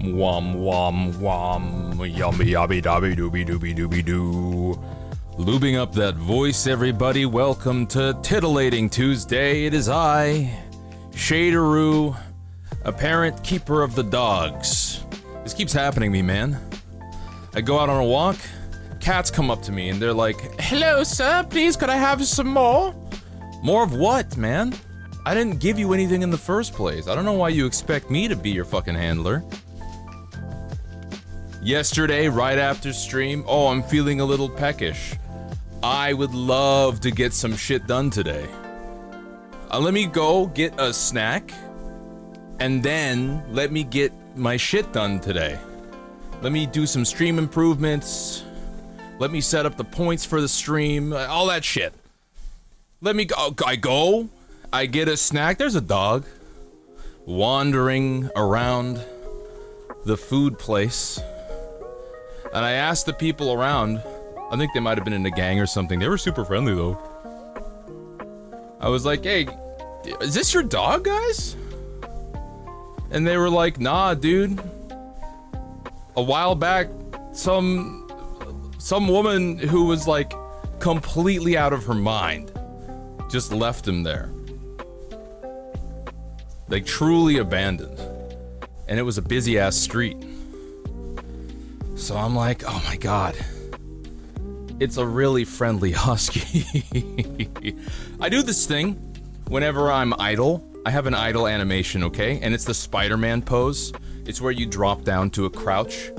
Wom wom wom, yummy yummy dobby dooby dooby dooby doo. Lubing up that voice, everybody. Welcome to Titillating Tuesday. It is I, Shaderoo, apparent keeper of the dogs. This keeps happening to me, man. I go out on a walk, cats come up to me and they're like, "Hello, sir, please could I have some more?" More of what, man? I didn't give you anything in the first place. I don't know why you expect me to be your fucking handler. Yesterday, right after stream, oh, I'm feeling a little peckish. I would love to get some shit done today. Let me go get a snack, and then let me get my shit done today. Let me do some stream improvements. Let me set up the points for the stream, all that shit. Let me go. I get a snack. There's a dog wandering around the food place. And I asked the people around, I think they might have been in a gang or something. They were super friendly though. I was like, "Hey, is this your dog, guys?" And they were like, "Nah, dude. A while back, some woman who was like completely out of her mind just left him there. Like truly abandoned. And it was a busy ass street." So I'm like, oh my god. It's a really friendly husky. I do this thing whenever I'm idle. I have an idle animation, okay? And it's the Spider-Man pose. It's where you drop down to a crouch.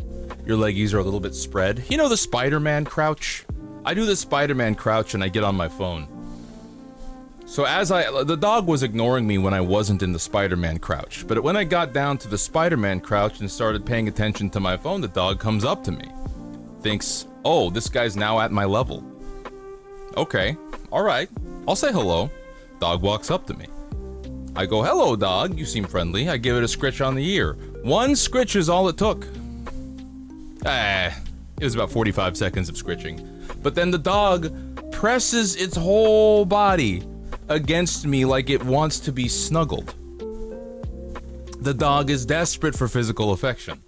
Your leggies are a little bit spread. You know the Spider-Man crouch? I do the Spider-Man crouch and I get on my phone. So the dog was ignoring me when I wasn't in the Spider-Man crouch, but when I got down to the Spider-Man crouch and started paying attention to my phone, the dog comes up to me. Thinks, oh, this guy's now at my level. Okay, alright, I'll say hello. Dog walks up to me. I go, "Hello, dog, you seem friendly." I give it a scritch on the ear. One scritch is all it took. It was about 45 seconds of scritching. But then the dog presses its whole body against me like it wants to be snuggled. The dog is desperate for physical affection.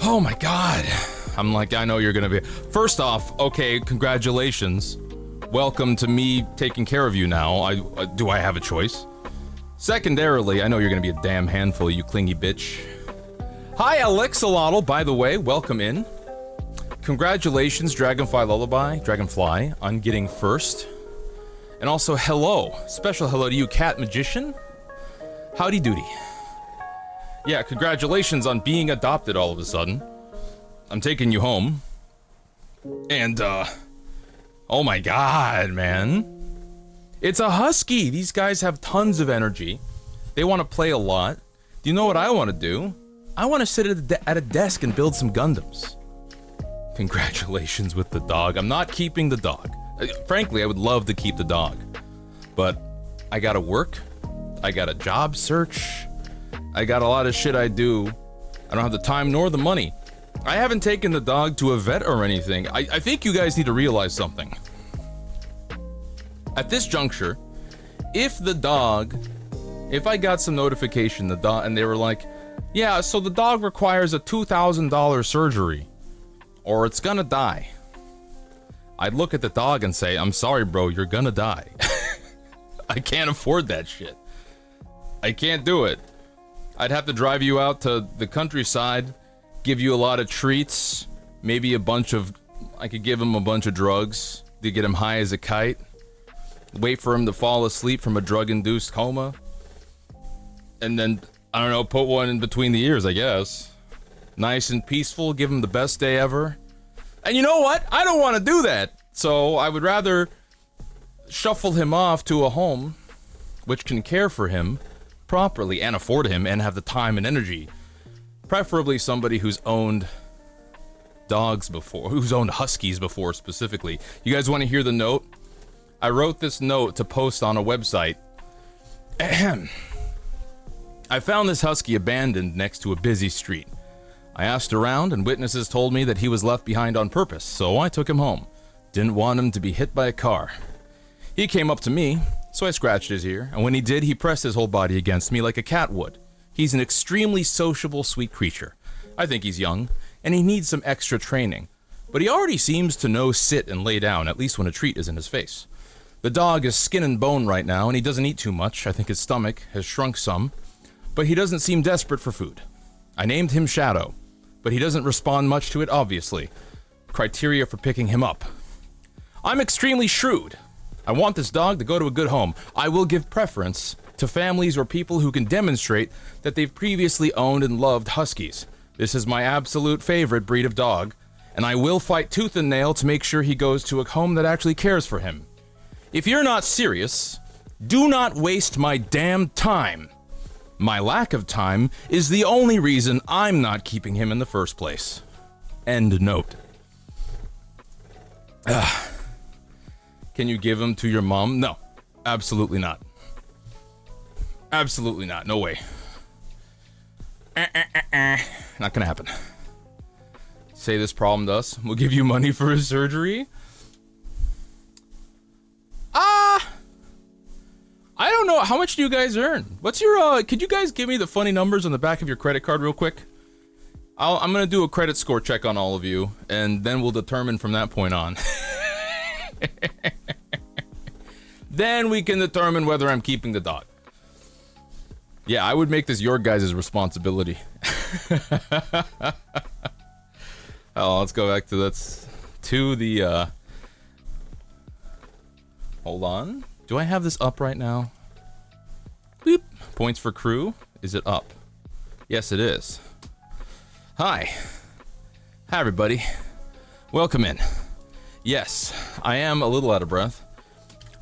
Oh my god. I'm like, I know you're gonna be... First off, okay, congratulations. Welcome to me taking care of you now. Do I have a choice? Secondarily, I know you're gonna be a damn handful, you clingy bitch. Hi, Alexalotl, by the way, welcome in. Congratulations, Dragonfly, on getting first. And also, hello. Special hello to you, Cat Magician. Howdy doody. Yeah, congratulations on being adopted all of a sudden. I'm taking you home. And, oh my god, man. It's a husky. These guys have tons of energy. They want to play a lot. Do you know what I want to do? I want to sit at a desk and build some Gundams. Congratulations with the dog. I'm not keeping the dog. Frankly, I would love to keep the dog. But I gotta work. I got a job search. I got a lot of shit I do. I don't have the time nor the money. I haven't taken the dog to a vet or anything. I think you guys need to realize something. At this juncture, if I got some notification, and they were like, "Yeah, so the dog requires a $2,000 surgery, or it's gonna die." I'd look at the dog and say, "I'm sorry, bro, you're gonna die." I can't afford that shit. I can't do it. I'd have to drive you out to the countryside, give you a lot of treats, maybe I could give him a bunch of drugs to get him high as a kite, wait for him to fall asleep from a drug-induced coma, and then, I don't know, put one in between the ears, I guess. Nice and peaceful, give him the best day ever. And you know what? I don't want to do that. So I would rather shuffle him off to a home which can care for him properly and afford him and have the time and energy. Preferably somebody who's owned dogs before, who's owned huskies before specifically. You guys want to hear the note? I wrote this note to post on a website. Ahem. I found this husky abandoned next to a busy street. I asked around, and witnesses told me that he was left behind on purpose, so I took him home. Didn't want him to be hit by a car. He came up to me, so I scratched his ear, and when he did, he pressed his whole body against me like a cat would. He's an extremely sociable, sweet creature. I think he's young, and he needs some extra training. But he already seems to know sit and lay down, at least when a treat is in his face. The dog is skin and bone right now, and he doesn't eat too much. I think his stomach has shrunk some, but he doesn't seem desperate for food. I named him Shadow, but he doesn't respond much to it, obviously. Criteria for picking him up. I'm extremely shrewd. I want this dog to go to a good home. I will give preference to families or people who can demonstrate that they've previously owned and loved Huskies. This is my absolute favorite breed of dog, and I will fight tooth and nail to make sure he goes to a home that actually cares for him. If you're not serious, do not waste my damn time. My lack of time is the only reason I'm not keeping him in the first place. End note. Can you give him to your mom? No, absolutely not. Absolutely not. No way. Not gonna happen. Say this problem to us. We'll give you money for his surgery. I don't know. How much do you guys earn? What's your, could you guys give me the funny numbers on the back of your credit card real quick? I'm gonna do a credit score check on all of you, and then we'll determine from that point on. Then we can determine whether I'm keeping the dog. Yeah, I would make this your guys' responsibility. Oh, let's go back to the, hold on. Do I have this up right now? Beep. Points for crew. Is it up? Yes, it is. Hi. Hi, everybody. Welcome in. Yes, I am a little out of breath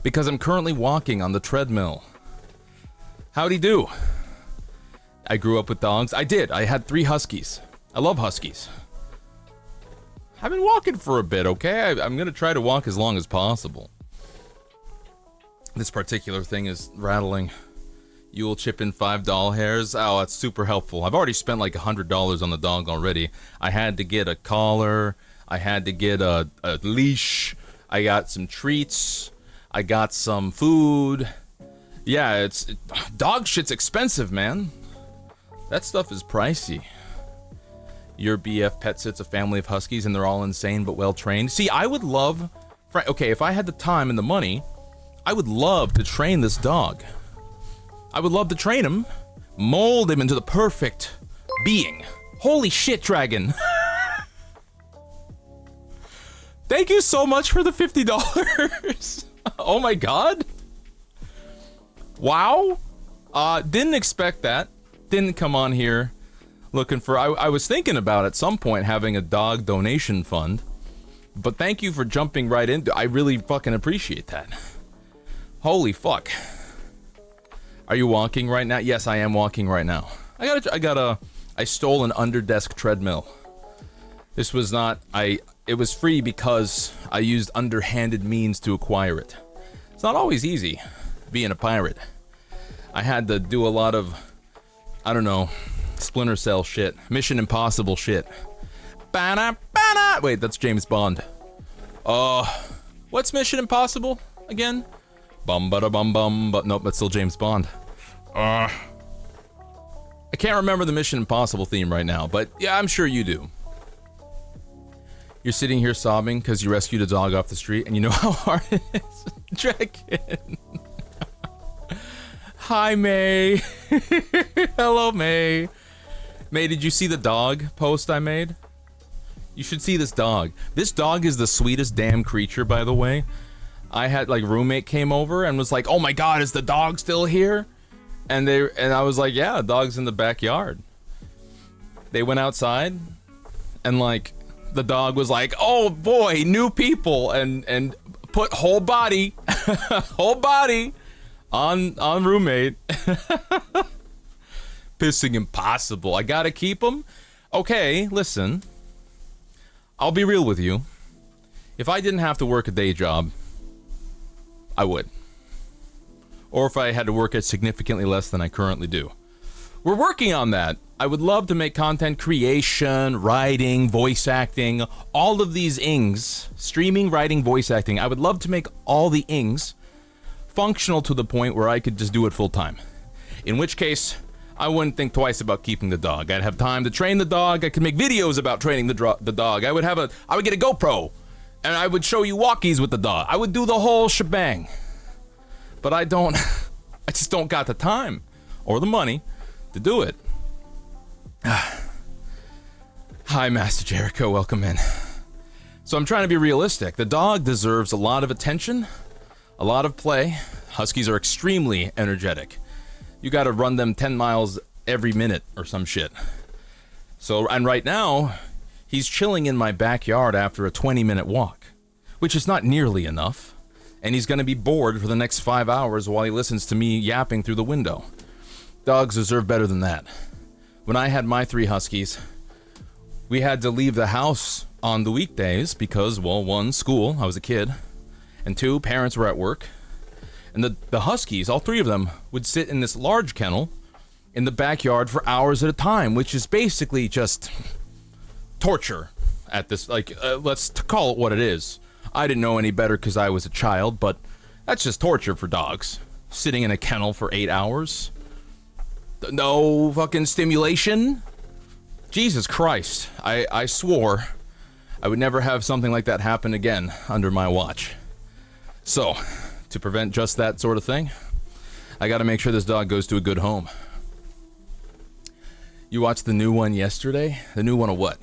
because I'm currently walking on the treadmill. Howdy do. I grew up with dogs. I did. I had 3 Huskies. I love Huskies. I've been walking for a bit, okay? I'm gonna try to walk as long as possible. This particular thing is rattling. You will chip in $5 hairs. Oh, that's super helpful. I've already spent like $100 on the dog already. I had to get a collar. I had to get a leash. I got some treats. I got some food. Yeah, dog shit's expensive, man. That stuff is pricey. Your BF pet sits a family of Huskies and they're all insane but well trained. See, I would love, okay, if I had the time and the money, I would love to train this dog. I would love to train him, mold him into the perfect being. Holy shit, Dragon. Thank you so much for the $50. Oh my god. Wow. Didn't expect that. Didn't come on here looking for, I was thinking about at some point having a dog donation fund, but thank you for jumping right into, I really fucking appreciate that. Holy fuck. Are you walking right now? Yes, I am walking right now. I stole an underdesk treadmill. This was not, it was free because I used underhanded means to acquire it. It's not always easy being a pirate. I had to do a lot of, I don't know, Splinter Cell shit. Mission Impossible shit. Wait, that's James Bond. What's Mission Impossible again? Bum bada bum bum, but nope, that's still James Bond. I can't remember the Mission Impossible theme right now, but yeah, I'm sure you do. You're sitting here sobbing because you rescued a dog off the street and you know how hard it is. Dragon. Hi, May. Hello, May. May, did you see the dog post I made? You should see this dog. This dog is the sweetest damn creature, by the way. I had, like, roommate came over and was like, oh my god, is the dog still here? And I was like, yeah, the dog's in the backyard. They went outside and, like, the dog was like, oh boy, new people, and put whole body on roommate. Pissing impossible. I gotta keep him? Okay, listen. I'll be real with you. If I didn't have to work a day job, I would. Or if I had to work at significantly less than I currently do. We're working on that. I would love to make content creation, writing, voice acting, all of these ings. Streaming, writing, voice acting. I would love to make all the ings functional to the point where I could just do it full time. In which case, I wouldn't think twice about keeping the dog. I'd have time to train the dog. I could make videos about training the dog. I would get a GoPro, and I would show you walkies with the dog. I would do the whole shebang. But I just don't got the time or the money to do it. Hi, Master Jericho. Welcome in. So I'm trying to be realistic. The dog deserves a lot of attention, a lot of play. Huskies are extremely energetic. You gotta run them 10 miles every minute or some shit. So, and right now, he's chilling in my backyard after a 20-minute walk, which is not nearly enough. And he's gonna be bored for the next 5 hours while he listens to me yapping through the window. Dogs deserve better than that. When I had my 3 huskies, we had to leave the house on the weekdays because, well, 1, school, I was a kid, and 2, parents were at work. And the huskies, all 3 of them, would sit in this large kennel in the backyard for hours at a time, which is basically just torture at this, let's call it what it is. I didn't know any better because I was a child, but that's just torture for dogs. Sitting in a kennel for 8 hours. No fucking stimulation. Jesus Christ. I swore I would never have something like that happen again under my watch. So, to prevent just that sort of thing, I gotta make sure this dog goes to a good home. You watched the new one yesterday? The new one of what?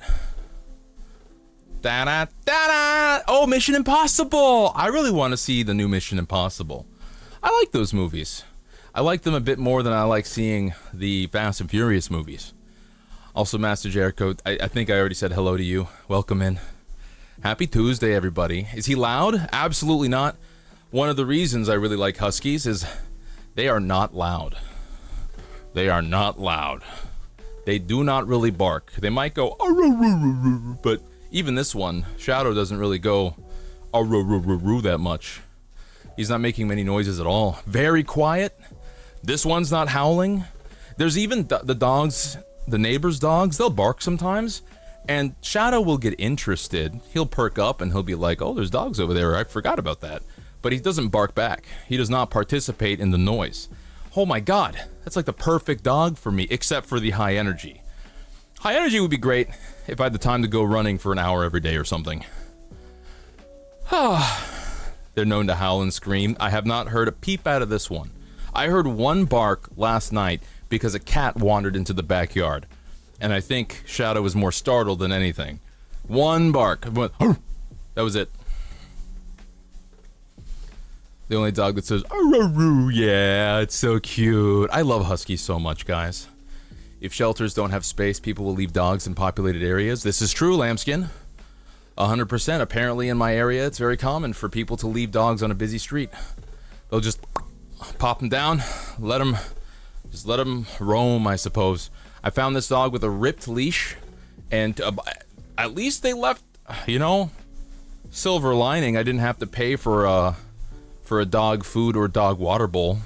Da-da-da-da! Oh, Mission Impossible! I really want to see the new Mission Impossible. I like those movies. I like them a bit more than I like seeing the Fast and Furious movies. Also, Master Jericho, I think I already said hello to you. Welcome in. Happy Tuesday, everybody. Is he loud? Absolutely not. One of the reasons I really like Huskies is they are not loud. They are not loud. They do not really bark. They might go, but even this one, Shadow, doesn't really go that much. He's not making many noises at all. Very quiet. This one's not howling. There's even the dogs, the neighbors' dogs, they'll bark sometimes, and Shadow will get interested. He'll perk up and he'll be like, oh, there's dogs over there. I forgot about that. But he doesn't bark back. He does not participate in the noise. Oh my god, that's like the perfect dog for me, except for the high energy. High energy would be great if I had the time to go running for an hour every day or something. They're known to howl and scream. I have not heard a peep out of this one. I heard one bark last night because a cat wandered into the backyard. And I think Shadow was more startled than anything. One bark. That was it. The only dog that says, "Aroo," yeah, it's so cute. I love Huskies so much, guys. If shelters don't have space, people will leave dogs in populated areas. This is true, Lambskin. 100%. Apparently in my area, it's very common for people to leave dogs on a busy street. They'll just pop them down, let them roam, I suppose. I found this dog with a ripped leash, and at least they left, silver lining. I didn't have to pay for a dog food or dog water bowl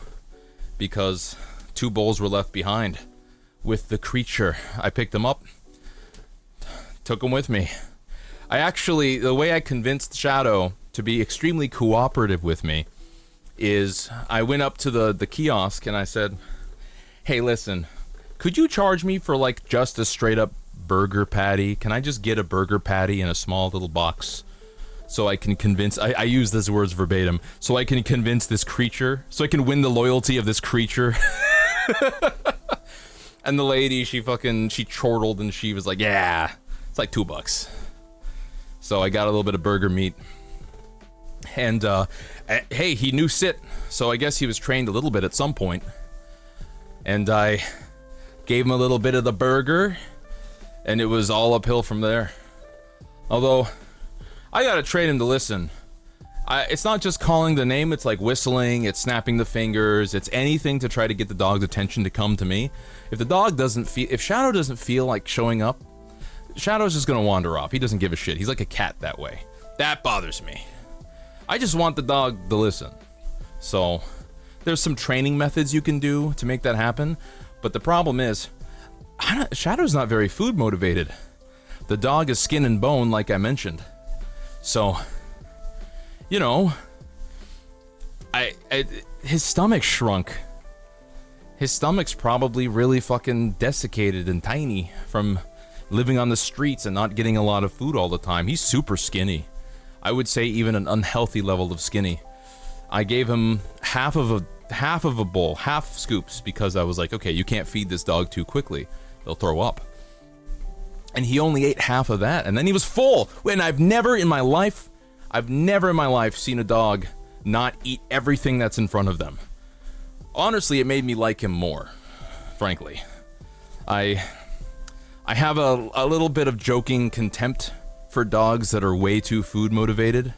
because 2 bowls were left behind with the creature. I picked him up, took him with me. The way I convinced Shadow to be extremely cooperative with me is I went up to the kiosk and I said, hey, listen, could you charge me for like just a straight up burger patty? Can I just get a burger patty in a small little box? So I can convince, I use these words verbatim, so I can convince this creature, so I can win the loyalty of this creature. And the lady, she chortled and she was like, yeah, it's like $2. So I got a little bit of burger meat. And, hey, he knew sit, so I guess he was trained a little bit at some point. And I gave him a little bit of the burger, and it was all uphill from there. Although, I gotta train him to listen. It's not just calling the name, it's like whistling, it's snapping the fingers, it's anything to try to get the dog's attention to come to me. If Shadow doesn't feel like showing up, Shadow's just gonna wander off. He doesn't give a shit. He's like a cat that way. That bothers me. I just want the dog to listen. So, there's some training methods you can do to make that happen, but the problem is, Shadow's not very food motivated. The dog is skin and bone, like I mentioned. So, his stomach shrunk. his stomach's probably really fucking desiccated and tiny from living on the streets and not getting a lot of food all the time. He's super skinny. I would say even an unhealthy level of skinny. I gave him half of a bowl, half scoops, because I was like, okay, you can't feed this dog too quickly. They'll throw up. And he only ate half of that, and then he was full. And I've never in my life seen a dog not eat everything that's in front of them. Honestly, it made me like him more, frankly. I have a little bit of joking contempt for dogs that are way too food motivated.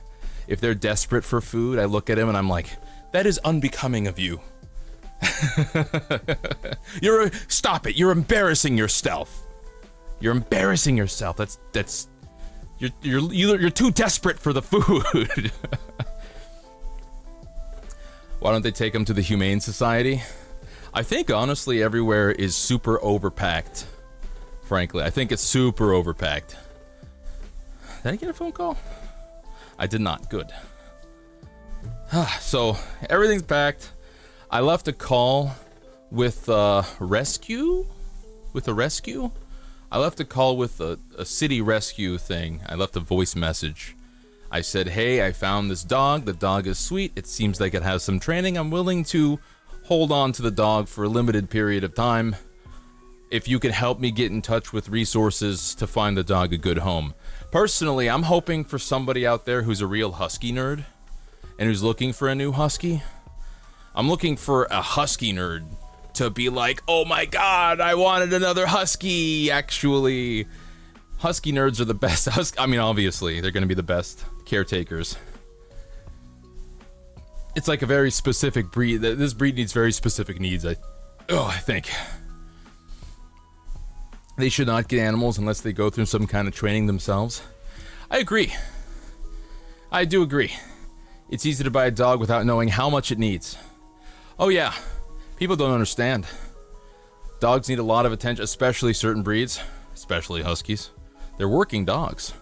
If they're desperate for food, I look at him and I'm like, that is unbecoming of you. Stop it, you're embarrassing yourself. You're embarrassing yourself. You're too desperate for the food. Why don't they take him to the Humane Society? I think honestly everywhere is super overpacked. Frankly, I think it's super overpacked. Did I get a phone call? I did not. Good. So everything's packed. I left a call with rescue. I left a call with a city rescue thing. I left a voice message. I said, hey, I found this dog. The dog is sweet. It seems like it has some training. I'm willing to hold on to the dog for a limited period of time. If you can help me get in touch with resources to find the dog a good home. Personally, I'm hoping for somebody out there who's a real husky nerd and who's looking for a new husky. I'm looking for a husky nerd to be like, oh my god, I wanted another husky, actually. Husky nerds are the best. I mean, obviously, they're going to be the best caretakers. It's like a very specific breed. This breed needs very specific needs, I think. They should not get animals unless they go through some kind of training themselves. I agree. I do agree. It's easy to buy a dog without knowing how much it needs. Oh yeah, people don't understand. Dogs need a lot of attention, especially certain breeds, especially huskies. They're working dogs,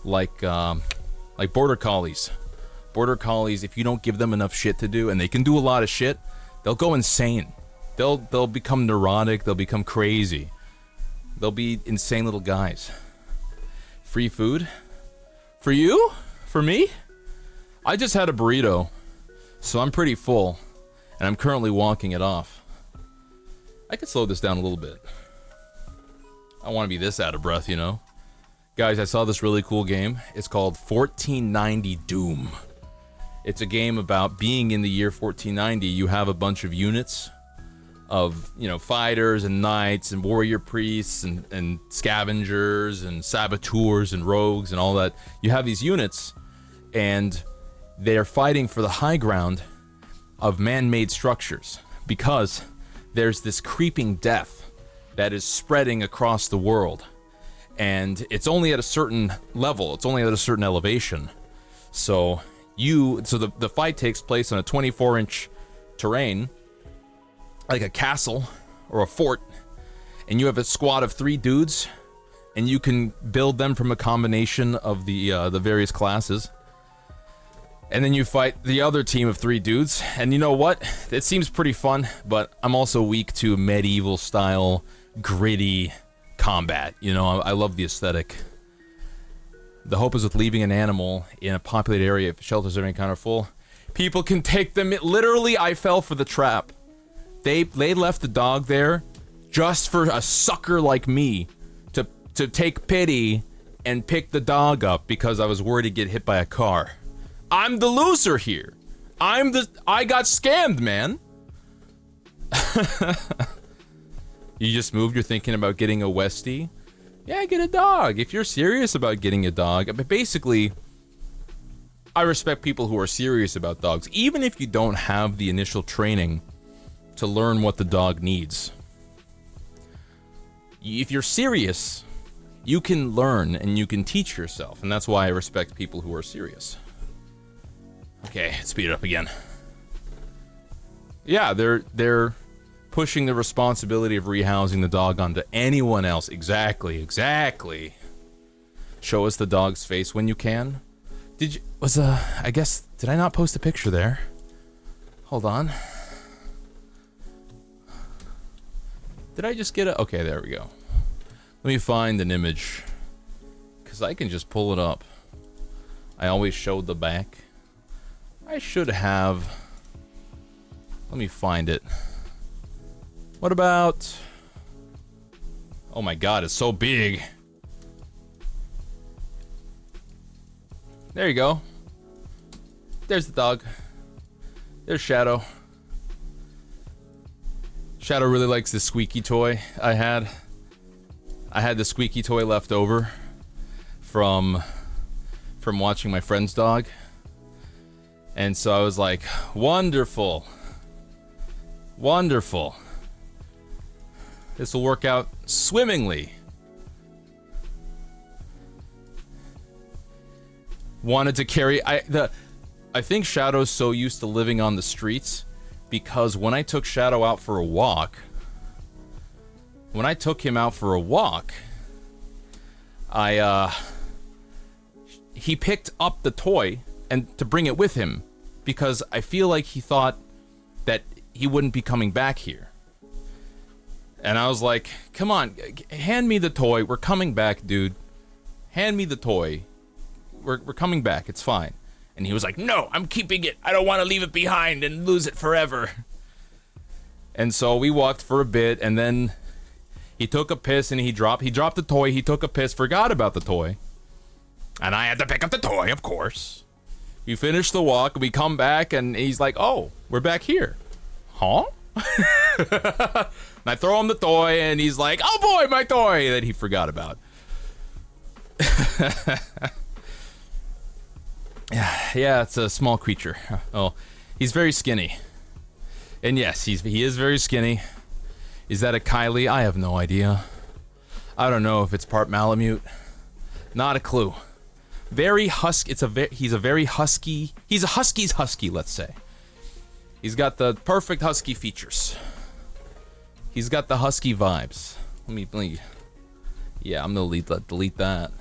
like border collies. Border collies, if you don't give them enough shit to do, and they can do a lot of shit, they'll go insane. They'll become neurotic. They'll become crazy. They'll be insane little guys. Free food? For you? For me? I just had a burrito, so I'm pretty full, and I'm currently walking it off. I could slow this down a little bit. I want to be this out of breath, you know? Guys, I saw this really cool game. It's called 1490 Doom. It's a game about being in the year 1490. You have a bunch of units of, you know, fighters and knights and warrior priests and scavengers and saboteurs and rogues and all that. You have these units, and they're fighting for the high ground of man-made structures because there's this creeping death that is spreading across the world. And it's only at a certain level. It's only at a certain elevation. So the fight takes place on a 24-inch terrain, like a castle or a fort, and you have a squad of 3 dudes, and you can build them from a combination of the various classes. And then you fight the other team of 3 dudes, and you know what? It seems pretty fun, but I'm also weak to medieval style, gritty combat. You know, I love the aesthetic. The hope is with leaving an animal in a populated area, if shelters are any kind of full, people can take them. Literally, I fell for the trap. They left the dog there just for a sucker like me to take pity and pick the dog up because I was worried to get hit by a car. I'm the loser here. I got scammed, man. You just moved, you're thinking about getting a Westie? Yeah, get a dog. If you're serious about getting a dog, but basically, I respect people who are serious about dogs, even if you don't have the initial training to learn what the dog needs. If you're serious, you can learn and you can teach yourself, and that's why I respect people who are serious. Okay, speed it up again. Yeah, they're pushing the responsibility of rehousing the dog onto anyone else. Exactly. Show us the dog's face when you can. Did I not post a picture there? Hold on. Did I just get it? Okay, there we go. Let me find an image. Because I can just pull it up. I always showed the back. I should have... Let me find it. What about... Oh my god, it's so big. There you go. There's the dog. There's Shadow. Shadow really likes the squeaky toy I had. I had the squeaky toy left over from watching my friend's dog. And so I was like, wonderful. Wonderful. This will work out swimmingly. Wanted to carry... I think Shadow's so used to living on the streets because when I took Shadow out for a walk... When I took him out for a walk... He picked up the toy and to bring it with him because I feel like he thought that he wouldn't be coming back here. And I was like, come on, hand me the toy. We're coming back, dude. Hand me the toy. We're coming back. It's fine. And he was like, no, I'm keeping it. I don't want to leave it behind and lose it forever. And so we walked for a bit, and then he took a piss and he dropped the toy. He took a piss, forgot about the toy. And I had to pick up the toy, of course. We finished the walk, we come back, and he's like, oh, we're back here. Huh? And I throw him the toy, and he's like, oh boy, my toy, that he forgot about. Yeah, it's a small creature. Oh, he's very skinny. And yes, he is very skinny. Is that a Kylie? I have no idea. I don't know if it's part Malamute. Not a clue. Very husky. He's a very husky. He's a husky's husky, let's say. He's got the perfect husky features. He's got the husky vibes. Let me yeah, I'm gonna delete that.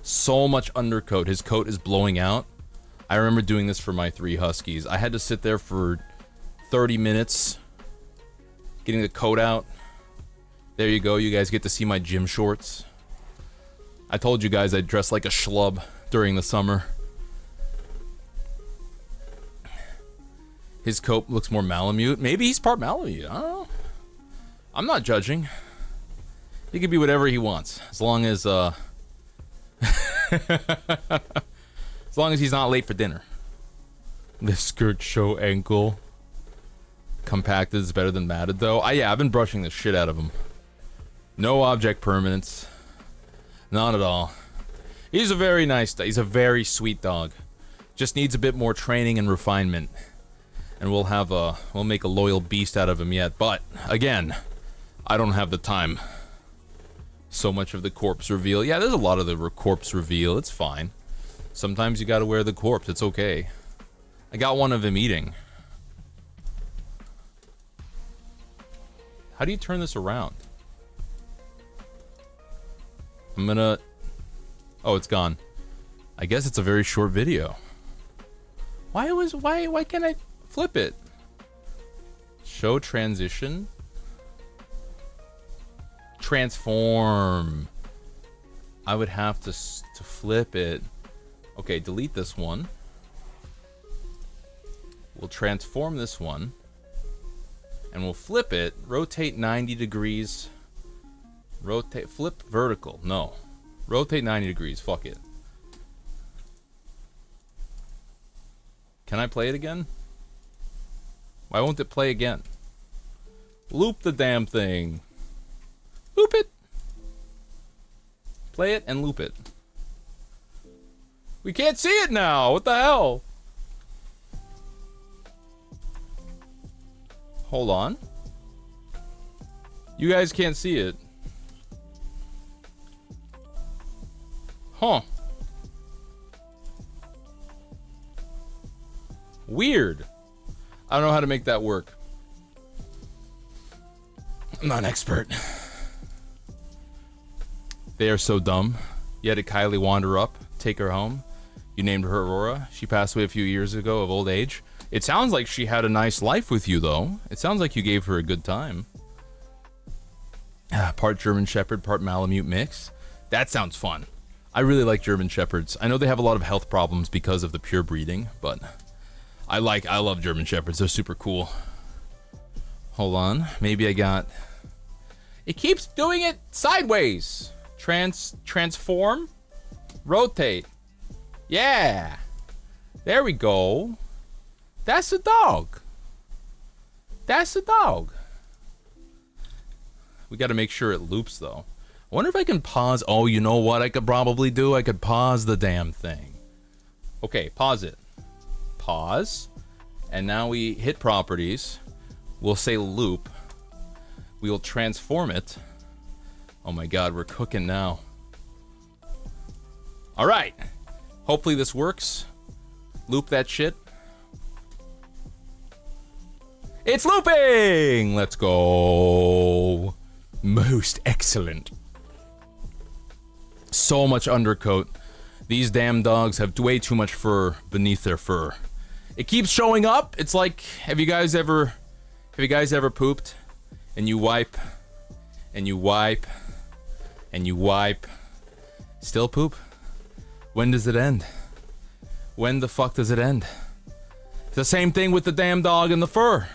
So much undercoat. His coat is blowing out. I remember doing this for my 3 huskies. I had to sit there for 30 minutes getting the coat out. There you go. You guys get to see my gym shorts. I told you guys I'd dress like a schlub during the summer. His coat looks more Malamute. Maybe he's part Malamute. I don't know. I'm not judging. He can be whatever he wants. As long as, as long as he's not late for dinner. The skirt show ankle. Compacted is better than matted, though. Yeah, I've been brushing the shit out of him. No object permanence. Not at all. He's a very nice dog. He's a very sweet dog. Just needs a bit more training and refinement. And we'll make a loyal beast out of him yet. But, again, I don't have the time. So much of the corpse reveal. Yeah, there's a lot of the corpse reveal. It's fine. Sometimes you gotta wear the corpse. It's okay. I got one of him eating. How do you turn this around? I'm gonna... Oh, it's gone. I guess it's a very short video. Why can't I flip it? Show transition? Transform. I would have to flip it. Okay, delete this one. We'll transform this one. And we'll flip it. Rotate 90 degrees. Rotate, flip vertical. No. Rotate 90 degrees. Fuck it. Can I play it again? Why won't it play again? Loop the damn thing. Loop it. Play it and loop it. We can't see it now. What the hell? Hold on. You guys can't see it. Huh. Weird. I don't know how to make that work. I'm not an expert. They are so dumb. You had a Kylie wander up, take her home. You named her Aurora. She passed away a few years ago of old age. It sounds like she had a nice life with you, though. It sounds like you gave her a good time. Part German Shepherd, part Malamute mix. That sounds fun. I really like German Shepherds. I know they have a lot of health problems because of the pure breeding, but I love German Shepherds. They're super cool. Hold on. Maybe I got... It keeps doing it sideways. Transform. Rotate. Yeah. There we go. That's a dog. That's a dog. We got to make sure it loops, though. I wonder if I can pause. Oh, you know what I could probably do? I could pause the damn thing. Okay, pause it. Pause. And now we hit properties. We'll say loop. We will transform it. Oh my god, we're cooking now. Alright. Hopefully this works. Loop that shit. It's looping! Let's go. Most excellent. So much undercoat. These damn dogs have way too much fur beneath their fur. It keeps showing up. It's like, have you guys ever pooped and you wipe and you wipe and you wipe, still poop? When does it end? When the fuck does it end? It's the same thing with the damn dog and the fur.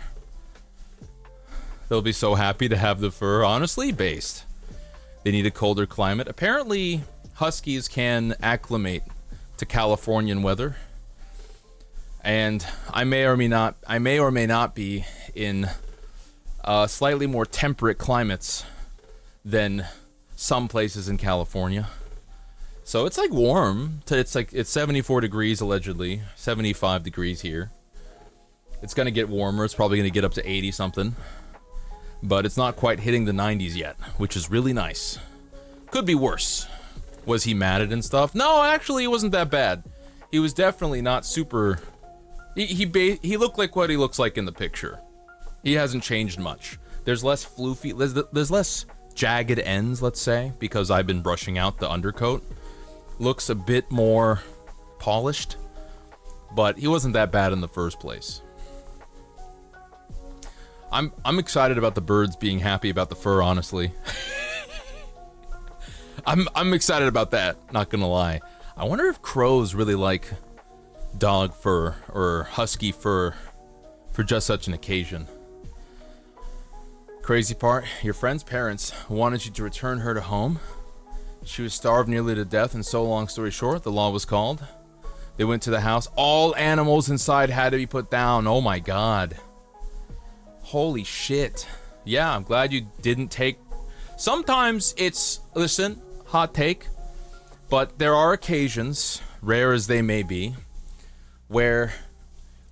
They'll be so happy to have the fur honestly based. They need a colder climate. Apparently, huskies can acclimate to Californian weather. And I may or may not be in slightly more temperate climates than some places in California. So it's like warm. It's 74 degrees allegedly, 75 degrees here. It's gonna get warmer. It's probably gonna get up to 80 something. But it's not quite hitting the 90s yet, which is really nice. Could be worse. Was he matted and stuff? No, actually, he wasn't that bad. He was definitely not super... He looked like what he looks like in the picture. He hasn't changed much. There's less floofy... There's less jagged ends, let's say, because I've been brushing out the undercoat. Looks a bit more polished, but he wasn't that bad in the first place. I'm excited about the birds being happy about the fur, honestly. I'm excited about that, not gonna lie. I wonder if crows really like dog fur or husky fur for just such an occasion. Crazy part, your friend's parents wanted you to return her to home. She was starved nearly to death, and so long story short, the law was called. They went to the house. All animals inside had to be put down. Oh my god. Holy shit. Yeah, I'm glad you didn't take... Sometimes it's... Listen, hot take. But there are occasions, rare as they may be, where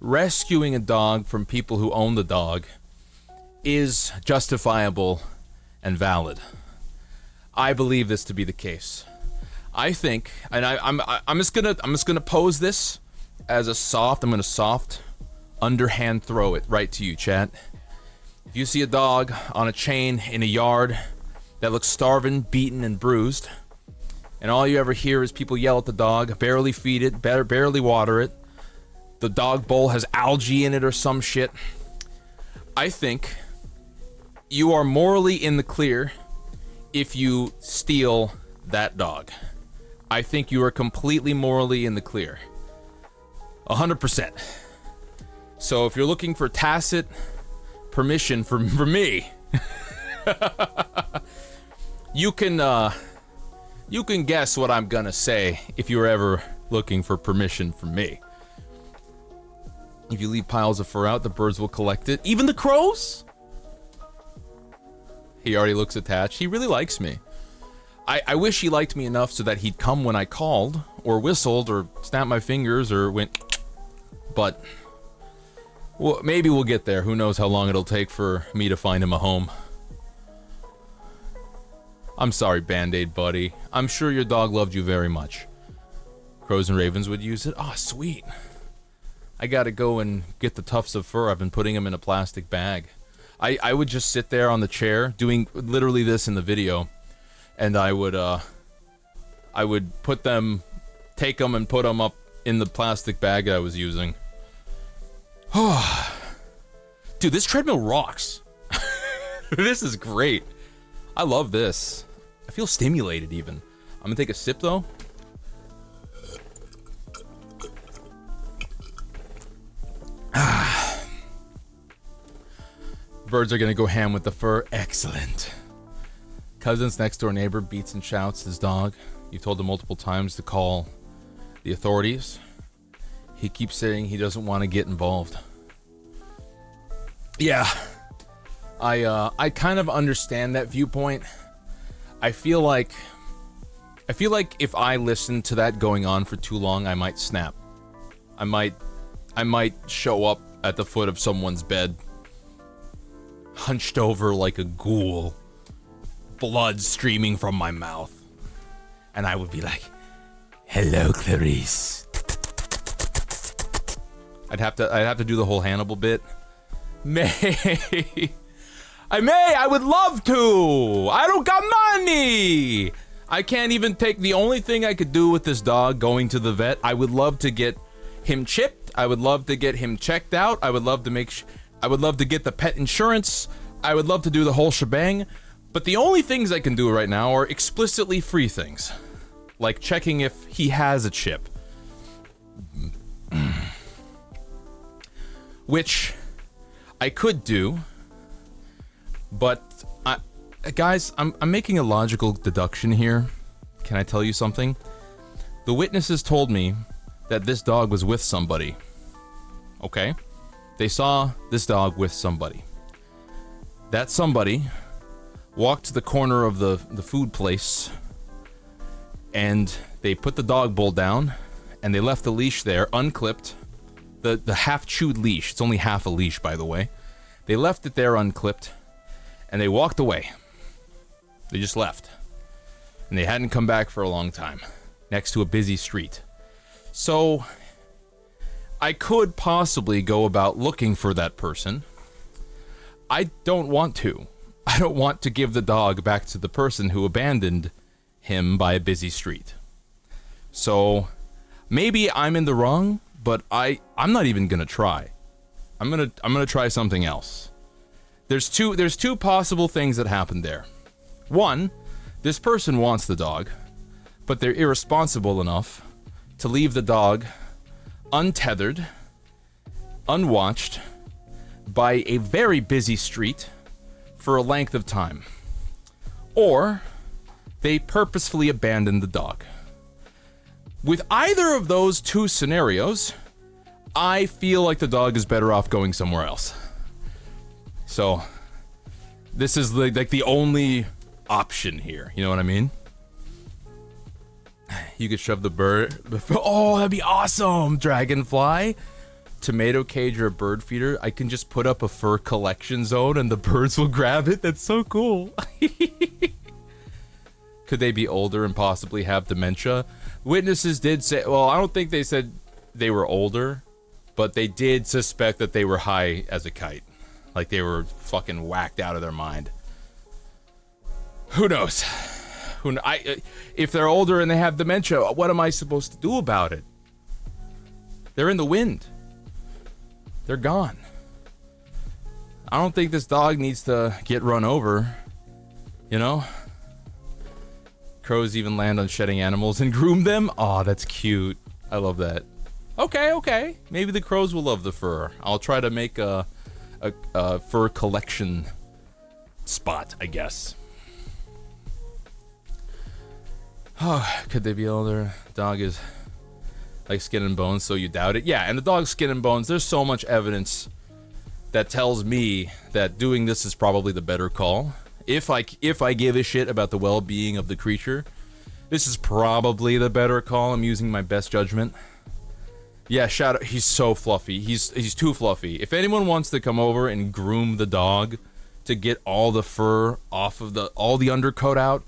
rescuing a dog from people who own the dog is justifiable and valid. I believe this to be the case. I think, and I'm just gonna pose this as a soft... I'm gonna soft underhand throw it right to you, chat. If you see a dog on a chain in a yard that looks starving, beaten, and bruised, and all you ever hear is people yell at the dog, barely feed it, barely water it, the dog bowl has algae in it or some shit, I think you are morally in the clear if you steal that dog. I think you are completely morally in the clear. 100%. So if you're looking for tacit permission from me, you can guess what I'm gonna say if you're ever looking for permission from me. If you leave piles of fur out, the birds will collect it. Even the crows? He already looks attached. He really likes me. I wish he liked me enough so that he'd come when I called, or whistled, or snapped my fingers, or went... But... well, maybe we'll get there. Who knows how long it'll take for me to find him a home. I'm sorry, Band-Aid buddy. I'm sure your dog loved you very much. Crows and ravens would use it. Oh, sweet. I gotta go and get the tufts of fur. I've been putting them in a plastic bag. I would just sit there on the chair, doing literally this in the video, and I would take them and put them up in the plastic bag I was using. Dude, this treadmill rocks. This is great. I love this. I feel stimulated even. I'm gonna take a sip though. Birds are gonna go ham with the fur. Excellent. Cousin's next door neighbor beats and shouts his dog. You've told him multiple times to call the authorities. He keeps saying he doesn't want to get involved. Yeah. I kind of understand that viewpoint. I feel like if I listened to that going on for too long, I might snap. I might show up at the foot of someone's bed, hunched over like a ghoul, blood streaming from my mouth. And I would be like, "Hello, Clarice." I'd have to do the whole Hannibal bit. I would love to. I don't got money. I can't even take the only thing I could do with this dog going to the vet. I would love to get him chipped. I would love to get him checked out. I would love to get the pet insurance. I would love to do the whole shebang. But the only things I can do right now are explicitly free things. Like checking if he has a chip. Which I could do. But, guys, I'm making a logical deduction here. Can I tell you something? The witnesses told me that this dog was with somebody. Okay? They saw this dog with somebody. That somebody walked to the corner of the food place, and they put the dog bowl down, and they left the leash there, unclipped. The half-chewed leash. It's only half a leash, by the way. They left it there unclipped, and they walked away. They just left. And they hadn't come back for a long time. Next to a busy street. So, I could possibly go about looking for that person. I don't want to. I don't want to give the dog back to the person who abandoned him by a busy street. So, maybe I'm in the wrong, but I'm not even gonna try. I'm gonna try something else. There's two possible things that happened there. One, this person wants the dog, but they're irresponsible enough to leave the dog untethered, unwatched, by a very busy street for a length of time. Or, they purposefully abandoned the dog. With either of those two scenarios, I feel like the dog is better off going somewhere else. So, this is like the only option here. You know what I mean? You could shove the bird. Oh, that'd be awesome! Dragonfly, tomato cage, or a bird feeder. I can just put up a fur collection zone and the birds will grab it. That's so cool. Could they be older and possibly have dementia? Witnesses did say, well, I don't think they said they were older, but they did suspect that they were high as a kite. Like they were fucking whacked out of their mind. Who knows? If they're older and they have dementia, what am I supposed to do about it? They're in the wind. They're gone. I don't think this dog needs to get run over. You know? Crows even land on shedding animals and groom them? Aw, that's cute. I love that. Okay. Maybe the crows will love the fur. I'll try to make a fur collection spot, I guess. Oh, could they be older? Dog is like skin and bones, so you doubt it? Yeah, and the dog's skin and bones, there's so much evidence that tells me that doing this is probably the better call. If I give a shit about the well-being of the creature, this is probably the better call. I'm using my best judgment. Yeah, Shadow, he's so fluffy. He's too fluffy. If anyone wants to come over and groom the dog to get all the fur off of all the undercoat out,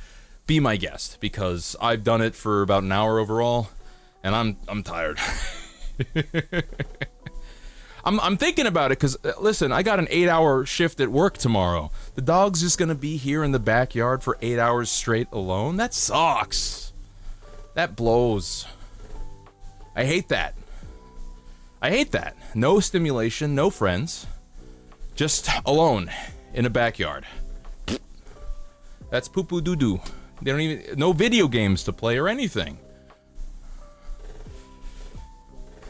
be my guest, because I've done it for about an hour overall, and I'm tired. I'm thinking about it, because, listen, I got an 8-hour shift at work tomorrow. The dog's just gonna be here in the backyard for 8 hours straight alone? That sucks. That blows. I hate that. I hate that. No stimulation, no friends. Just alone in a backyard. That's poo-poo doo-doo. They don't even... No video games to play or anything.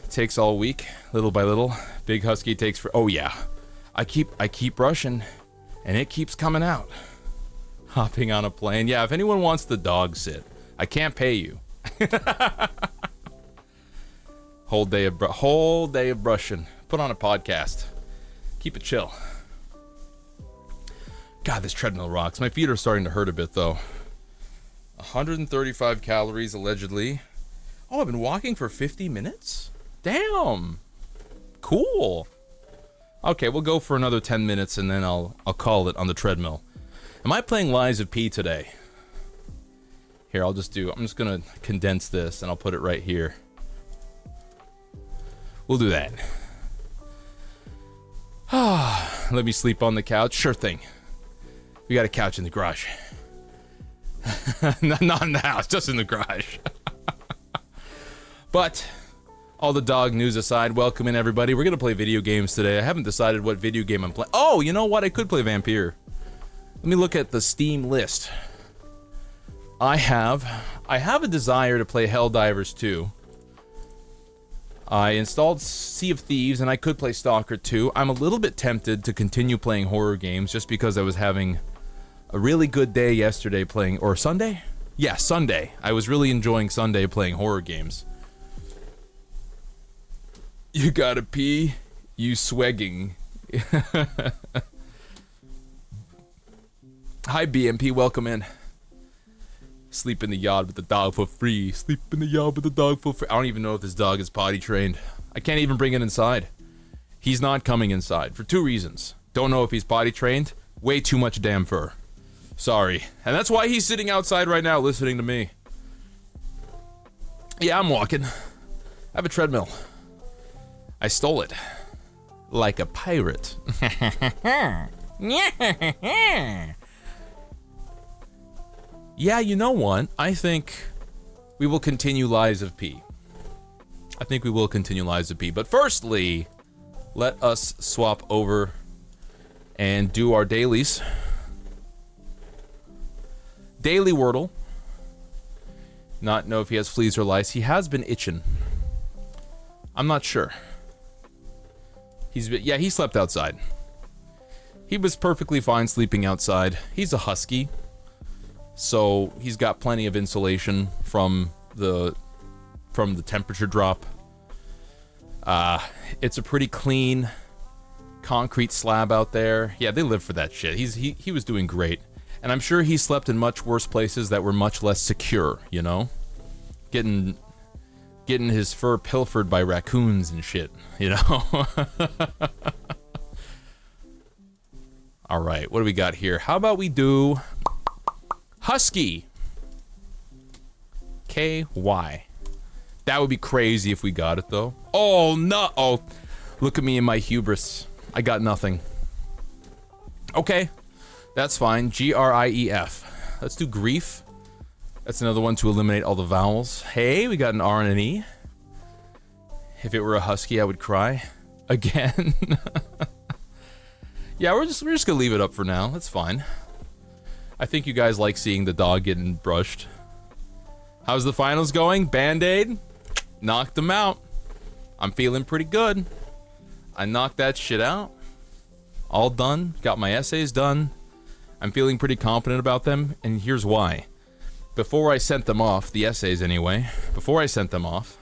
Takes all week, little by little. Big husky takes for... Oh, yeah. I keep brushing, and it keeps coming out. Hopping on a plane. Yeah, if anyone wants the dog sit, I can't pay you. Whole day of brushing. Put on a podcast. Keep it chill. God, this treadmill rocks. My feet are starting to hurt a bit, though. 135 calories, allegedly. Oh, I've been walking for 50 minutes? Damn. Cool. Okay, we'll go for another 10 minutes, and then I'll call it on the treadmill. Am I playing Lies of P today? Here, I'm just gonna condense this, and I'll put it right here. We'll do that. Let me sleep on the couch. Sure thing. We got a couch in the garage. Not in the house, just in the garage. But, all the dog news aside, welcome in everybody. We're gonna play video games today. I haven't decided what video game I'm playing. Oh, you know what? I could play Vampire. Let me look at the Steam list. I have a desire to play Helldivers 2. I installed Sea of Thieves, and I could play Stalker 2. I'm a little bit tempted to continue playing horror games just because I was having a really good day yesterday playing... Or Sunday? Yeah, Sunday. I was really enjoying Sunday playing horror games. You gotta pee, you swegging. Hi, BMP, welcome in. Sleep in the yard with the dog for free. Sleep in the yard with the dog for free. I don't even know if this dog is potty trained. I can't even bring it inside. He's not coming inside for 2 reasons. Don't know if he's potty trained. Way too much damn fur. Sorry. And that's why he's sitting outside right now listening to me. Yeah, I'm walking. I have a treadmill. I stole it. Like a pirate. Yeah, you know what? I think we will continue Lies of P. But firstly, let us swap over and do our dailies. Daily Wordle. Not know if he has fleas or lice. He has been itching. I'm not sure. He slept outside. He was perfectly fine sleeping outside. He's a husky. So he's got plenty of insulation from the temperature drop. It's a pretty clean concrete slab out there. Yeah, they live for that shit. He was doing great. And I'm sure he slept in much worse places that were much less secure, you know? Getting his fur pilfered by raccoons and shit, you know? All right, what do we got here? How about we do Husky. KY. That would be crazy if we got it, though. Oh, no. Oh, look at me and my hubris. I got nothing. Okay. That's fine. GRIEF. Let's do Grief. That's another one to eliminate all the vowels. Hey, we got an R and an E. If it were a husky, I would cry. Again. Yeah, we're just gonna leave it up for now. That's fine. I think you guys like seeing the dog getting brushed. How's the finals going? Band-Aid? Knocked them out. I'm feeling pretty good. I knocked that shit out. All done. Got my essays done. I'm feeling pretty confident about them, and here's why. Before I sent them off, the essays anyway, before I sent them off,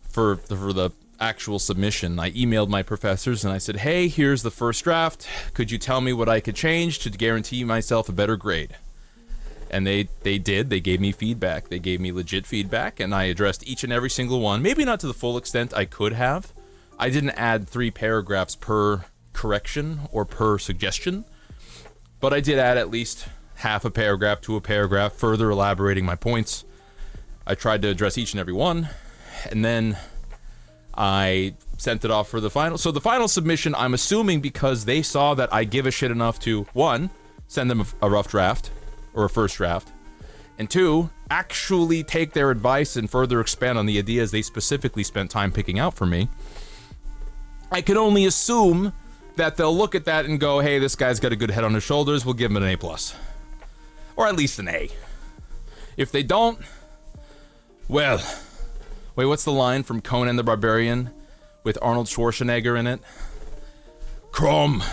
for the actual submission, I emailed my professors and I said, hey, here's the first draft. Could you tell me what I could change to guarantee myself a better grade? And they did. They gave me feedback. They gave me legit feedback, and I addressed each and every single one. Maybe not to the full extent I could have. I didn't add 3 paragraphs per correction or per suggestion, but I did add at least half a paragraph to a paragraph, further elaborating my points. I tried to address each and every one, and then I sent it off for the final. So the final submission, I'm assuming because they saw that I give a shit enough to, 1, send them a rough draft, or a first draft, And 2, actually take their advice and further expand on the ideas they specifically spent time picking out for me, I can only assume that they'll look at that and go, hey, this guy's got a good head on his shoulders, we'll give him an A+. Or at least an A. If they don't, well... Wait, what's the line from Conan the Barbarian with Arnold Schwarzenegger in it? Crom,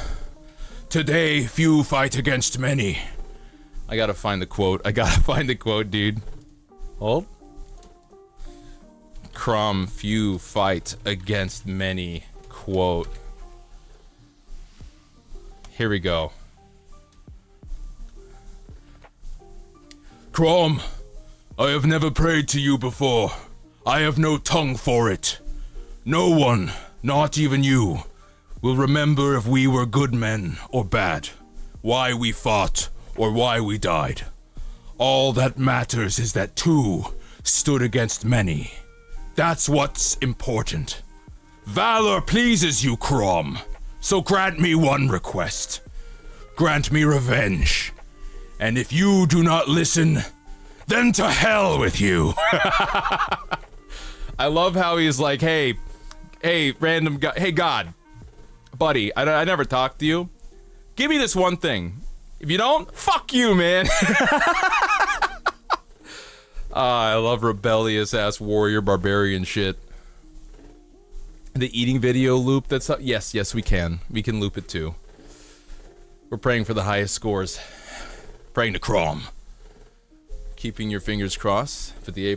today few fight against many. I gotta find the quote. Dude. Hold. Crom, few fight against many. Quote. Here we go. Crom, I have never prayed to you before. I have no tongue for it. No one, not even you, will remember if we were good men or bad, why we fought or why we died. All that matters is that 2 stood against many. That's what's important. Valor pleases you, Crom, so grant me one request. Grant me revenge. And if you do not listen, then to hell with you. I love how he's like, hey, random guy, hey, God, buddy, I never talked to you. Give me this one thing. If you don't, fuck you, man. I love rebellious ass warrior barbarian shit. The eating video loop that's up. Yes, we can. We can loop it too. We're praying for the highest scores. Praying to Crom. Keeping your fingers crossed for the A+.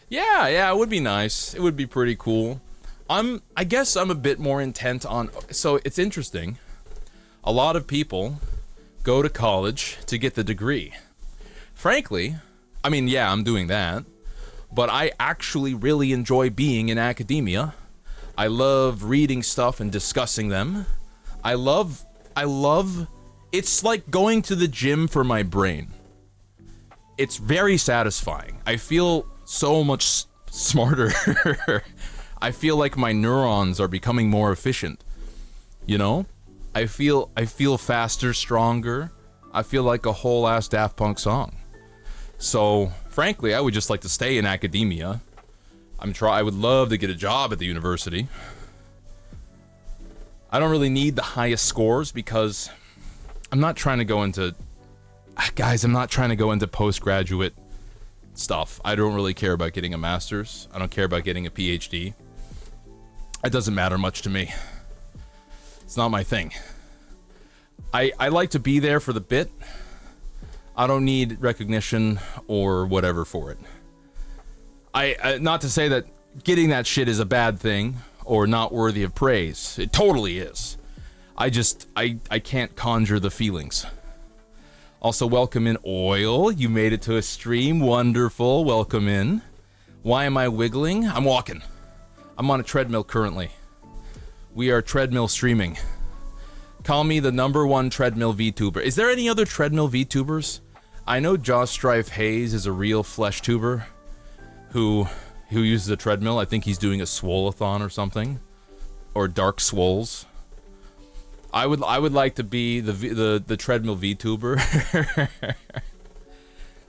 Yeah, it would be nice. It would be pretty cool. I guess I'm a bit more intent on... So, it's interesting. A lot of people go to college to get the degree. Frankly, I mean, yeah, I'm doing that. But I actually really enjoy being in academia. I love reading stuff and discussing them. I love... It's like going to the gym for my brain. It's very satisfying. I feel so much smarter. I feel like my neurons are becoming more efficient. You know? I feel faster, stronger. I feel like a whole ass Daft Punk song. So, frankly, I would just like to stay in academia. I would love to get a job at the university. I don't really need the highest scores because I'm not trying to go into... Guys, I'm not trying to go into postgraduate stuff. I don't really care about getting a master's. I don't care about getting a PhD. It doesn't matter much to me. It's not my thing. I like to be there for the bit. I don't need recognition or whatever for it. Not to say that getting that shit is a bad thing or not worthy of praise. It totally is. I can't conjure the feelings. Also, welcome in, Oil. You made it to a stream. Wonderful. Welcome in. Why am I wiggling? I'm walking. I'm on a treadmill currently. We are treadmill streaming. Call me the #1 treadmill VTuber. Is there any other treadmill VTubers? I know Josh Strife Hayes is a real flesh tuber who uses a treadmill. I think he's doing a swole-a-thon or something. Or Dark Swoles. I would like to be the treadmill VTuber.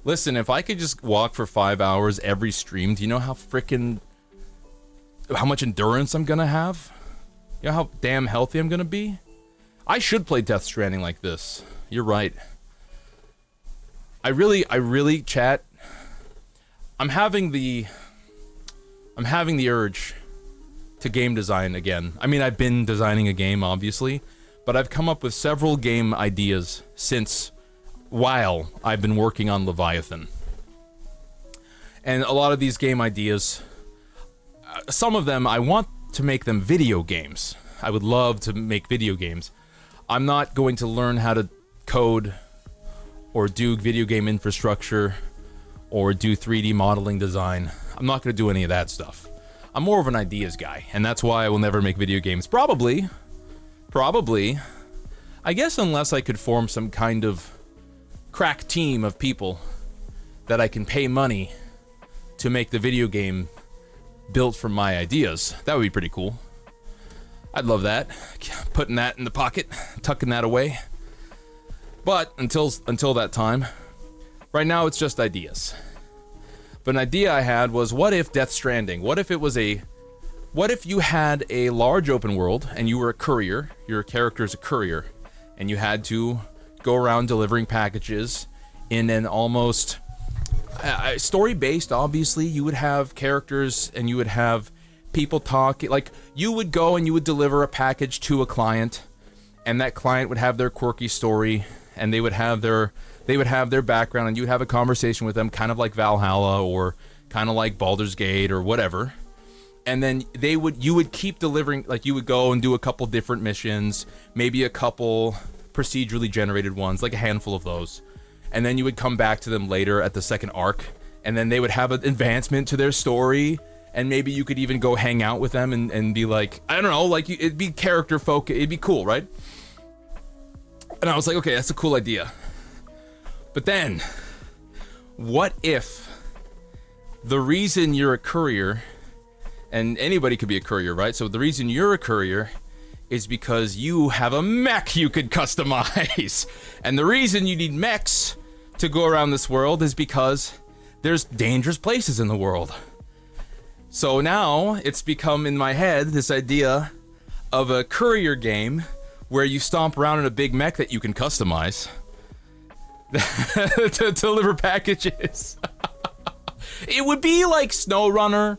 Listen, if I could just walk for 5 hours every stream, do you know how much endurance I'm gonna have? You know how damn healthy I'm gonna be? I should play Death Stranding like this. You're right. I really, chat. I'm having the urge to game design again. I mean, I've been designing a game, obviously, but I've come up with several game ideas while I've been working on Leviathan. And a lot of these game ideas, some of them, I want to make them video games. I would love to make video games. I'm not going to learn how to code or do video game infrastructure or do 3D modeling design. I'm not going to do any of that stuff. I'm more of an ideas guy, and that's why I will never make video games. Probably. I guess unless I could form some kind of crack team of people that I can pay money to make the video game built from my ideas. That would be pretty cool. I'd love that. Putting that in the pocket, tucking that away. But until that time, Right now, it's just ideas. But an idea I had was, what if Death Stranding? What if you had a large open world and you were a courier, your character's a courier, and you had to go around delivering packages in an almost story-based, obviously. You would have characters and you would have people talking. Like, you would go and you would deliver a package to a client, and that client would have their quirky story, and they would have their background, and you would have a conversation with them, kind of like Valhalla or kind of like Baldur's Gate or whatever. And then you would keep delivering, like you would go and do a couple different missions, maybe a couple procedurally generated ones, like a handful of those. And then you would come back to them later at the second arc, and then they would have an advancement to their story, and maybe you could even go hang out with them and be like, I don't know, like it'd be character focused, it'd be cool, right? And I was like, okay, that's a cool idea. But then, what if the reason you're a courier, and anybody could be a courier, right? So the reason you're a courier is because you have a mech you could customize. And the reason you need mechs to go around this world is because there's dangerous places in the world. So now it's become in my head this idea of a courier game where you stomp around in a big mech that you can customize to deliver packages. It would be like SnowRunner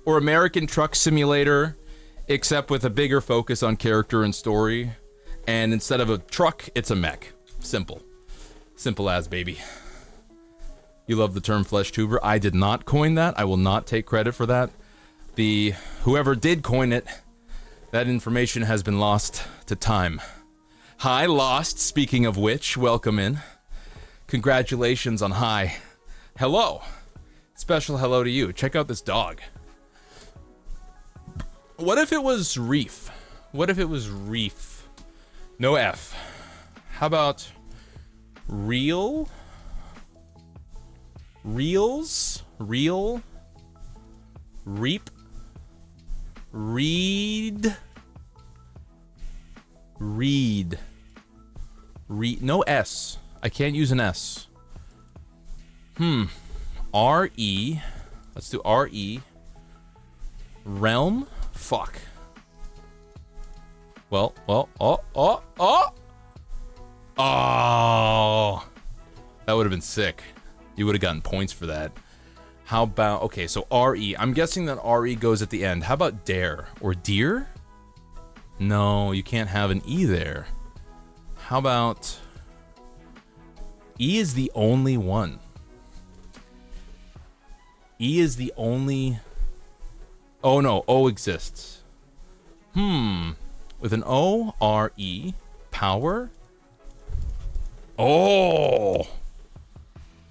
or American Truck Simulator, except with a bigger focus on character and story. And instead of a truck, it's a mech. Simple. Simple as, baby. You love the term flesh tuber. I did not coin that. I will not take credit for that. Whoever did coin it, that information has been lost to time. Hi, Lost. Speaking of which, welcome in. Congratulations on hi. Hello. Special hello to you. Check out this dog. What if it was Reef? What if it was Reef? No F. How about Real? Reels? Real? Reap? Read? Read. No S. I can't use an S. R-E. Let's do R-E. Realm? Fuck. Well, oh! That would have been sick. You would have gotten points for that. How about, okay, so R-E. I'm guessing that R-E goes at the end. How about dare? Or deer? No, you can't have an E there. How about... E is the only one. E is the only... Oh no, O exists. With an O, R-E, power? Oh!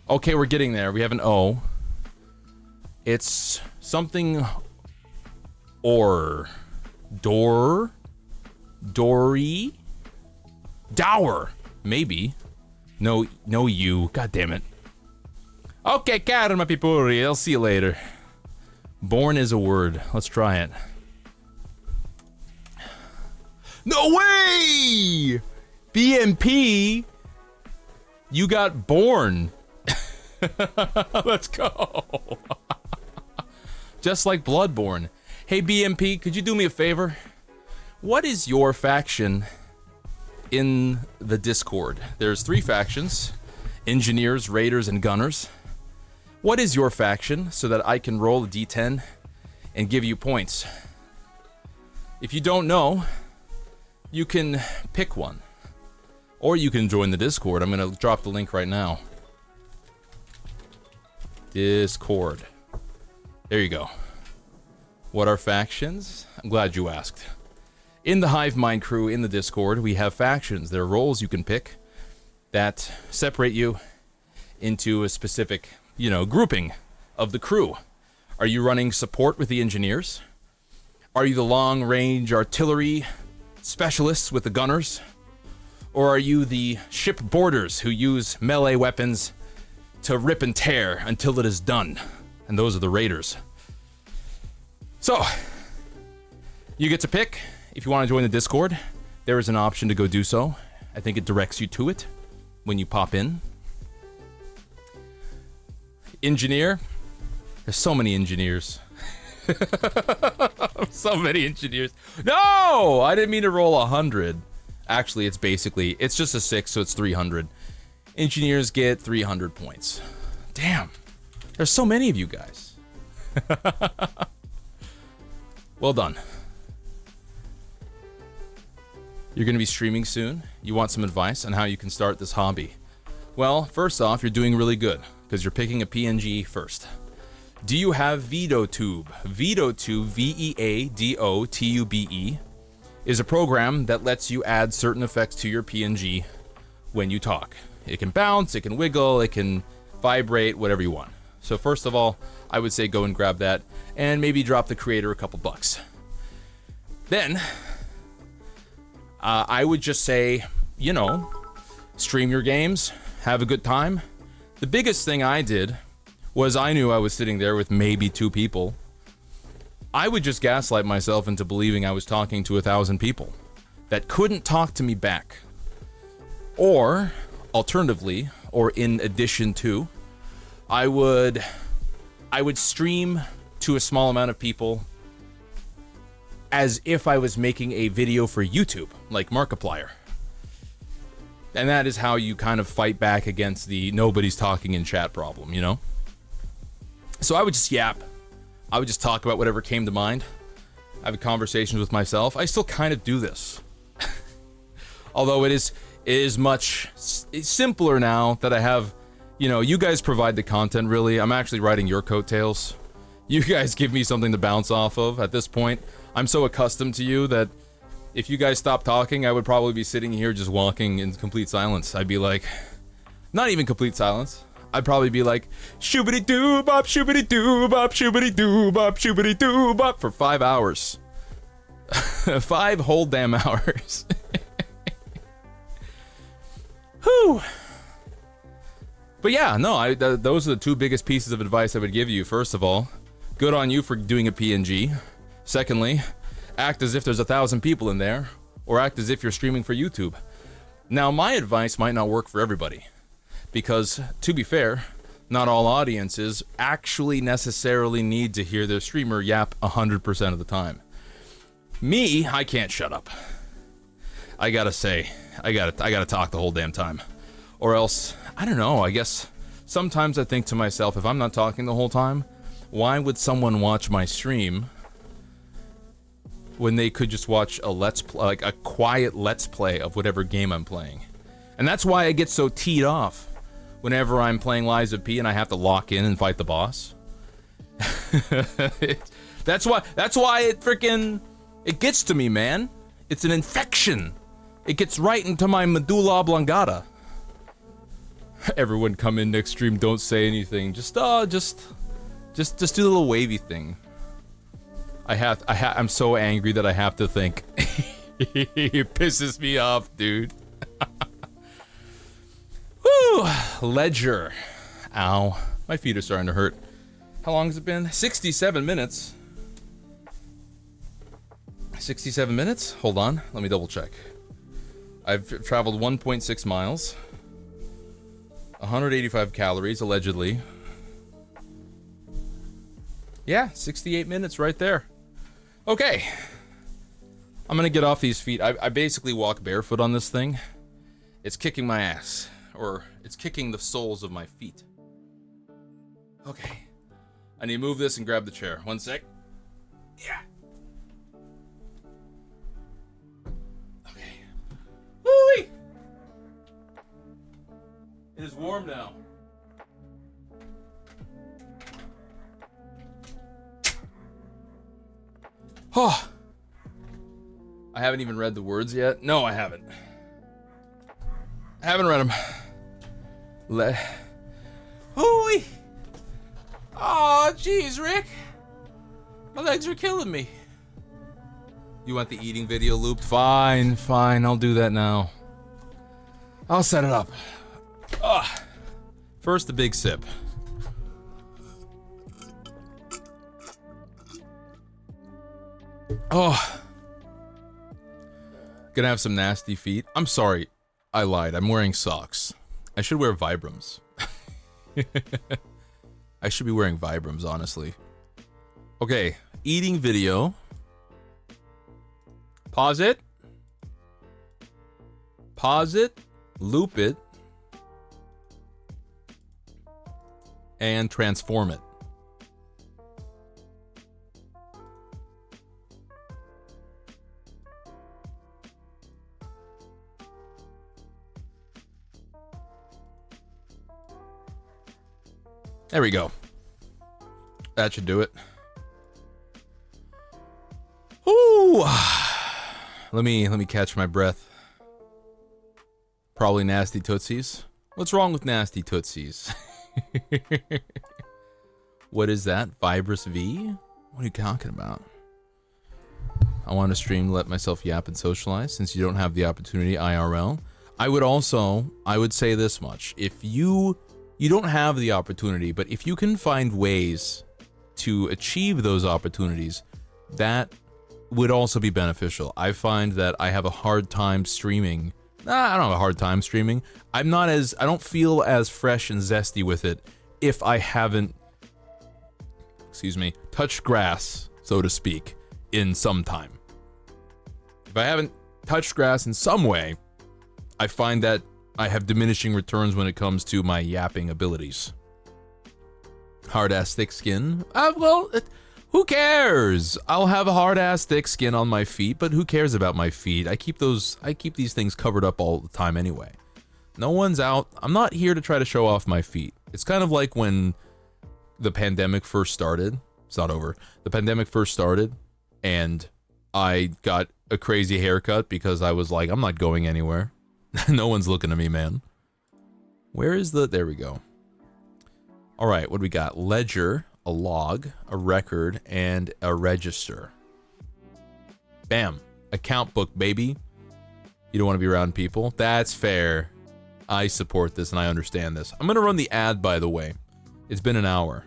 Okay, we're getting there. We have an O. It's something... Or. Door? Dory? Dower! Maybe. No, you. God damn it. Okay, Karma Pipuri. I'll see you later. Born is a word. Let's try it. No way! BMP! You got born. Let's go. Just like Bloodborne. Hey, BMP, could you do me a favor? What is your faction in the Discord? There's 3 factions. Engineers, Raiders, and Gunners. What is your faction so that I can roll a d10 and give you points? If you don't know, you can pick one. Or you can join the Discord. I'm going to drop the link right now. Discord. There you go. What are factions? I'm glad you asked. In the Hive Mind crew, in the Discord, we have factions. There are roles you can pick that separate you into a specific, grouping of the crew. Are you running support with the engineers? Are you the long-range artillery specialists with the gunners? Or are you the ship boarders who use melee weapons to rip and tear until it is done? And those are the raiders. So, you get to pick. If you want to join the Discord, there is an option to go do so. I think it directs you to it when you pop in. Engineer? There's so many engineers. So many engineers. No! I didn't mean to roll 100. Actually, it's just a 6, so it's 300. Engineers get 300 points. Damn. There's so many of you guys. Well done. You're going to be streaming soon. You want some advice on how you can start this hobby. Well, first off, you're doing really good because you're picking a PNG first. Do you have VedoTube? VedoTube, V-E-A-D-O-T-U-B-E, is a program that lets you add certain effects to your PNG when you talk. It can bounce, it can wiggle, it can vibrate, whatever you want. So first of all, I would say go and grab that and maybe drop the creator a couple bucks. Then, I would just say, you know, stream your games, have a good time. The biggest thing I did was I knew I was sitting there with maybe 2 people. I would just gaslight myself into believing I was talking to 1,000 people that couldn't talk to me back. Or, alternatively, or in addition to, I would stream to a small amount of people as if I was making a video for YouTube, like Markiplier. And that is how you kind of fight back against the nobody's talking in chat problem, you know? So I would just yap. I would just talk about whatever came to mind. I have conversations with myself. I still kind of do this. Although it is much simpler now that I have, you know, you guys provide the content really. I'm actually riding your coattails. You guys give me something to bounce off of at this point. I'm so accustomed to you that if you guys stopped talking, I would probably be sitting here just walking in complete silence. I'd be like, not even complete silence. I'd probably be like, shoobity doo bop, shoobity doo bop, shoobity doo bop, shoobity doo bop for 5 hours. 5 whole damn hours. Whew. But yeah, no, those are the 2 biggest pieces of advice I would give you. First of all, good on you for doing a PNG. Secondly, act as if there's 1,000 people in there, or act as if you're streaming for YouTube. Now, my advice might not work for everybody. Because, to be fair, not all audiences actually necessarily need to hear their streamer yap 100% of the time. Me, I can't shut up. I gotta say, I gotta talk the whole damn time. Or else, I don't know, I guess sometimes I think to myself, if I'm not talking the whole time, why would someone watch my stream when they could just watch a let's play, like a quiet let's play of whatever game I'm playing? And that's why I get so teed off whenever I'm playing Lies of P and I have to lock in and fight the boss. That's why it gets to me, man. It's an infection. It gets right into my medulla oblongata. Everyone come in next stream, don't say anything. Just do the little wavy thing. I'm so angry that I have to think. It pisses me off, dude. Woo! Ledger. Ow. My feet are starting to hurt. How long has it been? 67 minutes. 67 minutes? Hold on. Let me double check. I've traveled 1.6 miles. 185 calories, allegedly. Yeah, 68 minutes right there. Okay. I'm gonna get off these feet. I basically walk barefoot on this thing. It's kicking my ass. Or it's kicking the soles of my feet. Okay. I need to move this and grab the chair. 1 sec. Yeah. Okay. Woo-wee! It is warm now. Oh. I haven't even read the words yet. No, I haven't. I haven't read them. Hooey! Aw, jeez, Rick. My legs are killing me. You want the eating video looped? Fine, I'll do that now. I'll set it up. Ugh. First, the big sip. Oh. Gonna have some nasty feet. I'm sorry. I lied. I'm wearing socks. I should wear Vibrams. I should be wearing Vibrams, honestly. Okay, eating video. Pause it. Pause it. Loop it. And transform it. There we go. That should do it. Ooh. Let me catch my breath. Probably nasty tootsies. What's wrong with nasty tootsies? What is that? Vibrous V? What are you talking about? I want to stream, let myself yap and socialize since you don't have the opportunity IRL. I would say this much. If you don't have the opportunity, but if you can find ways to achieve those opportunities, that would also be beneficial. I find that I have a hard time streaming. I don't have a hard time streaming. I don't feel as fresh and zesty with it if I haven't, touched grass, so to speak, in some time. If I haven't touched grass in some way, I find that I have diminishing returns when it comes to my yapping abilities. Hard-ass thick skin? Well, who cares? I'll have a hard-ass thick skin on my feet, but who cares about my feet? I keep these things covered up all the time anyway. No one's out. I'm not here to try to show off my feet. It's kind of like when the pandemic first started. It's not over. The pandemic first started, and I got a crazy haircut because I was like, I'm not going anywhere. No one's looking at me, man. Where is there we go. All right, what do we got? Ledger, a log, a record, and a register. Bam. Account book, baby. You don't want to be around people? That's fair. I support this and I understand this. I'm going to run the ad, by the way. It's been an hour.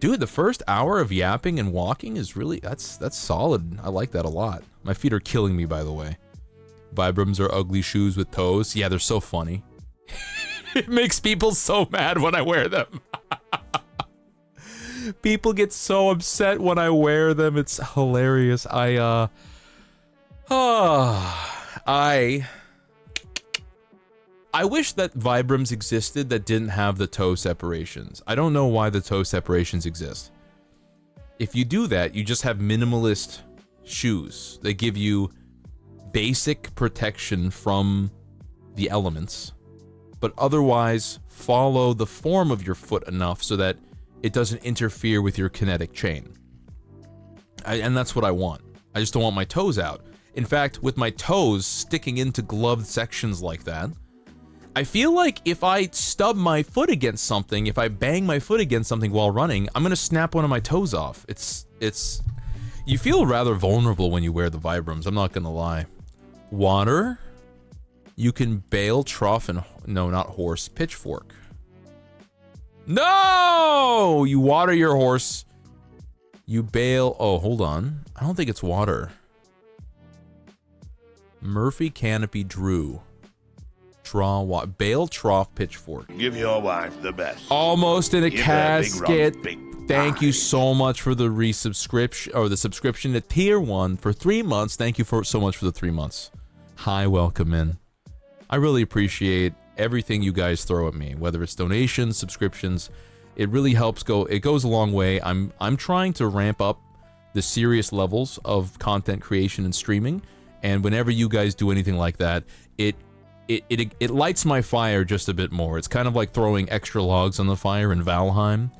Dude, the first hour of yapping and walking is really, that's solid. I like that a lot. My feet are killing me, by the way. Vibrams are ugly shoes with toes. Yeah, they're so funny. It makes people so mad when I wear them. People get so upset when I wear them. It's hilarious. I wish that Vibrams existed that didn't have the toe separations. I don't know why the toe separations exist. If you do that, you just have minimalist shoes. They give you basic protection from the elements, but otherwise follow the form of your foot enough so that it doesn't interfere with your kinetic chain. And that's what I want. I just don't want my toes out. In fact, with my toes sticking into gloved sections like that, I feel like if I stub my foot against something, if I bang my foot against something while running, I'm gonna snap one of my toes off. You feel rather vulnerable when you wear the Vibrams, I'm not gonna lie. Water? You can bail, trough, and... No, not horse. Pitchfork. No! You water your horse. You bail... Oh, hold on. I don't think it's water. Murphy Canopy Drew. Draw what? Bail, trough, pitchfork. Give your wife the best. Almost in a Give her a big casket. round, big Thank pie. you so much for the resubscription, or the subscription to Tier 1 for 3 months. Thank you so much for the 3 months. Hi, welcome in. I really appreciate everything you guys throw at me, whether it's donations, subscriptions. It really helps it goes a long way. I'm trying to ramp up the serious levels of content creation and streaming, and whenever you guys do anything like that, it lights my fire just a bit more. It's kind of like throwing extra logs on the fire in Valheim.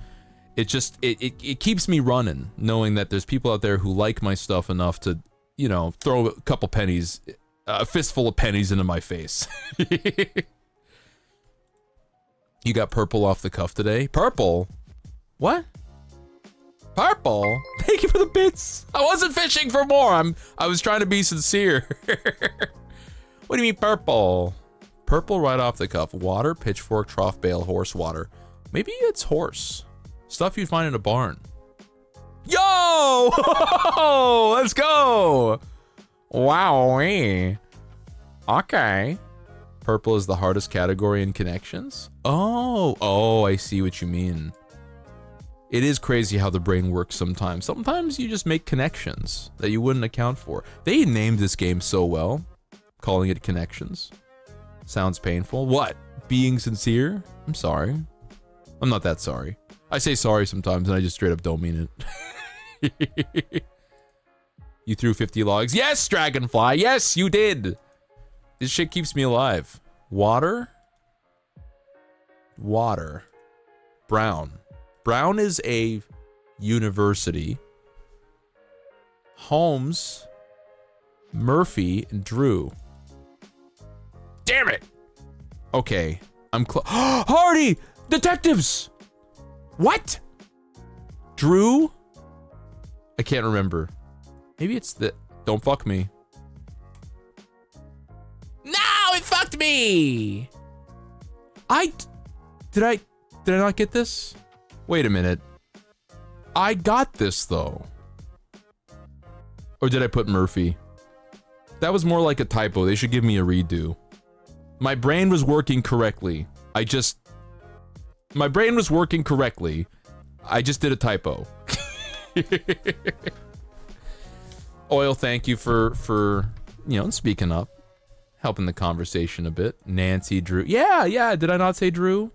It keeps me running, knowing that there's people out there who like my stuff enough to, you know, throw a couple pennies, a fistful of pennies into my face. You got purple off the cuff today? Purple? What? Purple? Thank you for the bits. I wasn't fishing for more. I was trying to be sincere. What do you mean purple? Purple right off the cuff. Water, pitchfork, trough, bail, horse, water. Maybe it's horse. Stuff you'd find in a barn. Yo! Let's go! Wow. Okay. Purple is the hardest category in connections? Oh, I see what you mean. It is crazy how the brain works sometimes. Sometimes you just make connections that you wouldn't account for. They named this game so well, calling it Connections. Sounds painful. What? Being sincere? I'm sorry. I'm not that sorry. I say sorry sometimes and I just straight up don't mean it. You threw 50 logs? Yes, Dragonfly! Yes, you did! This shit keeps me alive. Water? Water. Brown. Brown is a university. Holmes, Murphy, and Drew. Damn it! Okay, I'm close. Hardy! Detectives! What? Drew? I can't remember. Maybe it's the... Don't fuck me. No, it fucked me! Did I not get this? Wait a minute. I got this, though. Or did I put Murphy? That was more like a typo. They should give me a redo. My brain was working correctly. My brain was working correctly. I just did a typo. Oil, thank you for you know, speaking up. Helping the conversation a bit. Nancy, Drew. Yeah. Did I not say Drew?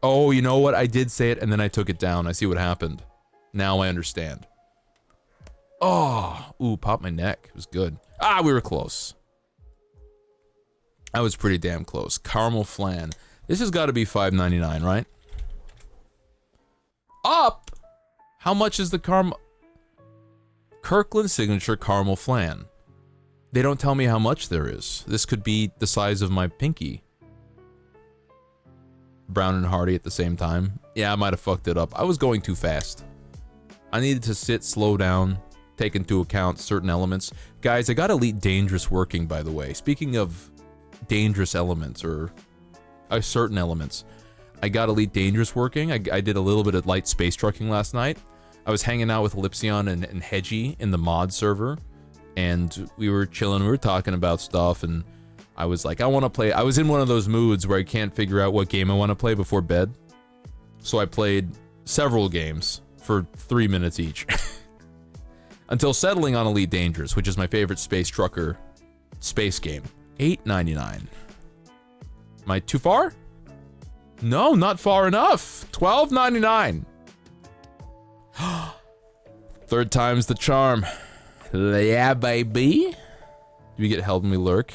Oh, you know what? I did say it and then I took it down. I see what happened. Now I understand. Oh, ooh, popped my neck. It was good. Ah, we were close. I was pretty damn close. Caramel flan. This has got to be $5.99, right? Up! How much is the caramel? Kirkland Signature Caramel Flan. They don't tell me how much there is. This could be the size of my pinky. Brown and Hardy at the same time. Yeah, I might have fucked it up. I was going too fast. I needed to sit, slow down, take into account certain elements. Guys, I got Elite Dangerous working, by the way. Speaking of dangerous elements, or certain elements, I got Elite Dangerous working. I did a little bit of light space trucking last night. I was hanging out with Ellipsion and Hedgie in the mod server, and we were chilling, we were talking about stuff, and I was like, I want to play. I was in one of those moods where I can't figure out what game I want to play before bed. So I played several games for 3 minutes each. Until settling on Elite Dangerous, which is my favorite space trucker space game. $8.99. Am I too far? No, not far enough. $12.99. Third time's the charm. Yeah, baby. Do we get held when we lurk?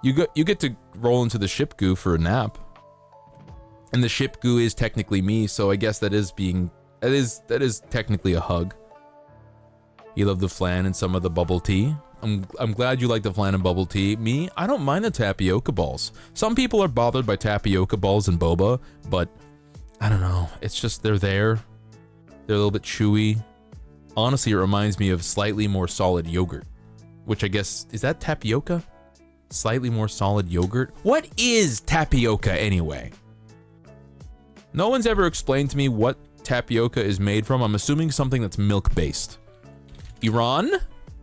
You get to roll into the ship goo for a nap. And the ship goo is technically me, so I guess that is technically a hug. You love the flan and some of the bubble tea. I'm glad you like the flan and bubble tea. Me, I don't mind the tapioca balls. Some people are bothered by tapioca balls and boba, but I don't know. It's just they're there. They're a little bit chewy. Honestly, it reminds me of slightly more solid yogurt, which I guess, is that tapioca? Slightly more solid yogurt? What is tapioca anyway? No one's ever explained to me what tapioca is made from. I'm assuming something that's milk-based. Iran?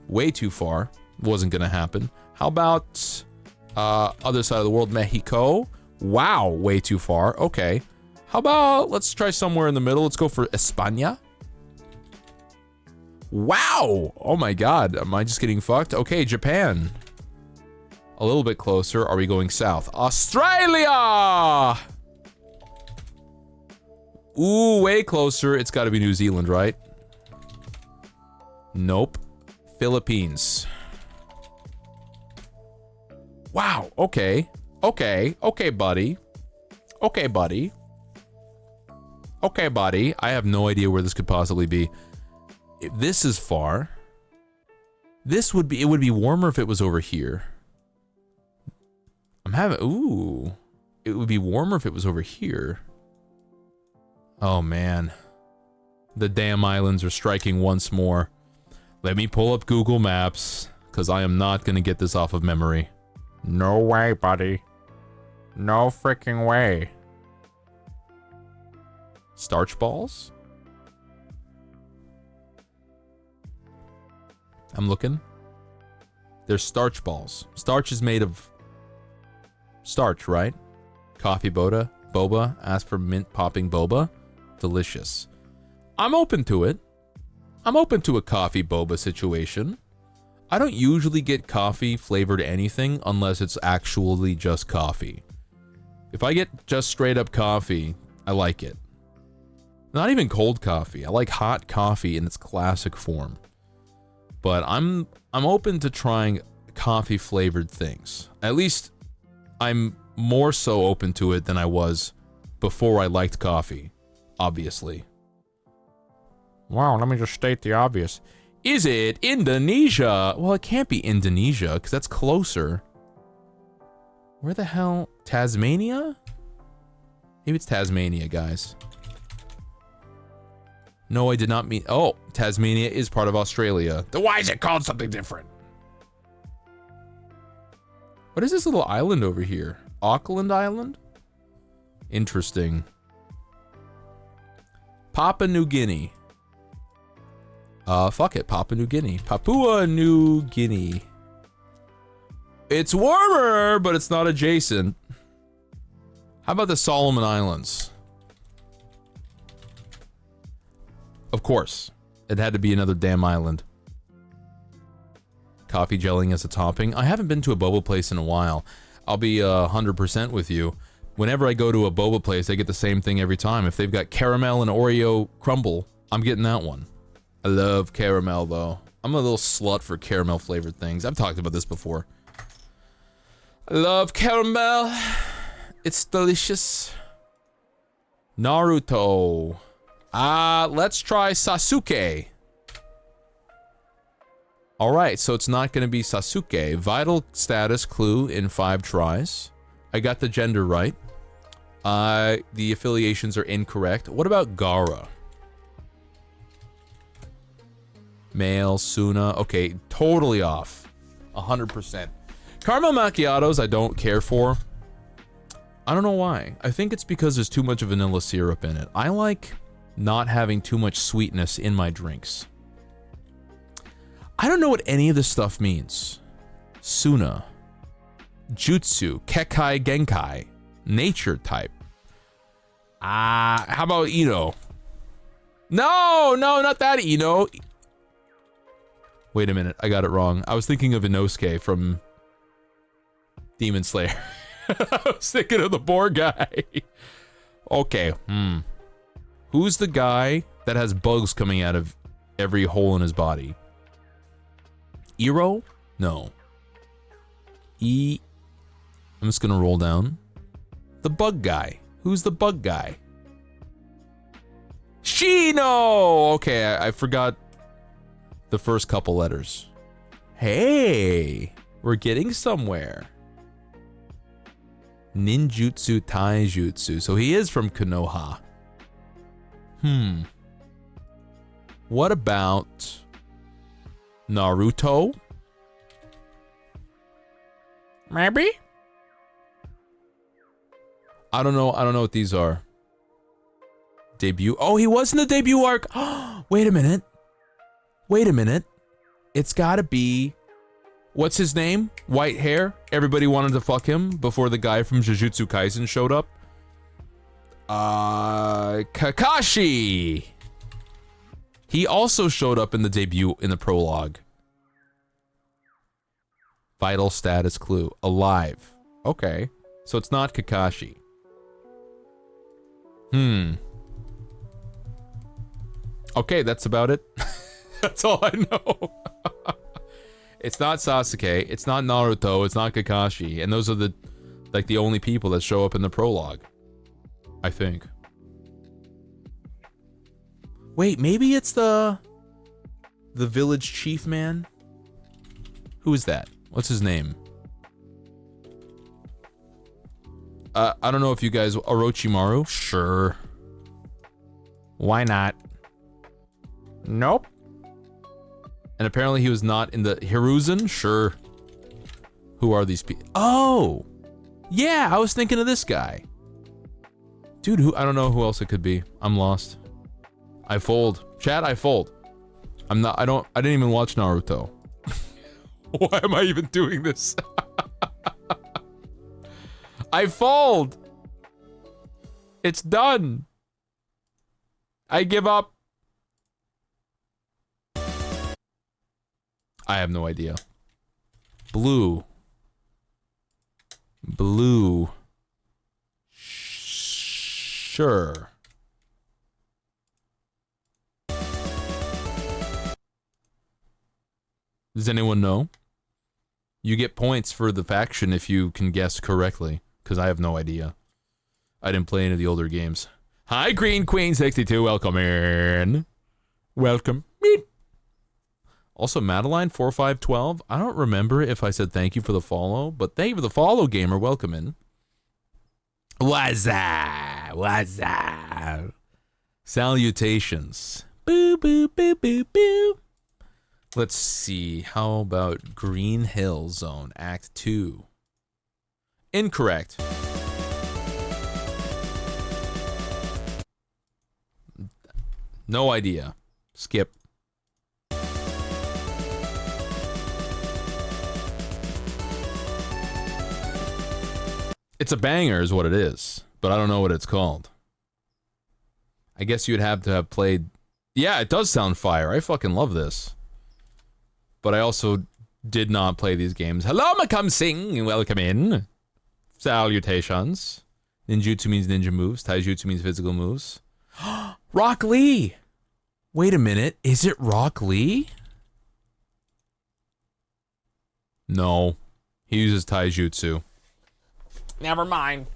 Way too far. Wasn't gonna happen. How about other side of the world, Mexico? Wow, way too far. Okay. How about, let's try somewhere in the middle. Let's go for España. Wow! Oh my god, am I just getting fucked? Okay, Japan. A little bit closer. Are we going south? Australia! Ooh, way closer. It's gotta be New Zealand, right? Nope. Philippines. Wow, okay. Okay, buddy. Okay, buddy. Okay, buddy. I have no idea where this could possibly be. If this is far, it would be warmer if it was over here. Ooh. It would be warmer if it was over here. Oh, man. The damn islands are striking once more. Let me pull up Google Maps, because I am not going to get this off of memory. No way, buddy. No freaking way. Starch balls? I'm looking. There's starch balls. Starch is made of starch, right? Coffee boba. Ask for mint popping boba. delicious. I'm open to it. I'm open to a coffee boba situation. I don't usually get coffee flavored anything unless it's actually just coffee. If I get just straight up coffee, I like it. Not even cold coffee. I like hot coffee in its classic form. But I'm open to trying coffee flavored things. At least I'm more so open to it than I was before I liked coffee, obviously. Wow, let me just state the obvious. Is it Indonesia? Well, it can't be Indonesia, because that's closer. Where the hell? Tasmania? Maybe it's Tasmania, guys. No, I did not mean... Oh, Tasmania is part of Australia. Then why is it called something different? What is this little island over here? Auckland Island? Interesting. Papua New Guinea. Fuck it, Papua New Guinea. Papua New Guinea. It's warmer, but it's not adjacent. How about the Solomon Islands? Of course. It had to be another damn island. Coffee gelling as a topping. I haven't been to a boba place in a while. I'll be 100% with you. Whenever I go to a boba place, I get the same thing every time. If they've got caramel and Oreo crumble, I'm getting that one. I love caramel, though. I'm a little slut for caramel flavored things. I've talked about this before. I love caramel. It's delicious. Naruto. Let's try Sasuke. Alright, so it's not going to be Sasuke. Vital status clue in 5 tries. I got the gender right. The affiliations are incorrect. What about Gaara? Male, Suna. Okay, totally off. 100%. Caramel macchiatos I don't care for. I don't know why. I think it's because there's too much vanilla syrup in it. I like not having too much sweetness in my drinks. I don't know what any of this stuff means. Suna. Jutsu. Kekkai Genkai. Nature type. How about Ino? No, not that Ino. Wait a minute, I got it wrong. I was thinking of Inosuke from Demon Slayer. I was thinking of the boar guy. Okay, Who's the guy that has bugs coming out of every hole in his body? Iro? No. I'm just gonna roll down. The bug guy. Who's the bug guy? Shino! Okay, I forgot the first couple letters. Hey, we're getting somewhere. Ninjutsu Taijutsu. So he is from Konoha. What about Naruto? Maybe? I don't know what these are. Debut. Oh, he was in the debut arc. Wait a minute. It's gotta be... What's his name? White hair? Everybody wanted to fuck him before the guy from Jujutsu Kaisen showed up. Kakashi! He also showed up in the debut, in the prologue. Vital status clue. Alive. Okay. So it's not Kakashi. Okay, that's about it. That's all I know. It's not Sasuke, it's not Naruto, it's not Kakashi, and those are the only people that show up in the prologue. I think. Wait, maybe it's the village chief man? Who is that? What's his name? I don't know if you guys... Orochimaru? Sure. Why not? Nope. And apparently he was not in the... Hiruzen? Sure. Who are these people? Oh! Yeah, I was thinking of this guy. Dude, I don't know who else it could be. I'm lost. I fold. Chat, I fold. I didn't even watch Naruto. Why am I even doing this? I fold! It's done! I give up. I have no idea. Blue. Blue. Sure. Does anyone know? You get points for the faction if you can guess correctly, because I have no idea. I didn't play any of the older games. Hi, Green Queen 62, welcome in. Welcome in. Also, Madeline 4512. I don't remember if I said thank you for the follow, but thank you for the follow, gamer. Welcome in. What's up? What's up? Salutations. Boo, boo, boo, boo, boo. Let's see. How about Green Hill Zone, Act 2? Incorrect. No idea. Skip. It's a banger is what it is, but I don't know what it's called. I guess you'd have to have played... Yeah, it does sound fire. I fucking love this. But I also did not play these games. Hello, Macum Sing! Welcome in. Salutations. Ninjutsu means ninja moves. Taijutsu means physical moves. Rock Lee! Wait a minute. Is it Rock Lee? No. He uses Taijutsu. Never mind.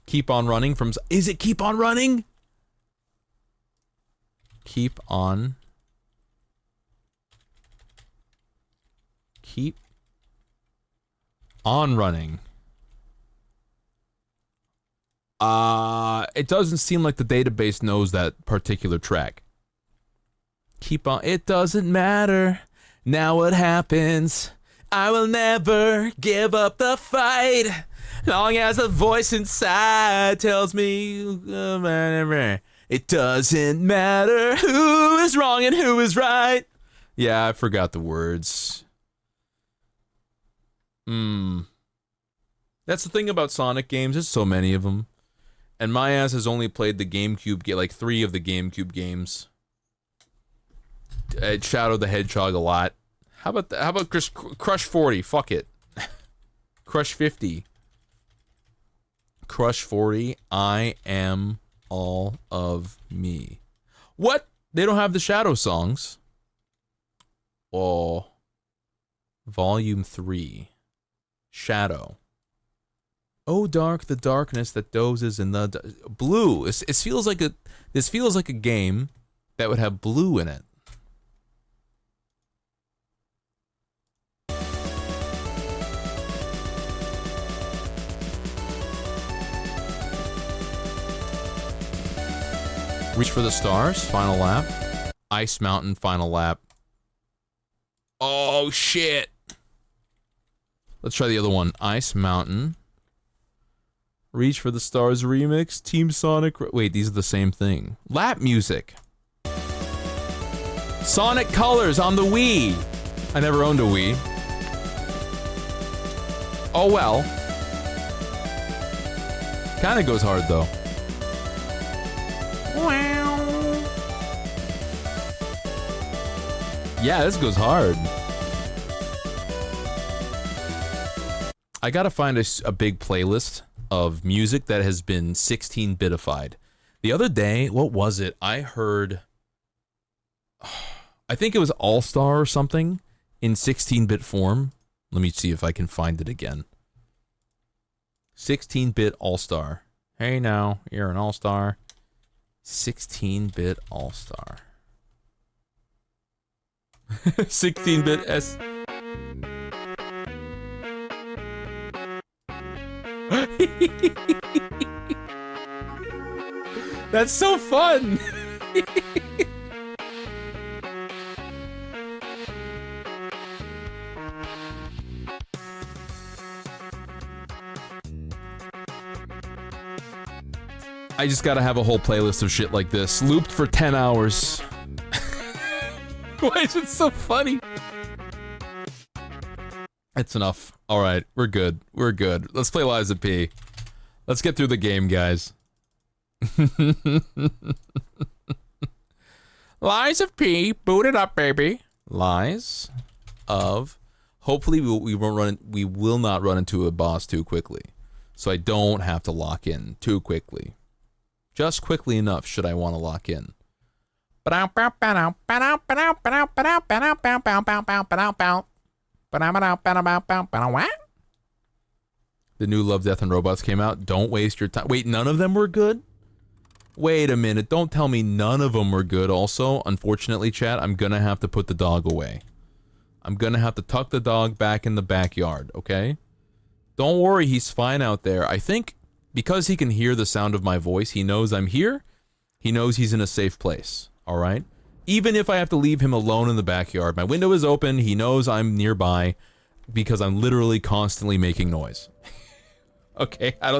Keep on running from... Is it Keep on Running? Keep on... Keep on running. It doesn't seem like the database knows that particular track. Keep on. It doesn't matter. Now what happens? I will never give up the fight. Long as a voice inside tells me it doesn't matter who is wrong and who is right. Yeah, I forgot the words. That's the thing about Sonic games, there's so many of them. And my ass has only played the GameCube, like 3 of the GameCube games. Shadow the Hedgehog a lot. How about Crush 40? Fuck it. Crush 50. Crush 40, I am all of me. What? They don't have the Shadow songs. Oh. Volume 3. Shadow. Oh, dark, the darkness that dozes in the blue. It feels like a. This feels like a game that would have blue in it. Reach for the Stars, final lap. Ice Mountain, final lap. Oh shit. Let's try the other one. Ice Mountain. Reach for the Stars remix. Team Sonic. Wait, these are the same thing. Lap music. Sonic Colors on the Wii. I never owned a Wii. Oh well. Kinda goes hard though. Wow. Yeah, this goes hard. I gotta find a big playlist of music that has been 16-bitified. The other day, what was it? I heard... I think it was All-Star or something in 16-bit form. Let me see if I can find it again. 16-bit All-Star. Hey now, you're an All-Star. 16-bit All-Star. 16-bit S... That's so fun! I just gotta have a whole playlist of shit like this, looped for 10 hours. Why is it so funny? It's enough. Alright, we're good. We're good. Let's play Lies of P. Let's get through the game, guys. Lies of P. Boot it up, baby. Lies of. Hopefully we won't run. We will not run into a boss too quickly, so I don't have to lock in too quickly. Just quickly enough should I want to lock in. The new Love, Death, and Robots came out. Don't waste your time. Wait, none of them were good? Wait a minute. Don't tell me none of them were good. Also, unfortunately, chat, I'm gonna have to put the dog away. I'm gonna have to tuck the dog back in the backyard, okay? Don't worry, he's fine out there. I think because he can hear the sound of my voice, he knows I'm here. He knows he's in a safe place, alright? Even if I have to leave him alone in the backyard. My window is open, he knows I'm nearby because I'm literally constantly making noise. Okay, I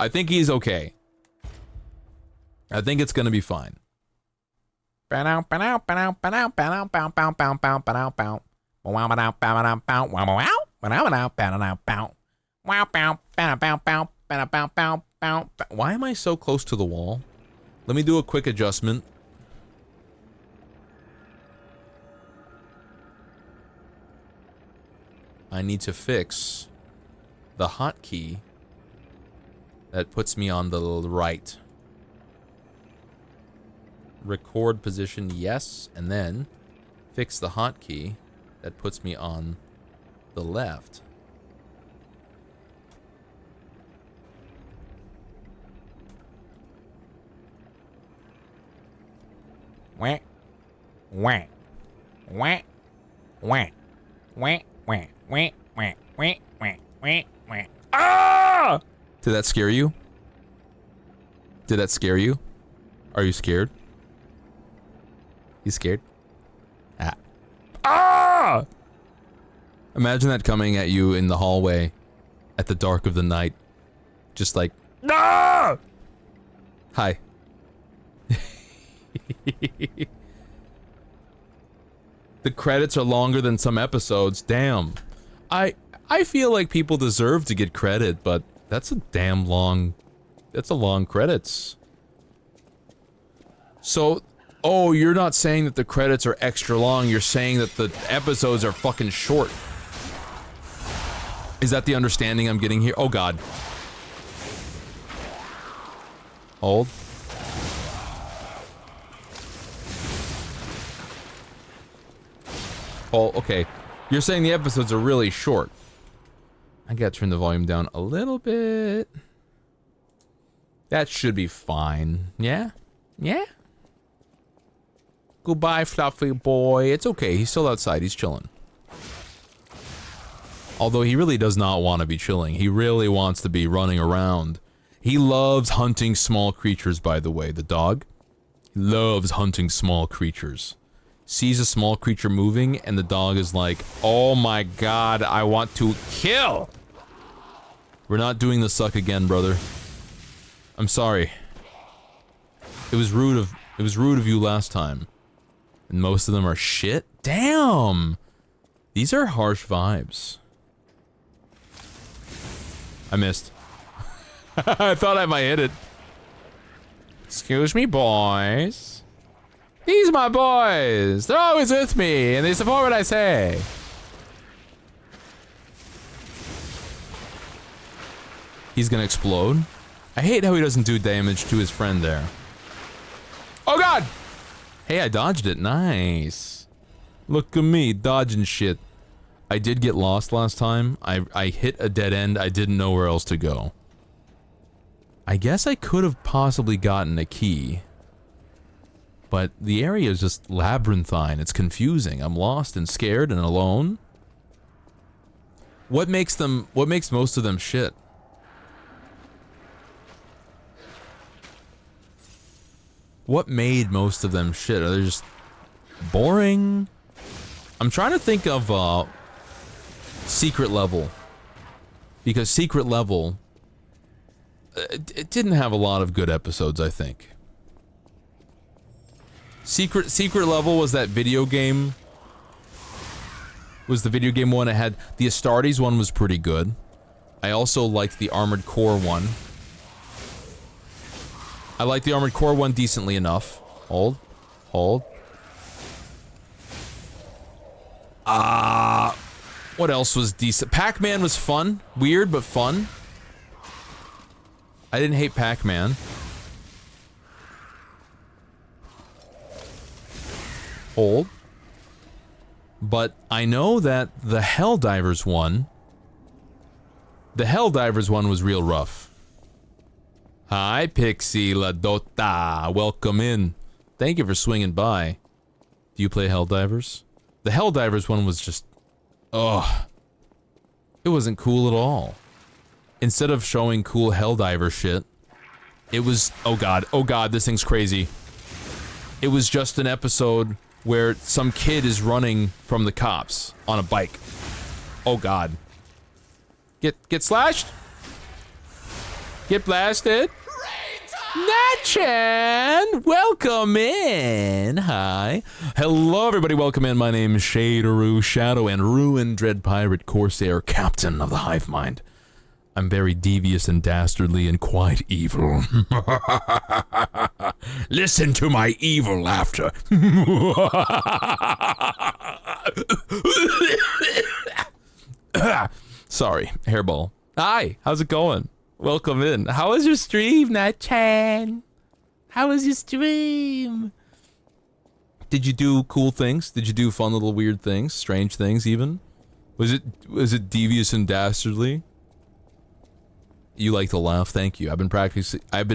think he's okay. I think it's gonna be fine. Why am I so close to the wall? Let me do a quick adjustment. I need to fix the hotkey that puts me on the right. Record position, yes, and then fix the hotkey that puts me on the left. Wah, wah, wah, wah, wah, wah, wah, wah, wah, wah, wah. Ah! Did that scare you? Did that scare you? Are you scared? You scared? Ah. Ah! Imagine that coming at you in the hallway at the dark of the night. Just like, ah! Hi. The credits are longer than some episodes. Damn. I feel like people deserve to get credit, but that's a damn long... That's a long credits. So... Oh, you're not saying that the credits are extra long, you're saying that the episodes are fucking short. Is that the understanding I'm getting here? Oh god. Hold. Oh, okay. You're saying the episodes are really short. I gotta turn the volume down a little bit. That should be fine. Yeah? Yeah? Goodbye, fluffy boy. It's okay, he's still outside, he's chilling. Although he really does not want to be chilling. He really wants to be running around. He loves hunting small creatures, by the way, the dog. He loves hunting small creatures. Sees a small creature moving, and the dog is like, oh my god, I want to kill! We're not doing the suck again, brother. I'm sorry. It was rude of you last time. And most of them are shit? Damn! These are harsh vibes. I missed. I thought I might hit it. Excuse me, boys. These are my boys. They're always with me, and they support what I say. He's gonna explode. I hate how he doesn't do damage to his friend there. Oh god! Hey, I dodged it. Nice. Look at me, dodging shit. I did get lost last time. I hit a dead end. I didn't know where else to go. I guess I could have possibly gotten a key. But the area is just labyrinthine. It's confusing. I'm lost and scared and alone. What makes most of them shit? What made most of them shit? Are they just boring? I'm trying to think of Secret Level. Because Secret Level it didn't have a lot of good episodes, I think. Secret Level was that video game. Was the video game one. It had the Astartes one was pretty good. I also liked the Armored Core one. I like the Armored Core one decently enough. Hold. Hold. What else was decent? Pac-Man was fun. Weird, but fun. I didn't hate Pac-Man. Hold. But I know that the Helldivers one... The Helldivers one was real rough. Hi, Pixie La Dota. Welcome in. Thank you for swinging by. Do you play Helldivers? The Helldivers one was just... Ugh. It wasn't cool at all. Instead of showing cool Helldiver shit, it was... Oh god, this thing's crazy. It was just an episode where some kid is running from the cops on a bike. Oh god. Get slashed? Get blasted? Natchan! Welcome in! Hi. Hello everybody, welcome in. My name is Shaderoo Shadow and Ruin Dread Pirate Corsair, Captain of the Hive Mind. I'm very devious and dastardly and quite evil. Listen to my evil laughter. Sorry, hairball. Hi, how's it going? Welcome in. How was your stream, Nat-chan? How was your stream? Did you do cool things? Did you do fun little weird things? Strange things even? Was it devious and dastardly? You like to laugh, thank you. I've been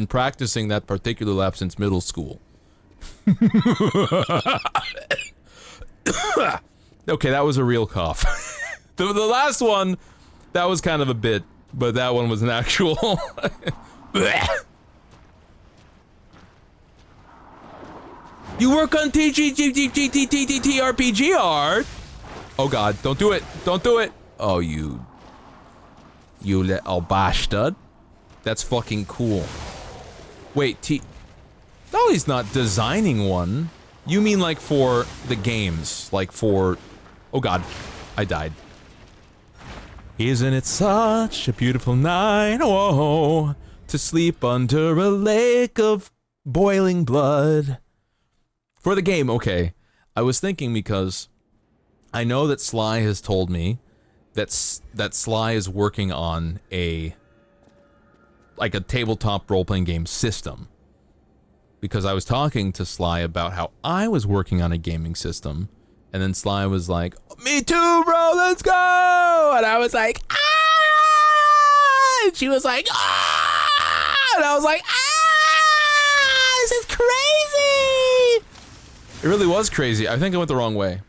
practicing that particular laugh since middle school. Okay, that was a real cough. The last one, that was kind of a bit. But that one was an actual. You work on TRPG art? Oh god, don't do it. Don't do it. Oh, you little bastard. That's fucking cool. Wait, no, he's not designing one. You mean like for the games? Like for... Oh god, I died. Isn't it such a beautiful night, oh, to sleep under a lake of boiling blood? For the game, okay. I was thinking because I know that Sly has told me that Sly is working on a tabletop role-playing game system. Because I was talking to Sly about how I was working on a gaming system. And then Sly was like, me too, bro, let's go! And I was like, ah! And she was like, ah! And I was like, ah! This is crazy! It really was crazy. I think I went the wrong way.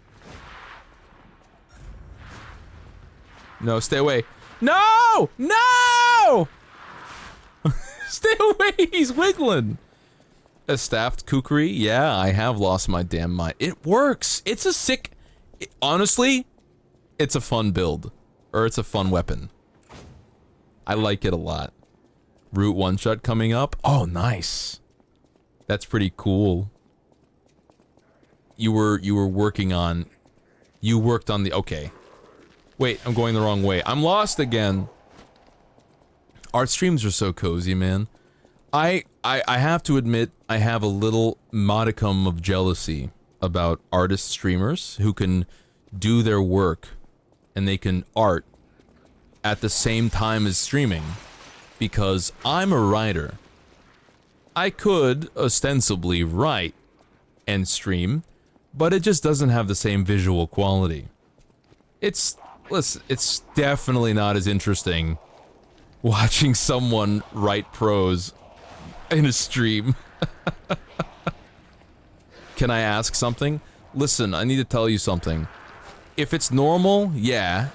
No, stay away. No! No! Stay away, he's wiggling. A staffed kukri? Yeah, I have lost my damn mind. It works. It's a sick... honestly, it's a fun build. Or it's a fun weapon. I like it a lot. Root one-shot coming up? Oh, nice. That's pretty cool. You were working on... You worked on the... Okay. Wait, I'm going the wrong way. I'm lost again. Art streams are so cozy, man. I have to admit, I have a little modicum of jealousy about artist streamers who can do their work and they can art at the same time as streaming, because I'm a writer. I could ostensibly write and stream, but it just doesn't have the same visual quality. Listen, it's definitely not as interesting watching someone write prose in a stream. Can I ask something? Listen, I need to tell you something. If it's normal, yeah.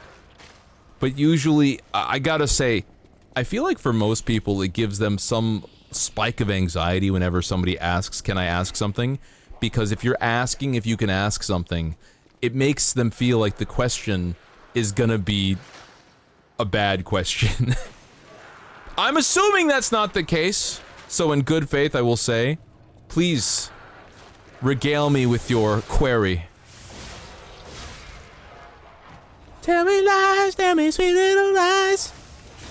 But usually, I gotta say, I feel like for most people it gives them some spike of anxiety whenever somebody asks, can I ask something? Because if you're asking if you can ask something, it makes them feel like the question is gonna be a bad question. I'm assuming that's not the case. So in good faith, I will say, please regale me with your query. Tell me lies, tell me sweet little lies.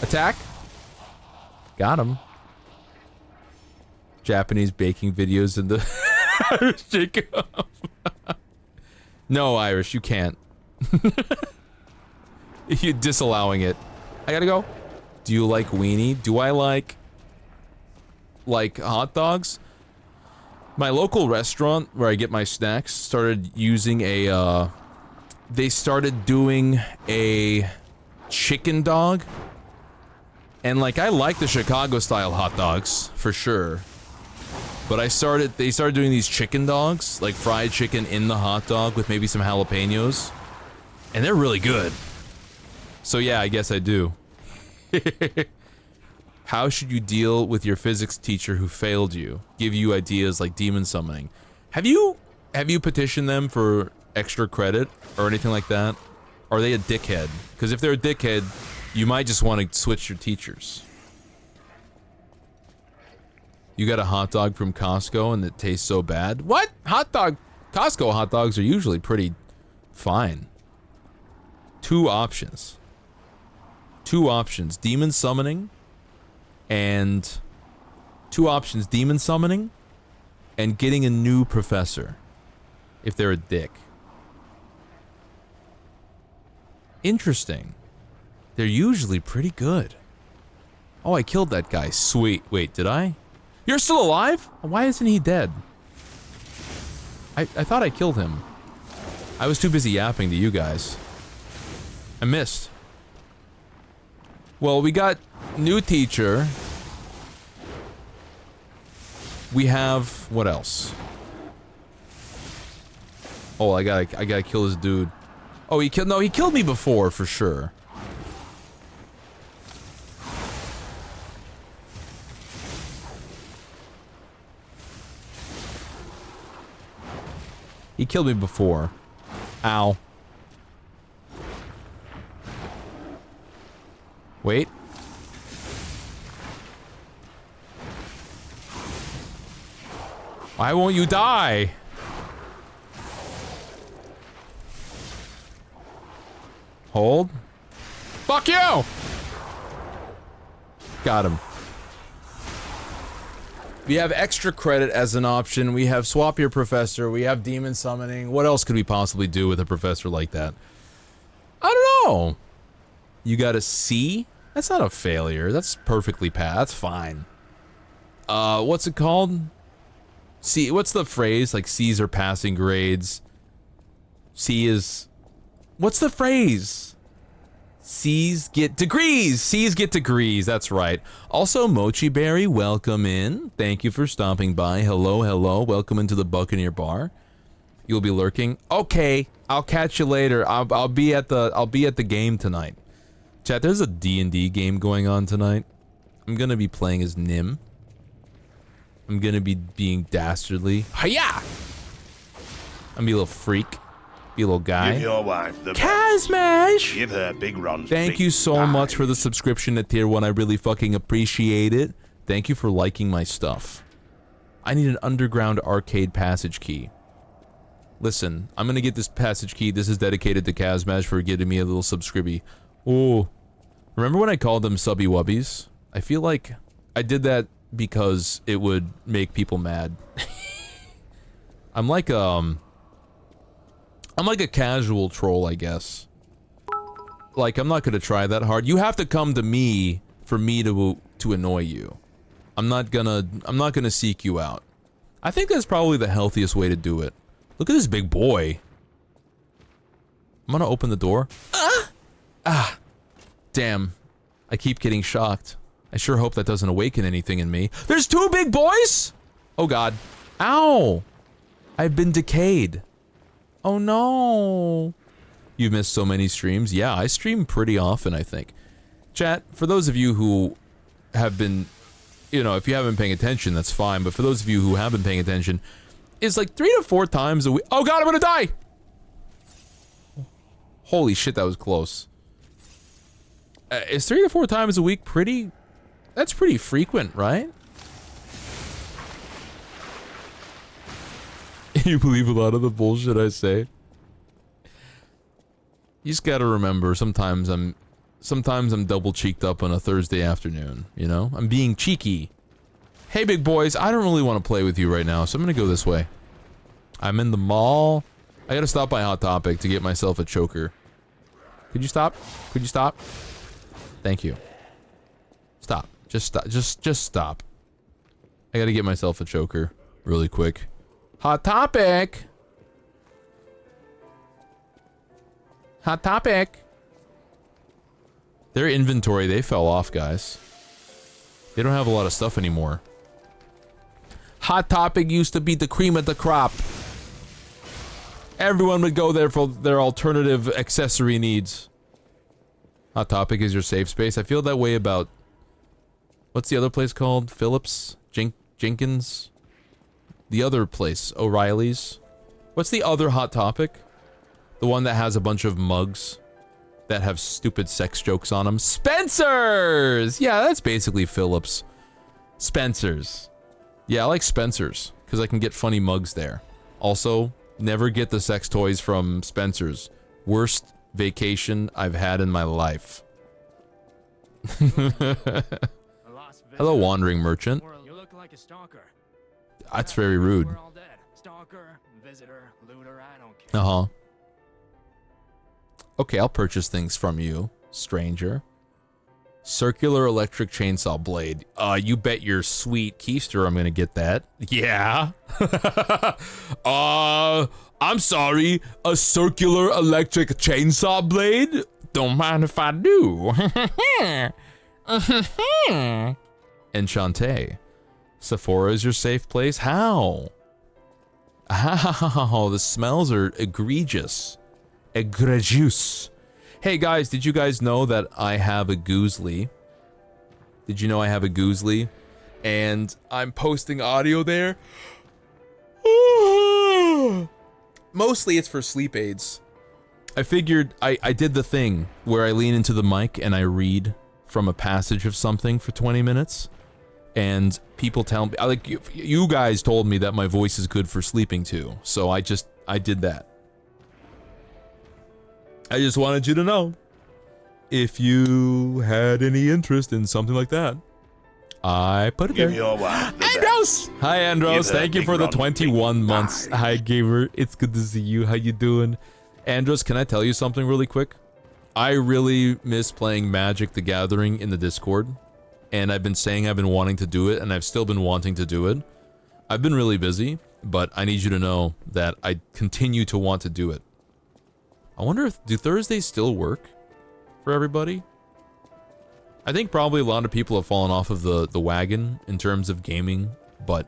Attack. Got him. Japanese baking videos in the Irish Jacob. No, Irish, you can't. You're disallowing it. I gotta go. Do you like weenie? Do I like hot dogs? My local restaurant where I get my snacks started using a, they started doing a chicken dog. And like, I like the Chicago style hot dogs, for sure. But they started doing these chicken dogs, like fried chicken in the hot dog with maybe some jalapenos. And they're really good. So yeah, I guess I do. How should you deal with your physics teacher who failed you? Give you ideas like demon summoning. Have you petitioned them for extra credit or anything like that? Or are they a dickhead? Because if they're a dickhead, you might just want to switch your teachers. You got a hot dog from Costco and it tastes so bad? What? Costco hot dogs are usually pretty fine. Two options, demon summoning and getting a new professor if they're a dick. Interesting. They're usually pretty good. Oh, I killed that guy. Sweet. Wait, did I? You're still alive? Why isn't he dead? I thought I killed him. I was too busy yapping to you guys. I missed. Well, we got new teacher. We have what else? Oh, I gotta kill this dude. Oh, he killed me before for sure. He killed me before. Ow. Wait. Why won't you die? Hold. Fuck you! Got him. We have extra credit as an option. We have swap your professor. We have demon summoning. What else could we possibly do with a professor like that? I don't know. You got a C? That's not a failure. That's perfectly passed. That's fine. What's it called? C. What's the phrase? Like C's are passing grades. C is... What's the phrase? C's get degrees. C's get degrees. That's right. Also, Mochi Berry, welcome in. Thank you for stopping by. Hello, hello. Welcome into the Buccaneer Bar. You'll be lurking. Okay, I'll catch you later. I'll be at the game tonight. Chat, there's a D&D game going on tonight. I'm gonna be playing as Nim. I'm gonna be being dastardly. Hiya! I'm gonna be a little freak. Be a little guy. Give your wife the Kazmash! Give her big runs. Thank you so much for the subscription to Tier 1. I really fucking appreciate it. Thank you for liking my stuff. I need an underground arcade passage key. Listen, I'm gonna get this passage key. This is dedicated to Kazmash for giving me a little subscribby. Oh. Remember when I called them subby wubbies? I feel like I did that because it would make people mad. I'm like a casual troll, I guess. Like, I'm not gonna try that hard. You have to come to me for me to annoy you. I'm not gonna seek you out. I think that's probably the healthiest way to do it. Look at this big boy. I'm gonna open the door. Damn. I keep getting shocked. I sure hope that doesn't awaken anything in me. There's two big boys? Oh god. Ow! I've been decayed. Oh no. You've missed so many streams. Yeah, I stream pretty often, I think. Chat, for those of you who have been, you know, if you haven't been paying attention, that's fine. But for those of you who have been paying attention, it's like 3 to 4 times a week. Oh god, I'm gonna die! Holy shit, that was close. Is 3 to 4 times a week pretty... That's pretty frequent, right? You believe a lot of the bullshit I say? You just gotta remember, sometimes I'm double cheeked up on a Thursday afternoon, you know? I'm being cheeky. Hey, big boys, I don't really want to play with you right now, so I'm gonna go this way. I'm in the mall. I gotta stop by Hot Topic to get myself a choker. Could you stop? Could you stop? Thank you. Stop. Just stop. Just stop. I gotta get myself a choker really quick. Hot Topic! Hot Topic! Their inventory, they fell off, guys. They don't have a lot of stuff anymore. Hot Topic used to be the cream of the crop. Everyone would go there for their alternative accessory needs. Hot Topic is your safe space. I feel that way about... What's the other place called? Phillips? Jenkins? The other place, O'Reilly's. What's the other Hot Topic? The one that has a bunch of mugs that have stupid sex jokes on them. Spencer's! Yeah, that's basically Phillips. Spencer's. Yeah, I like Spencer's, because I can get funny mugs there. Also, never get the sex toys from Spencer's. Worst vacation I've had in my life. Hello, wandering merchant. You look like a stalker. That's very rude. We're all dead. Stalker, visitor, looter, I don't care. Uh-huh. Okay, I'll purchase things from you, stranger. Circular electric chainsaw blade. You bet your sweet keister I'm gonna get that. Yeah. I'm sorry, a circular electric chainsaw blade? Don't mind if I do. Enchante. Sephora is your safe place? How? How? The smells are egregious. Egregious. Hey guys, did you guys know that I have a Goozly? Did you know I have a Goozly? And I'm posting audio there. Mostly it's for sleep aids. I figured I did the thing where I lean into the mic and I read from a passage of something for 20 minutes. And people tell me, like, you guys told me that my voice is good for sleeping too. So I did that. I just wanted you to know, if you had any interest in something like that, I put it there. Andros! Hi Andros, thank you for the 21 months. Hi gamer, it's good to see you. How you doing? Andros, can I tell you something really quick? I really miss playing Magic the Gathering in the Discord. And I've been saying I've been wanting to do it, and I've still been wanting to do it. I've been really busy, but I need you to know that I continue to want to do it. I wonder if, do Thursdays still work for everybody? I think probably a lot of people have fallen off of the wagon in terms of gaming, but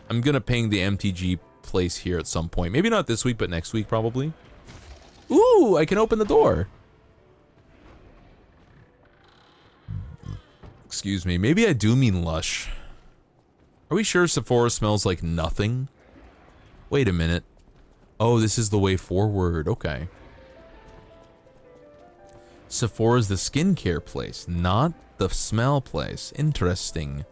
I'm gonna ping the MTG place here at some point. Maybe not this week, but next week probably. Ooh, I can open the door. Excuse me, maybe I do mean Lush. Are we sure Sephora smells like nothing? Wait a minute. Oh, this is the way forward, okay. Sephora's the skincare place, not the smell place. Interesting.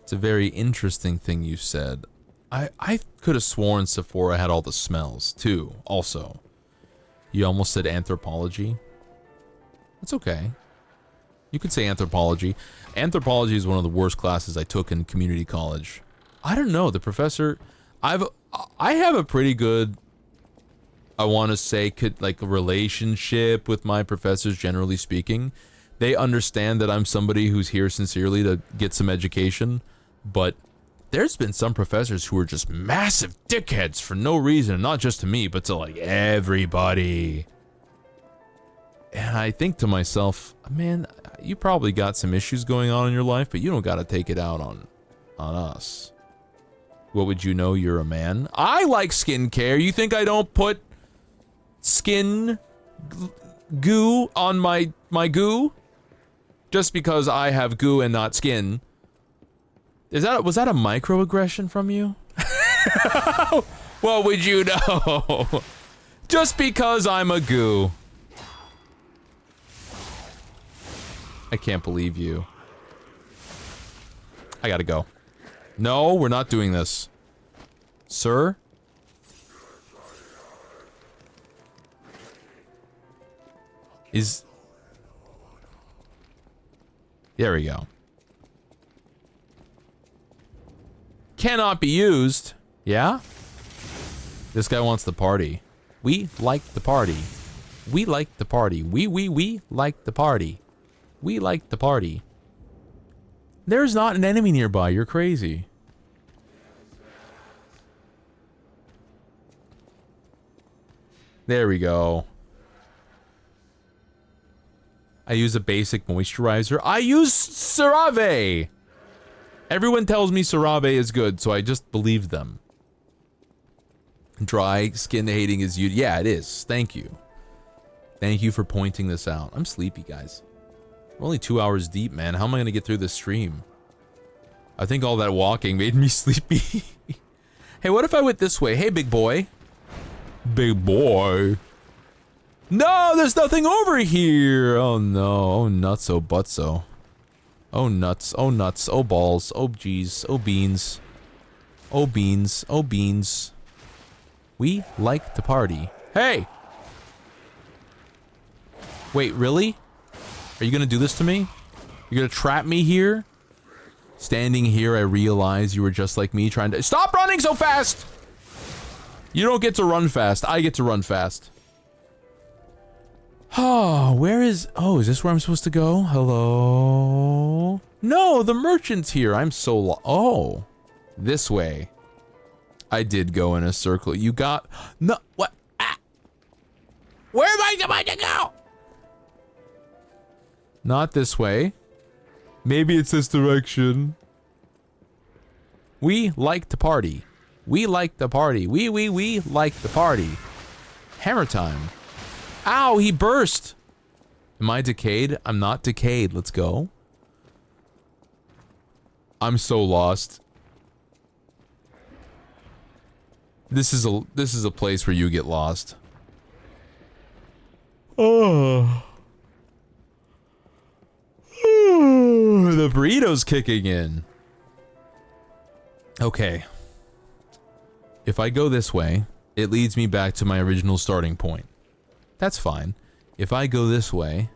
It's a very interesting thing you said. I could have sworn Sephora had all the smells, too, also. You almost said anthropology. That's okay. You could say anthropology. Anthropology is one of the worst classes I took in community college. I don't know, the professor... I have a pretty good... I want to say, like, a relationship with my professors, generally speaking. They understand that I'm somebody who's here sincerely to get some education, but there's been some professors who are just massive dickheads for no reason, not just to me, but to, like, everybody. And I think to myself, man, you probably got some issues going on in your life, but you don't got to take it out on us. What would you know? You're a man. I like skincare. You think I don't put skin goo on my goo just because I have goo and not skin? Was that a microaggression from you? What would you know? Just because I'm a goo. I can't believe you. I gotta go. No, we're not doing this. Sir? There we go. cannot be used. Yeah? This guy wants the party. We like the party. We like the party. We like the party. We like the party. There's not an enemy nearby. You're crazy. There we go. I use a basic moisturizer. I use CeraVe! Everyone tells me CeraVe is good, so I just believe them. Dry skin hating is you. Yeah, it is. Thank you. Thank you for pointing this out. I'm sleepy, guys. We're only 2 hours deep, man. How am I going to get through this stream? I think all that walking made me sleepy. Hey, what if I went this way? Hey, big boy. Big boy. No, there's nothing over here. Oh, no. Oh, nuts. Oh, butso. Oh, nuts. Oh, nuts. Oh, balls. Oh, jeez. Oh, beans. Oh, beans. Oh, beans. We like to party. Hey! Wait, really? Are you gonna do this to me? You're gonna trap me here? Standing here, I realize you were just like me trying to- Stop running so fast! You don't get to run fast. I get to run fast. Oh, where is... Oh, is this where I'm supposed to go? Hello? No, the merchant's here. I'm so Oh. This way. I did go in a circle. You got... No, what? Ah. Where am I supposed to go? Not this way. Maybe it's this direction. We like to party. We like the party. We like the party. Hammer time. Ow, he burst. Am I decayed? I'm not decayed. Let's go. I'm so lost. This is a place where you get lost. Oh. The burrito's kicking in. Okay. If I go this way, it leads me back to my original starting point. That's fine. If I go this way,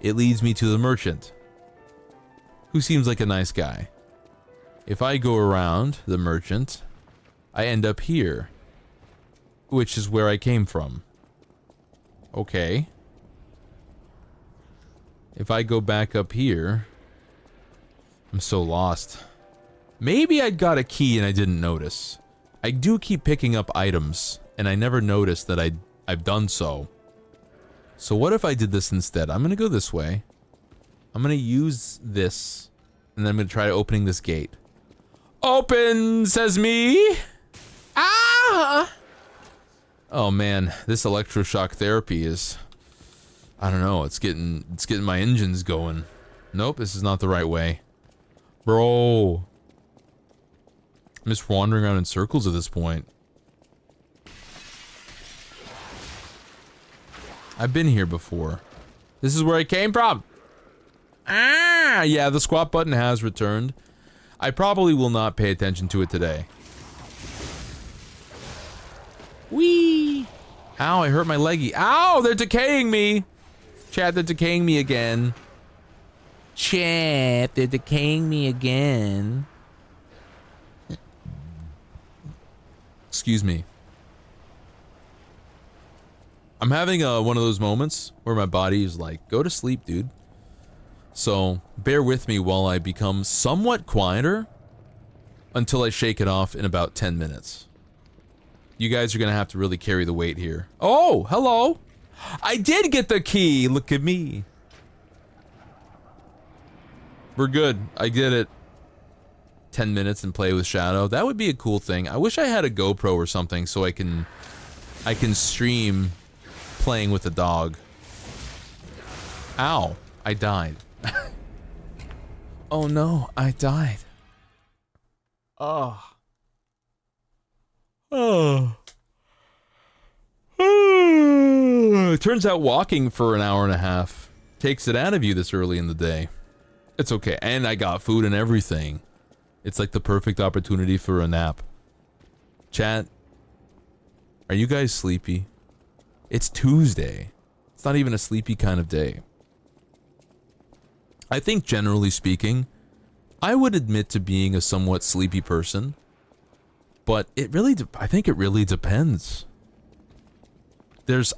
it leads me to the merchant, who seems like a nice guy. If I go around the merchant, I end up here, which is where I came from. Okay. If I go back up here, I'm so lost. Maybe I got a key and I didn't notice. I do keep picking up items, and I never noticed that I've done so. So what if I did this instead? I'm gonna go this way. I'm gonna use this, and then I'm gonna try opening this gate. Open, says me. Ah! Oh man, this electroshock therapy is... I don't know, it's getting my engines going. Nope, this is not the right way. Bro. I'm just wandering around in circles at this point. I've been here before. This is where I came from. Ah, yeah, the squat button has returned. I probably will not pay attention to it today. Whee! Ow, I hurt my leggy. Ow, they're decaying me! Chat, they're decaying me again. Chat, they're decaying me again. Excuse me. I'm having one of those moments where my body is like, go to sleep, dude. So, bear with me while I become somewhat quieter until I shake it off in about 10 minutes. You guys are gonna have to really carry the weight here. Oh, hello! I did get the key! Look at me. We're good. I did it. 10 minutes and play with Shadow. That would be a cool thing. I wish I had a GoPro or something so I can stream playing with the dog. Ow. I died. Oh no, I died. Oh. Oh. It turns out walking for an hour and a half takes it out of you this early in the day. It's okay. And I got food and everything. It's like the perfect opportunity for a nap. Chat, are you guys sleepy? It's Tuesday. It's not even a sleepy kind of day. I think generally speaking, I would admit to being a somewhat sleepy person, but it really, I think it really depends.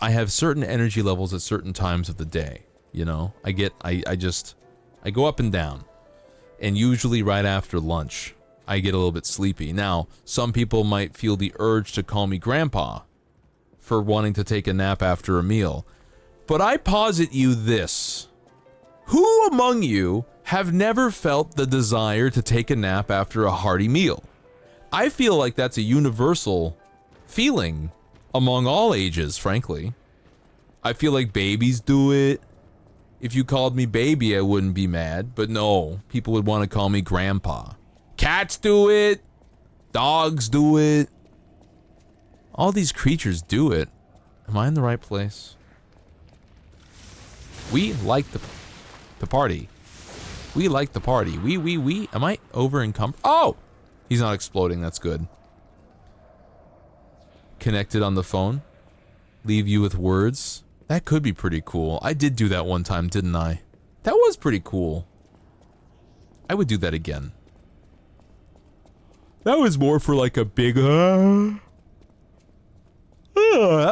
I have certain energy levels at certain times of the day, you know? I go up and down, and usually right after lunch, I get a little bit sleepy. Now, some people might feel the urge to call me grandpa for wanting to take a nap after a meal, but I posit you this. Who among you have never felt the desire to take a nap after a hearty meal? I feel like that's a universal feeling among all ages, frankly. I feel like babies do it. If you called me baby, I wouldn't be mad, but no, people would want to call me grandpa. Cats do it. Dogs do it. All these creatures do it. Am I in the right place? We like the party. We like the party. We. Am I over encumbered? Oh! He's not exploding. That's good. Connected on the phone. Leave you with words. That could be pretty cool. I did do that one time, didn't I? That was pretty cool. I would do that again. That was more for like a big... that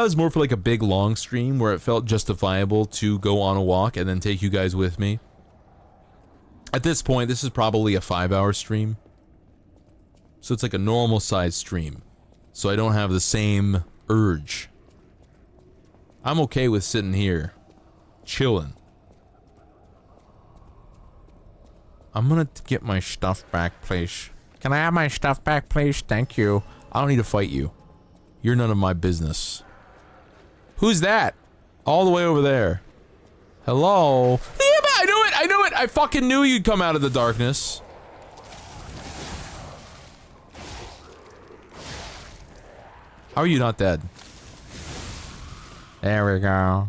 was more for like a big long stream where it felt justifiable to go on a walk and then take you guys with me. At this point, this is probably a 5-hour stream. So it's like a normal size stream. So I don't have the same urge. I'm okay with sitting here, chilling. I'm gonna get my stuff back, please. Can I have my stuff back, please? Thank you. I don't need to fight you. You're none of my business. Who's that? All the way over there. Hello? Yeah, I knew it! I knew it! I fucking knew you'd come out of the darkness. How are you not dead? There we go.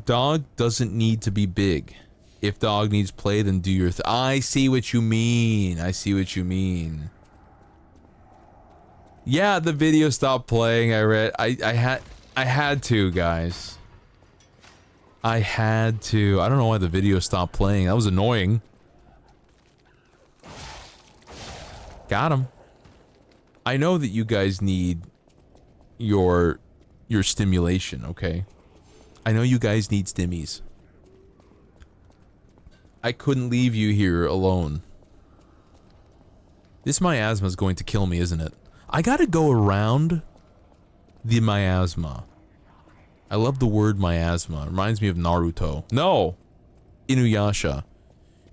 Dog doesn't need to be big. If dog needs play, then do your I see what you mean. I see what you mean. Yeah, the video stopped playing. I had to, guys. I had to. I don't know why the video stopped playing. That was annoying. Got him. I know that you guys need your stimulation, okay? I know you guys need stimmies. I couldn't leave you here alone. This miasma is going to kill me, isn't it? I gotta go around the miasma. I love the word miasma. It reminds me of Naruto. No! Inuyasha.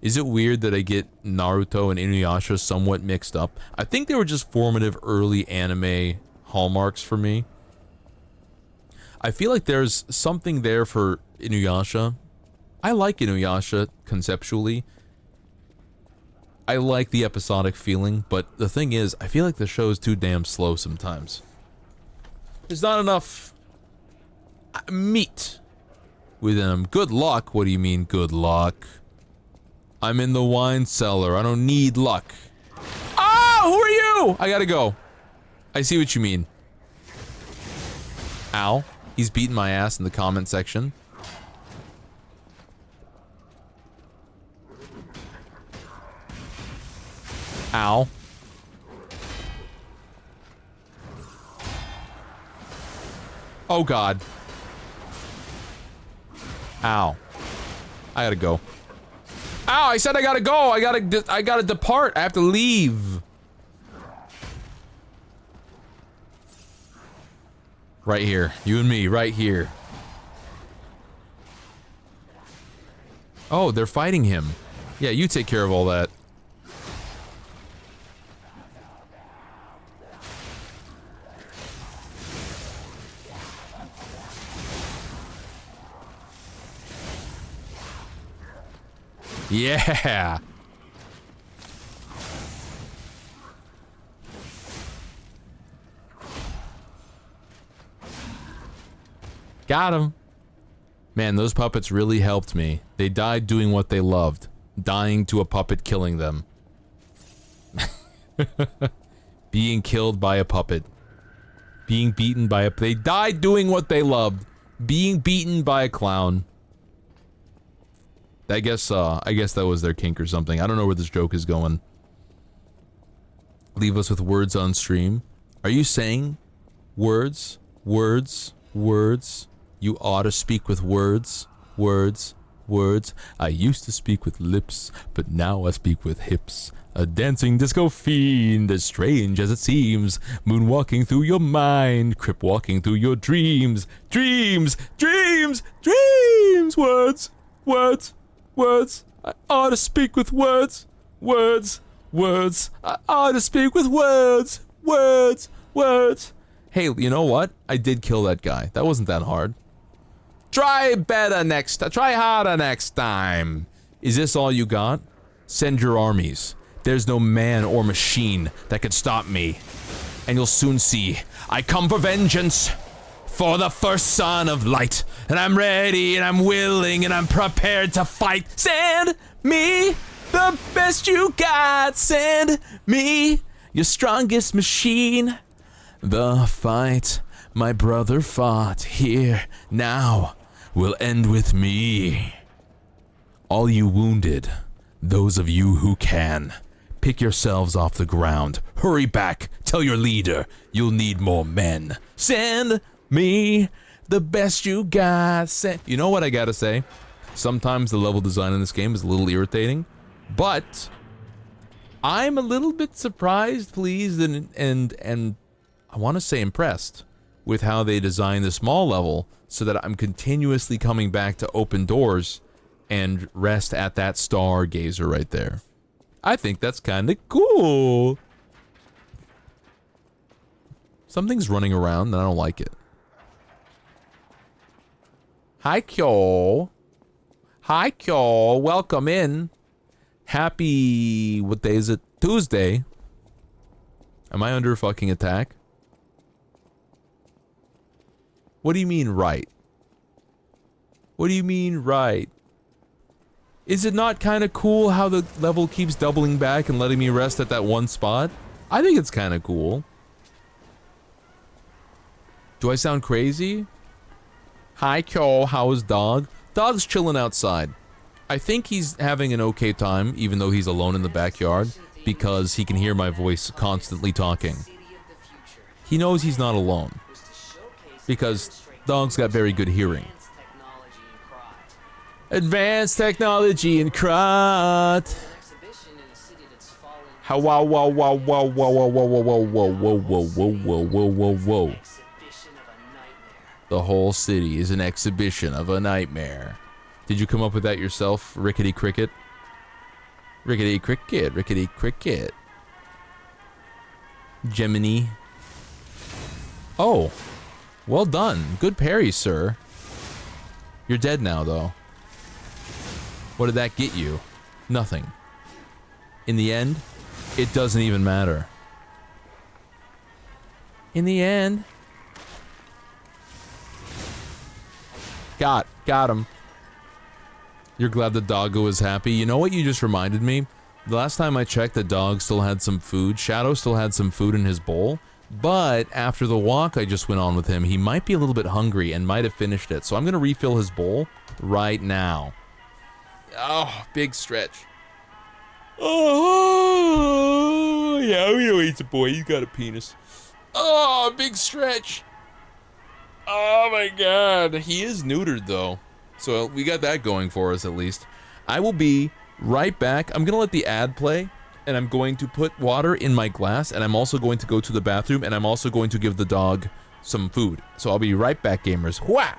Is it weird that I get Naruto and Inuyasha somewhat mixed up? I think they were just formative early anime hallmarks for me. I feel like there's something there for Inuyasha. I like Inuyasha conceptually. I like the episodic feeling, but the thing is, I feel like the show is too damn slow sometimes. There's not enough meat within them. Good luck? What do you mean, good luck? I'm in the wine cellar. I don't need luck. Ah! Who are you? I gotta go. I see what you mean. Ow. He's beating my ass in the comment section. Ow. Oh god. Ow. I gotta go. Ow, I said I gotta go. I gotta depart. I have to leave. Right here. You and me, right here. Oh, they're fighting him. Yeah, you take care of all that. Yeah. Got him. Man, those puppets really helped me. They died doing what they loved. Dying to a puppet killing them. Being killed by a puppet. Being beaten by a... They died doing what they loved. Being beaten by a clown. I guess that was their kink or something. I don't know where this joke is going. Leave us with words on stream. Are you saying words, words, words? You ought to speak with words, words, words. I used to speak with lips, but now I speak with hips. A dancing disco fiend, as strange as it seems. Moonwalking through your mind, crip walking through your dreams. Dreams, dreams, dreams. Words, words, words. I ought to speak with words, words, words. I ought to speak with words, words, words. Hey, you know what? I did kill that guy. That wasn't that hard. Try better next time. Try harder next time. Is this all you got? Send your armies. There's no man or machine that can stop me. And you'll soon see. I come for vengeance. For the first son of light. And I'm ready and I'm willing and I'm prepared to fight. Send me the best you got. Send me your strongest machine. The fight my brother fought here now will end with me. All you wounded, those of you who can, pick yourselves off the ground. Hurry back. Tell your leader you'll need more men. Send me the best you got. You know what I gotta say? Sometimes the level design in this game is a little irritating, but I'm a little bit surprised, pleased, and I want to say impressed with how they design the small level so that I'm continuously coming back to open doors and rest at that stargazer right there. I think that's kind of cool. Something's running around and I don't like it. Hi, Kyo. Hi, Kyo. Welcome in. Happy... what day is it? Tuesday. Am I under fucking attack? What do you mean, right? What do you mean, right? Is it not kind of cool how the level keeps doubling back and letting me rest at that one spot? I think it's kind of cool. Do I sound crazy? Hi, Kyo. How is dog? Dog's chilling outside. I think he's having an okay time, even though he's alone in the backyard, because he can hear my voice constantly talking. He knows he's not alone, because dog's got very good hearing. Advanced technology in Krat. How wow wow wow wow wow wow wow wow wow wow wow wow wow wow wow whoa. The whole city is an exhibition of a nightmare. Did you come up with that yourself, Rickety Cricket? Rickety Cricket, Rickety Cricket. Gemini. Oh, well done. Good parry, sir. You're dead now, though. What did that get you? Nothing. In the end, it doesn't even matter. In the end. Got him. You're glad the doggo is happy. You know what you just reminded me? The last time I checked, the dog still had some food. Shadow still had some food in his bowl. But after the walk I just went on with him, he might be a little bit hungry and might have finished it. So I'm going to refill his bowl right now. Oh, big stretch. Oh, yeah, we know he's a boy. He's got a penis. Oh, big stretch. Oh my god. He is neutered though. So we got that going for us at least. I will be right back. I'm going to let the ad play. And I'm going to put water in my glass. And I'm also going to go to the bathroom. And I'm also going to give the dog some food. So I'll be right back, gamers. Wah!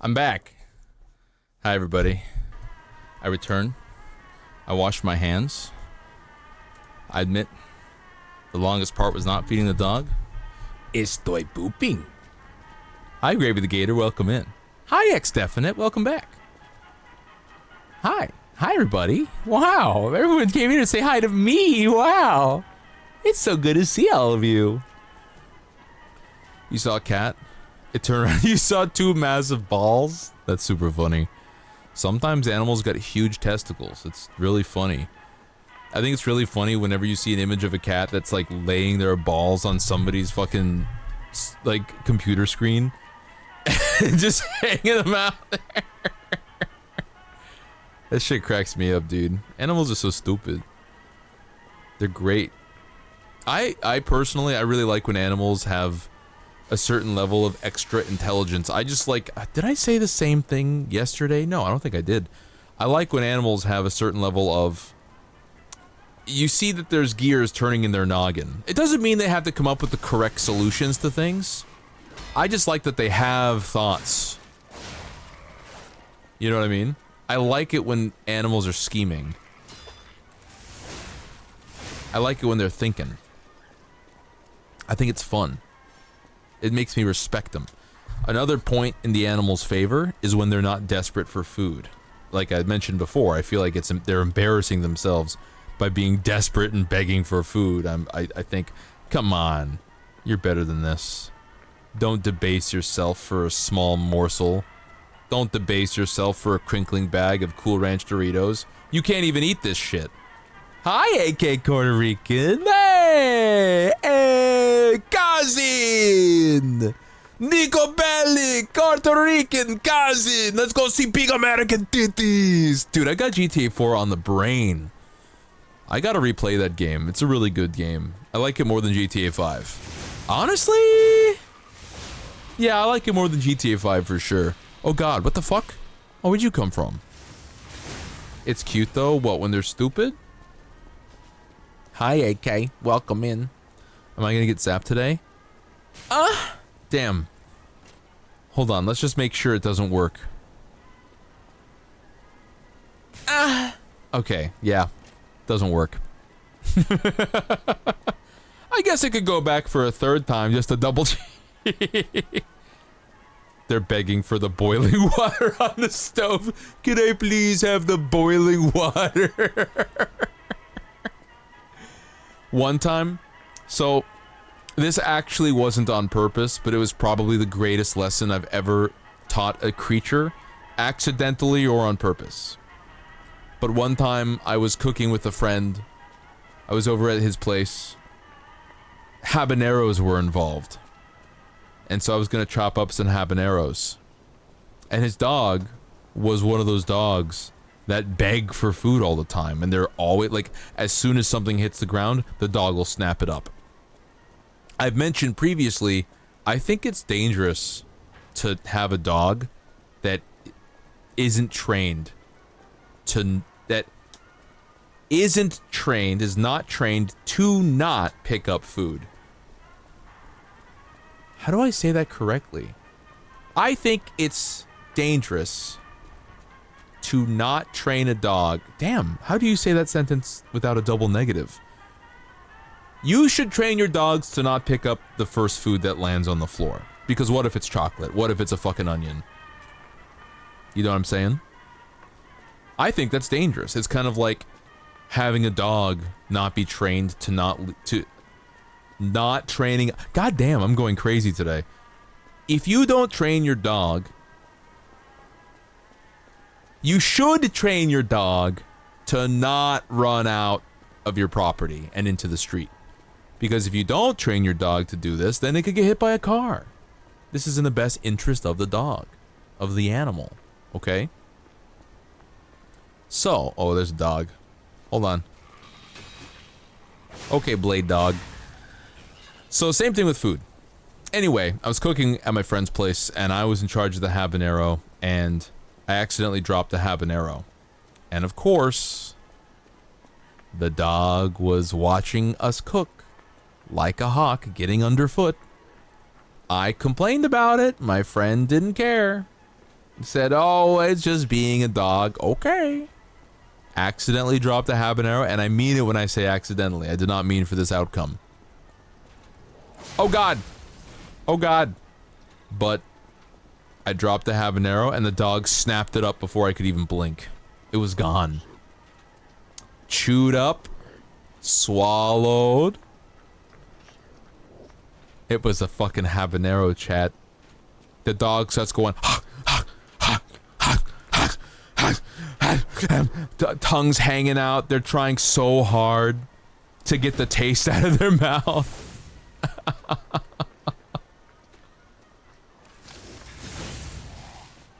I'm back. Hi, everybody. I returned. I washed my hands. I admit, the longest part was not feeding the dog. Estoy pooping. Hi, Gravy the Gator. Welcome in. Hi, X-Definite. Welcome back. Hi. Hi, everybody. Wow. Everyone came here to say hi to me. Wow. It's so good to see all of you. You saw a cat? It turned around. You saw two massive balls? That's super funny. Sometimes animals got huge testicles. It's really funny. I think it's really funny whenever you see an image of a cat that's like laying their balls on somebody's fucking like computer screen and just hanging them out there. That shit cracks me up, dude. Animals are so stupid. They're great. I personally, I really like when animals have a certain level of extra intelligence. I just like, did I say the same thing yesterday? No, I don't think I did. I like when animals have a certain level of, you see that there's gears turning in their noggin. It doesn't mean they have to come up with the correct solutions to things. I just like that they have thoughts. You know what I mean? I like it when animals are scheming. I like it when they're thinking. I think it's fun. It makes me respect them. Another point in the animal's favor is when they're not desperate for food. Like I mentioned before, I feel like they're embarrassing themselves by being desperate and begging for food. I think, come on, you're better than this. Don't debase yourself for a small morsel. Don't debase yourself for a crinkling bag of Cool Ranch Doritos. You can't even eat this shit. Hi, AK Puerto Rican. Hey, hey, cousin. Nico Bellic, Puerto Rican cousin. Let's go see big American titties. Dude, I got GTA 4 on the brain. I gotta replay that game. It's a really good game. I like it more than GTA 5. Honestly? Yeah, I like it more than GTA 5 for sure. Oh god, what the fuck? Oh, where'd you come from? It's cute though. What, when they're stupid? Hi, AK. Welcome in. Am I gonna get zapped today? Damn. Hold on, let's just make sure it doesn't work. Okay, yeah. Doesn't work. I guess I could go back for a third time just to double check. They're begging for the boiling water on the stove. Can I please have the boiling water? One time, so this actually wasn't on purpose, but it was probably the greatest lesson I've ever taught a creature, accidentally or on purpose. But one time I was cooking with a friend. I was over at his place. Habaneros were involved. And so I was gonna chop up some habaneros. And his dog was one of those dogs that beg for food all the time. And they're always, like, as soon as something hits the ground, the dog will snap it up. I've mentioned previously, I think it's dangerous to have a dog that isn't trained is not trained to not pick up food. How do I say that correctly? I think it's dangerous to not train a dog. Damn, how do you say that sentence without a double negative? You should train your dogs to not pick up the first food that lands on the floor. Because what if it's chocolate? What if it's a fucking onion? You know what I'm saying? I think that's dangerous. It's kind of like having a dog not be trained to not training. God damn, I'm going crazy today. If you don't train your dog, you should train your dog to not run out of your property and into the street. Because if you don't train your dog to do this, then it could get hit by a car. This is in the best interest of the dog, of the animal, okay? So, oh, there's a dog. Hold on. Okay, Blade Dog. So, same thing with food. Anyway, I was cooking at my friend's place, and I was in charge of the habanero, and I accidentally dropped the habanero. And of course, the dog was watching us cook, like a hawk getting underfoot. I complained about it. My friend didn't care. Said, oh, it's just being a dog. Okay. Accidentally dropped a habanero, and I mean it when I say accidentally. I did not mean for this outcome. Oh god. Oh god. But I dropped the habanero, and the dog snapped it up before I could even blink. It was gone. Chewed up. Swallowed. It was a fucking habanero, chat. The dog starts going, tongues hanging out. They're trying so hard to get the taste out of their mouth.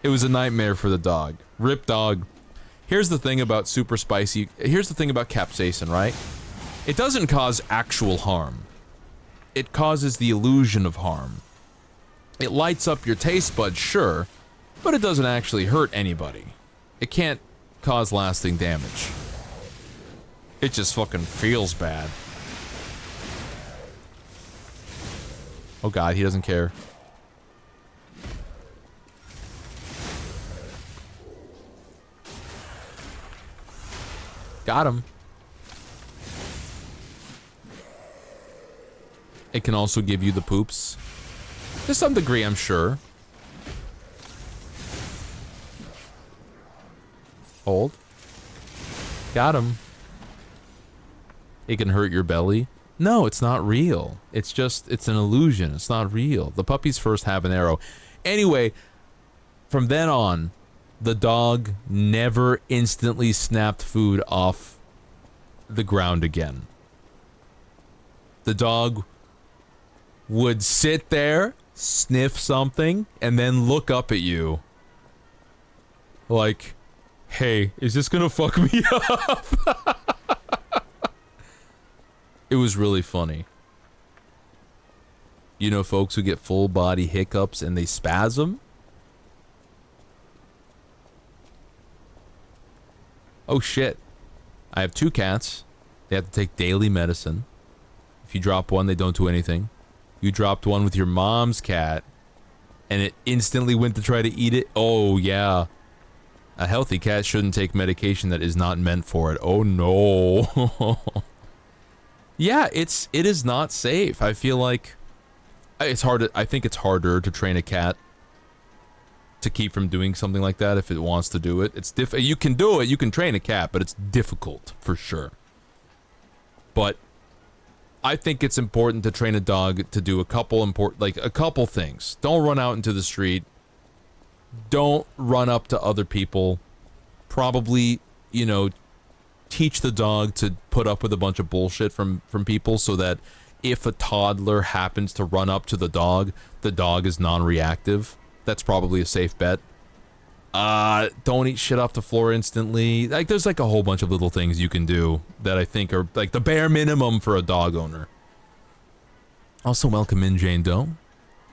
It was a nightmare for the dog. Rip dog. Here's the thing about super spicy. Here's the thing about capsaicin, right? It doesn't cause actual harm. It causes the illusion of harm. It lights up your taste buds, sure, but it doesn't actually hurt anybody. It can't cause lasting damage. It just fucking feels bad. Oh god, he doesn't care. Got him. It can also give you the poops. To some degree, I'm sure. Hold. Got him. It can hurt your belly. No, it's not real. It's just, it's an illusion. It's not real. The puppy's first habanero. Anyway, from then on, the dog never instantly snapped food off the ground again. The dog would sit there, sniff something, and then look up at you. Like, hey, is this gonna fuck me up? It was really funny. You know folks who get full body hiccups and they spasm? Oh shit. I have 2 cats. They have to take daily medicine. If you drop one, they don't do anything. You dropped one with your mom's cat, and it instantly went to try to eat it. Oh, yeah. A healthy cat shouldn't take medication that is not meant for it. Oh, no. Yeah, it is not safe. I feel like it's hard. I think it's harder to train a cat to keep from doing something like that if it wants to do it. It's you can do it. You can train a cat, but it's difficult for sure. But I think it's important to train a dog to do a couple things. Don't run out into the street. Don't run up to other people. Probably, you know, teach the dog to put up with a bunch of bullshit from people so that if a toddler happens to run up to the dog is non-reactive. That's probably a safe bet. Don't eat shit off the floor instantly. Like, there's like a whole bunch of little things you can do that I think are like the bare minimum for a dog owner. Also, welcome in, Jane Doe.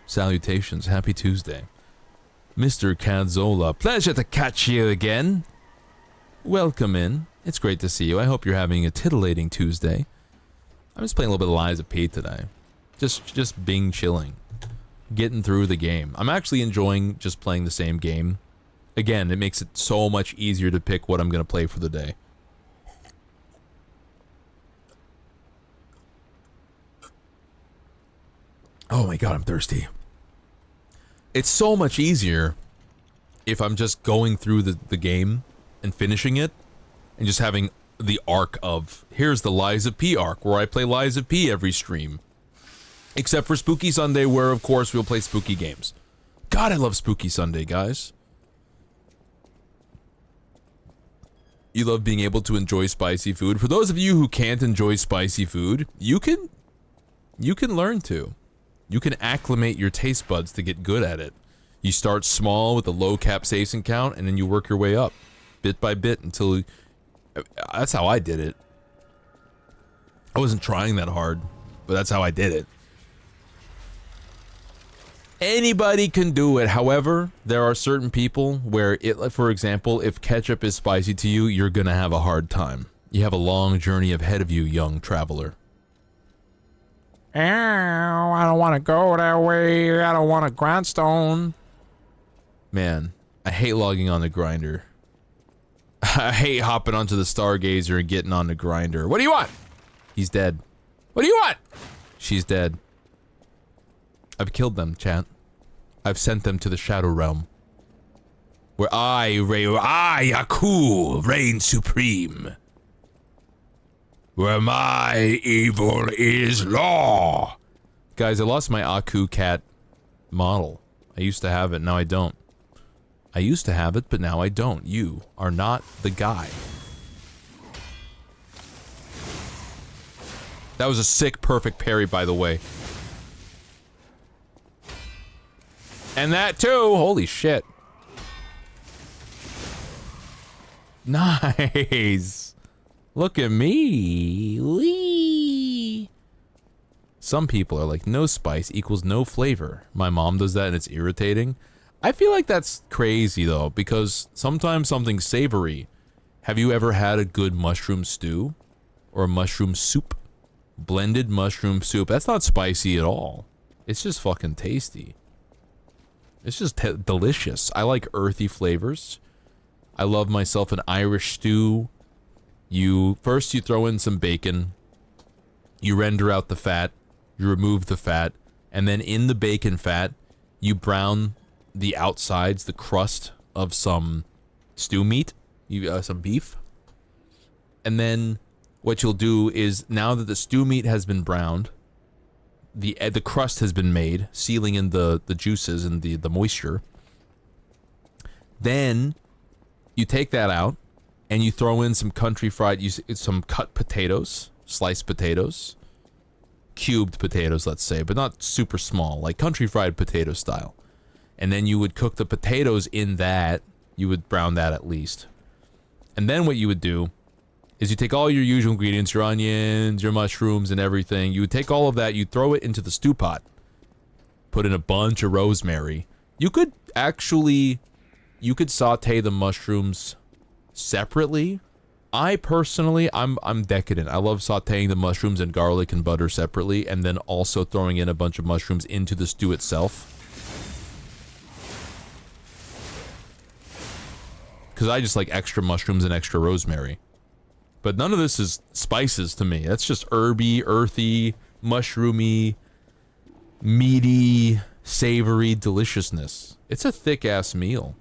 Salutations. Happy Tuesday. Mr. Cazzola, pleasure to catch you again. Welcome in. It's great to see you. I hope you're having a titillating Tuesday. I'm just playing a little bit of Lies of P today. Just being chilling. Getting through the game. I'm actually enjoying just playing the same game. Again, it makes it so much easier to pick what I'm going to play for the day. Oh my god, I'm thirsty. It's so much easier if I'm just going through the game and finishing it and just having the arc of, here's the Lies of P arc, where I play Lies of P every stream. Except for Spooky Sunday, where, of course, we'll play spooky games. God, I love Spooky Sunday, guys. You love being able to enjoy spicy food. For those of you who can't enjoy spicy food, you can learn to. You can acclimate your taste buds to get good at it. You start small with a low capsaicin count, and then you work your way up, bit by bit, until... That's how I did it. I wasn't trying that hard, but that's how I did it. Anybody can do it. However, there are certain people where, for example, if ketchup is spicy to you, you're gonna have a hard time. You have a long journey ahead of you, young traveler. Ow, I don't want to go that way. I don't want a grindstone. Man, I hate logging on the grinder. I hate hopping onto the Stargazer and getting on the grinder. What do you want? He's dead. What do you want? She's dead. I've killed them, chat. I've sent them to the Shadow Realm. Where I, Aku, reign supreme. Where my evil is law. Guys, I lost my Aku cat model. I used to have it, now I don't. I used to have it, but now I don't. You are not the guy. That was a sick, perfect parry, by the way. And that too! Holy shit. Nice! Look at me! Whee! Some people are like, no spice equals no flavor. My mom does that and it's irritating. I feel like that's crazy though, because sometimes something's savory. Have you ever had a good mushroom stew? Or a mushroom soup? Blended mushroom soup. That's not spicy at all. It's just fucking tasty. It's just delicious. I like earthy flavors. I love myself an Irish stew. First you throw in some bacon. You render out the fat. You remove the fat. And then in the bacon fat, you brown the outsides, the crust of some stew meat. Some beef. And then what you'll do is, now that the stew meat has been browned, the crust has been made, sealing in the juices and the moisture. Then you take that out and you throw in some country fried, some cut potatoes, sliced potatoes, cubed potatoes, let's say, but not super small, like country fried potato style. And then you would cook the potatoes in that. You would brown that at least. And then what you would do is you take all your usual ingredients, your onions, your mushrooms, and everything. You would take all of that, you throw it into the stew pot. Put in a bunch of rosemary. You could saute the mushrooms separately. I personally, I'm decadent. I love sauteing the mushrooms and garlic and butter separately, and then also throwing in a bunch of mushrooms into the stew itself. Because I just like extra mushrooms and extra rosemary. But none of this is spices to me. That's just herby, earthy, mushroomy, meaty, savory deliciousness. It's a thick-ass meal.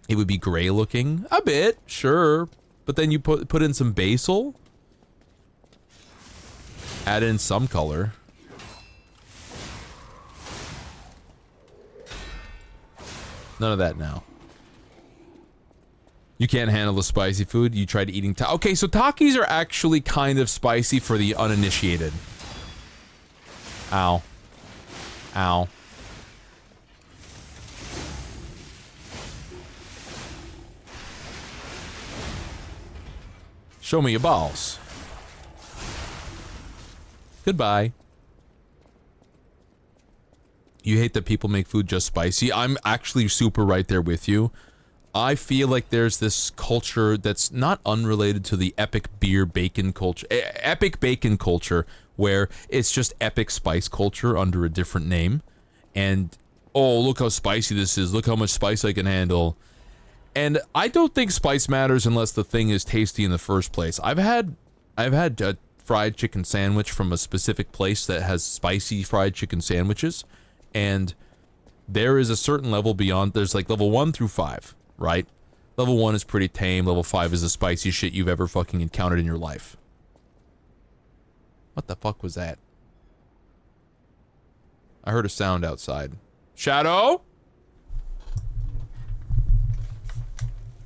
It would be gray looking. A bit, sure. But then you put in some basil. Add in some color. None of that now. You can't handle the spicy food. You tried eating okay, so Takis are actually kind of spicy for the uninitiated. Ow. Ow. Show me your balls. Goodbye. You hate that people make food just spicy? I'm actually super right there with you. I feel like there's this culture that's not unrelated to the epic beer bacon culture, epic bacon culture, where it's just epic spice culture under a different name. And, oh, look how spicy this is. Look how much spice I can handle. And I don't think spice matters unless the thing is tasty in the first place. I've had a fried chicken sandwich from a specific place that has spicy fried chicken sandwiches. And there is a certain level beyond, there's like level 1 through 5. Right? Level 1 is pretty tame, level 5 is the spiciest shit you've ever fucking encountered in your life. What the fuck was that? I heard a sound outside. Shadow?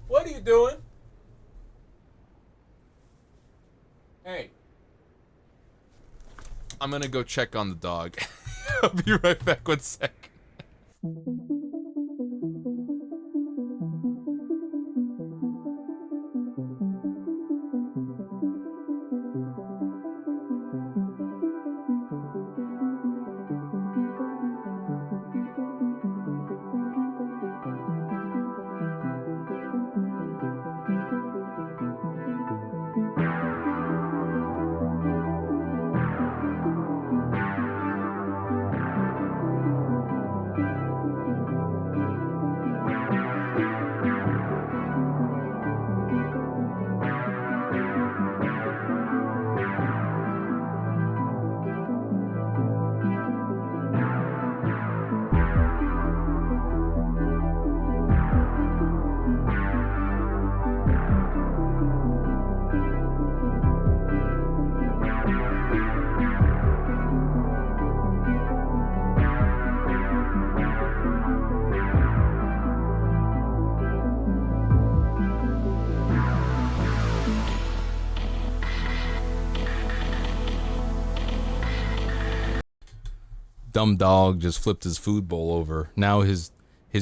What are you doing? Hey. I'm gonna go check on the dog. I'll be right back, 1 sec. Dumb dog just flipped his food bowl over. Now his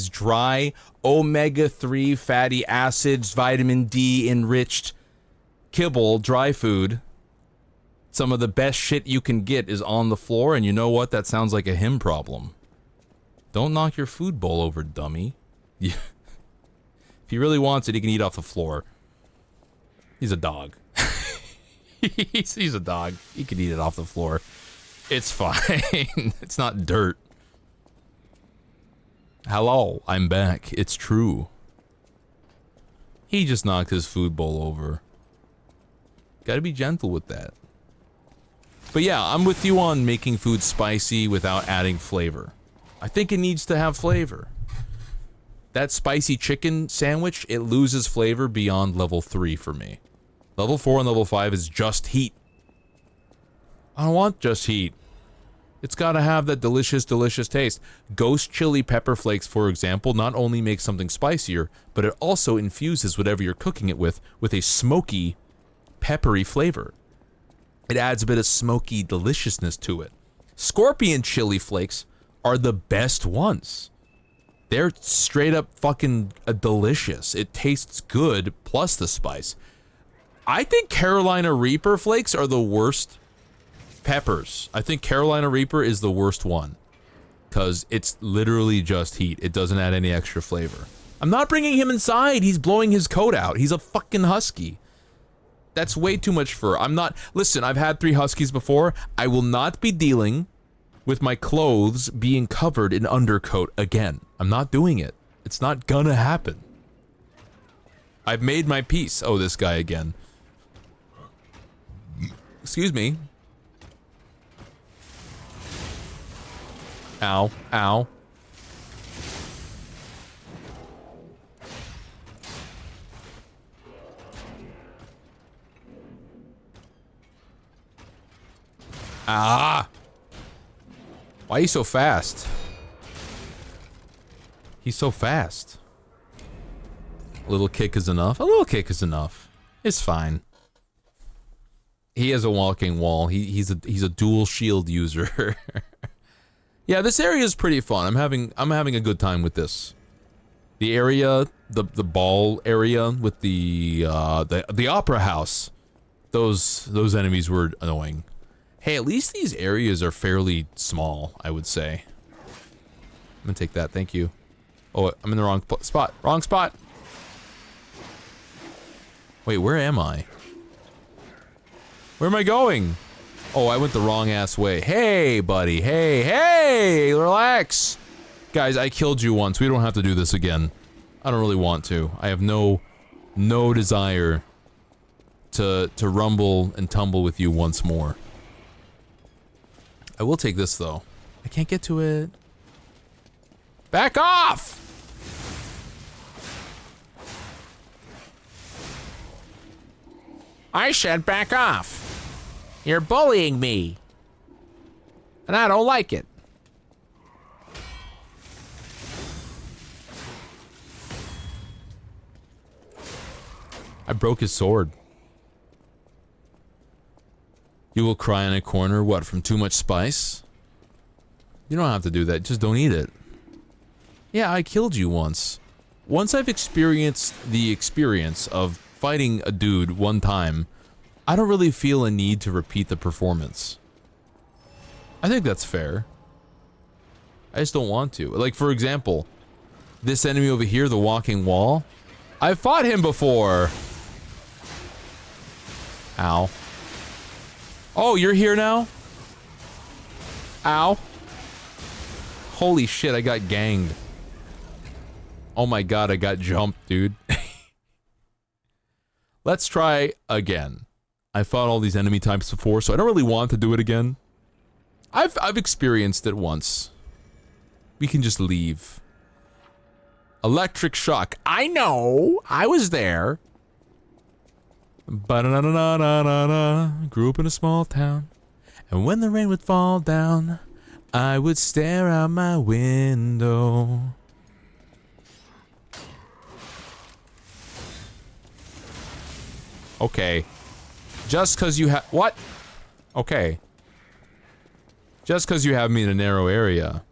dry omega-3 fatty acids, vitamin D enriched kibble, dry food, some of the best shit you can get is on the floor, and you know what? That sounds like a him problem. Don't knock your food bowl over, dummy. Yeah. If he really wants it, he can eat off the floor. He's a dog. he's a dog. He can eat it off the floor. It's fine. It's not dirt. Hello, I'm back. It's true. He just knocked his food bowl over. Gotta be gentle with that. But yeah, I'm with you on making food spicy without adding flavor. I think it needs to have flavor. That spicy chicken sandwich, it loses flavor beyond level 3 for me. Level 4 and level 5 is just heat. I don't want just heat. It's gotta have that delicious, delicious taste. Ghost chili pepper flakes, for example, not only make something spicier, but it also infuses whatever you're cooking it with a smoky, peppery flavor. It adds a bit of smoky deliciousness to it. Scorpion chili flakes are the best ones. They're straight up fucking delicious. It tastes good, plus the spice. I think Carolina Reaper flakes are the worst peppers. I think Carolina Reaper is the worst one. Because it's literally just heat. It doesn't add any extra flavor. I'm not bringing him inside. He's blowing his coat out. He's a fucking husky. That's way too much fur. I'm not... Listen, I've had 3 huskies before. I will not be dealing with my clothes being covered in undercoat again. I'm not doing it. It's not gonna happen. I've made my peace. Oh, this guy again. Excuse me. Ow. Ow. Ah! Why are you so fast? He's so fast. A little kick is enough. A little kick is enough. It's fine. He has a walking wall. He's a dual shield user. Yeah, this area is pretty fun. I'm having a good time with this. The area, the ball area with the opera house. Those enemies were annoying. Hey, at least these areas are fairly small, I would say. I'm gonna take that, thank you. Oh, I'm in the wrong spot. Wrong spot! Wait, where am I? Where am I going? Oh, I went the wrong ass way. Hey, buddy. Hey, relax! Guys, I killed you once. We don't have to do this again. I don't really want to. I have no desire to rumble and tumble with you once more. I will take this, though. I can't get to it. Back off! I said back off. You're bullying me. And I don't like it. I broke his sword. You will cry in a corner, what, from too much spice? You don't have to do that, just don't eat it. Yeah, I killed you once. Once I've experienced the experience of fighting a dude one time, I don't really feel a need to repeat the performance. I think that's fair. I just don't want to. Like, for example, this enemy over here, the walking wall, I've fought him before. Ow. Oh, you're here now? Ow. Holy shit, I got ganged. Oh my god, I got jumped, dude. Let's try again. I fought all these enemy types before, so I don't really want to do it again. I've experienced it once. We can just leave. Electric shock. I know! I was there. Ba-da-da-da-da-da-da. Grew up in a small town. And when the rain would fall down, I would stare out my window. Okay. Just cause you have— what? Okay. Just because you have me in a narrow area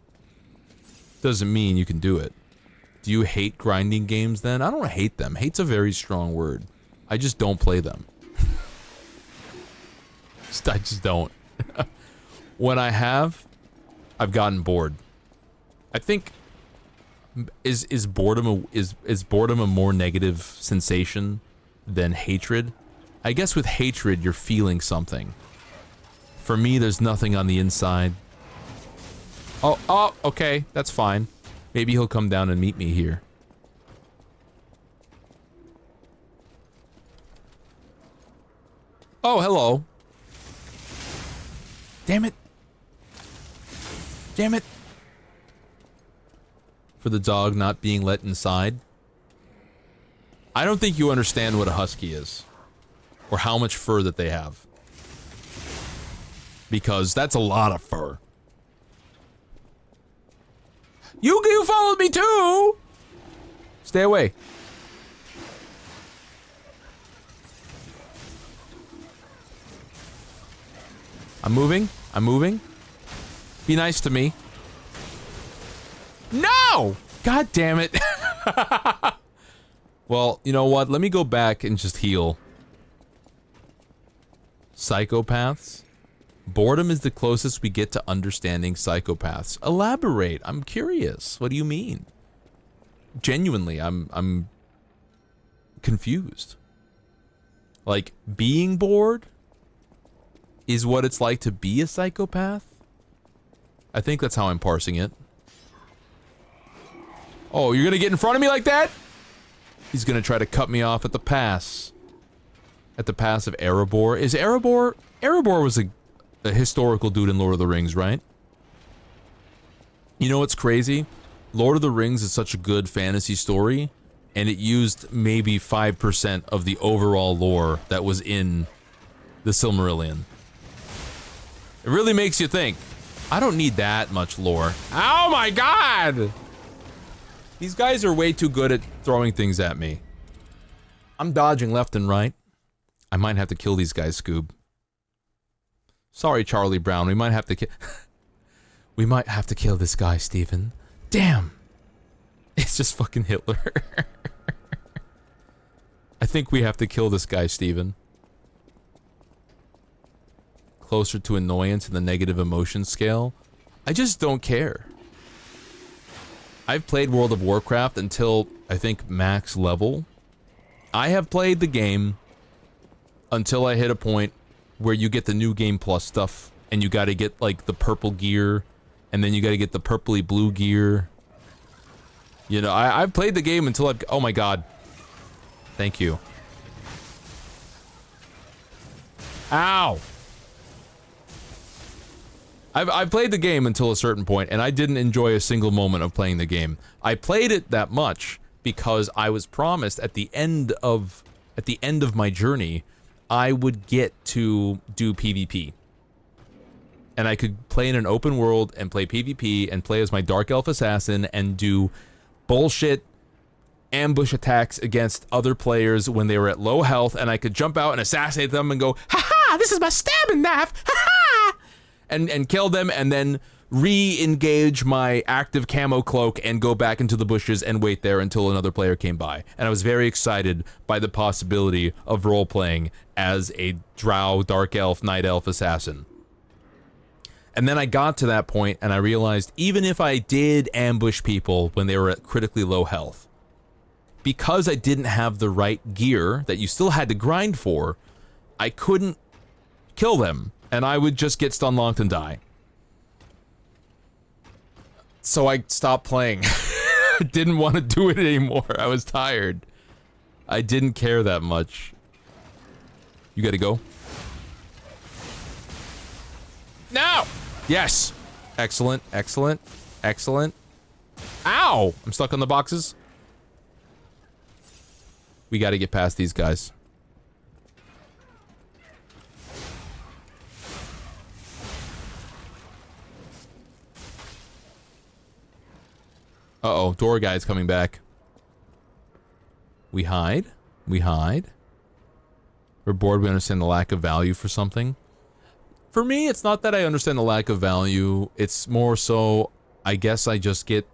doesn't mean you can do it. Do you hate grinding games then? I don't hate them. Hate's a very strong word. I just don't play them. I just don't. When I have, I've gotten bored. I think is boredom a more negative sensation than hatred? I guess with hatred you're feeling something. For me, there's nothing on the inside. Oh, okay, that's fine. Maybe he'll come down and meet me here. Oh, hello. Damn it. Damn it. For the dog not being let inside. I don't think you understand what a husky is. Or how much fur that they have. Because that's a lot of fur. You followed me too! Stay away. I'm moving. I'm moving. Be nice to me. No! God damn it. Well, you know what? Let me go back and just heal. Psychopaths? Boredom is the closest we get to understanding psychopaths. Elaborate. I'm curious. What do you mean? Genuinely, I'm confused. Like, being bored is what it's like to be a psychopath? I think that's how I'm parsing it. Oh, you're gonna get in front of me like that? He's gonna try to cut me off at the pass. At the pass of Erebor. Is Erebor... Erebor was a historical dude in Lord of the Rings, right? You know what's crazy? Lord of the Rings is such a good fantasy story, and it used maybe 5% of the overall lore that was in the Silmarillion. It really makes you think. I don't need that much lore. Oh my god! These guys are way too good at throwing things at me. I'm dodging left and right. I might have to kill these guys, Scoob. Sorry, Charlie Brown. We might have to kill... We might have to kill this guy, Steven. Damn! It's just fucking Hitler. I think we have to kill this guy, Steven. Closer to annoyance in the negative emotion scale. I just don't care. I've played World of Warcraft until, I think, max level. I have played the game until I hit a point where you get the new game plus stuff, and you gotta get, like, the purple gear, and then you gotta get the purpley blue gear. You know, I've played the game until I've... Oh my god. Thank you. Ow! I've played the game until a certain point, and I didn't enjoy a single moment of playing the game. I played it that much because I was promised at the end of my journey, I would get to do PvP. And I could play in an open world and play PvP and play as my Dark Elf Assassin and do bullshit ambush attacks against other players when they were at low health, and I could jump out and assassinate them and go, "Ha-ha! This is my stabbing knife! Ha-ha!" And kill them, and then re-engage my active camo cloak and go back into the bushes and wait there until another player came by. And I was very excited by the possibility of role-playing as a drow, dark elf, night elf assassin. And then I got to that point and I realized even if I did ambush people when they were at critically low health, because I didn't have the right gear that you still had to grind for, I couldn't kill them, and I would just get stun locked and die. So I stopped playing. I didn't want to do it anymore. I was tired. I didn't care that much. You gotta go. No! Yes! Excellent, excellent, excellent. Ow! I'm stuck on the boxes. We gotta get past these guys. Uh-oh, door guy's coming back. We hide. We hide. We're bored, we understand the lack of value for something. For me, it's not that I understand the lack of value. It's more so, I guess I just get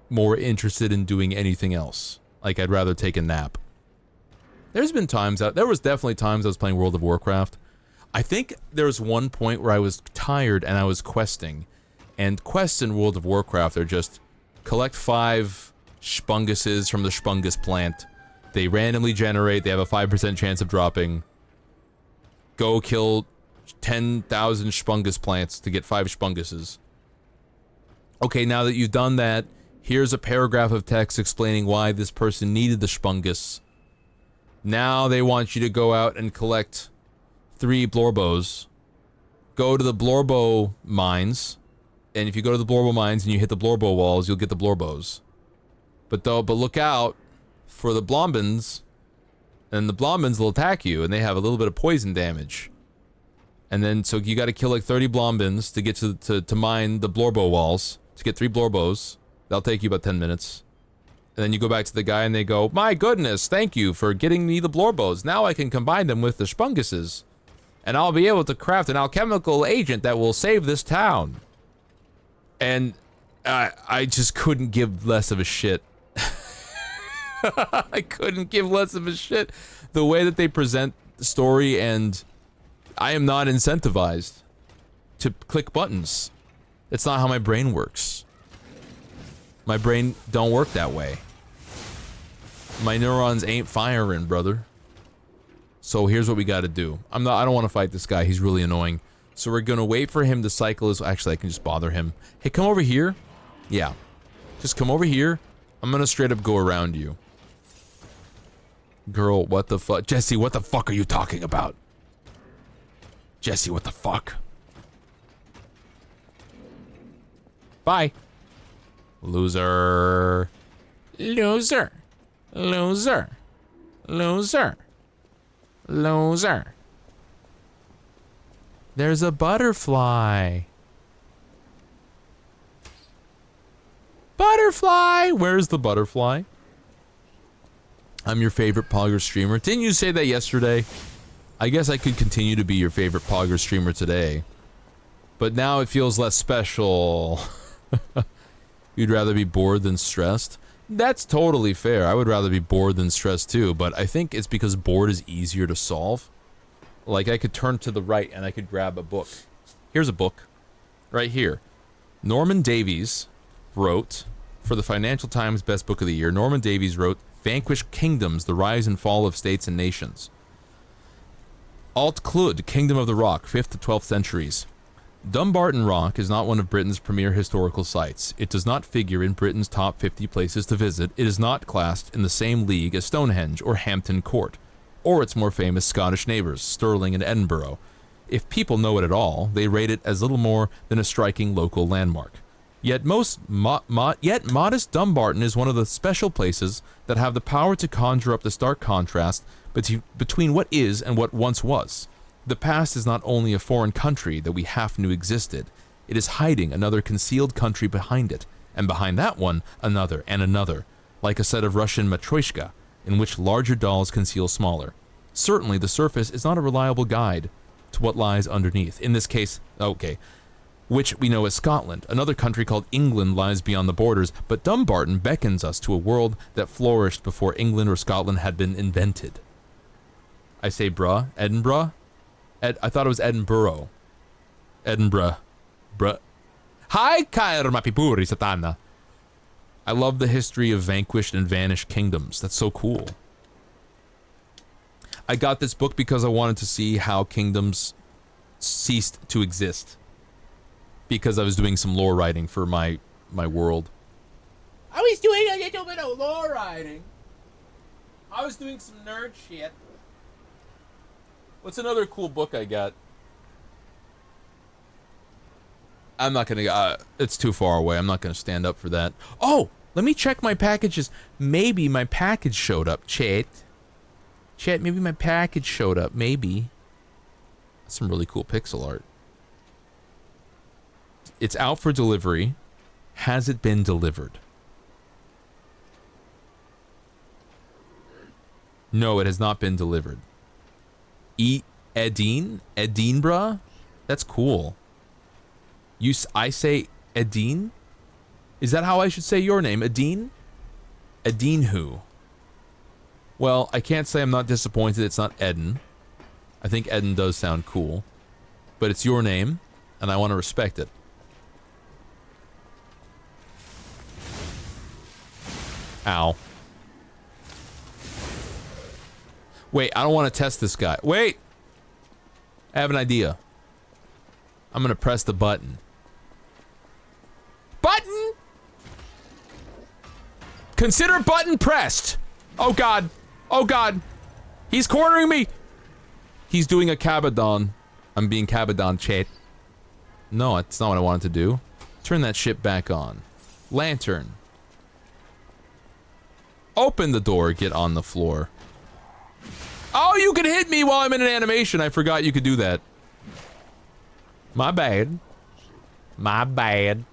more interested in doing anything else. Like, I'd rather take a nap. There was definitely times I was playing World of Warcraft. I think there was one point where I was tired and I was questing. And quests in World of Warcraft are just collect 5 Spunguses from the Spungus plant. They randomly generate, they have a 5% chance of dropping. Go kill 10,000 Spungus plants to get 5 Spunguses. Okay, now that you've done that, here's a paragraph of text explaining why this person needed the Spungus. Now they want you to go out and collect 3 Blorbos. Go to the Blorbo mines, and if you go to the Blorbo mines and you hit the Blorbo walls, you'll get the Blorbos. But look out for the Blombins, and the Blombins will attack you, and they have a little bit of poison damage. And then, so you gotta kill like 30 Blombins to get to mine the Blorbo walls, to get 3 Blorbos. That'll take you about 10 minutes. And then you go back to the guy and they go, my goodness, thank you for getting me the Blorbos. Now I can combine them with the Spunguses. And I'll be able to craft an alchemical agent that will save this town. And I just couldn't give less of a shit. I couldn't give less of a shit. The way that they present the story, and I am not incentivized to click buttons. It's not how my brain works. My brain don't work that way. My neurons ain't firing, brother. So here's what we gotta do. I don't want to fight this guy. He's really annoying. So we're gonna wait for him to cycle his... Actually, I can just bother him. Hey, come over here. Yeah. Just come over here. I'm gonna straight up go around you. Girl, what the fuck? Jesse, what the fuck are you talking about? Jesse, what the fuck? Bye. Loser. Loser. Loser. Loser. Loser. There's a butterfly. Butterfly! Where's the butterfly? I'm your favorite Pogger streamer. Didn't you say that yesterday? I guess I could continue to be your favorite Pogger streamer today. But now it feels less special. You'd rather be bored than stressed? That's totally fair. I would rather be bored than stressed too, but I think it's because bored is easier to solve. Like, I could turn to the right and I could grab a book. Here's a book. Right here. Norman Davies wrote, for the Financial Times Best Book of the Year, Norman Davies wrote, Vanquished Kingdoms, The Rise and Fall of States and Nations. Alt Clud, Kingdom of the Rock, 5th to 12th centuries. Dumbarton Rock is not one of Britain's premier historical sites. It does not figure in Britain's top 50 places to visit. It is not classed in the same league as Stonehenge or Hampton Court, or its more famous Scottish neighbours, Stirling and Edinburgh. If people know it at all, they rate it as little more than a striking local landmark. Yet modest Dumbarton is one of the special places that have the power to conjure up the stark contrast between what is and what once was. The past is not only a foreign country that we half knew existed, it is hiding another concealed country behind it, and behind that one, another and another, like a set of Russian matryoshka, in which larger dolls conceal smaller. Certainly the surface is not a reliable guide to what lies underneath. In this case, which we know as Scotland. Another country called England lies beyond the borders, but Dumbarton beckons us to a world that flourished before England or Scotland had been invented. I say bruh, Edinburgh? I thought it was Edinburgh. Edinburgh. Bruh. Hi, Kair Mapipuri Satana. I love the history of vanquished and vanished kingdoms. That's so cool. I got this book because I wanted to see how kingdoms ceased to exist. Because I was doing some lore writing for my world. I was doing a little bit of lore writing. I was doing some nerd shit. What's another cool book I got? I'm not gonna, it's too far away. I'm not gonna stand up for that. Oh, let me check my packages. Maybe my package showed up, chat. Chat, maybe my package showed up, maybe. That's some really cool pixel art. It's out for delivery. Has it been delivered? No, it has not been delivered. Edinburgh? That's cool. I say Edine? Is that how I should say your name? Edine? Edine who? Well, I can't say I'm not disappointed it's not Eden. I think Eden does sound cool. But it's your name, and I want to respect it. Ow. Wait, I don't want to test this guy. Wait! I have an idea. I'm gonna press the button. Button! Consider button pressed! Oh god. Oh god. He's cornering me! He's doing a Cabadon. I'm being Cabadon, chat. No, that's not what I wanted to do. Turn that shit back on. Lantern. Open the door, get on the floor. Oh, you can hit me while I'm in an animation. I forgot you could do that. My bad. My bad.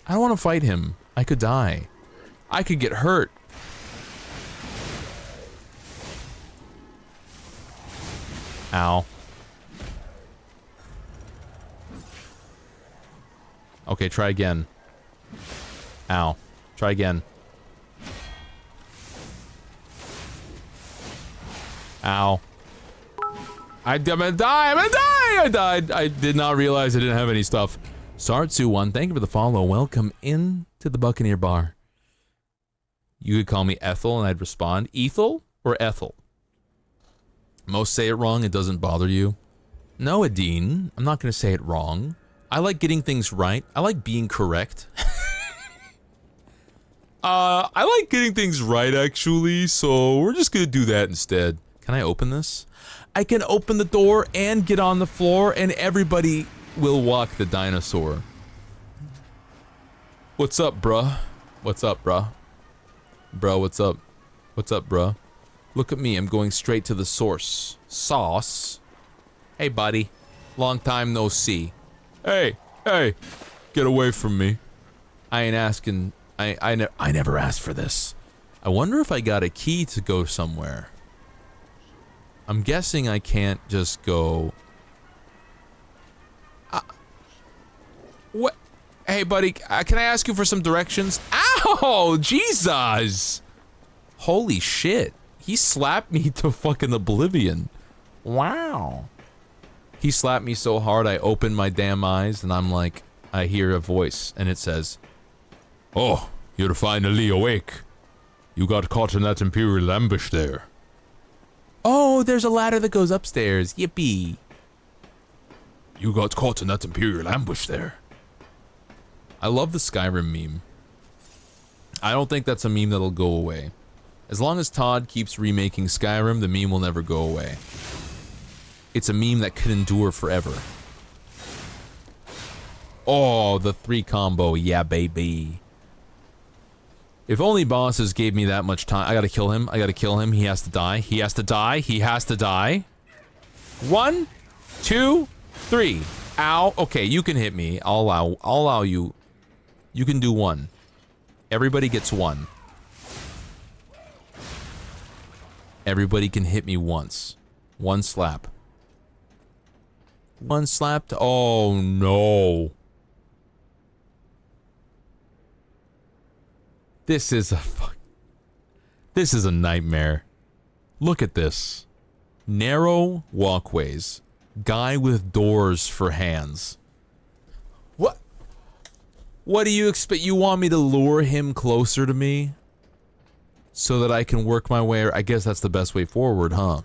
I don't want to fight him. I could die. I could get hurt. Ow. Okay, try again. Ow. Try again. Ow. I'm gonna die! I'm gonna die! I died! I did not realize I didn't have any stuff. Sartsu1, thank you for the follow. Welcome in to the Buccaneer Bar. You could call me Ethel and I'd respond. Ethel or Ethel? Most say it wrong, it doesn't bother you. No, Adine, I'm not gonna say it wrong. I like getting things right. I like being correct. I like getting things right, actually, so we're just gonna do that instead. Can I open this? I can open the door and get on the floor, and everybody will walk the dinosaur. What's up, bruh? What's up, bruh? Bruh, what's up? What's up, bruh? Look at me, I'm going straight to the source. Sauce? Hey, buddy. Long time no see. Hey, hey, get away from me. I ain't asking, I never asked for this. I wonder if I got a key to go somewhere. I'm guessing I can't just go... what? Hey, buddy, can I ask you for some directions? Ow! Jesus! Holy shit. He slapped me to fucking oblivion. Wow. He slapped me so hard I opened my damn eyes and I'm like, I hear a voice and it says, "Oh, you're finally awake. You got caught in that Imperial ambush there." Oh, there's a ladder that goes upstairs. Yippee. You got caught in that Imperial ambush there. I love the Skyrim meme. I don't think that's a meme that'll go away. As long as Todd keeps remaking Skyrim, the meme will never go away. It's a meme that could endure forever. Oh, the 3 combo, yeah baby. If only bosses gave me that much time. I gotta kill him, I gotta kill him, he has to die, he has to die, he has to die. 1, 2, 3. Ow, okay, you can hit me, I'll allow you. You can do 1. Everybody gets 1. Everybody can hit me once. 1 slap. 1 slapped. Oh no. This is a nightmare. Look at this. Narrow walkways. Guy with doors for hands. What? What do you expect? You want me to lure him closer to me? So that I can work my way, I guess that's the best way forward, huh?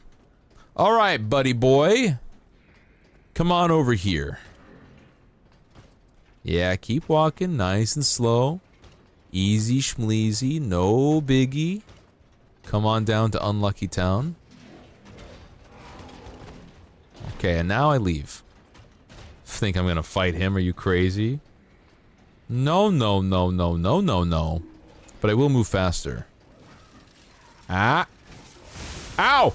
Alright, buddy boy. Come on over here. Yeah, keep walking, nice and slow. Easy schmleezy, no biggie. Come on down to Unlucky Town. Okay, and now I leave. Think I'm gonna fight him, are you crazy? No, no, no, no, no, no, no. But I will move faster. Ah. Ow!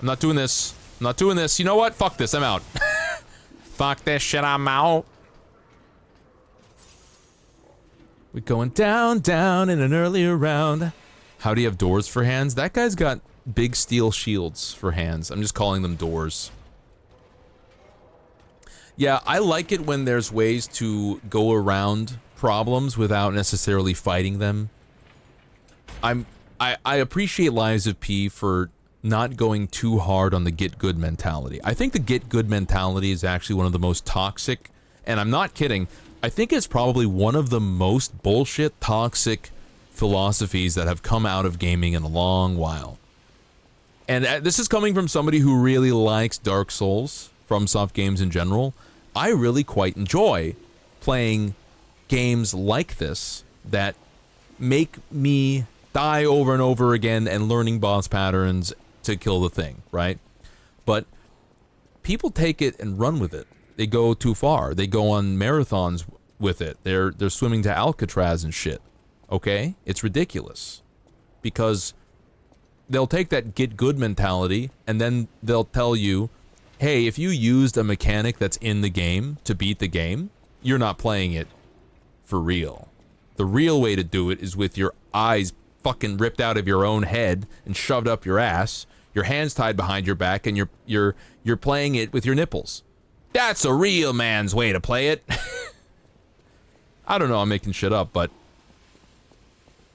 I'm not doing this. I'm not doing this. You know what? Fuck this, I'm out. Fuck this shit, I'm out. We're going down, down in an earlier round. How do you have doors for hands? That guy's got big steel shields for hands. I'm just calling them doors. Yeah, I like it when there's ways to go around problems without necessarily fighting them. I appreciate Lies of P for not going too hard on the get good mentality. I think the get good mentality is actually one of the most toxic, and I'm not kidding. I think it's probably one of the most bullshit, toxic philosophies that have come out of gaming in a long while. And this is coming from somebody who really likes Dark Souls, FromSoft games in general. I really quite enjoy playing games like this that make me die over and over again and learning boss patterns to kill the thing, right? But people take it and run with it. They go too far. They go on marathons with it. They're swimming to Alcatraz and shit. Okay? It's ridiculous. Because they'll take that get good mentality and then they'll tell you, hey, if you used a mechanic that's in the game to beat the game, you're not playing it for real. The real way to do it is with your eyes fucking ripped out of your own head and shoved up your ass, your hands tied behind your back, and you're playing it with your nipples. That's a real man's way to play it. I don't know, I'm making shit up, but...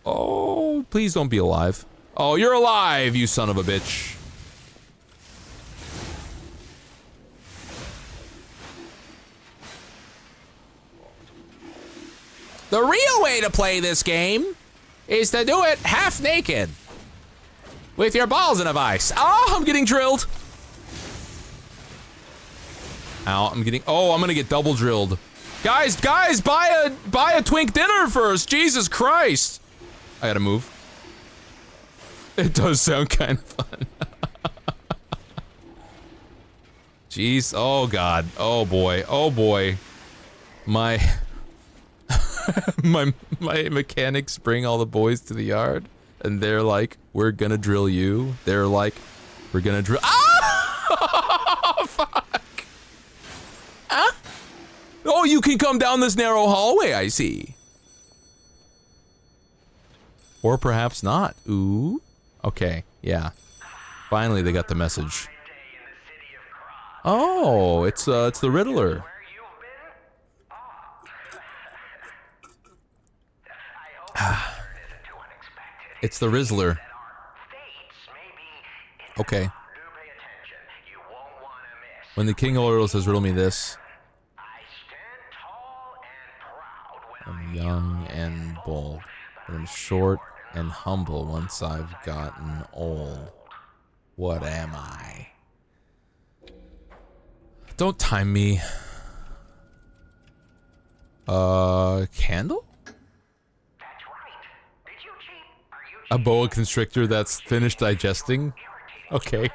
Oh, please don't be alive. Oh, you're alive, you son of a bitch. The real way to play this game is to do it half naked. With your balls in a vice. Oh, I'm getting drilled. Ow, I'm gonna get double drilled. Guys, buy a twink dinner first. Jesus Christ. I gotta move. It does sound kind of fun. Jeez, oh god, oh boy. My my mechanics bring all the boys to the yard, and they're like, we're gonna drill you. They're like, we're gonna drill. Ah! Fuck! Huh? Oh, you can come down this narrow hallway, I see. Or perhaps not. Ooh. Okay, yeah. Finally, they got the message. Oh, it's the Riddler. It's the Rizzler. Okay. When the King of Earl says, riddle me this. I'm young and bold, but I'm short and humble once I've gotten old. What am I? Don't time me. Candle? A boa constrictor that's finished digesting? Okay.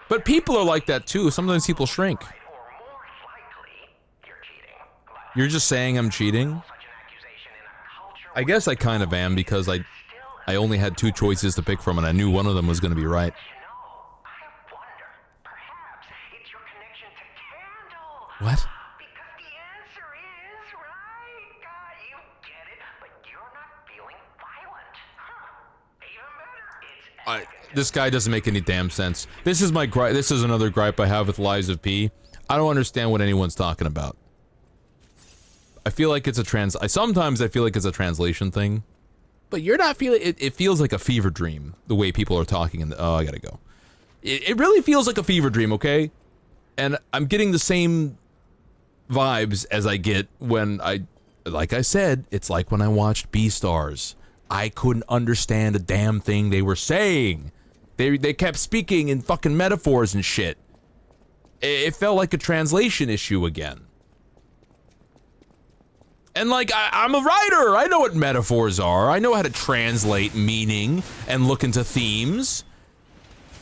But people are like that too. Sometimes people shrink. You're just saying I'm cheating? I guess I kind of am because I only had 2 choices to pick from and I knew one of them was going to be right. What? This guy doesn't make any damn sense. This is my gripe. This is another gripe I have with Lies of P. I don't understand what anyone's talking about. I feel like it's a sometimes I feel like it's a translation thing. But you're not feeling it. It feels like a fever dream, the way people are talking. Oh, I gotta go. It really feels like a fever dream, okay? And I'm getting the same vibes as I get when like I said, it's like when I watched Beastars. I couldn't understand a damn thing they were saying. They kept speaking in fucking metaphors and shit. It felt like a translation issue again. And like, I'm a writer. I know what metaphors are. I know how to translate meaning and look into themes.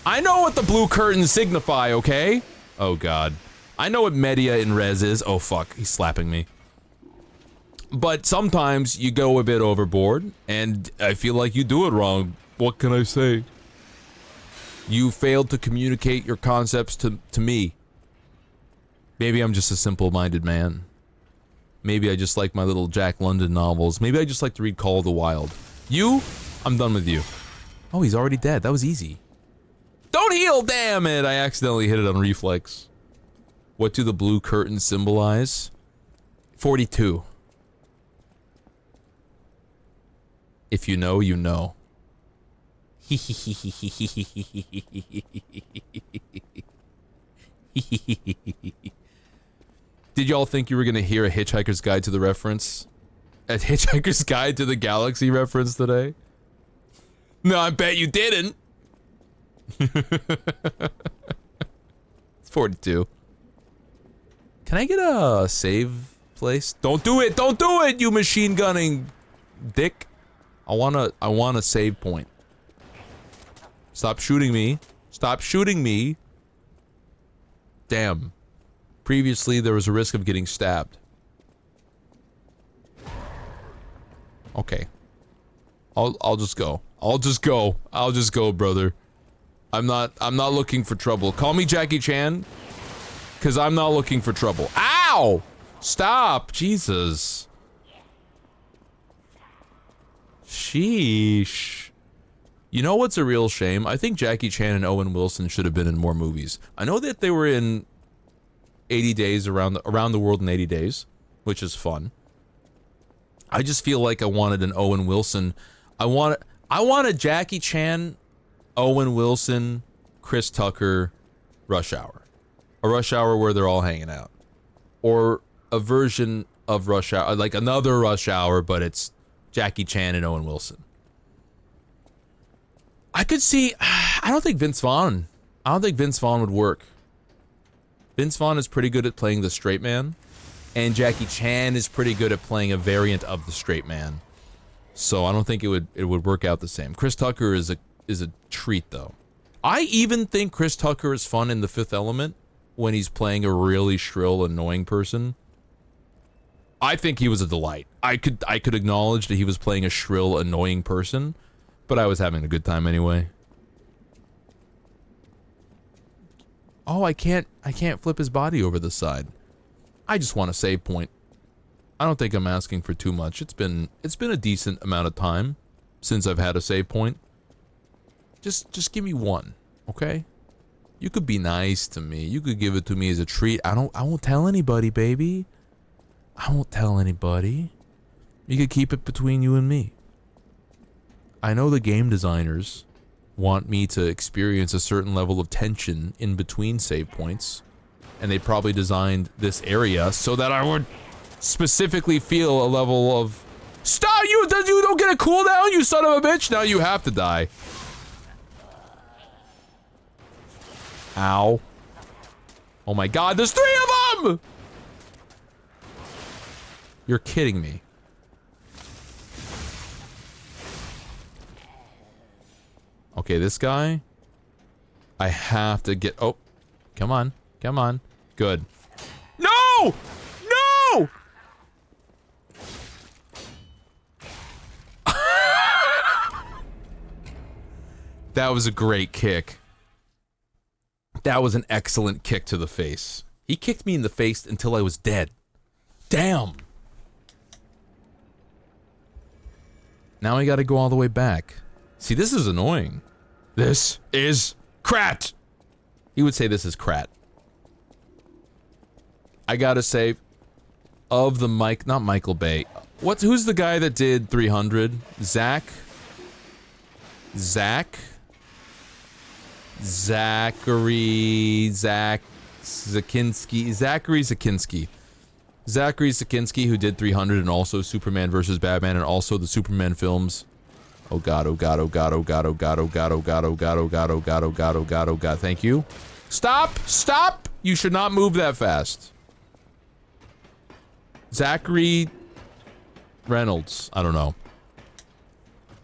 I know what the blue curtains signify, okay? Oh god. I know what media in res is. Oh fuck, he's slapping me. But sometimes you go a bit overboard, and I feel like you do it wrong. What can I say? You failed to communicate your concepts to me. Maybe I'm just a simple-minded man. Maybe I just like my little Jack London novels. Maybe I just like to read Call of the Wild. You? I'm done with you. Oh, he's already dead. That was easy. Don't heal, damn it! I accidentally hit it on reflex. What do the blue curtains symbolize? 42. If you know, you know. Did y'all think you were gonna hear a Hitchhiker's Guide to the reference? A Hitchhiker's Guide to the Galaxy reference today? No, I bet you didn't. It's 42. Can I get a save place? Don't do it! Don't do it, you machine gunning dick. I want a save point. Stop shooting me. Stop shooting me. Damn. Previously, there was a risk of getting stabbed. Okay. I'll just go. I'll just go. I'll just go, brother. I'm not looking for trouble. Call me Jackie Chan, cause I'm not looking for trouble. Ow! Stop! Jesus. Sheesh. You know what's a real shame? I think Jackie Chan and Owen Wilson should have been in more movies. I know that they were in 80 Days around the world in 80 days, which is fun. I just feel like I wanted an Owen Wilson. I want a Jackie Chan, Owen Wilson, Chris Tucker, Rush Hour. A Rush Hour where they're all hanging out. Or a version of Rush Hour, like another Rush Hour, but it's Jackie Chan and Owen Wilson. I could see, I don't think Vince Vaughn would work. Vince Vaughn is pretty good at playing the straight man, and Jackie Chan is pretty good at playing a variant of the straight man. So I don't think it would work out the same. Chris Tucker is a treat though. I even think Chris Tucker is fun in The Fifth Element when he's playing a really shrill, annoying person. I think he was a delight. I could acknowledge that he was playing a shrill, annoying person, but I was having a good time anyway. Oh, I can't flip his body over the side. I just want a save point. I don't think I'm asking for too much. It's been a decent amount of time since I've had a save point. Just give me one, okay? You could be nice to me. You could give it to me as a treat. I won't tell anybody, baby. I won't tell anybody. You could keep it between you and me. I know the game designers want me to experience a certain level of tension in between save points, and they probably designed this area so that I would specifically feel a level of stop. You don't get a cooldown, you son of a bitch. Now you have to die. Ow. Oh my god, there's 3 of them. You're kidding me. Okay, this guy, I have to get, oh, come on, good. No! No! That was a great kick. That was an excellent kick to the face. He kicked me in the face until I was dead. Damn. Now I gotta go all the way back. See, this is annoying. This is Krat. He would say this is Krat. I gotta say, of the not Michael Bay. Who's the guy that did 300? Zachary Zakinski, who did 300 and also Superman vs. Batman and also the Superman films. Oh god, oh god, oh god, oh god, oh god, oh god, oh god, oh god, oh god, oh god, oh god, oh god, oh god, thank you. Stop! Stop! You should not move that fast. Zachary Reynolds. I don't know.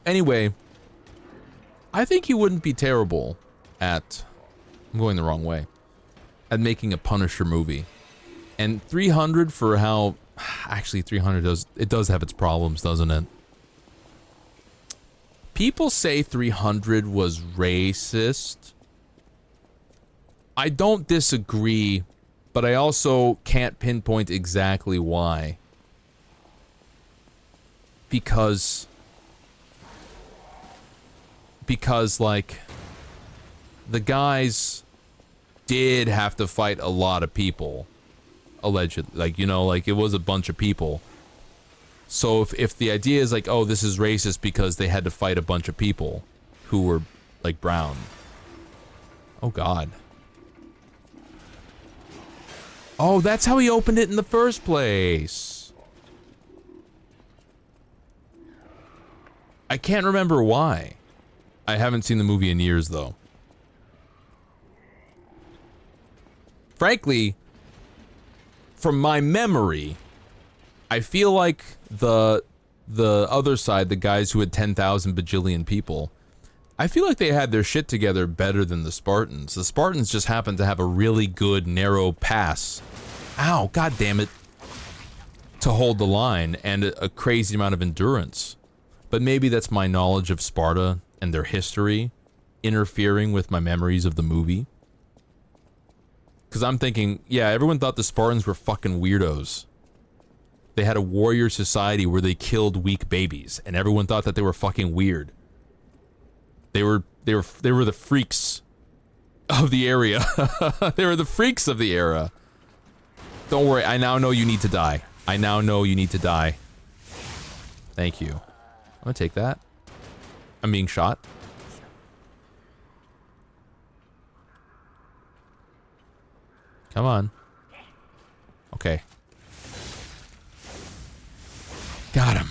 Anyway, I think he wouldn't be terrible at... I'm going the wrong way. At making a Punisher movie. And 300 for how... Actually, 300 does have its problems, doesn't it? People say 300 was racist. I don't disagree, but I also can't pinpoint exactly why. Because like, the guys did have to fight a lot of people, allegedly. Like, you know, like, it was a bunch of people. So if the idea is like, oh, this is racist because they had to fight a bunch of people who were, like, brown. Oh, God. Oh, that's how he opened it in the first place. I can't remember why. I haven't seen the movie in years, though. Frankly, from my memory, I feel like the other side, the guys who had 10,000 bajillion people, I feel like they had their shit together better than the Spartans. The Spartans just happened to have a really good narrow pass. Ow, god damn it. To hold the line and a crazy amount of endurance. But maybe that's my knowledge of Sparta and their history interfering with my memories of the movie. Because I'm thinking, yeah, everyone thought the Spartans were fucking weirdos. They had a warrior society where they killed weak babies, and everyone thought that they were fucking weird. They were the freaks of the area. They were the freaks of the era. Don't worry, I now know you need to die. I now know you need to die. Thank you. I'm gonna take that. I'm being shot. Come on. Okay. Got him.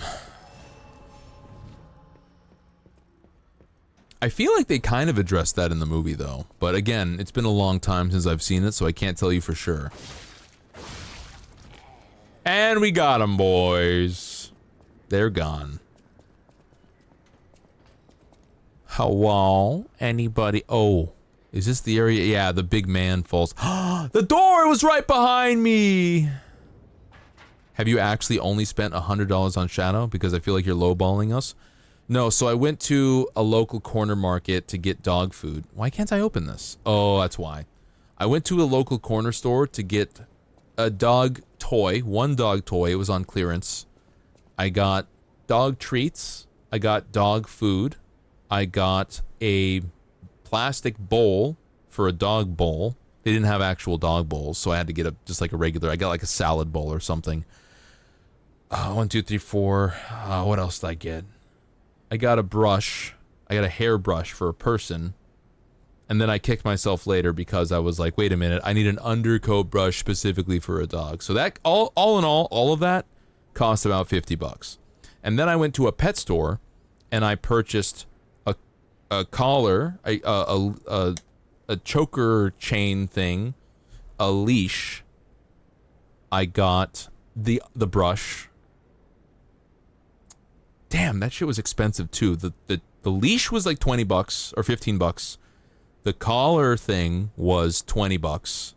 I feel like they kind of addressed that in the movie, though. But again, it's been a long time since I've seen it, so I can't tell you for sure. And we got them, boys. They're gone. Hello? Anybody? Oh. Is this the area? Yeah, the big man falls. The door was right behind me! Have you actually only spent $100 on Shadow? Because I feel like you're lowballing us. No, so I went to a local corner market to get dog food. Why can't I open this? Oh, that's why. I went to a local corner store to get a dog toy, one dog toy. It was on clearance. I got dog treats. I got dog food. I got a plastic bowl for a dog bowl. They didn't have actual dog bowls, so I had to get just like a regular. I got like a salad bowl or something. 1, 2, 3, 4. What else did I get? I got a brush. I got a hair brush for a person. And then I kicked myself later because I was like, wait a minute, I need an undercoat brush specifically for a dog. So that, all in all of that cost about $50. And then I went to a pet store and I purchased a collar, a choker chain thing, a leash. I got the brush. Damn, that shit was expensive too. The leash was like $20 or $15. The collar thing was $20.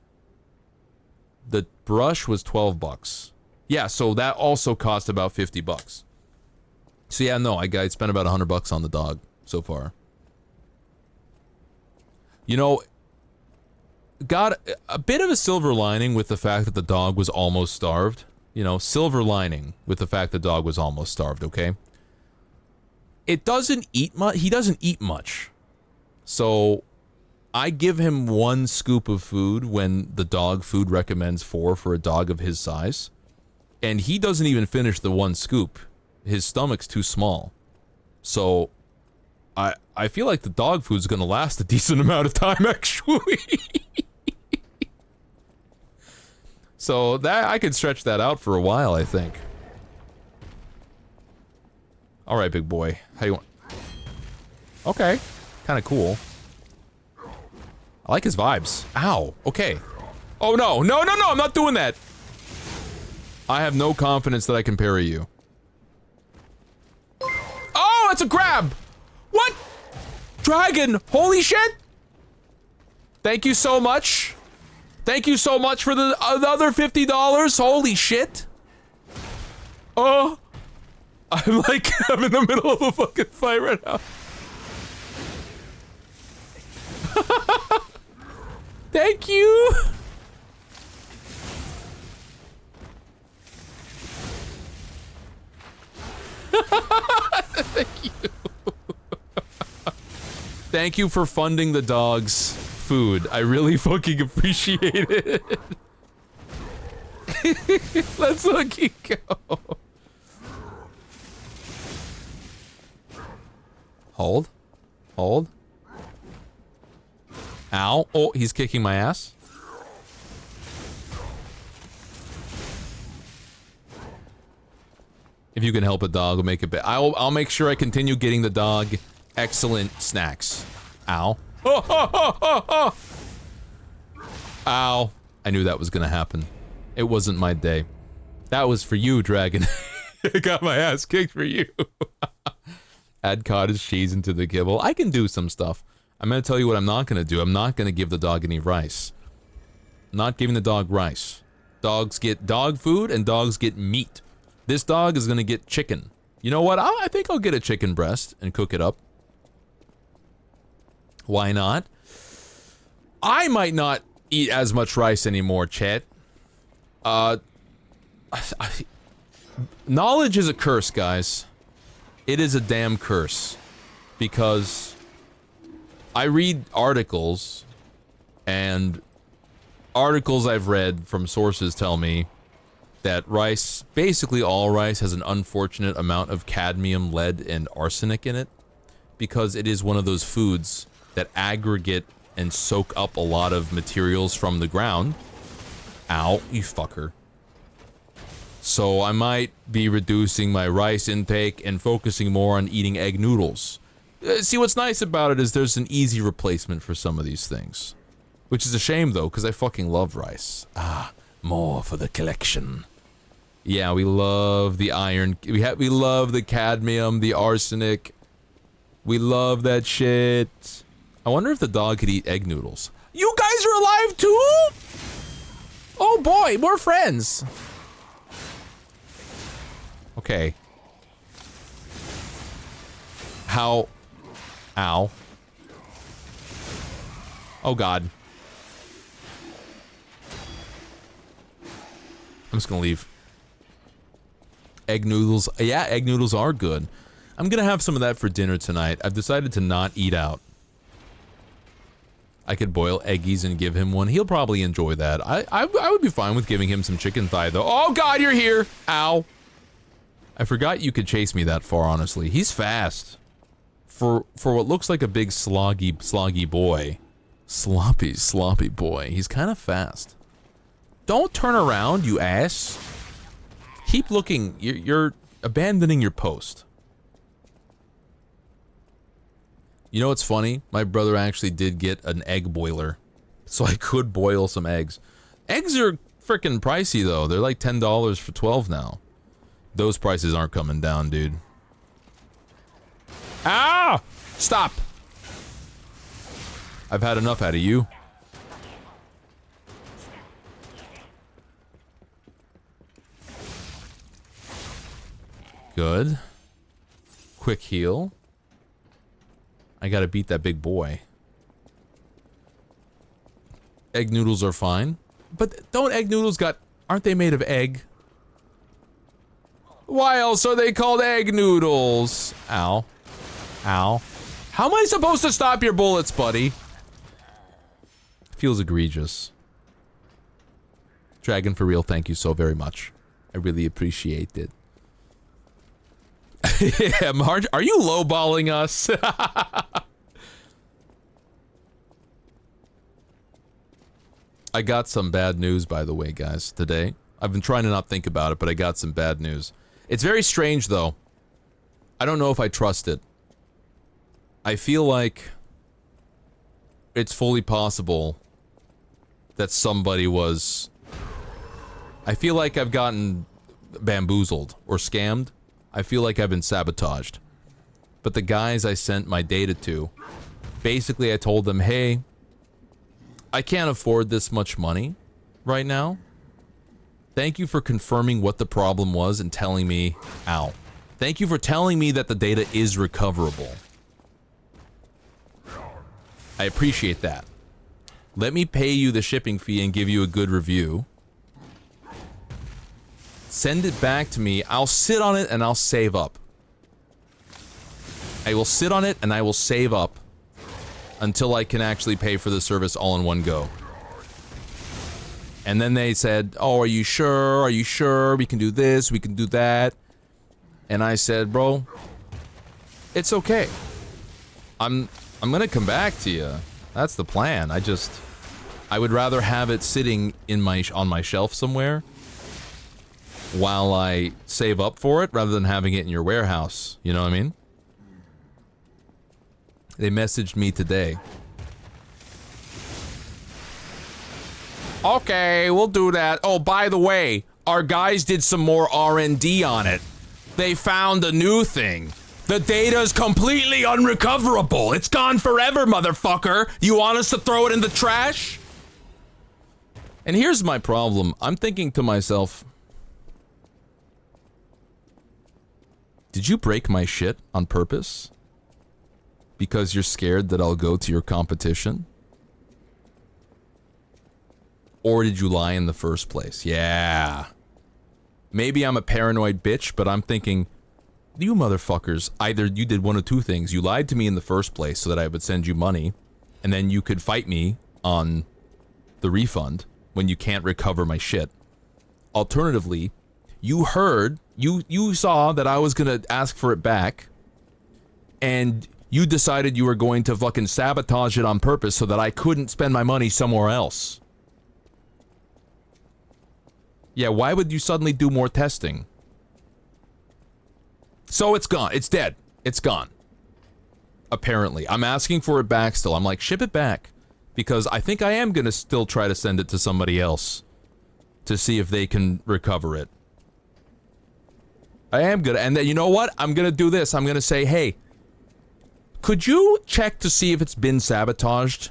The brush was $12. Yeah, so that also cost about $50. So yeah, no, I spent about $100 on the dog so far. You know, got a bit of a silver lining with the fact that the dog was almost starved. You know, silver lining with the fact the dog was almost starved, okay? It doesn't eat much. He doesn't eat much. So I give him 1 scoop of food when the dog food recommends 4 for a dog of his size. And he doesn't even finish the 1 scoop. His stomach's too small. So I feel like the dog food's gonna last a decent amount of time, actually. So that I could stretch that out for a while, I think. All right, big boy. How you want? Okay, kind of cool. I like his vibes. Ow. Okay. Oh no, no, no, no! I'm not doing that. I have no confidence that I can parry you. Oh, it's a grab. What? Dragon! Holy shit! Thank you so much. Thank you so much for the other $50. Holy shit. Oh. I'm like, I'm in the middle of a fucking fight right now. Thank you. Thank you. thank you for funding the dog's food. I really fucking appreciate it. Let's fucking go. Hold. Hold. Ow. Oh, he's kicking my ass. If you can help a dog, make it better. I'll make sure I continue getting the dog excellent snacks. Ow. Ow. I knew that was gonna happen. It wasn't my day. That was for you, Dragon. I got my ass kicked for you. Add cottage cheese into the kibble. I can do some stuff. I'm gonna tell you what I'm not gonna do. I'm not gonna give the dog any rice. I'm not giving the dog rice. Dogs get dog food and dogs get meat. This dog is gonna get chicken. You know what? I think I'll get a chicken breast and cook it up. Why not? I might not eat as much rice anymore, chat. Knowledge is a curse, guys. It is a damn curse. Because I read articles, and articles I've read from sources tell me that rice, basically all rice, has an unfortunate amount of cadmium, lead, and arsenic in it, because it is one of those foods that aggregate and soak up a lot of materials from the ground. Ow, you fucker. So I might be reducing my rice intake and focusing more on eating egg noodles. See, what's nice about it is there's an easy replacement for some of these things. Which is a shame, though, because I fucking love rice. Ah, more for the collection. Yeah, we love the iron. We love the cadmium, the arsenic. We love that shit. I wonder if the dog could eat egg noodles. You guys are alive too? Oh boy, we're friends. Okay. How? Ow. Oh god. I'm just gonna leave. Egg noodles. Yeah, egg noodles are good. I'm gonna have some of that for dinner tonight. I've decided to not eat out. I could boil eggies and give him one. He'll probably enjoy that. I would be fine with giving him some chicken thigh, though. Oh god, you're here! Ow. I forgot you could chase me that far, honestly. He's fast. For what looks like a big sloggy boy. Sloppy boy. He's kind of fast. Don't turn around, you ass. Keep looking. You're abandoning your post. You know what's funny? My brother actually did get an egg boiler, so I could boil some eggs. Eggs are freaking pricey, though. They're like $10 for 12 now. Those prices aren't coming down, dude. Ah! Stop! I've had enough out of you. Good. Quick heal. I gotta beat that big boy. Egg noodles are fine. But don't egg noodles aren't they made of egg? Why else are they called egg noodles? Ow. Ow. How am I supposed to stop your bullets, buddy? Feels egregious. Dragon, for real, thank you so very much. I really appreciate it. Yeah, Marge, are you lowballing us? I got some bad news, by the way, guys, today. I've been trying to not think about it, but I got some bad news. It's very strange, though. I don't know if I trust it. I feel like it's fully possible that somebody was... I feel like I've gotten bamboozled or scammed. I feel like I've been sabotaged. But the guys I sent my data to, basically I told them, hey, I can't afford this much money right now. Thank you for confirming what the problem was and telling me, ow. Thank you for telling me that the data is recoverable. I appreciate that. Let me pay you the shipping fee and give you a good review. Send it back to me. I'll sit on it and I'll save up. I will sit on it and I will save up until I can actually pay for the service all in one go. And then they said, oh, are you sure? Are you sure? We can do this, we can do that. And I said, bro, it's okay. I'm gonna come back to you. That's the plan. I would rather have it sitting in on my shelf somewhere while I save up for it rather than having it in your warehouse. You know what I mean? They messaged me today. Okay, we'll do that. Oh, by the way, our guys did some more R&D on it. They found a new thing. The data's completely unrecoverable. It's gone forever, motherfucker. You want us to throw it in the trash? And here's my problem. I'm thinking to myself, did you break my shit on purpose? Because you're scared that I'll go to your competition? Or did you lie in the first place? Yeah. Maybe I'm a paranoid bitch, but I'm thinking, you motherfuckers, either you did one of two things. You lied to me in the first place so that I would send you money, and then you could fight me on the refund when you can't recover my shit. Alternatively, you heard, you saw that I was gonna ask for it back, and you decided you were going to fucking sabotage it on purpose so that I couldn't spend my money somewhere else. Yeah, why would you suddenly do more testing? So it's gone. It's dead. It's gone. Apparently. I'm asking for it back still. I'm like, ship it back. Because I think I am gonna still try to send it to somebody else to see if they can recover it. I am gonna, and then you know what? I'm gonna do this. I'm gonna say, hey, could you check to see if it's been sabotaged?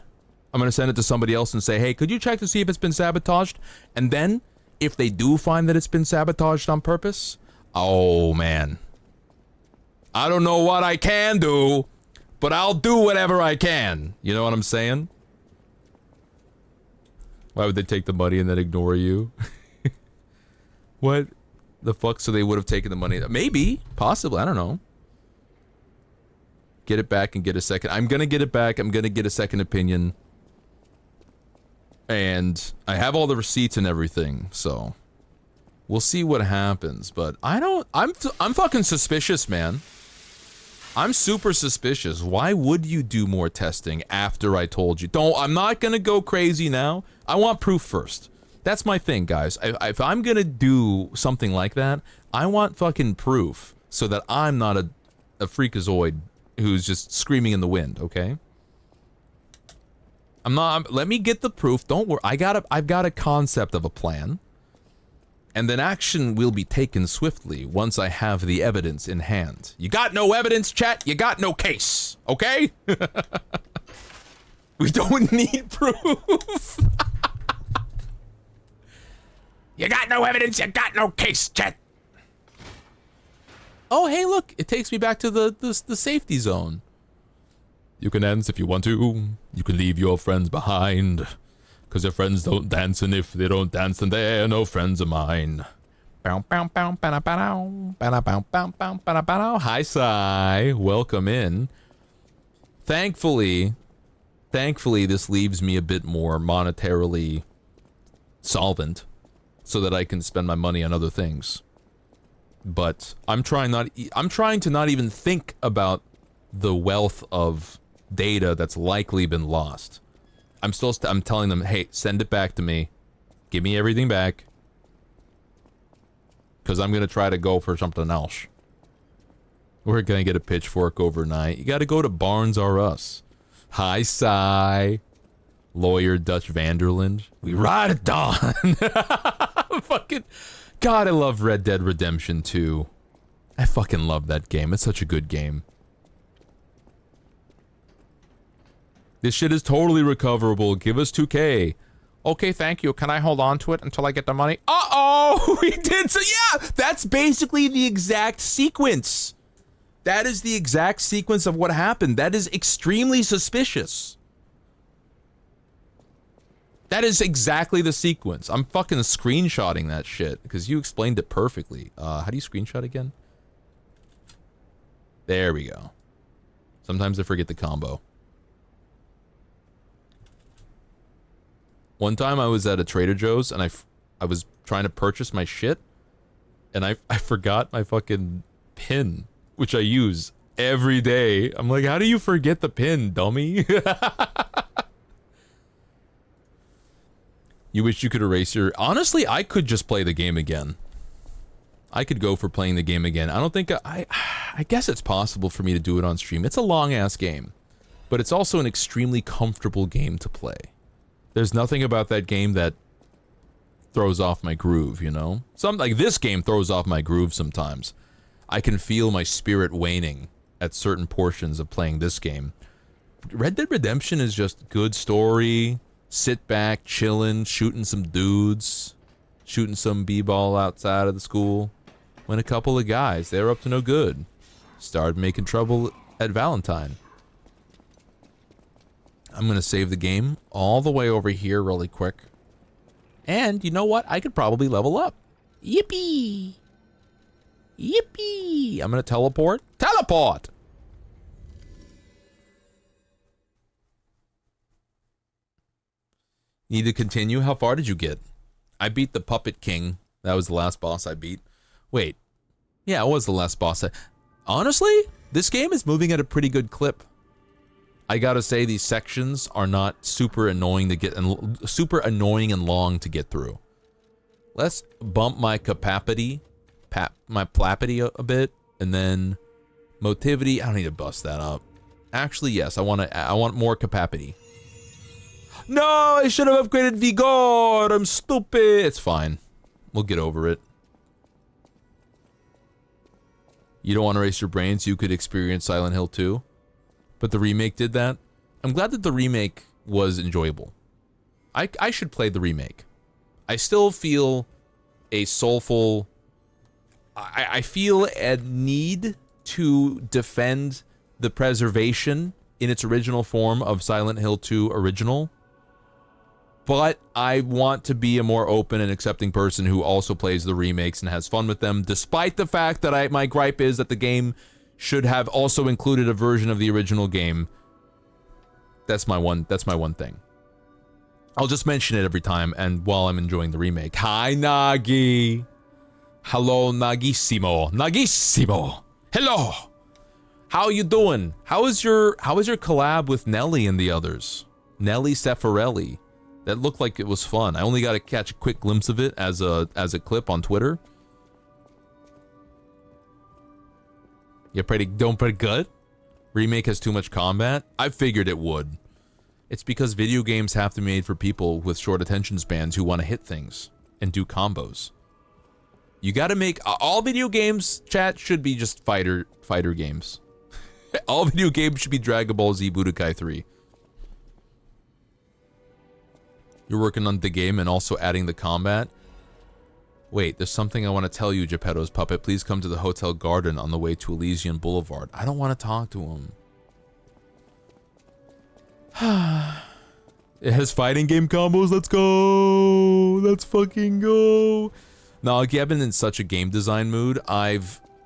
I'm gonna send it to somebody else and say, hey, could you check to see if it's been sabotaged? And then, if they do find that it's been sabotaged on purpose, oh man. I don't know what I can do, but I'll do whatever I can. You know what I'm saying? Why would they take the money and then ignore you? What the fuck? So they would have taken the money. Maybe. Possibly. I don't know. Get it back and get a second. I'm gonna get it back. I'm gonna get a second opinion. And I have all the receipts and everything, so we'll see what happens. But I'm fucking suspicious, man. I'm super suspicious. Why would you do more testing after I told you? I'm not gonna go crazy now. I want proof first. That's my thing, guys. If I'm gonna do something like that, I want fucking proof so that I'm not a freakazoid who's just screaming in the wind, okay? Let me get the proof. Don't worry. I've got a concept of a plan. And then action will be taken swiftly once I have the evidence in hand. You got no evidence, chat? You got no case. Okay? We don't need proof. You got no evidence, you got no case, chat. Oh, hey, look. It takes me back to the safety zone. You can dance if you want to. You can leave your friends behind. Cause your friends don't dance, and if they don't dance, then they're no friends of mine. Hi, Sai. Welcome in. Thankfully, this leaves me a bit more monetarily solvent so that I can spend my money on other things. But I'm trying to not even think about the wealth of data that's likely been lost. I'm telling them, hey, send it back to me. Give me everything back. Because I'm going to try to go for something else. We're going to get a pitchfork overnight. You got to go to Barnes R Us. Hi, Sai. Lawyer Dutch Vanderland. We ride at dawn. Fucking... God, I love Red Dead Redemption 2. I fucking love that game. It's such a good game. This shit is totally recoverable. Give us 2K. Okay, thank you. Can I hold on to it until I get the money? Uh-oh! We did so... Yeah! That's basically the exact sequence. That is the exact sequence of what happened. That is extremely suspicious. That is exactly the sequence. I'm fucking screenshotting that shit because you explained it perfectly. How do you screenshot again? There we go. Sometimes I forget the combo. One time I was at a Trader Joe's and I was trying to purchase my shit and I forgot my fucking PIN, which I use every day. I'm like, how do you forget the PIN, dummy? You wish you could erase your... Honestly, I could just play the game again. I could go for playing the game again. I don't think... I guess it's possible for me to do it on stream. It's a long-ass game. But it's also an extremely comfortable game to play. There's nothing about that game that throws off my groove, you know? Like this game throws off my groove sometimes. I can feel my spirit waning at certain portions of playing this game. Red Dead Redemption is just good story, sit back, chilling, shooting some dudes, shooting some b-ball outside of the school. When a couple of guys, they were up to no good, started making trouble at Valentine. I'm gonna save the game all the way over here really quick. And you know what? I could probably level up. Yippee! Yippee! I'm gonna teleport. Teleport! Need to continue? How far did you get? I beat the Puppet King. That was the last boss I beat. Wait. Yeah, it was the last boss. Honestly, this game is moving at a pretty good clip. I gotta say, these sections are not super annoying to get and super annoying and long to get through. Let's bump my capacity, my plapity a bit, and then motivity. I don't need to bust that up. Actually, yes, I want more capacity. No, I should have upgraded Vigor. I'm stupid. It's fine. We'll get over it. You don't want to erase your brain so you could experience Silent Hill 2? But the remake did that? I'm glad that the remake was enjoyable. I should play the remake. I still feel a soulful... I feel a need to defend the preservation in its original form of Silent Hill 2 original. But I want to be a more open and accepting person who also plays the remakes and has fun with them, despite the fact that my gripe is that the game should have also included a version of the original game. That's my one thing. I'll just mention it every time and while I'm enjoying the remake. Hi, Nagi. Hello, Nagissimo. Nagissimo. Hello. How you doing? How is your collab with Nelly and the others? Nelly Seffarelli. That looked like it was fun. I only got to catch a quick glimpse of it as a clip on Twitter. You're doing pretty good? Remake has too much combat? I figured it would. It's because video games have to be made for people with short attention spans who want to hit things and do combos. You gotta make... all video games, chat, should be just fighter games. All video games should be Dragon Ball Z Budokai 3. You're working on the game and also adding the combat? Wait, there's something I want to tell you, Geppetto's puppet. Please come to the Hotel Garden on the way to Elysian Boulevard. I don't want to talk to him. It has fighting game combos. Let's go. Let's fucking go. No, I've been in such a game design mood.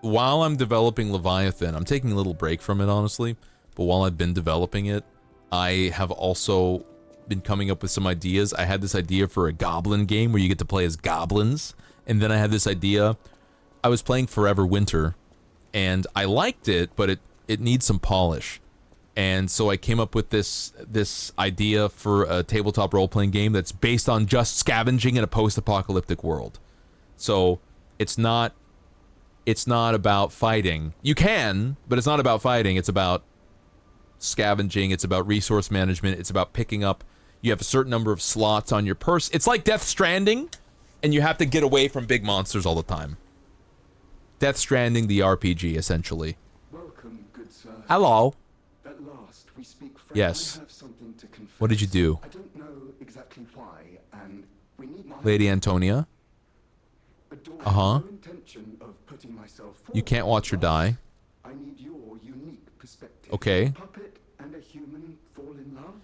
While I'm developing Leviathan, I'm taking a little break from it, honestly. But while I've been developing it, I have also been coming up with some ideas. I had this idea for a goblin game where you get to play as goblins. And then I had this idea. I was playing Forever Winter, and I liked it, but it needs some polish. And so I came up with this idea for a tabletop role-playing game that's based on just scavenging in a post-apocalyptic world. So it's not about fighting. You can, but it's not about fighting. It's about scavenging. It's about resource management. It's about picking up. You have a certain number of slots on your purse. It's like Death Stranding, and you have to get away from big monsters all the time. Death Stranding, the RPG, essentially. Welcome, good sir. Hello. At last, we speak friends. Yes. I have something to confess. What did you do? I don't know exactly why, and we need my Lady Antonia? no intention of putting myself forward. You can't watch her die. I need your unique perspective. Okay. A puppet and a human fall in love?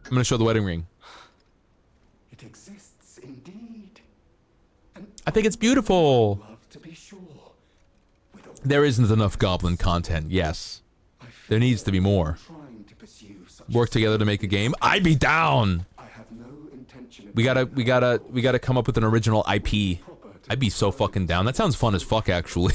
I'm gonna show the wedding ring. It exists indeed. And I think it's beautiful. love to be sure. With a There isn't enough goblin content, yes. I There needs to be more. trying to pursue such work together to make a game, I'd be down. I have no intention of We gotta come up with an original IP. I'd be so fucking down. That sounds fun as fuck, actually.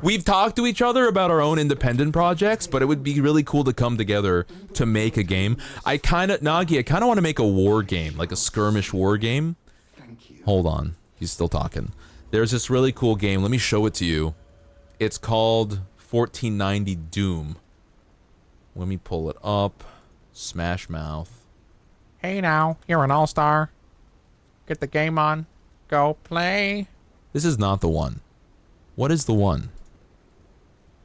We've talked to each other about our own independent projects, but it would be really cool to come together to make a game. Nagi, I kinda wanna make a war game, like a skirmish war game. Thank you. Hold on. He's still talking. There's this really cool game. Let me show it to you. It's called 1490 Doom. Let me pull it up. Smash Mouth. Hey now, you're an all-star. Get the game on. Go play. This is not the one. What is the one?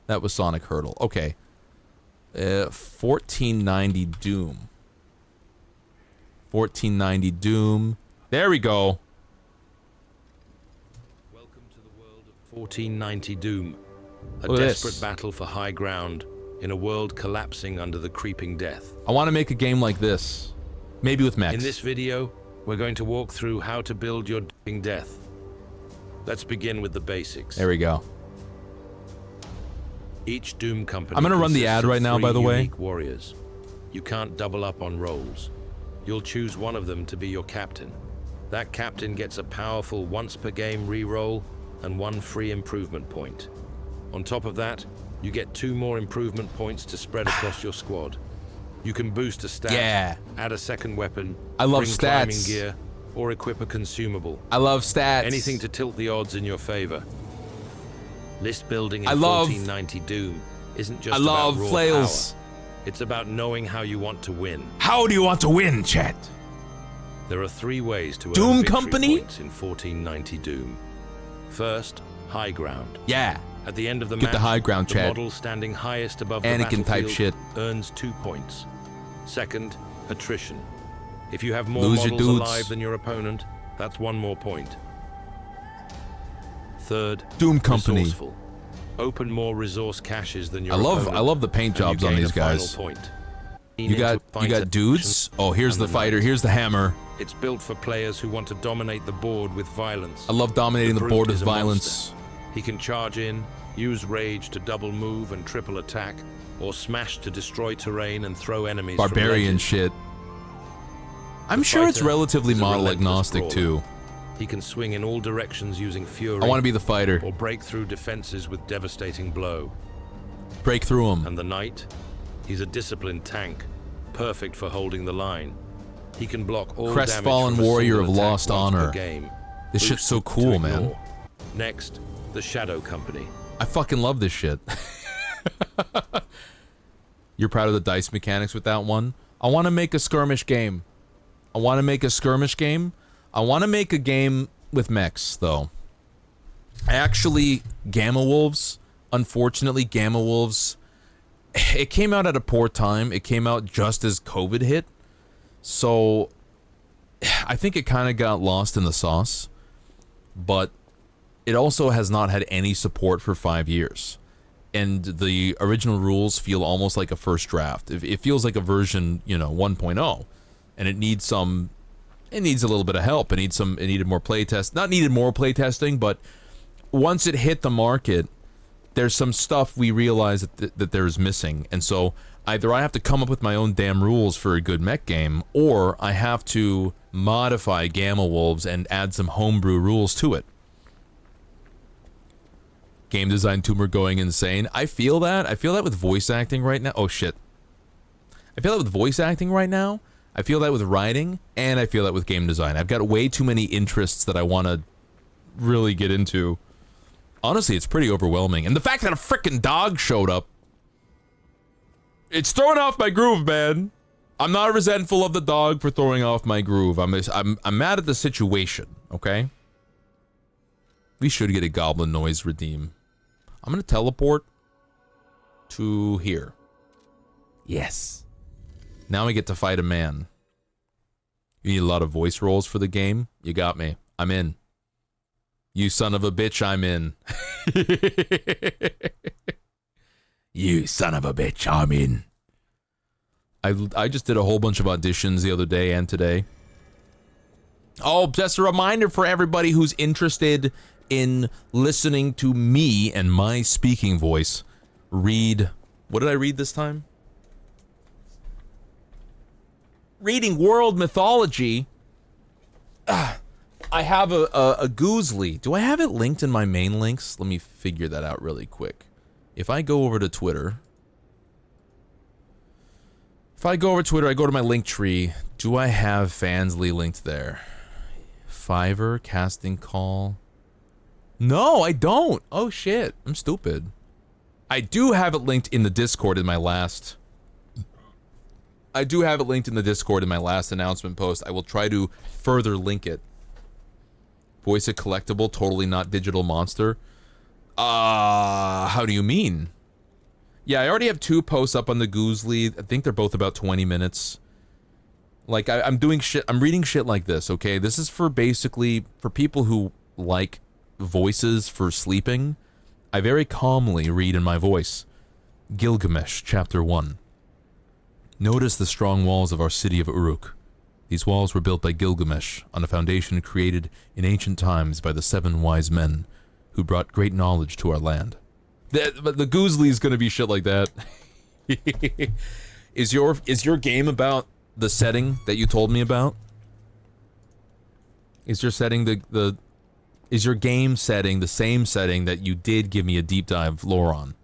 That was Sonic Hurdle. Okay. 1490 Doom. 1490 Doom. There we go. Welcome to the world of 1490 Doom. A Look at desperate this. battle for high ground in a world collapsing under the creeping death. I want to make a game like this. Maybe with mechs. In this video, we're going to walk through how to build your death. Let's begin with the basics. There we go. Each Doom company I'm gonna run the consists ad of right now, 3 by the way. unique warriors. You can't double up on roles. You'll choose one of them to be your captain. That captain gets a powerful once per game reroll and 1 free improvement point. On top of that, you get 2 more improvement points to spread across your squad. You can boost a stat, Yeah. add a second weapon, I love bring climbing stats. gear, or equip a consumable. I love stats. Anything to tilt the odds in your favor. List building in I love- 1490 Doom isn't just I love about raw flails. power. It's about knowing how you want to win. How do you want to win, chat? There are 3 ways to Doom earn victory Company? points in 1490 Doom. First, high ground. Yeah. At the end of the Get match, the high ground, the Chad. model standing highest above Anakin the type battlefield shit. earns 2 points. Second, attrition. If you have more Lose your models dudes. alive than your opponent, that's 1 more point. Third, Doom Company. resourceful. Open more resource caches than your I opponent. love the paint and you jobs on gain these a final guys. Point. You got dudes. Oh, here's the fighter. Here's the hammer. It's built for players who want to dominate the board with violence. I love dominating the Brute board with is a violence. monster. He can charge in, use rage to double move and triple attack, or smash to destroy terrain and throw enemies from Barbarian ledges. shit. I'm The sure it's fighter relatively is a model relentless agnostic brawler. too. He can swing in all directions using fury. I want to be the fighter. or break through defenses with devastating blow. Break through them. And the knight, he's a disciplined tank, perfect for holding the line. He can block all Crestfallen damage from a warrior single of attack lost once per honor. Game. This shit's Boost so to cool, man. ignore. Next, the Shadow Company. I fucking love this shit. You're proud of the dice mechanics with that one? I want to make a skirmish game. I want to make a skirmish game. I want to make a game with mechs, though. Actually, Gamma Wolves, unfortunately, Gamma Wolves, it came out at a poor time. It came out just as COVID hit. So, I think it kind of got lost in the sauce. But it also has not had any support for 5 years. And the original rules feel almost like a first draft. It feels like a version, 1.0. And it needs a little bit of help. It needed more playtest. Not needed more playtesting, but once it hit the market, there's some stuff we realized that there's missing. And so either I have to come up with my own damn rules for a good mech game, or I have to modify Gamma Wolves and add some homebrew rules to it. Game design tumor going insane. I feel that. I feel that with voice acting right now. Oh shit. I feel that with voice acting right now. I feel that with writing, and I feel that with game design. I've got way too many interests that I want to really get into. Honestly, it's pretty overwhelming. And the fact that a freaking dog showed up, it's throwing off my groove, man. I'm not resentful of the dog for throwing off my groove. I'm mad at the situation, okay? We should get a goblin noise redeem. I'm gonna teleport to here. Yes. Now we get to fight a man. You need a lot of voice rolls for the game? You got me. I'm in. You son of a bitch, I'm in. You son of a bitch, I'm in. I just did a whole bunch of auditions the other day and today. Oh, just a reminder for everybody who's interested in listening to me and my speaking voice read. What did I read this time? reading world mythology. I have a Goozly. Do I have it linked in my main links? Let me figure that out really quick. If I go over to Twitter, I go to my link tree. Do I have Fansly linked there? Fiverr, casting call. No, I don't. Oh shit, I'm stupid. I do have it linked in the Discord in my last... I do have it linked in the Discord in my last announcement post. I will try to further link it. Voice a collectible, totally not digital monster. How do you mean? Yeah, I already have 2 posts up on the Goozly. I think they're both about 20 minutes. Like, I'm doing shit, I'm reading shit like this, okay? This is for basically, for people who like voices for sleeping. I very calmly read in my voice. Gilgamesh, Chapter 1. Notice the strong walls of our city of Uruk. These walls were built by Gilgamesh on a foundation created in ancient times by the 7 wise men who brought great knowledge to our land. But the Goozly is gonna be shit like that. Is your game about the setting that you told me about? Is your setting is your game setting the same setting that you did give me a deep dive lore on?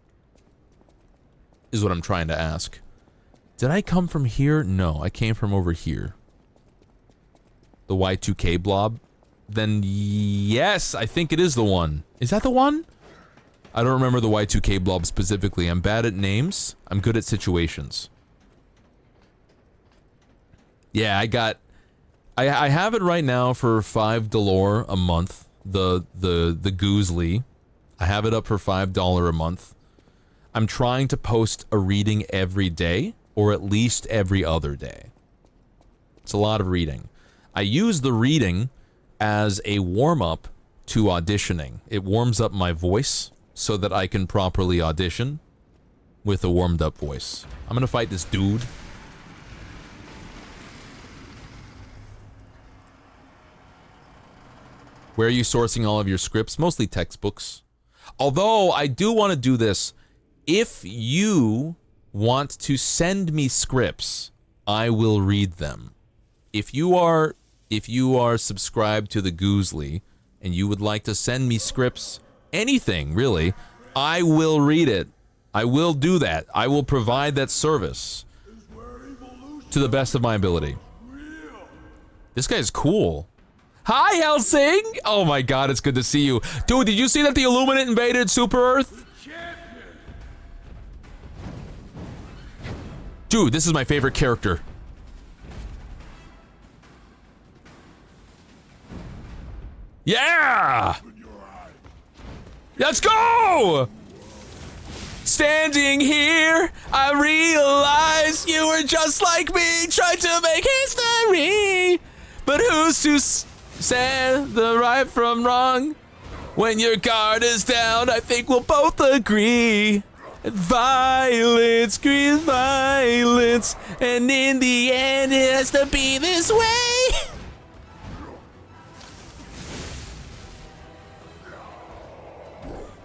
Is what I'm trying to ask. Did I come from here? No, I came from over here. The Y2K blob? Then yes, I think it is the one. Is that the one? I don't remember the Y2K blob specifically. I'm bad at names. I'm good at situations. Yeah, I have it right now for 5 Dollar a month. The Goozly. I have it up for $5 a month. I'm trying to post a reading every day, or at least every other day. It's a lot of reading. I use the reading as a warm-up to auditioning. It warms up my voice so that I can properly audition with a warmed-up voice. I'm gonna fight this dude. Where are you sourcing all of your scripts? Mostly textbooks. Although, I do want to do this. If you want to send me scripts, I will read them. If you are subscribed to the Goozly, and you would like to send me scripts, anything, really, I will read it. I will do that. I will provide that service to the best of my ability. This guy's cool. Hi, Helsing! Oh my god, it's good to see you. Dude, did you see that the Illuminate invaded Super Earth? Dude, this is my favorite character. Yeah! Let's go! Standing here, I realize you were just like me, trying to make history. But who's to say the right from wrong? When your guard is down, I think we'll both agree. Violence creates violence, and in the end it has to be this way.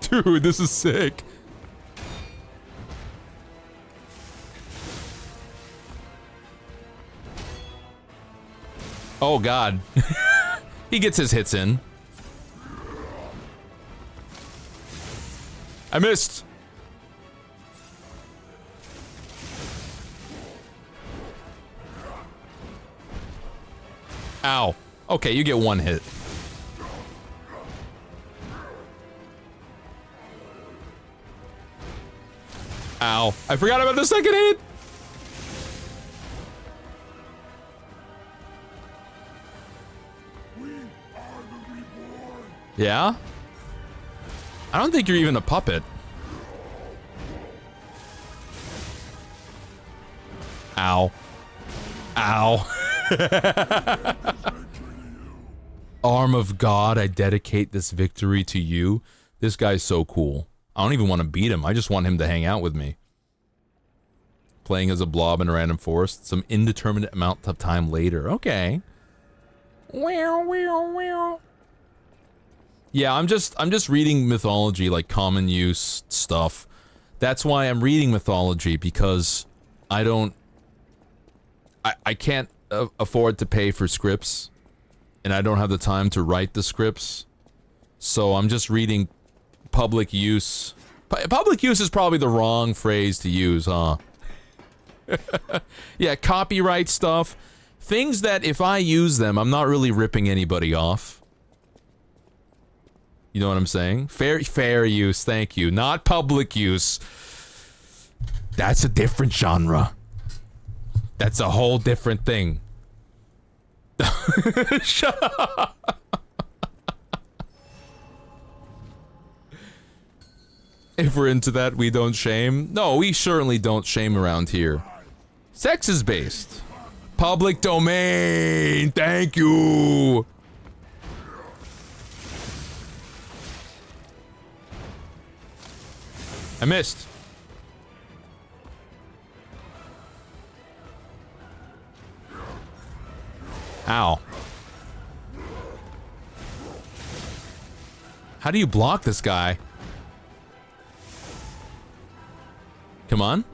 Dude, this is sick. Oh god. He gets his hits in. I missed. Ow. Okay, you get 1 hit. Ow. I forgot about the second hit. Yeah? I don't think you're even a puppet. Ow. Ow. Arm of God, I dedicate this victory to you. This guy's so cool. I don't even want to beat him. I just want him to hang out with me. Playing as a blob in a random forest. Some indeterminate amount of time later. Okay. Yeah, I'm just reading mythology, like common use stuff. That's why I'm reading mythology, because I can't afford to pay for scripts, and I don't have the time to write the scripts, so I'm just reading public use. Public use is probably the wrong phrase to use, huh? Yeah, copyright stuff. Things that if I use them, I'm not really ripping anybody off. You know what I'm saying? Fair use, thank you. Not public use. That's a different genre. That's a whole different thing. Shut up. If we're into that, we don't shame. No, we certainly don't shame around here. Sex is based. Public domain. Thank you. I missed. Ow. How do you block this guy? Come on.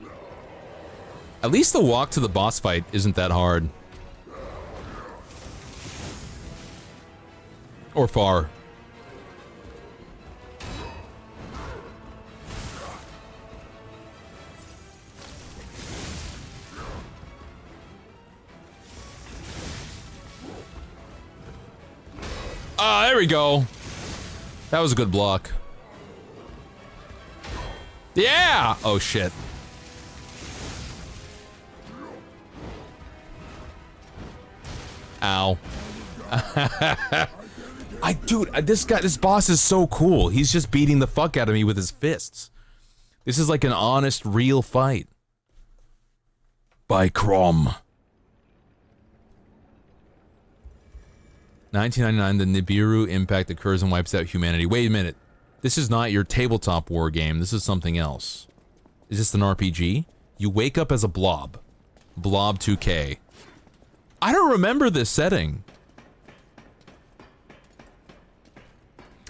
At least the walk to the boss fight isn't that hard. Or far. Ah, there we go. That was a good block. Yeah! Oh, shit. Ow. This boss is so cool. He's just beating the fuck out of me with his fists. This is like an honest, real fight. By Crom. 1999, the Nibiru impact occurs and wipes out humanity. Wait a minute. This is not your tabletop war game. This is something else. Is this an RPG? You wake up as a blob. Blob 2K. I don't remember this setting.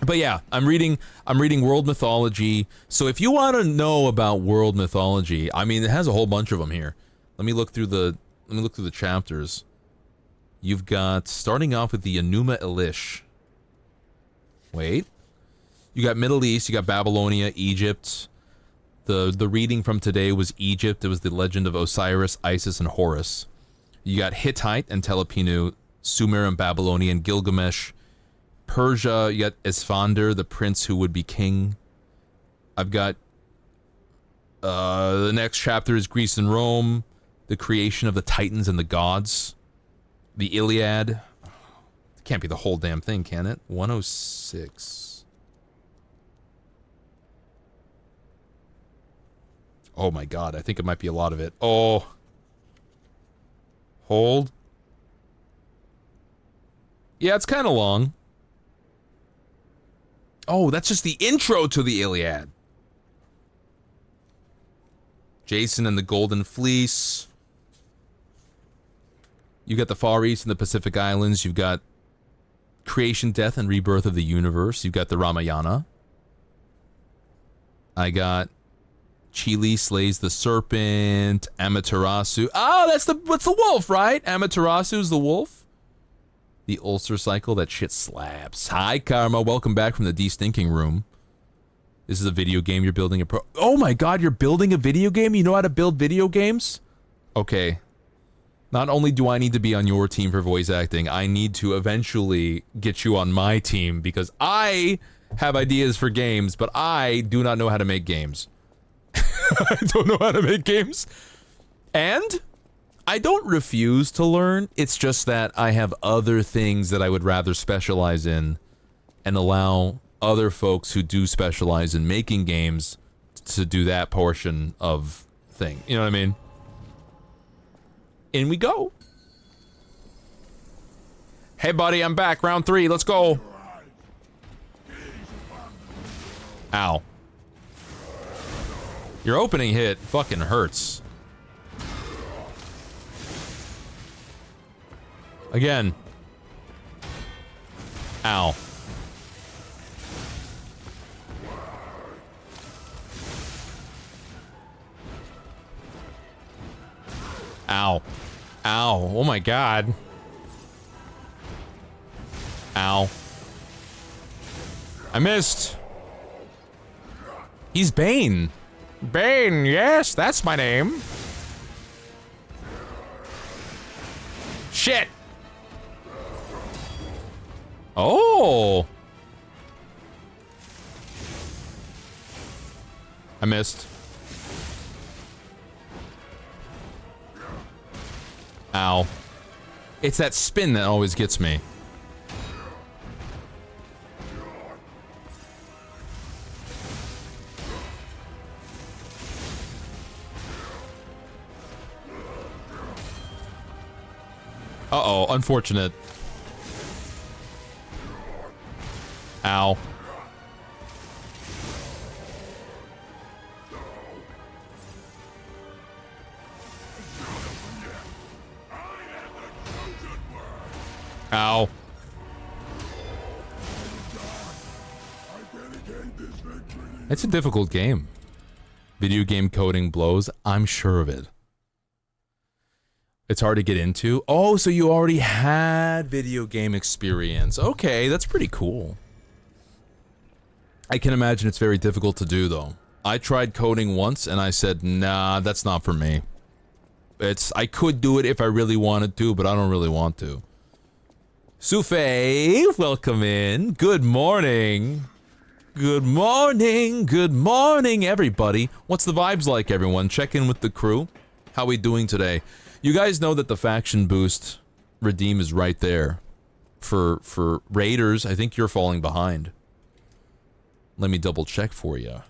But yeah, I'm reading world mythology. So if you want to know about world mythology, I mean, it has a whole bunch of them here. Let me look through the chapters. You've got, starting off with the Enuma Elish. Wait. You got Middle East, you got Babylonia, Egypt. The reading from today was Egypt. It was the legend of Osiris, Isis, and Horus. You got Hittite and Telepinu, Sumer and Babylonian, Gilgamesh, Persia. You got Esfander, the prince who would be king. I've got the next chapter is Greece and Rome, the creation of the Titans and the gods, the Iliad. It can't be the whole damn thing, can it? 106. Oh my god, I think it might be a lot of it. Oh. Hold. Yeah, it's kind of long. Oh, that's just the intro to the Iliad. Jason and the Golden Fleece. You got the Far East and the Pacific Islands. You've got creation, death, and rebirth of the universe. You've got the Ramayana. I got Chile slays the serpent. Amaterasu. Oh, that's the wolf, right? Amaterasu's the wolf. The ulcer cycle. That shit slaps. Hi, Karma. Welcome back from the de-stinking room. This is a video game you're building oh my god, you're building a video game? You know how to build video games? Okay. Not only do I need to be on your team for voice acting, I need to eventually get you on my team because I have ideas for games, but I do not know how to make games. I don't know how to make games. And I don't refuse to learn. It's just that I have other things that I would rather specialize in and allow other folks who do specialize in making games to do that portion of thing. You know what I mean? In we go. Hey, buddy, I'm back. Round 3. Let's go. Ow. Your opening hit fucking hurts. Again. Ow. Ow. Ow. Ow. Oh my god. Ow. I missed. He's Bane. Bane, yes, that's my name. Shit. Oh. I missed. Ow. It's that spin that always gets me. Uh-oh, unfortunate. Ow. Ow. It's a difficult game. Video game coding blows, I'm sure of it. It's hard to get into. Oh, so you already had video game experience. Okay, that's pretty cool. I can imagine it's very difficult to do, though. I tried coding once, and I said, nah, that's not for me. I could do it if I really wanted to, but I don't really want to. Sufei, welcome in. Good morning. Good morning. Good morning, everybody. What's the vibes like, everyone? Check in with the crew. How we doing today? You guys know that the faction boost redeem is right there. For raiders, I think you're falling behind. Let me double check for you.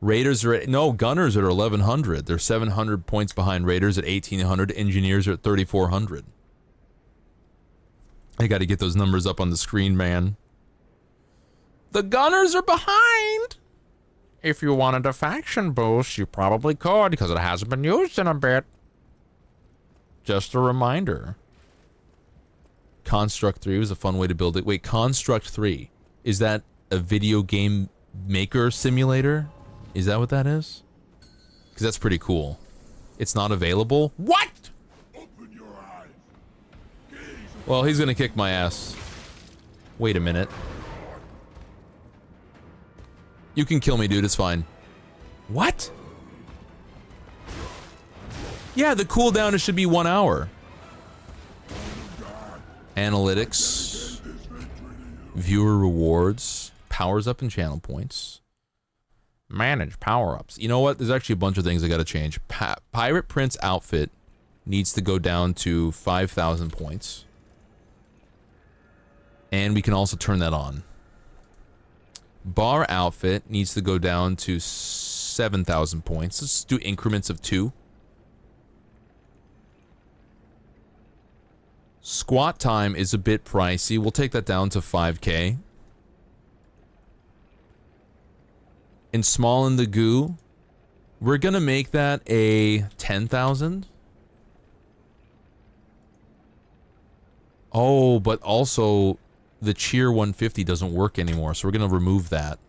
Raiders are at, no, gunners are at 1100. They're 700 points behind raiders at 1800. Engineers are at 3400. I gotta get those numbers up on the screen, man. The gunners are behind! If you wanted a faction boost, you probably could, because it hasn't been used in a bit. Just a reminder. Construct 3 was a fun way to build it. Wait, Construct 3. Is that a video game maker simulator? Is that what that is? Because that's pretty cool. It's not available? What? Well, he's gonna kick my ass. Wait a minute. You can kill me, dude. It's fine. What? Yeah, the cooldown should be 1 hour. Analytics. Viewer rewards. Powers up and channel points. Manage power-ups. You know what? There's actually a bunch of things I gotta change. Pirate Prince outfit needs to go down to 5,000 points. And we can also turn that on. Bar outfit needs to go down to 7,000 points. Let's do increments of 2. Squat time is a bit pricey. We'll take that down to 5k. And small in the goo, we're gonna make that a 10,000. Oh, but also the cheer 150 doesn't work anymore, so we're gonna remove that.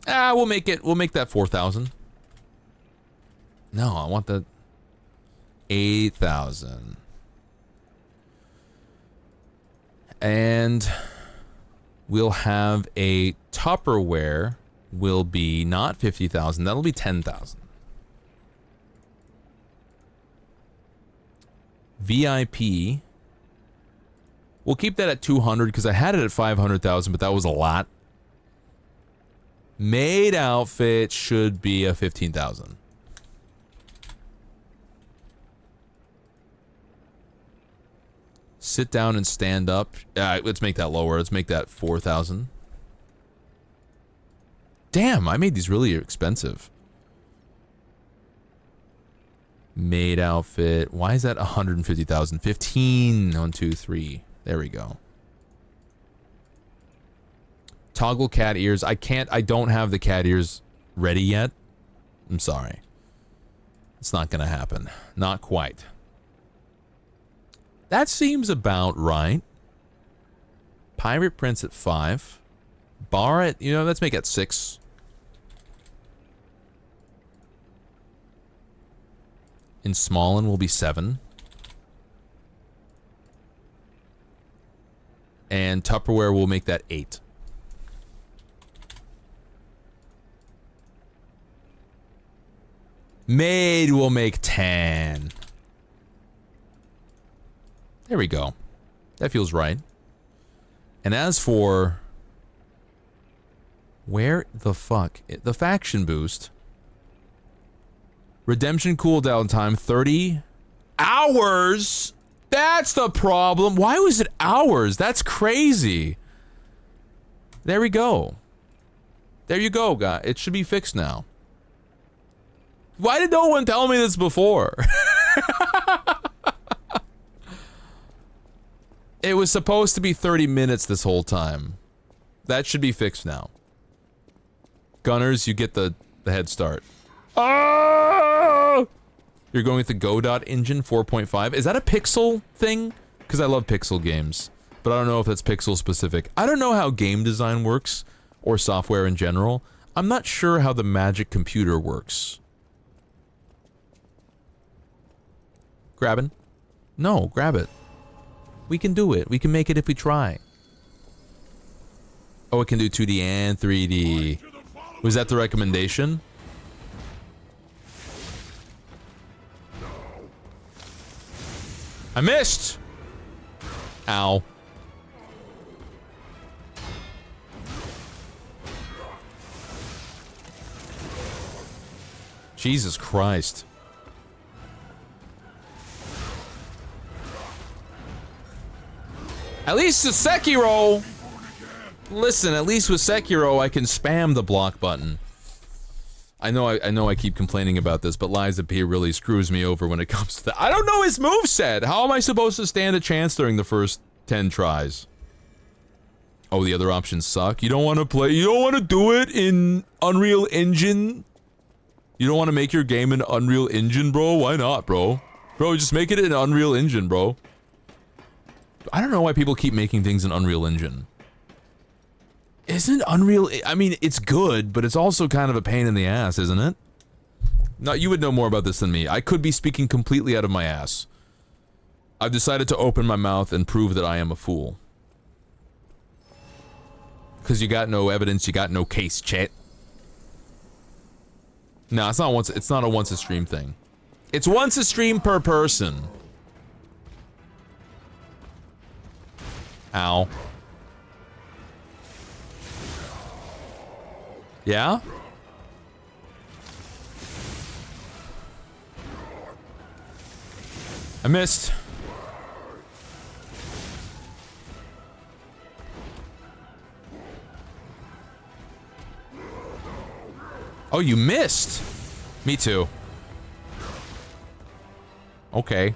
We'll make that 4,000. No, I want the 8,000. And we'll have a Tupperware will be not 50,000, that'll be 10,000. VIP, we'll keep that at 200 because I had it at 500,000, but that was a lot. Maid outfit should be a 15,000. Sit down and stand up. Let's make that lower. Let's make that 4,000. Damn, I made these really expensive. Maid outfit. Why is that 150,000? 15. 1, 2, 3. There we go. Toggle cat ears. I don't have the cat ears ready yet. I'm sorry. It's not gonna happen. Not quite. That seems about right. Pirate Prince at 5. Bar it, you know, let's make it 6. In Smallin will be 7. And Tupperware will make that 8. Maid will make 10. There we go. That feels right. And as for... Where the fuck? The faction boost. Redemption cooldown time, 30 hours? That's the problem. Why was it hours? That's crazy. There we go. There you go, guy. It should be fixed now. Why did no one tell me this before? It was supposed to be 30 minutes this whole time. That should be fixed now. Gunners, you get the head start. Oh! You're going with the Godot engine 4.5. Is that a Pixel thing? Because I love Pixel games. But I don't know if that's Pixel specific. I don't know how game design works. Or software in general. I'm not sure how the Magic computer works. Grabbing? No, grab it. We can do it. We can make it if we try. Oh, it can do 2D and 3D. Was that the recommendation? I missed! Ow. Jesus Christ. At least with Sekiro! Listen, at least with Sekiro I can spam the block button. I know I keep complaining about this, but Lies of P really screws me over when it comes to that. I don't know his moveset! How am I supposed to stand a chance during the first 10 tries? Oh, the other options suck? You don't want to play- you don't want to do it in Unreal Engine? You don't want to make your game in Unreal Engine, bro? Why not, bro? Bro, just make it in Unreal Engine, bro. I don't know why people keep making things in Unreal Engine. Isn't Unreal... I mean, it's good, but it's also kind of a pain in the ass, isn't it? No, you would know more about this than me. I could be speaking completely out of my ass. I've decided to open my mouth and prove that I am a fool. Because you got no evidence, you got no case, chat. No, it's not a once a stream thing. It's once a stream per person. Ow. Yeah? I missed. Oh, you missed? Me too. Okay.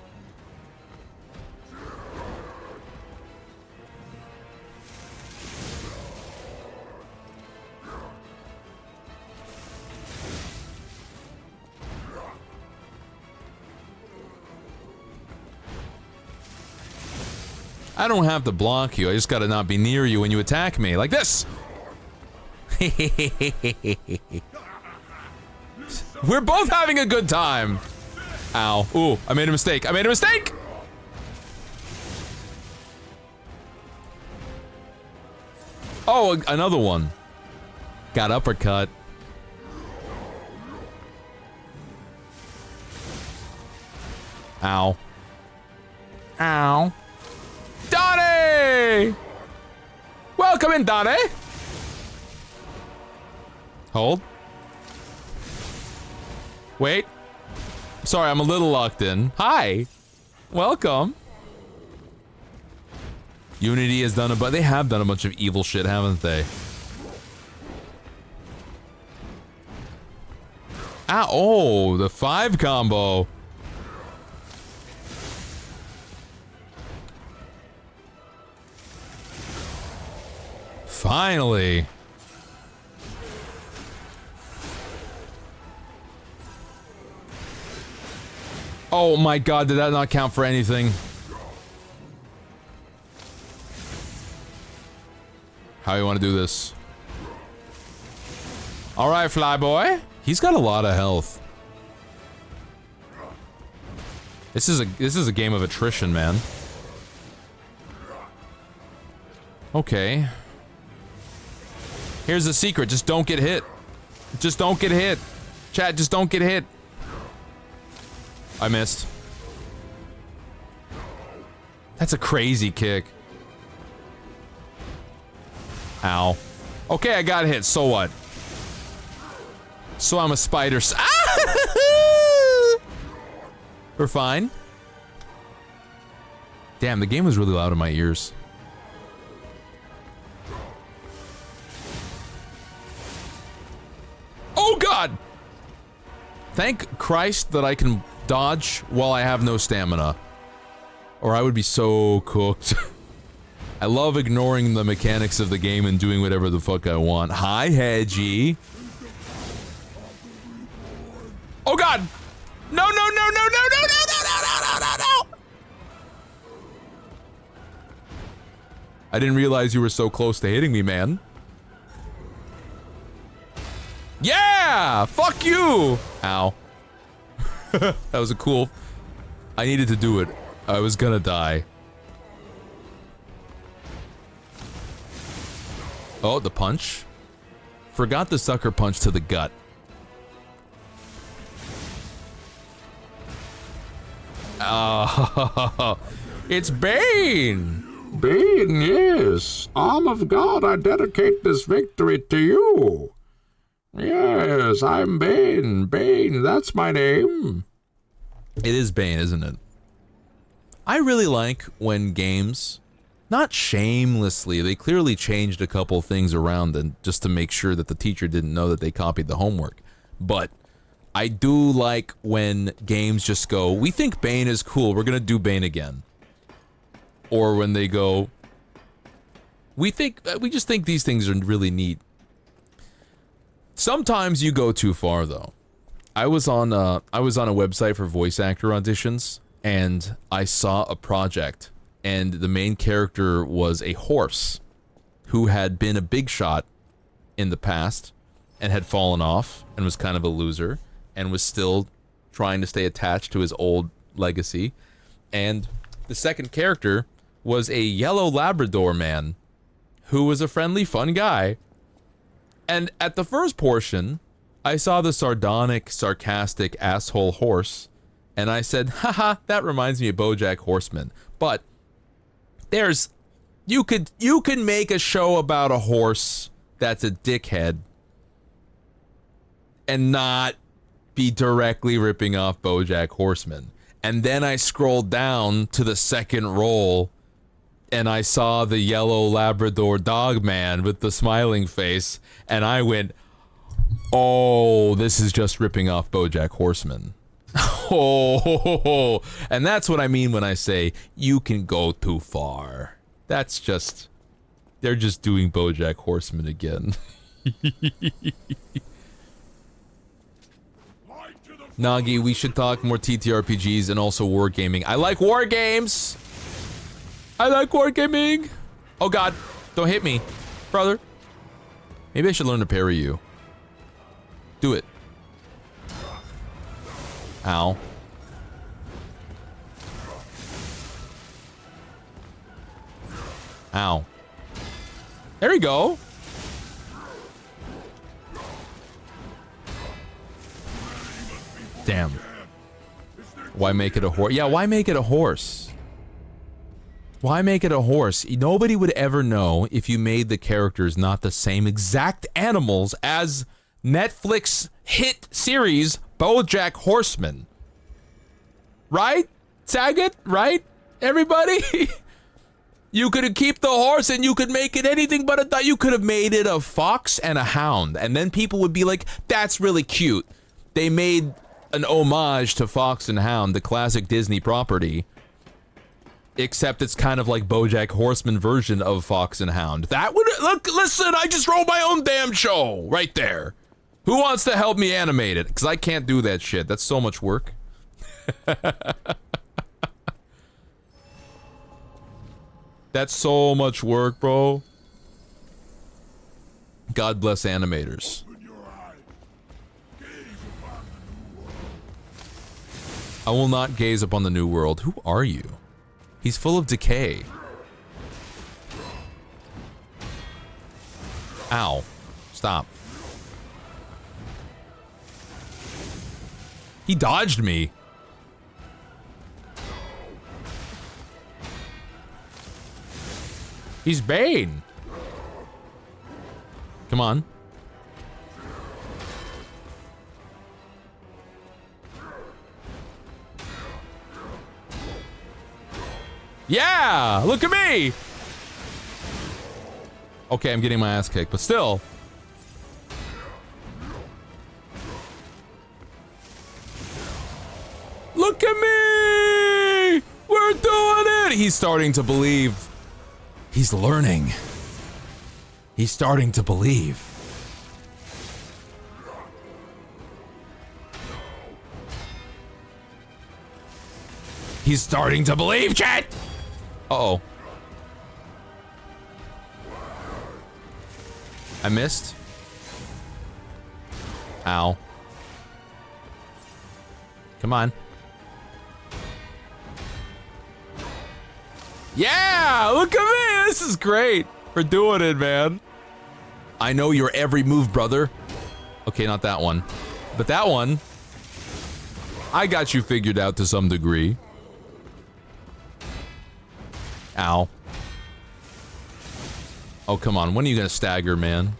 I don't have to block you, I just gotta not be near you when you attack me, like this! We're both having a good time! Ow. Ooh, I made a mistake, I made a mistake! Oh, another one. Got uppercut. Ow. Ow. Donnie! Welcome in, Donnie! Hold. Wait. Sorry, I'm a little locked in. Hi! Welcome. Unity has done they have done a bunch of evil shit, haven't they? Ah, oh, the 5 combo. Finally. Oh my god, did that not count for anything? How you want to do this? All right, Flyboy. He's got a lot of health. This is a game of attrition, man. Okay. Here's the secret. Just don't get hit. Just don't get hit. Chat, just don't get hit. I missed. That's a crazy kick. Ow. Okay, I got hit. So what? So I'm a spider. Ah! We're fine. Damn, the game was really loud in my ears. Oh God! Thank Christ that I can dodge while I have no stamina. Or I would be so cooked. I love ignoring the mechanics of the game and doing whatever the fuck I want. Hi, Hedgie. Oh God! No, no, no, no, no, no, no, no, no, no, no, no, no! I didn't realize you were so close to hitting me, man. Yeah! Fuck you! Ow. That was a cool... I needed to do it. I was gonna die. Oh, the punch. Forgot the sucker punch to the gut. It's Bane! Bane, yes. Arm of God, I dedicate this victory to you. Yes, I'm Bane. Bane, that's my name. It is Bane, isn't it? I really like when games, not shamelessly, they clearly changed a couple things around and just to make sure that the teacher didn't know that they copied the homework. But I do like when games just go, we think Bane is cool, we're gonna do Bane again. Or when they go, we just think these things are really neat. Sometimes you go too far though. I was on a website for voice actor auditions, and I saw a project, and the main character was a horse who had been a big shot in the past and had fallen off and was kind of a loser and was still trying to stay attached to his old legacy. And the second character was a yellow Labrador man who was a friendly, fun guy. And at the first portion, I saw the sardonic, sarcastic asshole horse, and I said, haha, that reminds me of BoJack Horseman. But you can make a show about a horse that's a dickhead and not be directly ripping off BoJack Horseman. And then I scrolled down to the second roll, and I saw the yellow Labrador dog man with the smiling face, and I went, oh, this is just ripping off BoJack Horseman. Oh, and that's what I mean when I say you can go too far. That's just, they're just doing BoJack Horseman again. Nagi, we should talk more TTRPGs and also wargaming. I like wargames! I like wargaming! Oh God, don't hit me, brother. Maybe I should learn to parry you. Do it. Ow. Ow. There we go. Damn. Why make it a horse? Yeah, why make it a horse? Why make it a horse? Nobody would ever know if you made the characters not the same exact animals as Netflix hit series BoJack Horseman. Right? Saget? Right? Everybody? You could keep the horse and you could make it anything but a... You could have made it a fox and a hound. And then people would be like, that's really cute. They made an homage to Fox and Hound, the classic Disney property. Except it's kind of like BoJack Horseman version of Fox and Hound. That would... Look, listen, I just wrote my own damn show. Right there. Who wants to help me animate it? Because I can't do that shit. That's so much work. That's so much work, bro. God bless animators. I will not gaze upon the new world. Who are you? He's full of decay. Ow. Stop. He dodged me. He's Bane. Come on. Yeah! Look at me! Okay, I'm getting my ass kicked, but still. Look at me! We're doing it! He's starting to believe. He's learning. He's starting to believe. He's starting to believe, chat! Uh-oh. I missed. Ow. Come on. Yeah! Look at me! This is great! We're doing it, man. I know your every move, brother. Okay, not that one. But that one, I got you figured out to some degree. Ow. Oh, come on. When are you gonna stagger, man?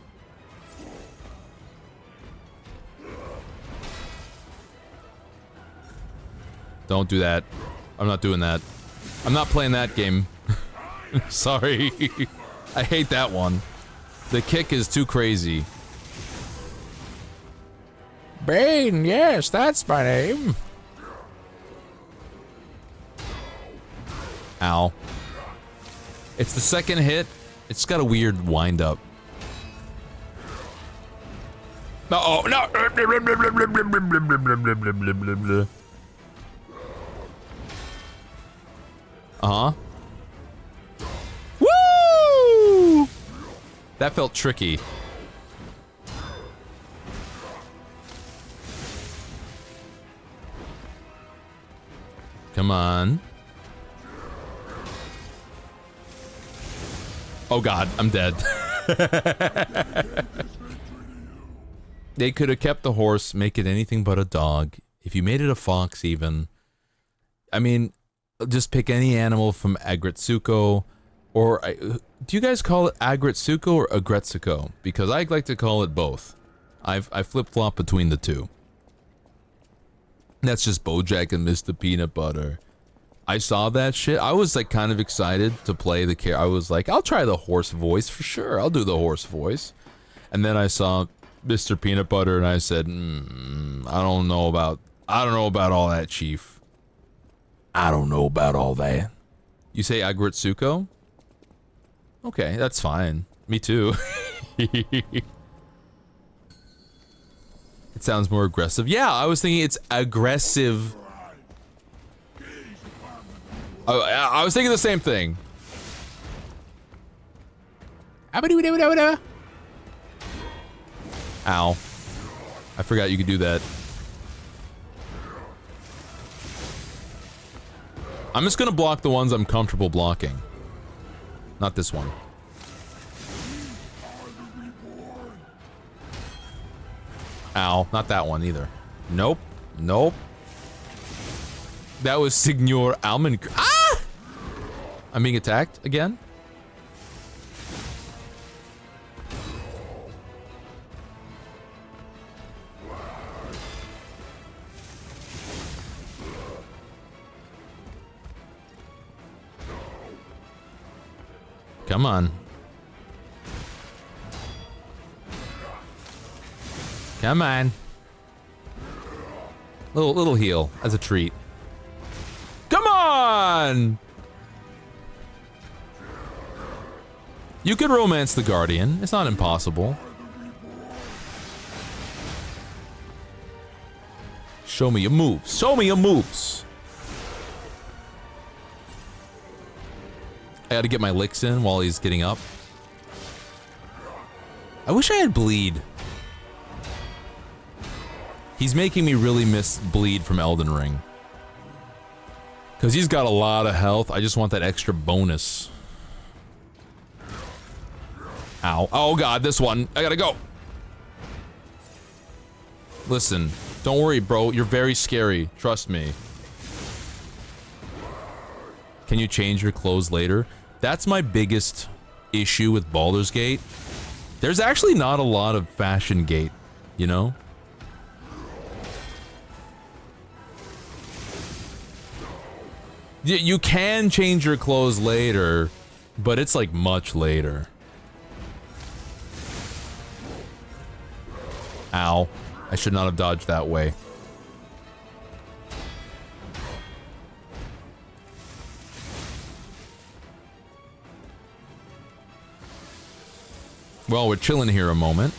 Don't do that. I'm not doing that. I'm not playing that game. Sorry. I hate that one. The kick is too crazy. Bane, yes, that's my name. Ow. It's the second hit. It's got a weird wind up. Uh-oh, no. Uh-huh. Woo! That felt tricky. Come on. Oh god, I'm dead. They could have kept the horse, make it anything but a dog. If you made it a fox even. I mean, just pick any animal from Agretsuko, or do you guys call it Agretsuko or Agretsuko? Because I like to call it both. I flip-flop between the two. That's just BoJack and Mr. Peanut Butter. I saw that shit. I was like kind of excited to play the character. I was like, I'll try the horse voice for sure. I'll do the horse voice. And then I saw Mr. Peanut Butter and I said, I don't know about all that, Chief. I don't know about all that. You say Agretsuko? Okay, that's fine. Me too. It sounds more aggressive. Yeah, I was thinking it's aggressive. I was thinking the same thing. Ow. I forgot you could do that. I'm just gonna block the ones I'm comfortable blocking. Not this one. Ow, not that one either. Nope. Nope. That was Signor Almond. Ah! I'm being attacked again? Come on. Come on. Little heal as a treat. Come on! You could romance the Guardian. It's not impossible. Show me your moves. Show me your moves. I gotta get my licks in while he's getting up. I wish I had bleed. He's making me really miss bleed from Elden Ring. Because he's got a lot of health. I just want that extra bonus. Ow. Oh god, this one. I gotta go. Listen, don't worry, bro. You're very scary. Trust me. Can you change your clothes later? That's my biggest issue with Baldur's Gate. There's actually not a lot of fashion gate, you know? You can change your clothes later, but it's like much later. Ow. I should not have dodged that way. Well, we're chilling here a moment.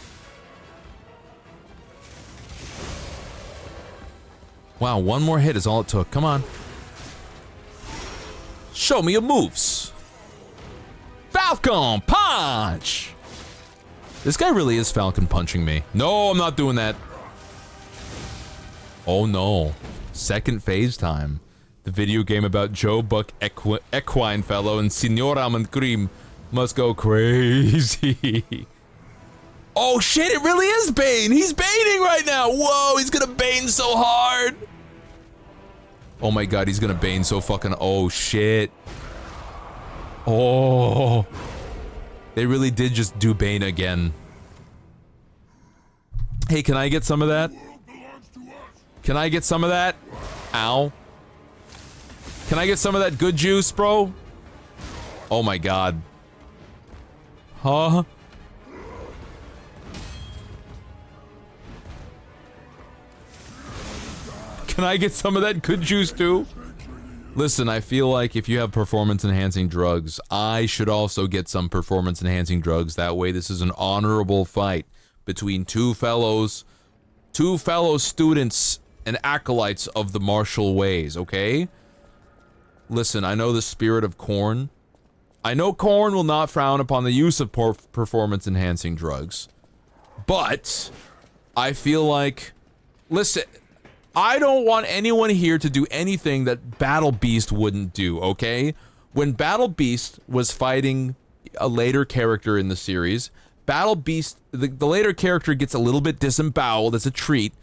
Wow, one more hit is all it took. Come on. Show me your moves. Falcon Punch! This guy really is Falcon punching me. No, I'm not doing that. Oh no. Second phase time. The video game about Joe Buck Equine Fellow and Signor Almond must go crazy. Oh shit, it really is Bane! He's Baning right now! Whoa, he's gonna Bane so hard! Oh my god, he's gonna Bane so fucking... Oh shit. Oh. They really did just do Bane again. Hey, can I get some of that? Can I get some of that? Ow. Can I get some of that good juice, bro? Oh my god. Huh? Can I get some of that good juice too? Listen, I feel like if you have performance-enhancing drugs, I should also get some performance-enhancing drugs. That way this is an honorable fight between two fellow students and acolytes of the martial ways, okay? Listen, I know the spirit of Korn. I know Korn will not frown upon the use of performance-enhancing drugs. But I feel like... Listen... I don't want anyone here to do anything that Battle Beast wouldn't do, okay? When Battle Beast was fighting a later character in the series, Battle Beast, the later character gets a little bit disemboweled as a treat,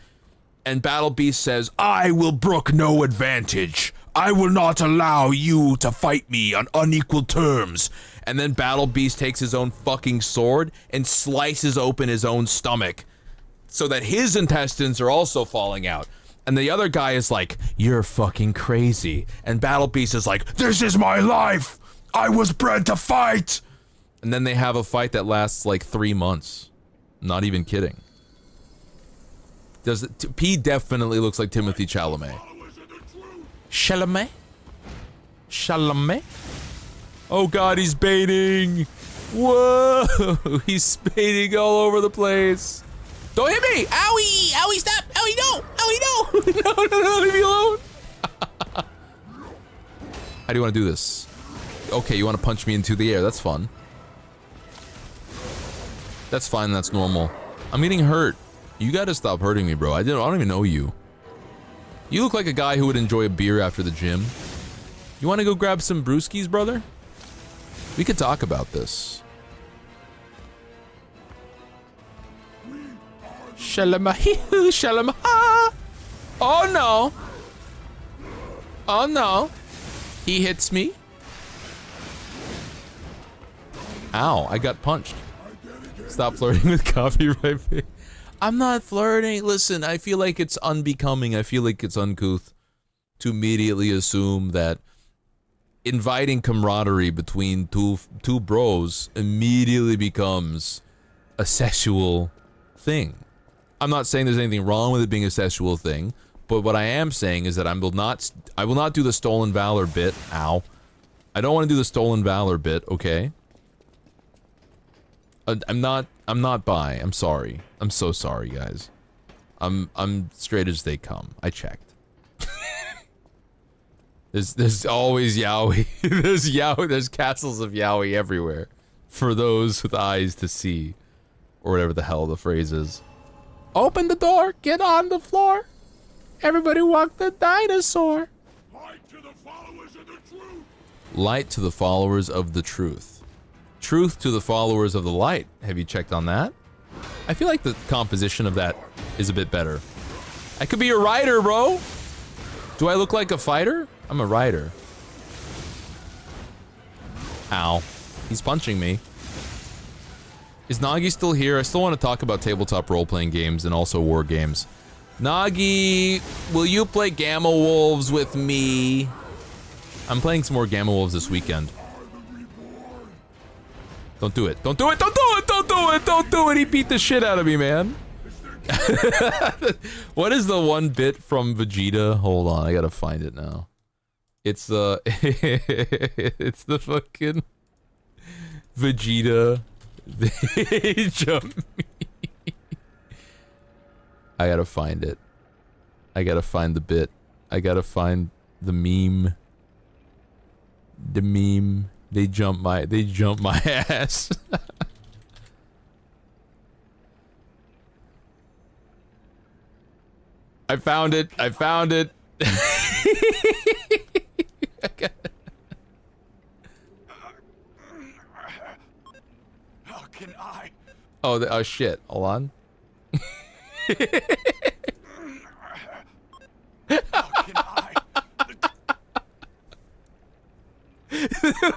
and Battle Beast says, "I will brook no advantage. I will not allow you to fight me on unequal terms." And then Battle Beast takes his own fucking sword and slices open his own stomach so that his intestines are also falling out. And the other guy is like, "You're fucking crazy." And Battle Beast is like, "This is my life! I was bred to fight!" And then they have a fight that lasts like 3 months. Not even kidding. P definitely looks like Timothy Chalamet. Chalamet? Chalamet? Oh god, he's baiting! Whoa! He's baiting all over the place. Don't hit me! Owie! Owie, stop! Owie, no! Owie, no! No, leave me alone! How do you want to do this? Okay, you want to punch me into the air. That's fun. That's fine, that's normal. I'm getting hurt. You gotta stop hurting me, bro. I don't even know you. You look like a guy who would enjoy a beer after the gym. You want to go grab some brewskis, brother? We could talk about this. Shalamahihu, shalamaha. Oh no. Oh no. He hits me. Ow, I got punched. Stop flirting with copyright. I'm not flirting. Listen, I feel like it's unbecoming. I feel like it's uncouth to immediately assume that inviting camaraderie between two bros immediately becomes a sexual thing. I'm not saying there's anything wrong with it being a sexual thing, but what I am saying is that I will not do the stolen valor bit. Ow. I don't want to do the stolen valor bit, okay? I'm not bi. I'm sorry. I'm so sorry, guys. I'm straight as they come. I checked. There's always yaoi. There's yaoi. There's castles of yaoi everywhere, for those with eyes to see, or whatever the hell the phrase is. Open the door. Get on the floor. Everybody walk the dinosaur. Fight to the following Light to the followers of the truth. Truth to the followers of the light. Have you checked on that? I feel like the composition of that is a bit better. I could be a rider, bro. Do I look like a fighter? I'm a rider. Ow. He's punching me. Is Nagi still here? I still want to talk about tabletop role-playing games and also war games. Nagi, will you play Gamma Wolves with me? I'm playing some more Gamma Wolves this weekend. Don't do it. Don't do it. Don't do it. Don't do it. Don't do it. He beat the shit out of me, man. What is the one bit from Vegeta? Hold on. I gotta find it now. It's the... it's the fucking... Vegeta. They jump me. I gotta find it. I gotta find the bit. I gotta find the meme. The meme. They jump my ass. I found it. I found it. How can I? Oh, shit. Hold on. How can I?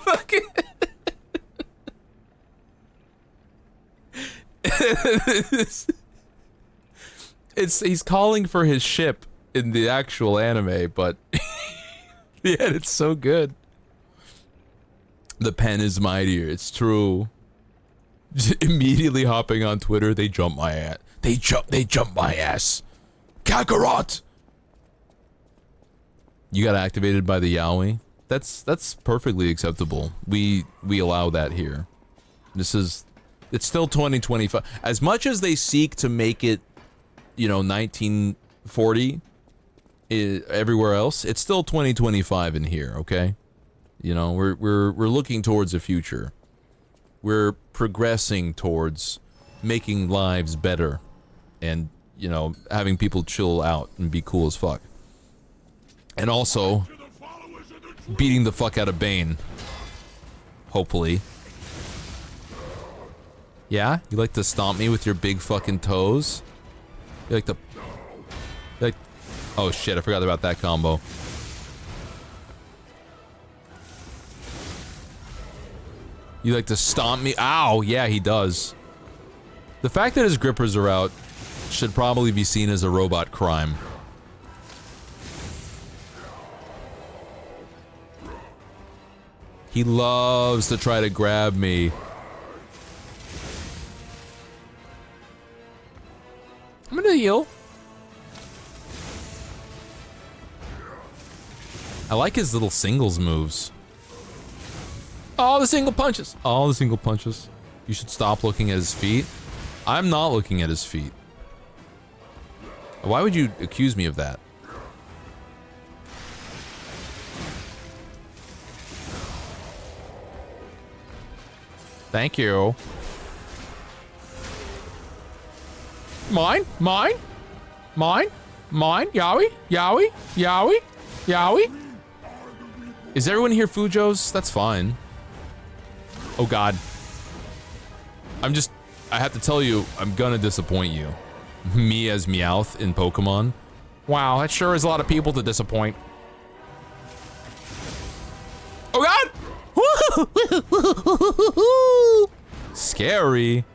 Fucking... he's calling for his ship in the actual anime, but yeah, it's so good. The pen is mightier. It's true. Just immediately hopping on Twitter, they jump my ass. They jump my ass. Kakarot. You got activated by the Yaoi. That's perfectly acceptable. We allow that here. It's still 2025. As much as they seek to make it, you know, 1940 everywhere else, it's still 2025 in here, okay? You know, we're looking towards the future. We're progressing towards making lives better and, you know, having people chill out and be cool as fuck. And also beating the fuck out of Bane. Hopefully. Yeah? You like to stomp me with your big fucking toes? You like to... like... Oh shit, I forgot about that combo. You like to stomp me? Ow! Yeah, he does. The fact that his grippers are out should probably be seen as a robot crime. He loves to try to grab me. I'm gonna heal. I like his little singles moves. All the single punches. All the single punches. You should stop looking at his feet. I'm not looking at his feet. Why would you accuse me of that? Thank you. Mine? Mine? Mine? Mine? Yaoi? Yaoi? Yaoi? Yaoi? Is everyone here Fujos? That's fine. Oh god. I have to tell you, I'm gonna disappoint you. Me as Meowth in Pokemon. Wow, that sure is a lot of people to disappoint. Oh god! Scary.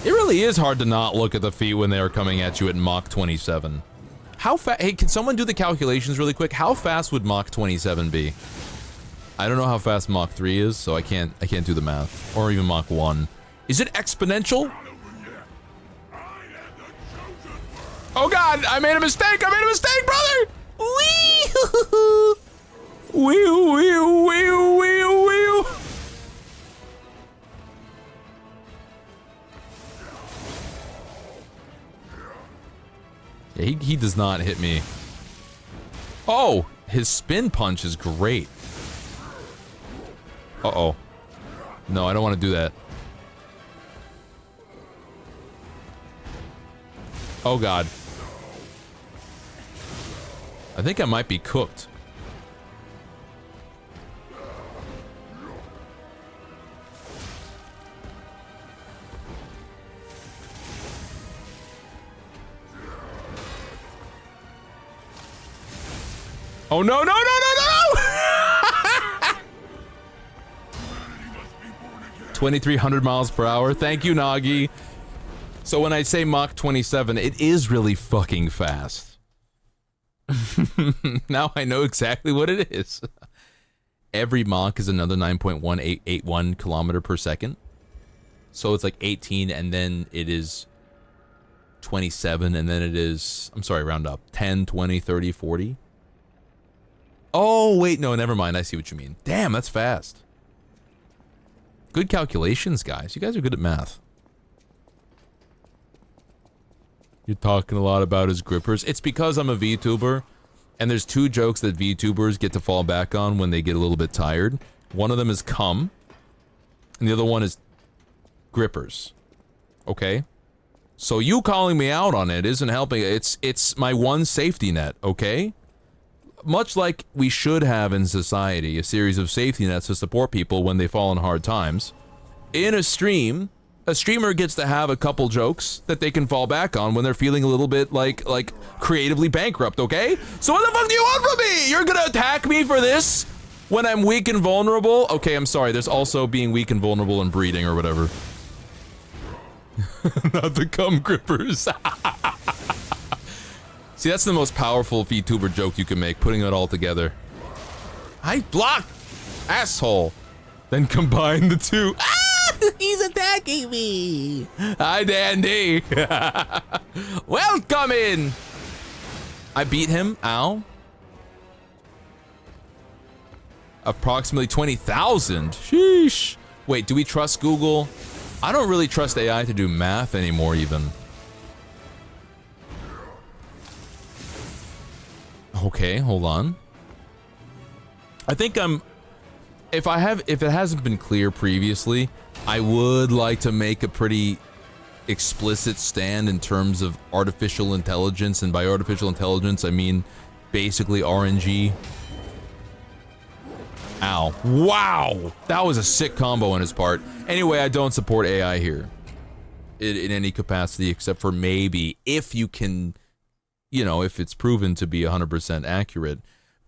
It really is hard to not look at the feet when they are coming at you at Mach 27. How fast? Hey, can someone do the calculations really quick? How fast would Mach 27 be? I don't know how fast Mach 3 is, so I can't do the math. Or even Mach 1. Is it exponential? Oh god, I made a mistake! I made a mistake, brother! Wee! Wee, wee, wee, wee, wee. Yeah, he does not hit me. Oh, his spin punch is great. Uh-oh. No, I don't want to do that. Oh god. I think I might be cooked. Oh no, no, no, no, no, no! 2,300 miles per hour. Thank you, Nagi. So when I say Mach 27, it is really fucking fast. Now I know exactly what it is. Every Mach is another 9.1881 kilometer per second. So it's like 18, and then it is 27, and then it is, I'm sorry, round up, 10, 20, 30, 40. Oh, wait, no, never mind. I see what you mean. Damn, that's fast. Good calculations, guys. You guys are good at math. You're talking a lot about his grippers. It's because I'm a VTuber, and there's two jokes that VTubers get to fall back on when they get a little bit tired. One of them is cum, and the other one is grippers. Okay? So you calling me out on it isn't helping. It's my one safety net, okay? Much like we should have in society a series of safety nets to support people when they fall in hard times. In a stream, a streamer gets to have a couple jokes that they can fall back on when they're feeling a little bit like creatively bankrupt, okay? So what the fuck do you want from me? You're gonna attack me for this when I'm weak and vulnerable? Okay, I'm sorry. There's also being weak and vulnerable and breeding or whatever. Not the cum grippers. See, that's the most powerful VTuber joke you can make, putting it all together. I blocked! Asshole! Then combine the two. Ah! He's attacking me! Hi, Dandy! Welcome in! I beat him. Ow. Approximately 20,000. Sheesh. Wait, do we trust Google? I don't really trust AI to do math anymore, even. Okay, hold on. I think if it hasn't been clear previously, I would like to make a pretty explicit stand in terms of artificial intelligence, and by artificial intelligence, I mean basically RNG. Ow. Wow! That was a sick combo on his part. Anyway, I don't support AI here. In any capacity, except for maybe if you can... You know, if it's proven to be 100% accurate,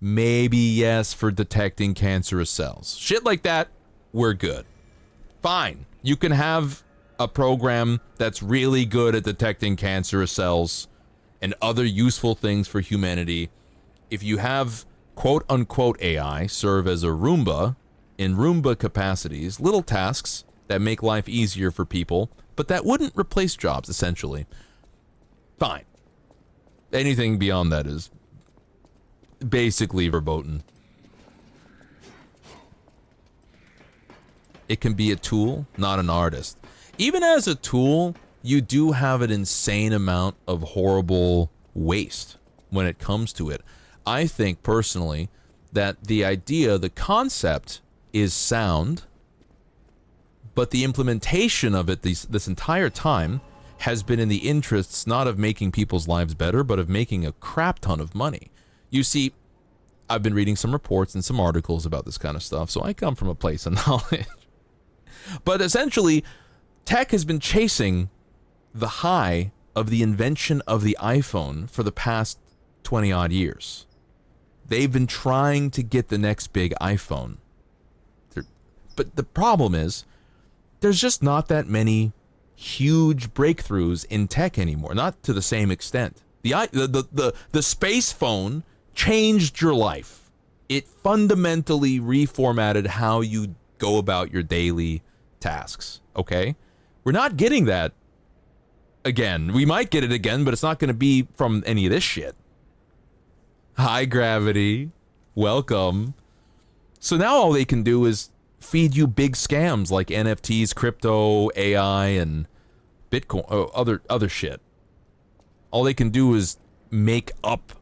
maybe yes for detecting cancerous cells. Shit like that, we're good. Fine. You can have a program that's really good at detecting cancerous cells and other useful things for humanity. If you have quote-unquote AI serve as a Roomba, in Roomba capacities, little tasks that make life easier for people, but that wouldn't replace jobs, essentially. Fine. Anything beyond that is basically verboten. It can be a tool, not an artist. Even as a tool, you do have an insane amount of horrible waste when it comes to it. I think personally that the idea, the concept is sound, but the implementation of it this entire time has been in the interests not of making people's lives better, but of making a crap ton of money. You see, I've been reading some reports and some articles about this kind of stuff, so I come from a place of knowledge. But essentially, tech has been chasing the high of the invention of the iPhone for the past 20-odd years. They've been trying to get the next big iPhone. But the problem is, there's just not that many huge breakthroughs in tech anymore, not to the same extent. The space phone changed your life. It fundamentally reformatted how you go about your daily tasks, okay? We're not getting that again. We might get it again, but it's not going to be from any of this shit. Hi, Gravity. Welcome. So now all they can do is feed you big scams like NFTs, crypto, AI, and Bitcoin, other shit. All they can do is make up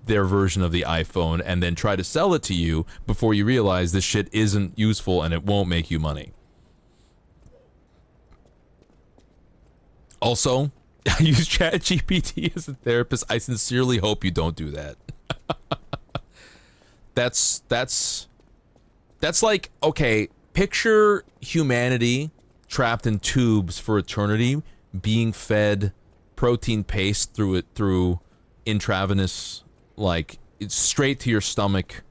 their version of the iPhone and then try to sell it to you before you realize this shit isn't useful and it won't make you money. Also, I use ChatGPT as a therapist. I sincerely hope you don't do that. That's like, okay, picture humanity trapped in tubes for eternity, being fed protein paste through intravenous, like, it's straight to your stomach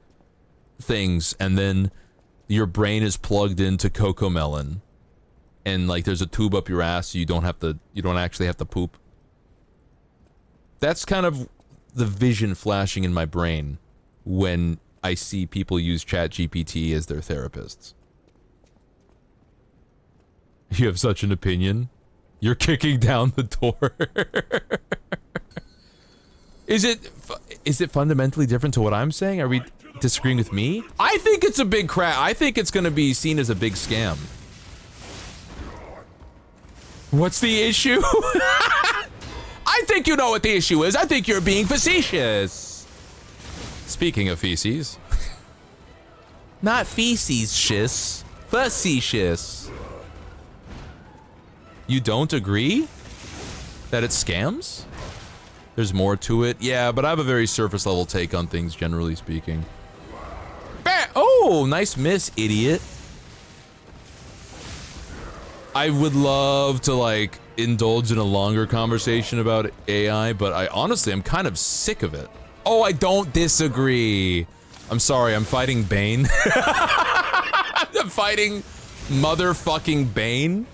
things, and then your brain is plugged into Cocomelon, and like there's a tube up your ass so you don't actually have to poop. That's kind of the vision flashing in my brain when I see people use ChatGPT as their therapists. You have such an opinion? You're kicking down the door. Is it fundamentally different to what I'm saying? Are we disagreeing with me? I think it's a big crap. I think it's going to be seen as a big scam. What's the issue? I think you know what the issue is. I think you're being facetious. Speaking of feces. Not feces, shiz. Facetious. You don't agree that it's scams? There's more to it? Yeah, but I have a very surface level take on things, generally speaking. Oh, nice miss, idiot. I would love to, like, indulge in a longer conversation about AI, but I honestly, I'm kind of sick of it. Oh, I don't disagree. I'm sorry, I'm fighting Bane. I'm fighting motherfucking Bane.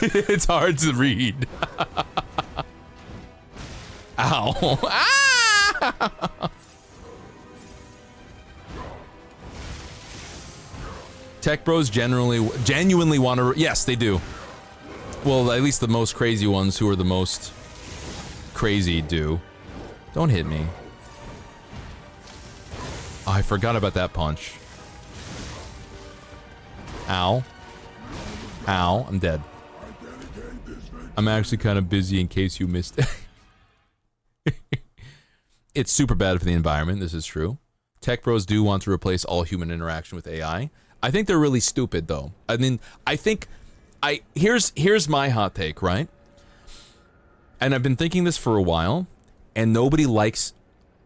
It's hard to read. Ow. Ah! Tech bros genuinely want to... Yes, they do. Well, at least the most crazy ones who are the most crazy do. Don't hit me. Oh, I forgot about that punch. Ow. Ow, I'm dead. I'm actually kind of busy in case you missed it. It's super bad for the environment, this is true. Tech bros do want to replace all human interaction with AI. I think they're really stupid, though. I mean, here's my hot take, right? And I've been thinking this for a while, and nobody likes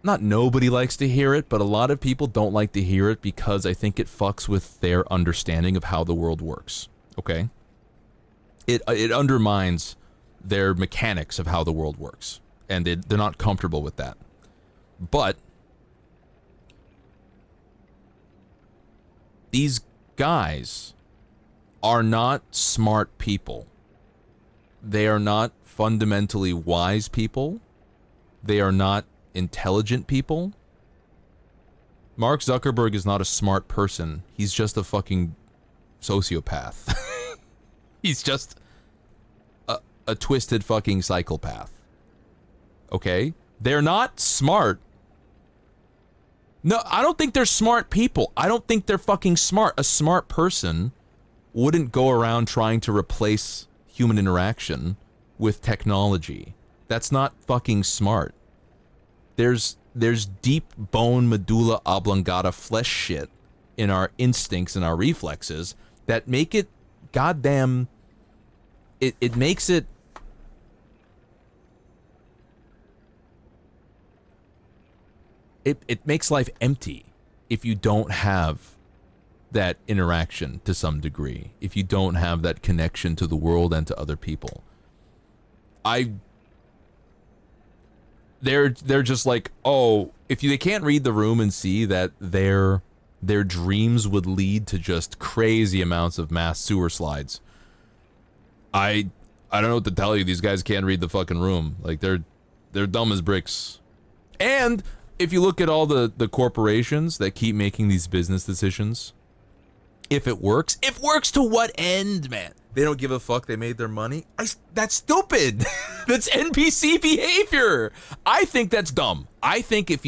to hear it, but a lot of people don't like to hear it because I think it fucks with their understanding of how the world works. Okay? It undermines their mechanics of how the world works, and they're not comfortable with that. But these guys are not smart people. They are not fundamentally wise people. They are not intelligent people. Mark Zuckerberg is not a smart person. He's just a fucking sociopath. He's just a twisted fucking psychopath. Okay? They're not smart. No, I don't think they're smart people. I don't think they're fucking smart. A smart person wouldn't go around trying to replace human interaction with technology. That's not fucking smart. There's deep bone medulla oblongata flesh shit in our instincts and our reflexes that make it goddamn... It makes it... It makes life empty if you don't have that interaction to some degree, if you don't have that connection to the world and to other people. They're just like, oh, they can't read the room and see that their dreams would lead to just crazy amounts of mass sewer slides. I don't know what to tell you. These guys can't read the fucking room. Like, they're dumb as bricks. And if you look at all the corporations that keep making these business decisions, if it works to what end, man? They don't give a fuck. They made their money. That's stupid. That's NPC behavior. I think that's dumb. I think if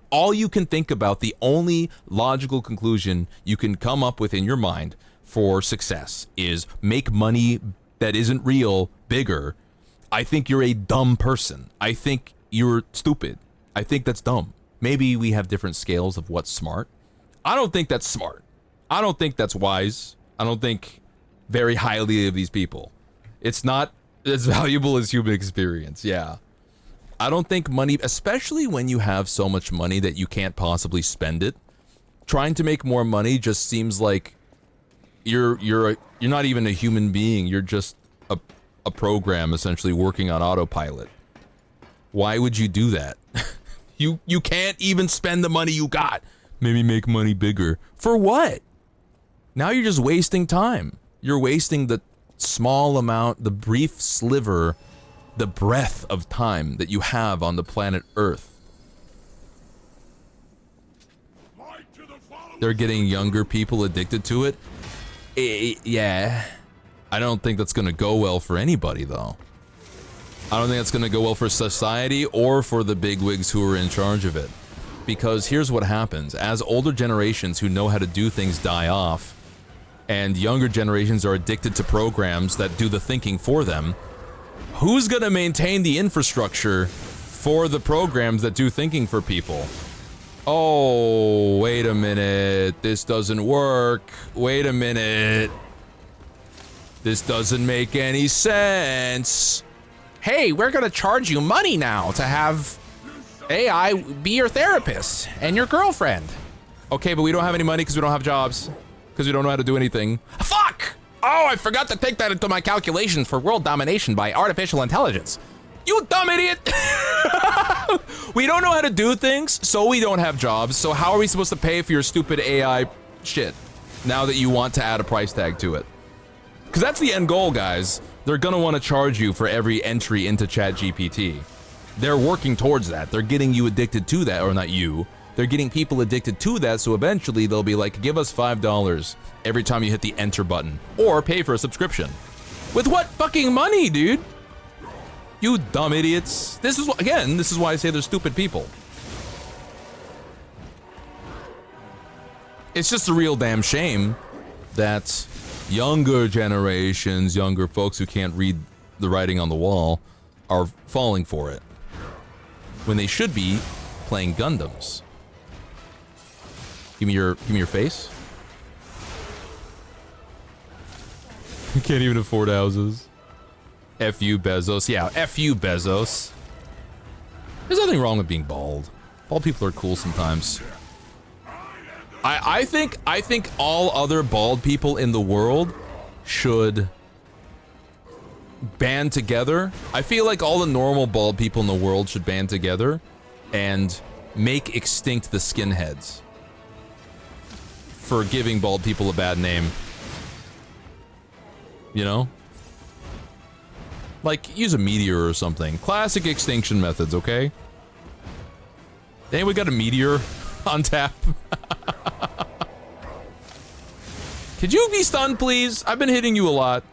all you can think about, the only logical conclusion you can come up with in your mind for success is make money that isn't real bigger, I think you're a dumb person. I think you're stupid. I think that's dumb. Maybe we have different scales of what's smart. I don't think that's smart. I don't think that's wise. I don't think very highly of these people. It's not as valuable as human experience. Yeah. I don't think money, especially when you have so much money that you can't possibly spend it, trying to make more money just seems like you're not even a human being. You're just a program essentially working on autopilot. Why would you do that? You can't even spend the money you got. Maybe make money bigger. For what? Now you're just wasting time. You're wasting the small amount, the brief sliver, the breath of time that you have on the planet Earth. They're getting younger people addicted to it. Yeah. I don't think that's gonna go well for anybody, though. I don't think that's gonna go well for society or for the bigwigs who are in charge of it. Because here's what happens. As older generations who know how to do things die off, and younger generations are addicted to programs that do the thinking for them, who's gonna maintain the infrastructure for the programs that do thinking for people? Oh, wait a minute. This doesn't work. Wait a minute. This doesn't make any sense. Hey, we're gonna charge you money now to have AI be your therapist and your girlfriend. Okay, but we don't have any money because we don't have jobs. Because we don't know how to do anything. Fuck! Oh, I forgot to take that into my calculations for world domination by artificial intelligence. You dumb idiot! We don't know how to do things, so we don't have jobs. So how are we supposed to pay for your stupid AI shit now that you want to add a price tag to it? Because that's the end goal, guys. They're gonna want to charge you for every entry into ChatGPT. They're working towards that. They're getting you addicted to that, or not you. They're getting people addicted to that, so eventually they'll be like, give us $5 every time you hit the enter button, or pay for a subscription. With what fucking money, dude? You dumb idiots. This is why I say they're stupid people. It's just a real damn shame that younger generations, younger folks who can't read the writing on the wall are falling for it. When they should be playing Gundams. Give me your face. You can't even afford houses. F you, Bezos. Yeah, F you, Bezos. There's nothing wrong with being bald. Bald people are cool sometimes. I think all other bald people in the world should band together. I feel like all the normal bald people in the world should band together and make extinct the skinheads for giving bald people a bad name. You know? Like, use a meteor or something. Classic extinction methods, okay? Hey, we got a meteor on tap. Could you be stunned, please? I've been hitting you a lot.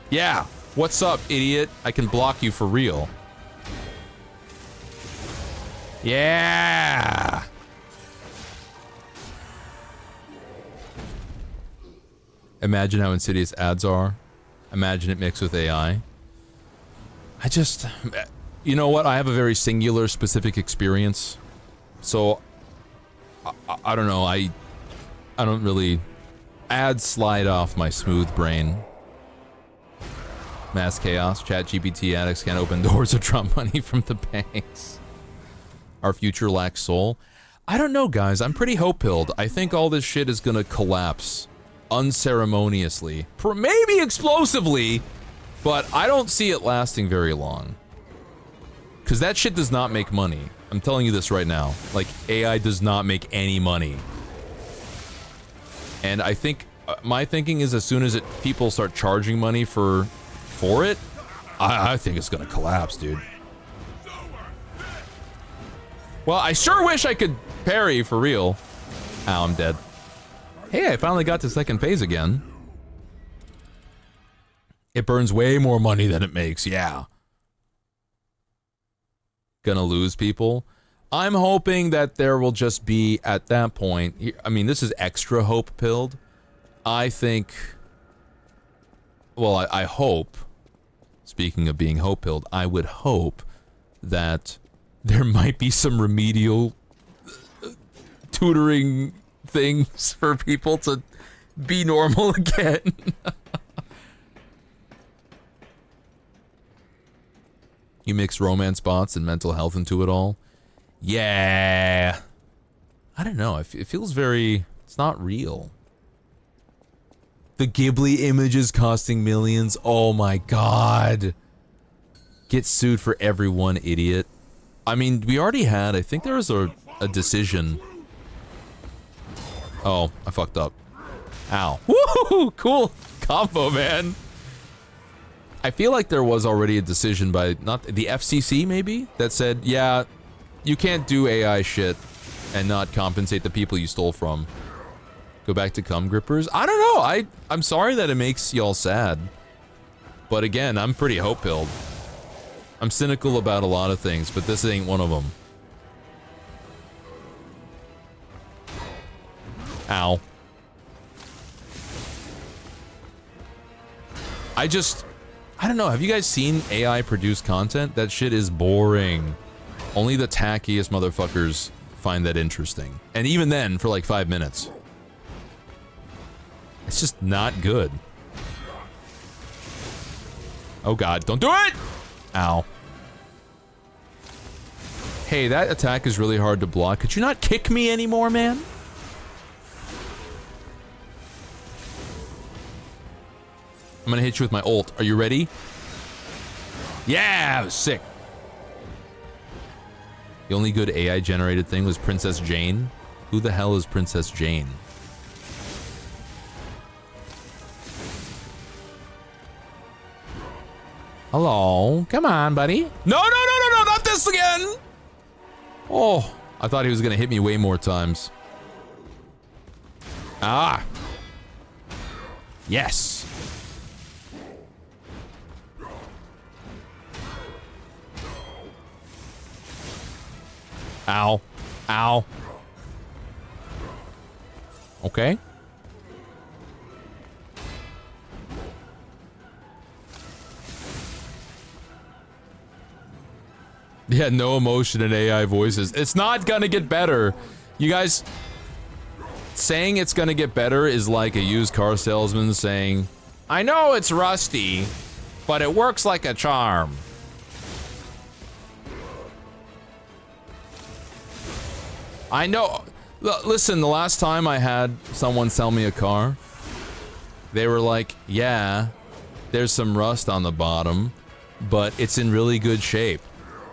Yeah. What's up, idiot? I can block you for real. Yeah. Imagine how insidious ads are. Imagine it mixed with AI. You know what? I have a very singular, specific experience. So, I don't know. I don't really... Ads slide off my smooth brain. Mass chaos. ChatGPT addicts can't open doors or draw money from the banks. Our future lacks soul. I don't know, guys. I'm pretty hope-pilled. I think all this shit is gonna collapse. Unceremoniously. Maybe explosively, but I don't see it lasting very long. Because that shit does not make money. I'm telling you this right now. Like, AI does not make any money. And I think, my thinking is as soon as people start charging money for it, I think it's gonna collapse, dude. Well, I sure wish I could parry for real. Ow, I'm dead. Hey, I finally got to second phase again. It burns way more money than it makes, yeah. Gonna lose people. I'm hoping that there will just be, at that point, I mean, this is extra hope-pilled. I think, well, I hope, speaking of being hope-pilled, I would hope that there might be some remedial tutoring things for people to Be normal again. You mix romance bots and mental health into it all. Yeah. I don't know. It feels very... It's not real. The Ghibli images costing millions. Oh my god. Get sued for everyone, idiot. I mean, we already had... I think there was a decision. Oh, I fucked up. Ow. Woo! Cool combo, man. I feel like there was already a decision by, not the FCC maybe, that said, yeah, you can't do AI shit and not compensate the people you stole from. Go back to cum grippers? I don't know. I'm sorry that it makes y'all sad. But again, I'm pretty hope-pilled. I'm cynical about a lot of things, but this ain't one of them. Ow. I don't know, have you guys seen AI produce content? That shit is boring. Only the tackiest motherfuckers find that interesting. And even then, for like 5 minutes. It's just not good. Oh god, don't do it! Ow. Hey, that attack is really hard to block. Could you not kick me anymore, man? I'm gonna hit you with my ult. Are you ready? Yeah, sick. The only good AI generated thing was Princess Jane. Who the hell is Princess Jane? Hello? Come on, buddy. No, not this again! Oh, I thought he was gonna hit me way more times. Ah. Yes. Ow. Ow. Okay. Yeah, no emotion in AI voices. It's not gonna get better. You guys... Saying it's gonna get better is like a used car salesman saying, I know it's rusty, but it works like a charm. I know. Listen, the last time I had someone sell me a car, they were like, yeah, there's some rust on the bottom, but it's in really good shape.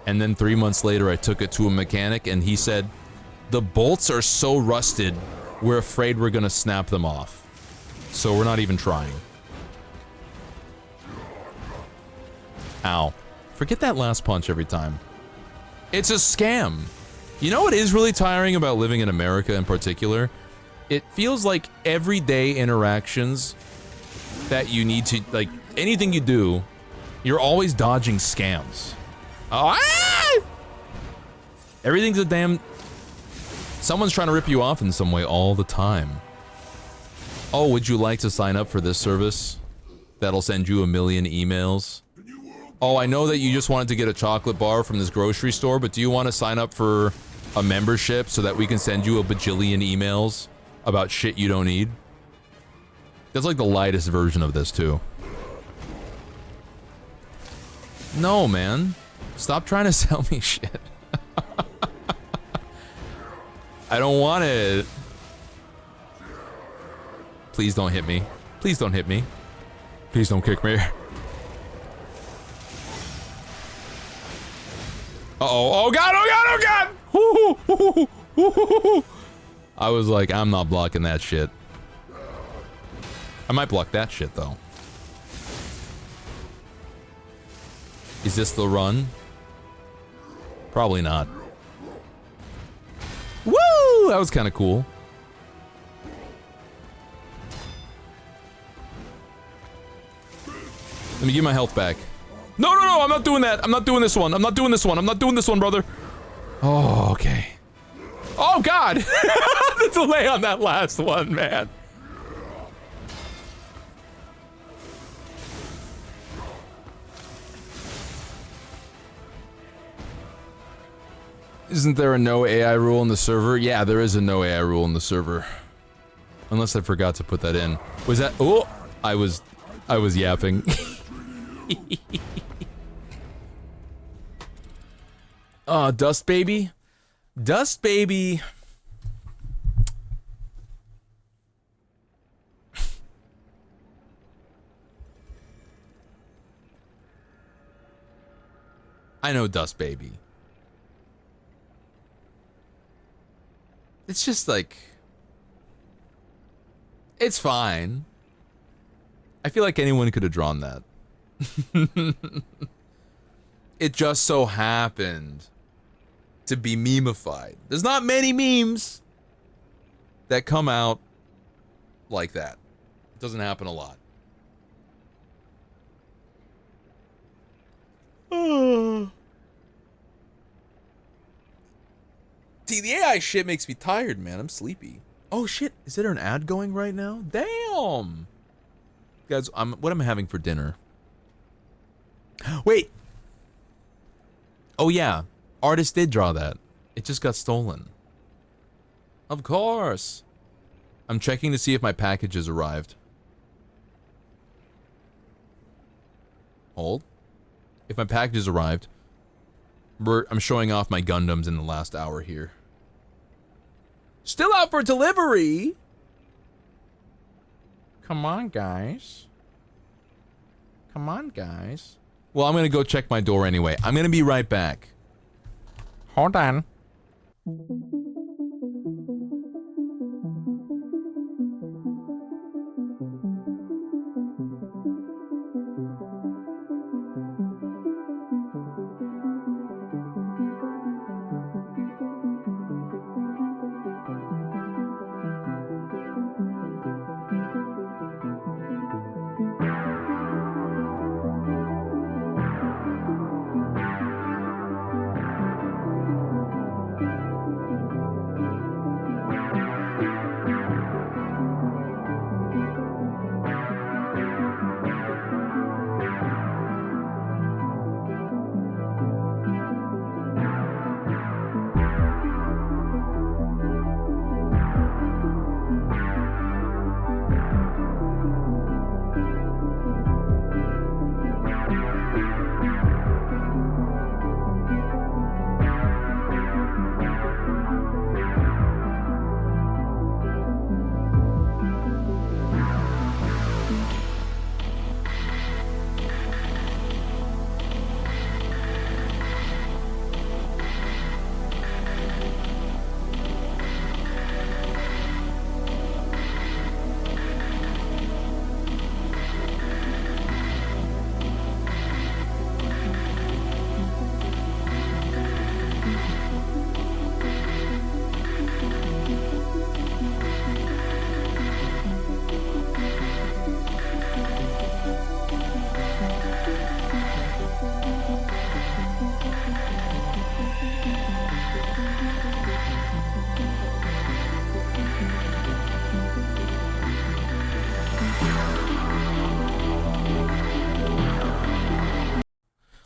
And then 3 months later, I took it to a mechanic and he said, the bolts are so rusted, we're afraid we're gonna snap them off. So we're not even trying. Ow. Forget that last punch every time. It's a scam. You know what is really tiring about living in America in particular? It feels like everyday interactions that you need to, like, anything you do, you're always dodging scams. Oh, ah! Everything's a damn... Someone's trying to rip you off in some way all the time. Oh, would you like to sign up for this service? That'll send you 1 million emails. Oh, I know that you just wanted to get a chocolate bar from this grocery store, but do you want to sign up for a membership so that we can send you a bajillion emails about shit you don't need? That's like the lightest version of this, too. No, man. Stop trying to sell me shit. I don't want it. Please don't hit me. Please don't hit me. Please don't kick me. Uh-oh. Oh, God. Oh, God. Oh, God. I was like, I'm not blocking that shit. I might block that shit, though. Is this the run? Probably not. Woo! That was kind of cool. Let me get my health back. No, I'm not doing that. I'm not doing this one. I'm not doing this one. I'm not doing this one, brother. Oh, okay. Oh, God. The delay on that last one, man. Isn't there a no AI rule in the server? Yeah, there is a no AI rule in the server. Unless I forgot to put that in. Was that? Oh, I was yapping. Oh, Dust Baby. Dust Baby. I know Dust Baby. It's just like... It's fine. I feel like anyone could have drawn that. It just so happened to be memeified. There's not many memes that come out like that. It doesn't happen a lot. See, the AI shit makes me tired, man. I'm sleepy. Oh shit, is there an ad going right now? Damn! Guys, what am I having for dinner? Wait! Oh yeah, artist did draw that. It just got stolen. Of course! I'm checking to see if my package has arrived. Hold. If my package has arrived, I'm showing off my Gundams in the last hour here. Still out for delivery? Come on, guys. Come on, guys. Well, I'm gonna go check my door anyway. I'm gonna be right back. Hold on.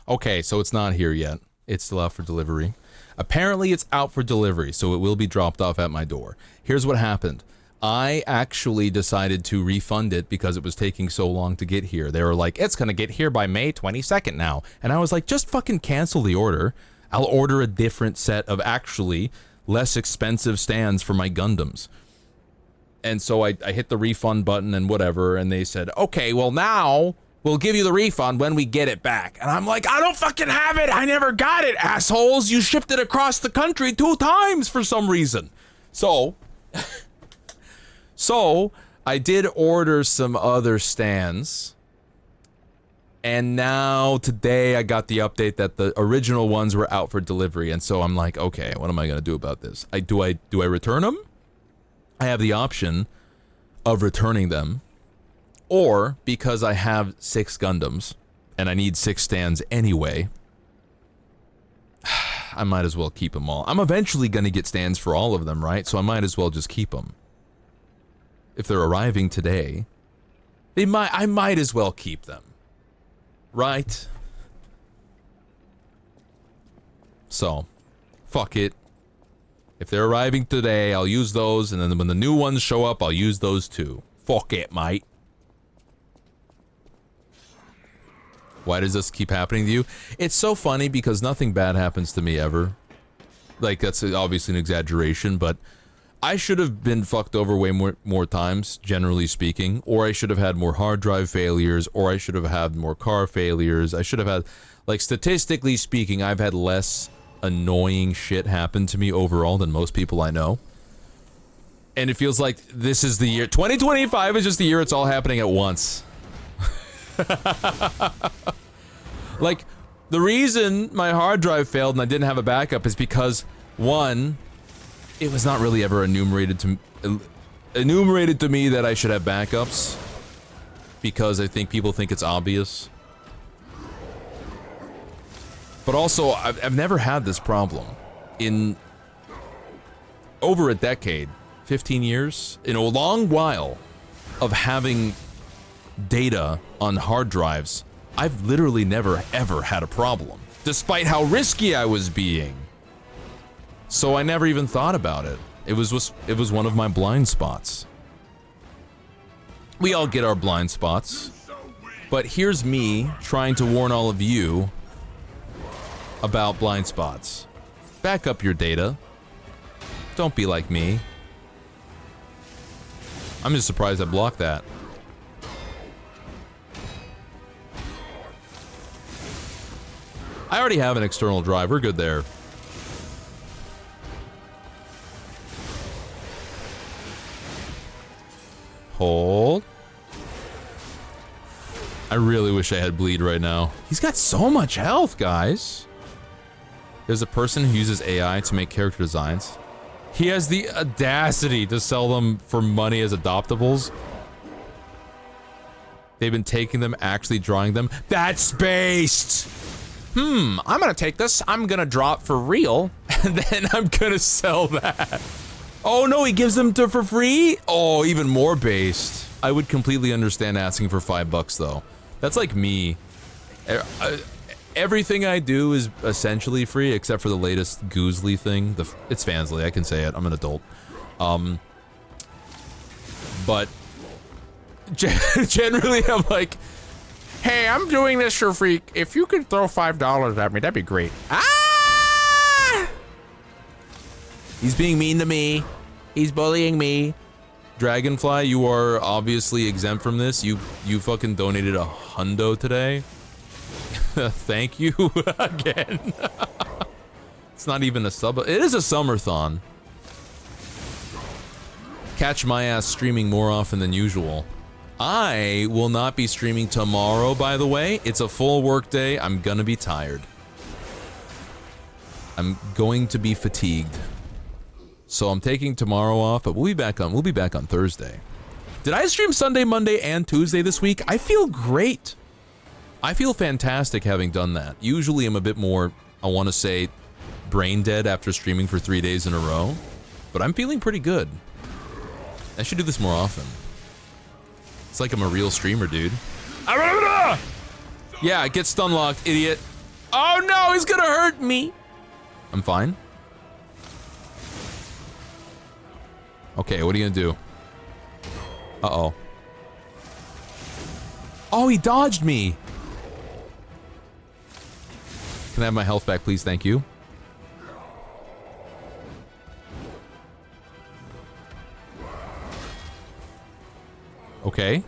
Okay, so it's not here yet. It's still out for delivery. Apparently it's out for delivery, so it will be dropped off at my door. Here's what happened. I actually decided to refund it because it was taking so long to get here. They were like, it's gonna get here by May 22nd now. And I was like, just fucking cancel the order. I'll order a different set of actually less expensive stands for my Gundams. And so I hit the refund button and whatever, and they said, okay, well now we'll give you the refund when we get it back. And I'm like, I don't fucking have it. I never got it, assholes. You shipped it across the country 2 times for some reason. So, I did order some other stands. And now today I got the update that the original ones were out for delivery. And so I'm like, okay, what am I going to do about this? Do I return them? I have the option of returning them. Or, because I have 6 Gundams, and I need 6 stands anyway, I might as well keep them all. I'm eventually going to get stands for all of them, right? So I might as well just keep them. If they're arriving today, I might as well keep them. Right? So, fuck it. If they're arriving today, I'll use those, and then when the new ones show up, I'll use those too. Fuck it, mate. Why does this keep happening to you? It's so funny because nothing bad happens to me ever. Like, that's obviously an exaggeration, but I should have been fucked over way more times, generally speaking, or I should have had more hard drive failures, or I should have had more car failures. I should have had, like, statistically speaking, I've had less annoying shit happen to me overall than most people I know. And it feels like this is the year. 2025 is just the year it's all happening at once. Like, the reason my hard drive failed and I didn't have a backup is because, one, it was not really ever enumerated to me that I should have backups, because I think people think it's obvious. But also, I've never had this problem in over a decade, 15 years, in a long while of having data on hard drives. I've literally never ever had a problem, despite how risky I was being. So I never even thought about it. It was one of my blind spots. We all get our blind spots, but here's me trying to warn all of you about blind spots. Back up your data. Don't be like me. I'm just surprised I blocked that. I already have an external drive. We're good there. Hold. I really wish I had bleed right now. He's got so much health, guys. There's a person who uses AI to make character designs. He has the audacity to sell them for money as adoptables. They've been taking them, actually drawing them. That's based! I'm gonna take this, I'm gonna draw it for real, And then I'm gonna sell that. Oh no, he gives them for free? Oh, even more based. I would completely understand asking for $5 though. That's like me. Everything I do is essentially free except for the latest Goozly thing. It's Fansly, I can say it. I'm an adult. But generally I'm like, hey, I'm doing this for free. If you could throw $5 at me, that'd be great. Ah! he's being mean to me. He's bullying me. Dragonfly, you are obviously exempt from this. You fucking donated $100 today. Thank you again. It's not even a sub. It is a summerthon. Catch my ass streaming more often than usual. I will not be streaming tomorrow, by the way. It's a full work day. I'm gonna be tired. I'm going to be fatigued. So I'm taking tomorrow off, but we'll be back on Thursday. Did I stream Sunday, Monday, and Tuesday this week? I feel great. I feel fantastic having done that. Usually I'm a bit more, I want to say, brain dead after streaming for 3 days in a row, but I'm feeling pretty good. I should do this more often. It's like I'm a real streamer, dude. Yeah, get stun locked, idiot. Oh no, he's gonna hurt me. I'm fine. Okay, what are you gonna do? Uh-oh. Oh, he dodged me. Can I have my health back, please? Thank you. Okay.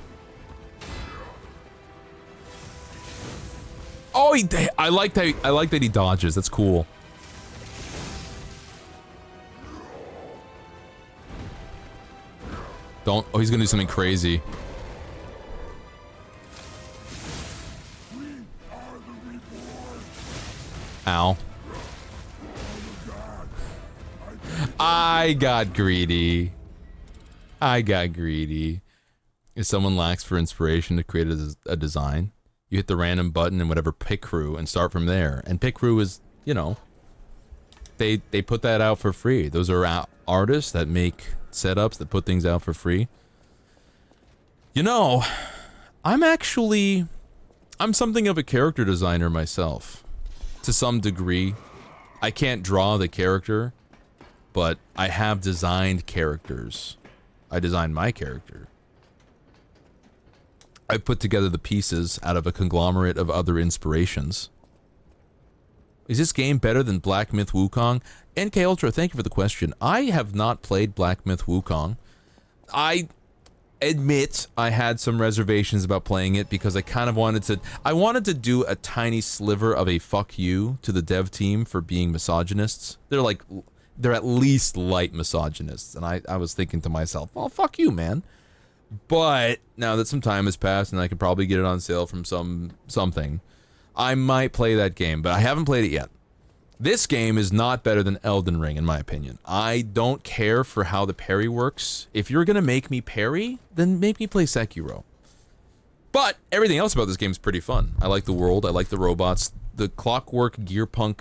Oh, I like that he dodges. That's cool. Don't. Oh, he's gonna do something crazy. Ow. I got greedy. If someone lacks for inspiration to create a design, you hit the random button in whatever pick crew and start from there. And pick crew is, you know, they put that out for free. Those are artists that make setups that put things out for free. You know, I'm something of a character designer myself. To some degree. I can't draw the character, but I have designed characters. I designed my character. I put together the pieces out of a conglomerate of other inspirations. Is this game better than Black Myth Wukong? NK Ultra, thank you for the question. I have not played Black Myth Wukong. I admit I had some reservations about playing it because I kind of wanted to do a tiny sliver of a fuck you to the dev team for being misogynists. They're at least light misogynists, and I was thinking to myself, well, fuck you, man. But now that some time has passed and I could probably get it on sale from something, I might play that game, but I haven't played it yet. This game is not better than Elden Ring, in my opinion. I don't care for how the parry works. If you're gonna make me parry, then make me play Sekiro. But everything else about this game is pretty fun. I like the world, I like the robots. The Clockwork, Gearpunk,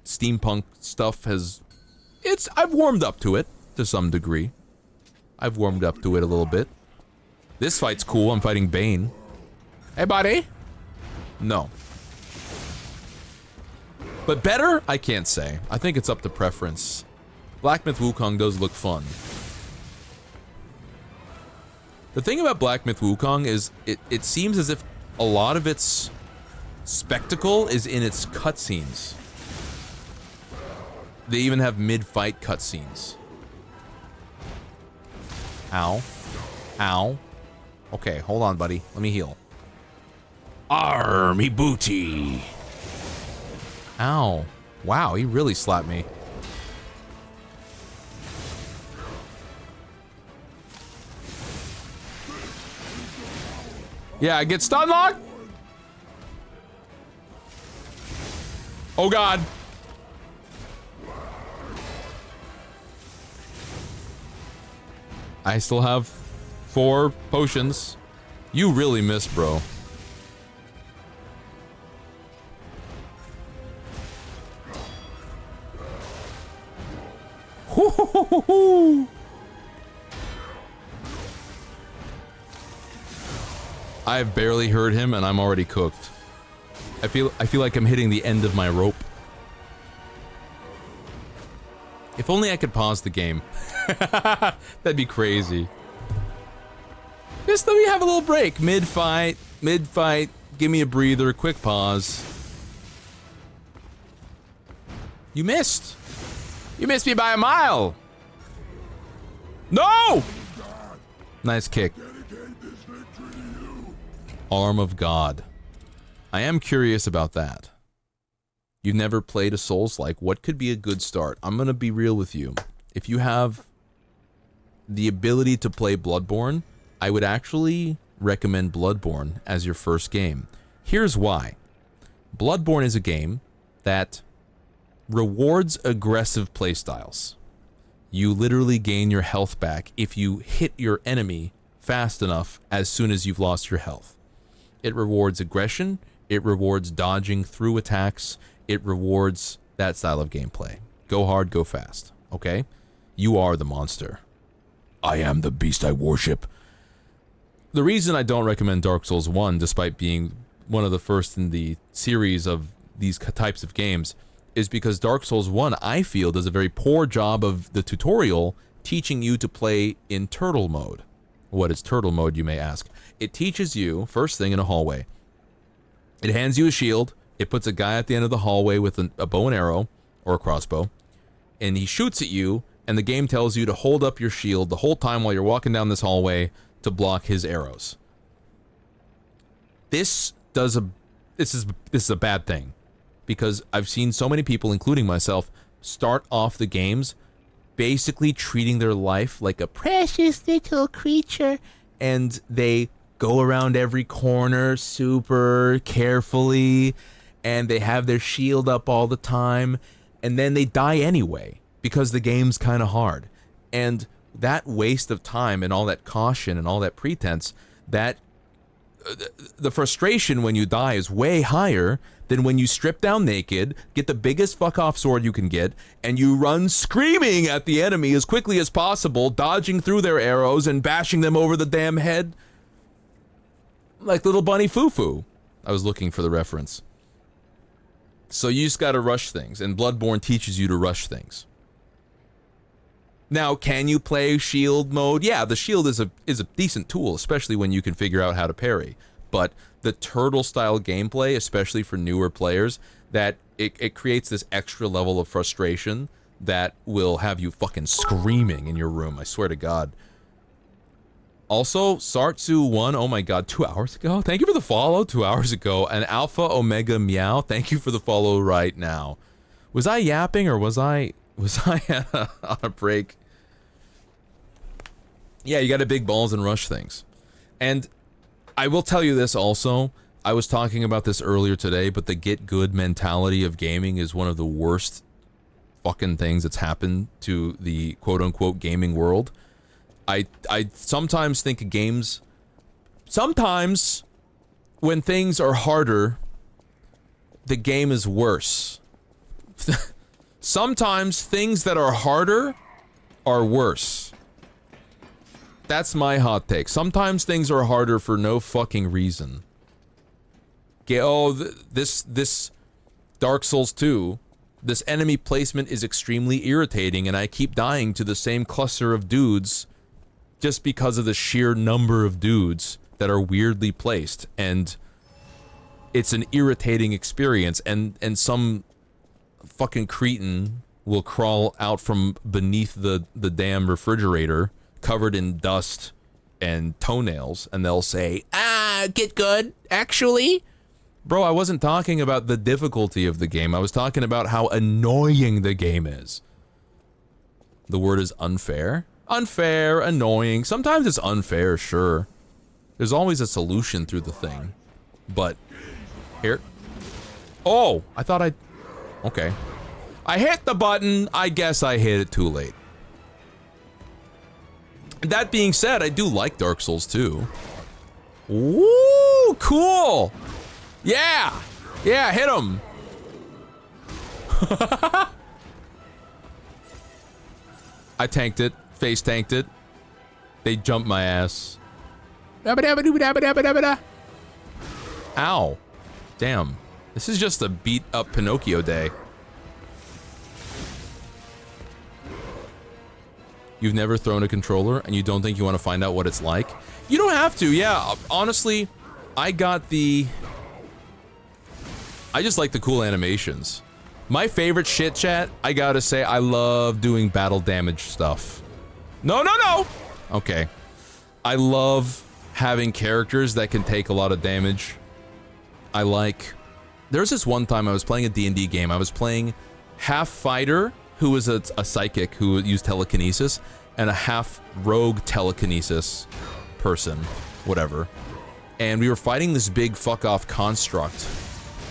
Steampunk stuff I've warmed up to it, to some degree. I've warmed up to it a little bit. This fight's cool, I'm fighting Bane. Hey, buddy! No. But better? I can't say. I think it's up to preference. Black Myth Wukong does look fun. The thing about Black Myth Wukong is it seems as if a lot of its spectacle is in its cutscenes. They even have mid-fight cutscenes. Ow. Ow. Okay, hold on, buddy. Let me heal. Army booty. Ow. Wow, he really slapped me. Yeah, I get stun locked. Oh god. I still have 4 potions. You really missed, bro. I've barely heard him and I'm already cooked. I feel like I'm hitting the end of my rope. If only I could pause the game. That'd be crazy. Just let me have a little break. Mid-fight, give me a breather, quick pause. You missed. You missed me by a mile. No! Nice kick. Arm of God. I am curious about that. You've never played a Souls-like. What could be a good start? I'm gonna be real with you. If you have the ability to play Bloodborne, I would actually recommend Bloodborne as your first game. Here's why. Bloodborne is a game that rewards aggressive playstyles. You literally gain your health back if you hit your enemy fast enough as soon as you've lost your health. It rewards aggression, it rewards dodging through attacks, it rewards that style of gameplay. Go hard, go fast, okay? You are the monster. I am the beast I worship. The reason I don't recommend Dark Souls 1, despite being one of the first in the series of these types of games, is because Dark Souls 1, I feel, does a very poor job of the tutorial teaching you to play in turtle mode. What is turtle mode, you may ask? It teaches you, first thing in a hallway, it hands you a shield, it puts a guy at the end of the hallway with a bow and arrow, or a crossbow, and he shoots at you, and the game tells you to hold up your shield the whole time while you're walking down this hallway to block his arrows. This is a bad thing, because I've seen so many people, including myself, start off the games basically treating their life like a precious little creature, and they go around every corner super carefully, and they have their shield up all the time, and then they die anyway because the game's kind of hard. And that waste of time and all that caution and all that pretense, that the frustration when you die is way higher than when you strip down naked, get the biggest fuck-off sword you can get, and you run screaming at the enemy as quickly as possible, dodging through their arrows and bashing them over the damn head. Like little bunny Foo-Foo. I was looking for the reference. So you just gotta rush things, and Bloodborne teaches you to rush things. Now, can you play shield mode? Yeah, the shield is a decent tool, especially when you can figure out how to parry. But the turtle style gameplay, especially for newer players, that it creates this extra level of frustration that will have you fucking screaming in your room, I swear to God. Also, Sartsu1, oh my god, 2 hours ago? Thank you for the follow, 2 hours ago. And Alpha Omega Meow, thank you for the follow right now. Was I yapping or was I on a break? Yeah, you gotta big balls and rush things. And I will tell you this also, I was talking about this earlier today, but the get good mentality of gaming is one of the worst fucking things that's happened to the quote-unquote gaming world. I sometimes think games, sometimes when things are harder, the game is worse. Sometimes things that are harder are worse. That's my hot take. Sometimes things are harder for no fucking reason. This Dark Souls 2, this enemy placement is extremely irritating, and I keep dying to the same cluster of dudes just because of the sheer number of dudes that are weirdly placed, and it's an irritating experience, and some fucking cretin will crawl out from beneath the damn refrigerator covered in dust and toenails, and they'll say, get good, actually. Bro, I wasn't talking about the difficulty of the game, I was talking about how annoying the game is. The word is unfair? Unfair, annoying, sometimes it's unfair, sure. There's always a solution through the thing. But, here. Oh, I thought okay. I hit the button, I guess I hit it too late. That being said, I do like Dark Souls 2. Woo, cool! Yeah! Yeah, hit him! I tanked it. Face tanked it. They jumped my ass. Ow. Damn. This is just a beat up Pinocchio day. You've never thrown a controller and you don't think you want to find out what it's like? You don't have to, yeah. Honestly, I just like the cool animations. My favorite shit chat, I gotta say, I love doing battle damage stuff. No! Okay. I love having characters that can take a lot of damage. There's this one time I was playing a D&D game. I was playing half fighter, who was a psychic who used telekinesis, and a half rogue telekinesis person, whatever. And we were fighting this big fuck-off construct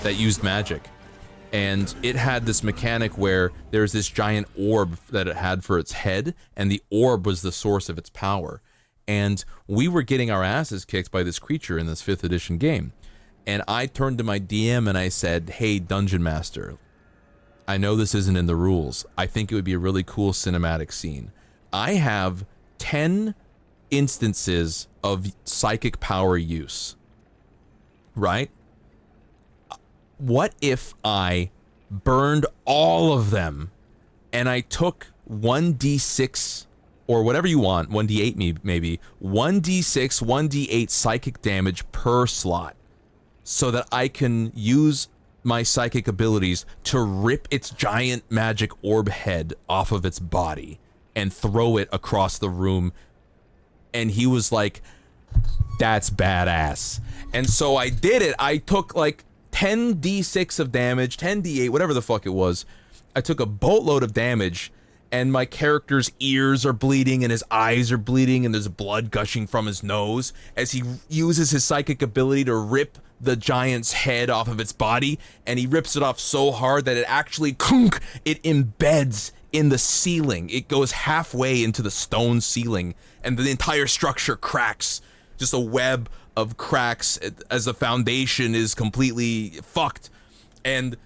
that used magic. And it had this mechanic where there's this giant orb that it had for its head, and the orb was the source of its power. And we were getting our asses kicked by this creature in this 5th edition game. And I turned to my DM and I said, hey, Dungeon Master, I know this isn't in the rules. I think it would be a really cool cinematic scene. I have 10 instances of psychic power use, right? What if I burned all of them and I took 1d6 or whatever you want, 1d8 maybe, 1d6, 1d8 psychic damage per slot so that I can use my psychic abilities to rip its giant magic orb head off of its body and throw it across the room. And he was like, that's badass. And so I did it. I took like 10d6 of damage, 10d8, whatever the fuck it was. I took a boatload of damage, and my character's ears are bleeding, and his eyes are bleeding, and there's blood gushing from his nose as he uses his psychic ability to rip the giant's head off of its body, and he rips it off so hard that it actually, it embeds in the ceiling. It goes halfway into the stone ceiling, and the entire structure cracks. Just a web of cracks as the foundation is completely fucked. And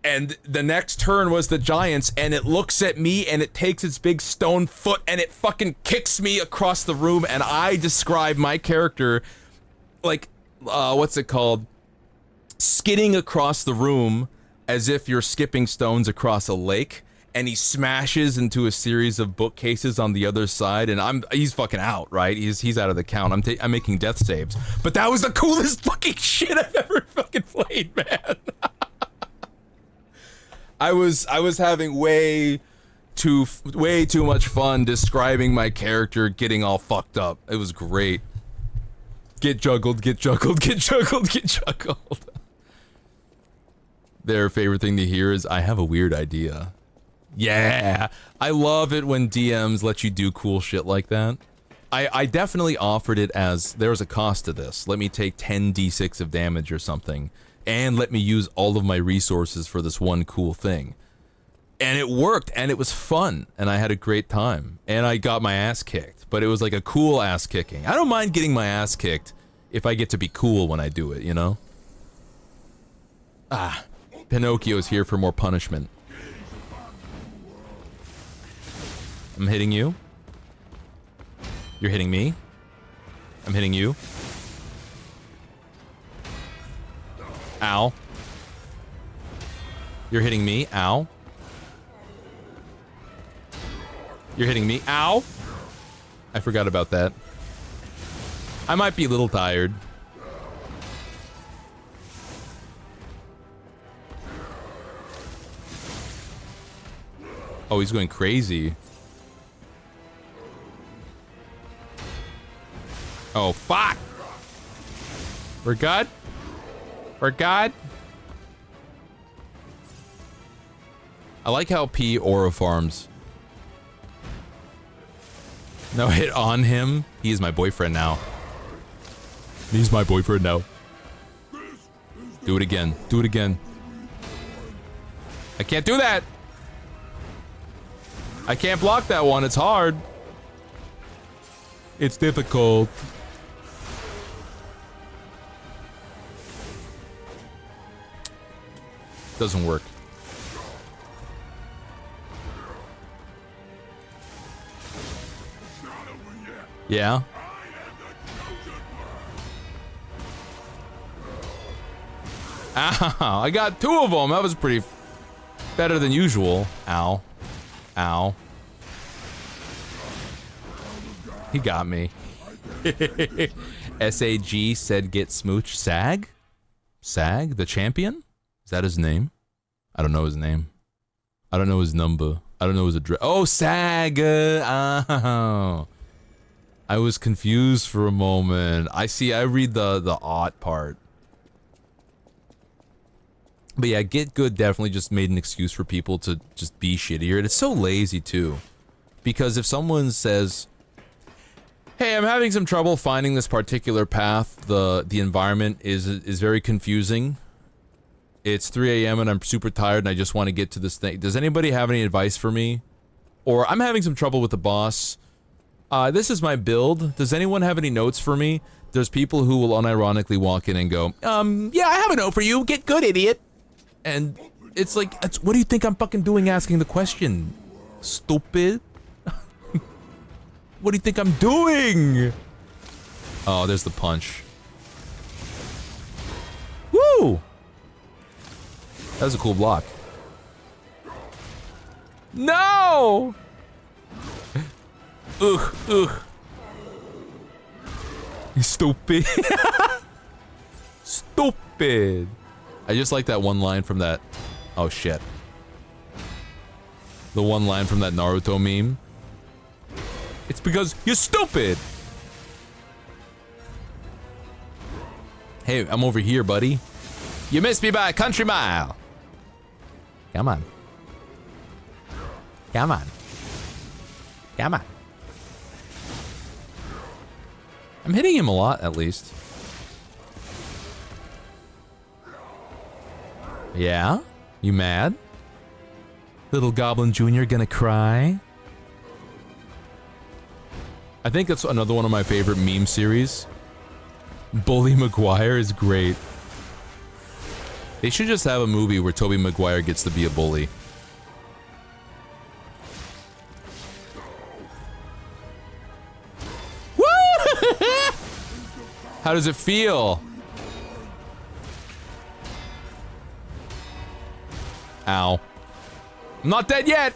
the next turn was the giant's, and it looks at me and it takes its big stone foot and it fucking kicks me across the room. And I describe my character like, what's it called? Skidding across the room as if you're skipping stones across a lake. and he smashes into a series of bookcases on the other side, and he's fucking out, right? He's out of the count. I'm making death saves. But that was the coolest fucking shit I've ever fucking played, man. I was having way too much fun describing my character getting all fucked up. It was great. Get juggled, get juggled, get juggled, get juggled. Their favorite thing to hear is, I have a weird idea. Yeah, I love it when DMs let you do cool shit like that. I definitely offered it as, there's a cost to this. Let me take 10d6 of damage or something, and let me use all of my resources for this one cool thing. And it worked, and it was fun, and I had a great time, and I got my ass kicked, but it was like a cool ass kicking. I don't mind getting my ass kicked if I get to be cool when I do it, you know? Ah, Pinocchio's here for more punishment. I'm hitting you. You're hitting me. I'm hitting you. Ow. You're hitting me. Ow. You're hitting me. Ow! I forgot about that. I might be a little tired. Oh, he's going crazy. Oh, fuck! We're good? We're good? I like how P aura farms. No hit on him. He is my boyfriend now. He's my boyfriend now. Do it again. Do it again. I can't do that. I can't block that one. It's hard. It's difficult. Doesn't work. Yeah. Ow, I got two of them. That was pretty better than usual. Ow. Ow. He got me. SAG said get smooch. Sag? Sag? The champion? Is that his name? I don't know his name. I don't know his number. I don't know his address. Oh, Sag! Oh. I was confused for a moment. I see, I read the odd part. But yeah, Get Good definitely just made an excuse for people to just be shittier. And it's so lazy too. Because if someone says, hey, I'm having some trouble finding this particular path, the environment is very confusing. It's 3 AM and I'm super tired and I just want to get to this thing. Does anybody have any advice for me? Or I'm having some trouble with the boss. This is my build. Does anyone have any notes for me? There's people who will unironically walk in and go, yeah, I have a note for you. Get good, idiot. And it's like, what do you think I'm fucking doing asking the question? Stupid? What do you think I'm doing? Oh, there's the punch. Woo! That was a cool block. No! Ugh, ugh. Stupid. Stupid. I just like that one line from that. Oh shit. The one line from that Naruto meme. It's because you're stupid. Hey, I'm over here, buddy. You missed me by a country mile. Come on. Come on. Come on. I'm hitting him a lot, at least. Yeah? You mad? Little Goblin Jr. gonna cry? I think that's another one of my favorite meme series. Bully Maguire is great. They should just have a movie where Tobey Maguire gets to be a bully. Woo! How does it feel? Ow. I'm not dead yet!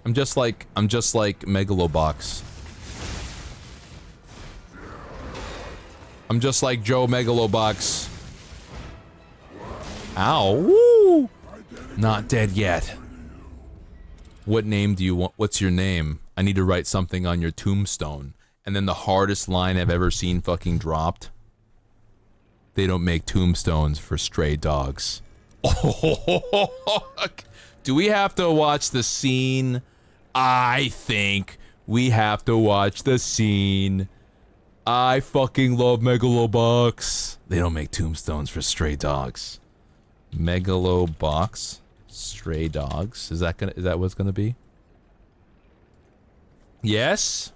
I'm just like Megalobox. I'm just like Joe Megalobox. Ow. Woo! Not dead yet. What name do you want? What's your name? I need to write something on your tombstone. And then the hardest line I've ever seen fucking dropped. They don't make tombstones for stray dogs. Do we have to watch the scene? I think we have to watch the scene. I fucking love Megalobox. They don't make tombstones for stray dogs. Megalobox, stray dogs. Is that what's gonna be? Yes.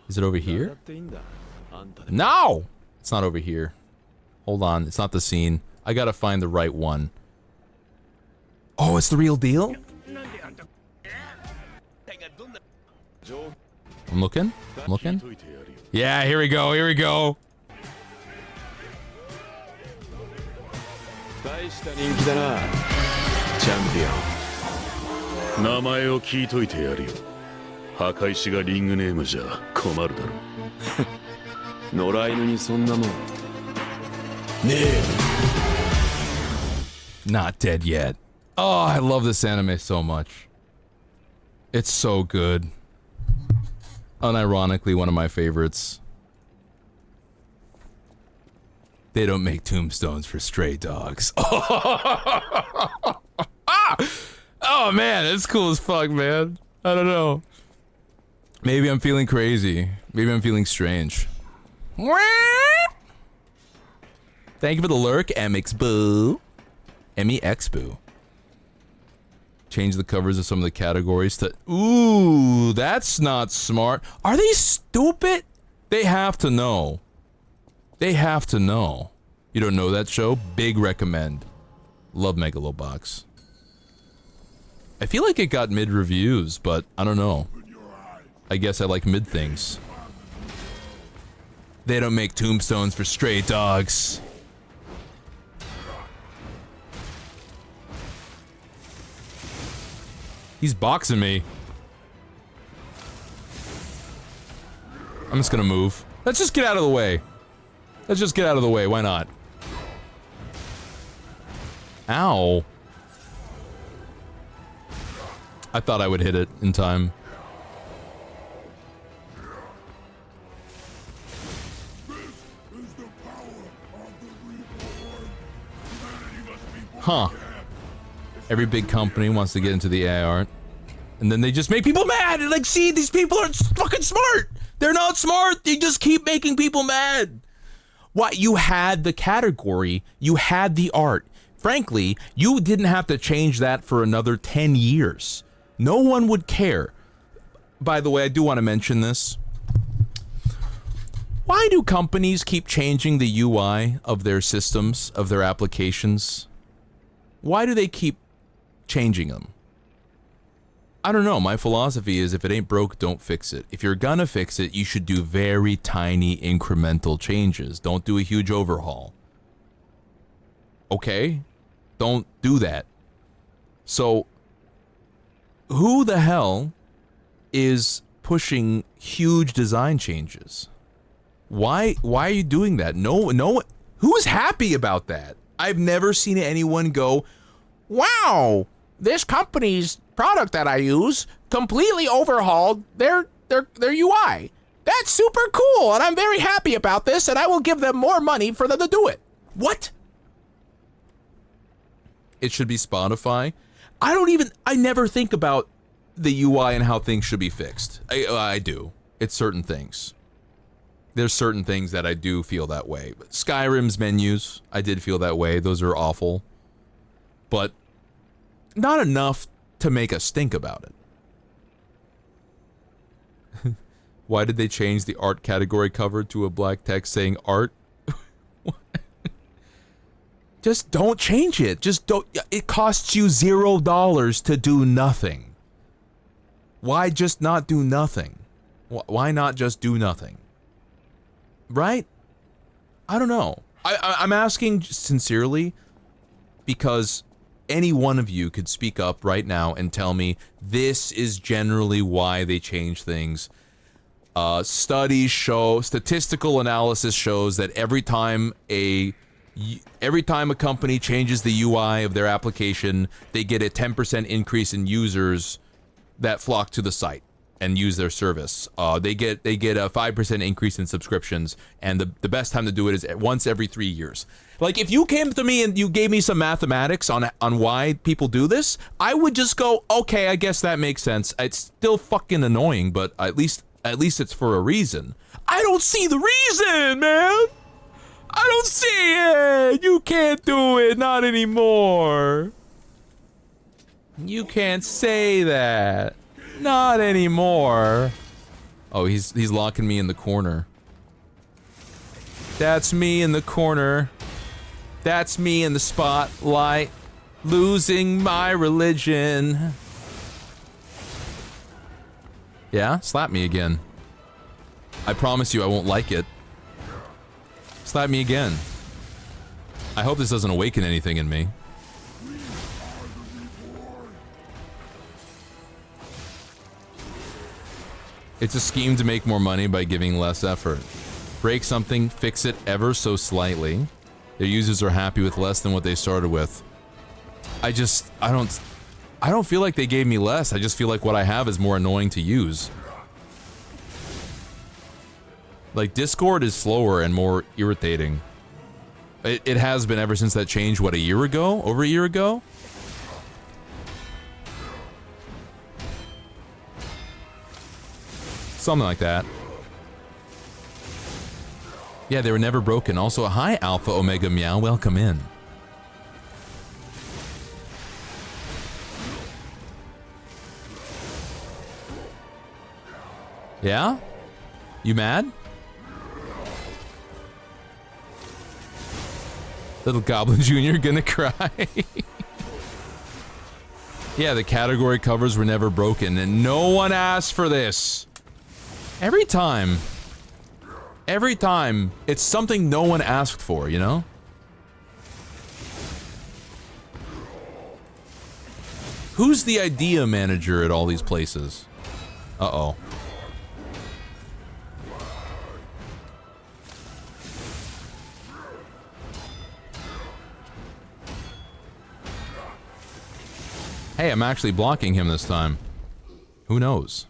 Is it over here? No, it's not over here. Hold on, it's not the scene. I gotta find the right one. Oh, it's the real deal? I'm looking. I'm looking. Yeah, here we go. Here we go. 大した人気だな、チャンピオン。名前を聞いといてやるよ。墓石がリングネームじゃ困るだろ。野良犬にそんなもん。ねえ。Not dead yet. Oh, I love this anime so much. It's so good. Unironically, one of my favorites. They don't make tombstones for stray dogs. Oh man, it's cool as fuck, man. I don't know. Maybe I'm feeling crazy. Maybe I'm feeling strange. Thank you for the lurk, MX Boo. MEX Boo. Change the covers of some of the categories to... Ooh, that's not smart. Are they stupid? They have to know. They have to know. You don't know that show? Big recommend. Love Megalobox. I feel like it got mid reviews, but I don't know. I guess I like mid things. They don't make tombstones for stray dogs. He's boxing me. I'm just gonna move. Let's just get out of the way. Let's just get out of the way. Why not? Ow. I thought I would hit it in time. Huh. Every big company wants to get into the AI art. And then they just make people mad! Like, see, these people are fucking smart! They're not smart! They just keep making people mad! What? You had the category. You had the art. Frankly, you didn't have to change that for another 10 years. No one would care. By the way, I do want to mention this. Why do companies keep changing the UI of their systems, of their applications? Why do they keep changing them? I don't know. My philosophy is if it ain't broke, don't fix it. If you're gonna fix it, you should do very tiny incremental changes. Don't do a huge overhaul. Okay? Don't do that. So, who the hell is pushing huge design changes? Why are you doing that? No, who's happy about that? I've never seen anyone go, wow, this company's product that I use completely overhauled their UI. That's super cool, and I'm very happy about this, and I will give them more money for them to do it. What? It should be Spotify? I never think about the UI and how things should be fixed. I do. It's certain things. There's certain things that I do feel that way. Skyrim's menus, I did feel that way. Those are awful. But not enough to make us think about it. Why did they change the art category cover to a black text saying art? Just don't change it. Just don't. It costs you $0 to do nothing. Why just not do nothing? Why not just do nothing? Right? I don't know. I'm asking sincerely because any one of you could speak up right now and tell me this is generally why they change things. Studies show, statistical analysis shows that every time a company changes the UI of their application, they get a 10% increase in users that flock to the site and use their service. They get a 5% increase in subscriptions, and the best time to do it is once every 3 years. Like, if you came to me and you gave me some mathematics on why people do this, I would just go, okay, I guess that makes sense. It's still fucking annoying, but at least it's for a reason. I don't see the reason, man. I don't see it. You can't do it, not anymore. You can't say that. Not anymore. Oh, he's locking me in the corner. That's me in the corner. That's me in the spotlight. Losing my religion. Yeah? Slap me again. I promise you I won't like it. Slap me again. I hope this doesn't awaken anything in me. It's a scheme to make more money by giving less effort. Break something, fix it ever so slightly. Their users are happy with less than what they started with. I don't feel like they gave me less. I just feel like what I have is more annoying to use. Like, Discord is slower and more irritating. It has been ever since that change, what, a year ago? Over a year ago? Something like that. Yeah, they were never broken. Also, hi, Alpha Omega Meow. Welcome in. Yeah? You mad? Little Goblin Jr. gonna cry. Yeah, the category covers were never broken, and no one asked for this. Every time, it's something no one asked for, you know? Who's the idea manager at all these places? Uh-oh. Hey, I'm actually blocking him this time. Who knows?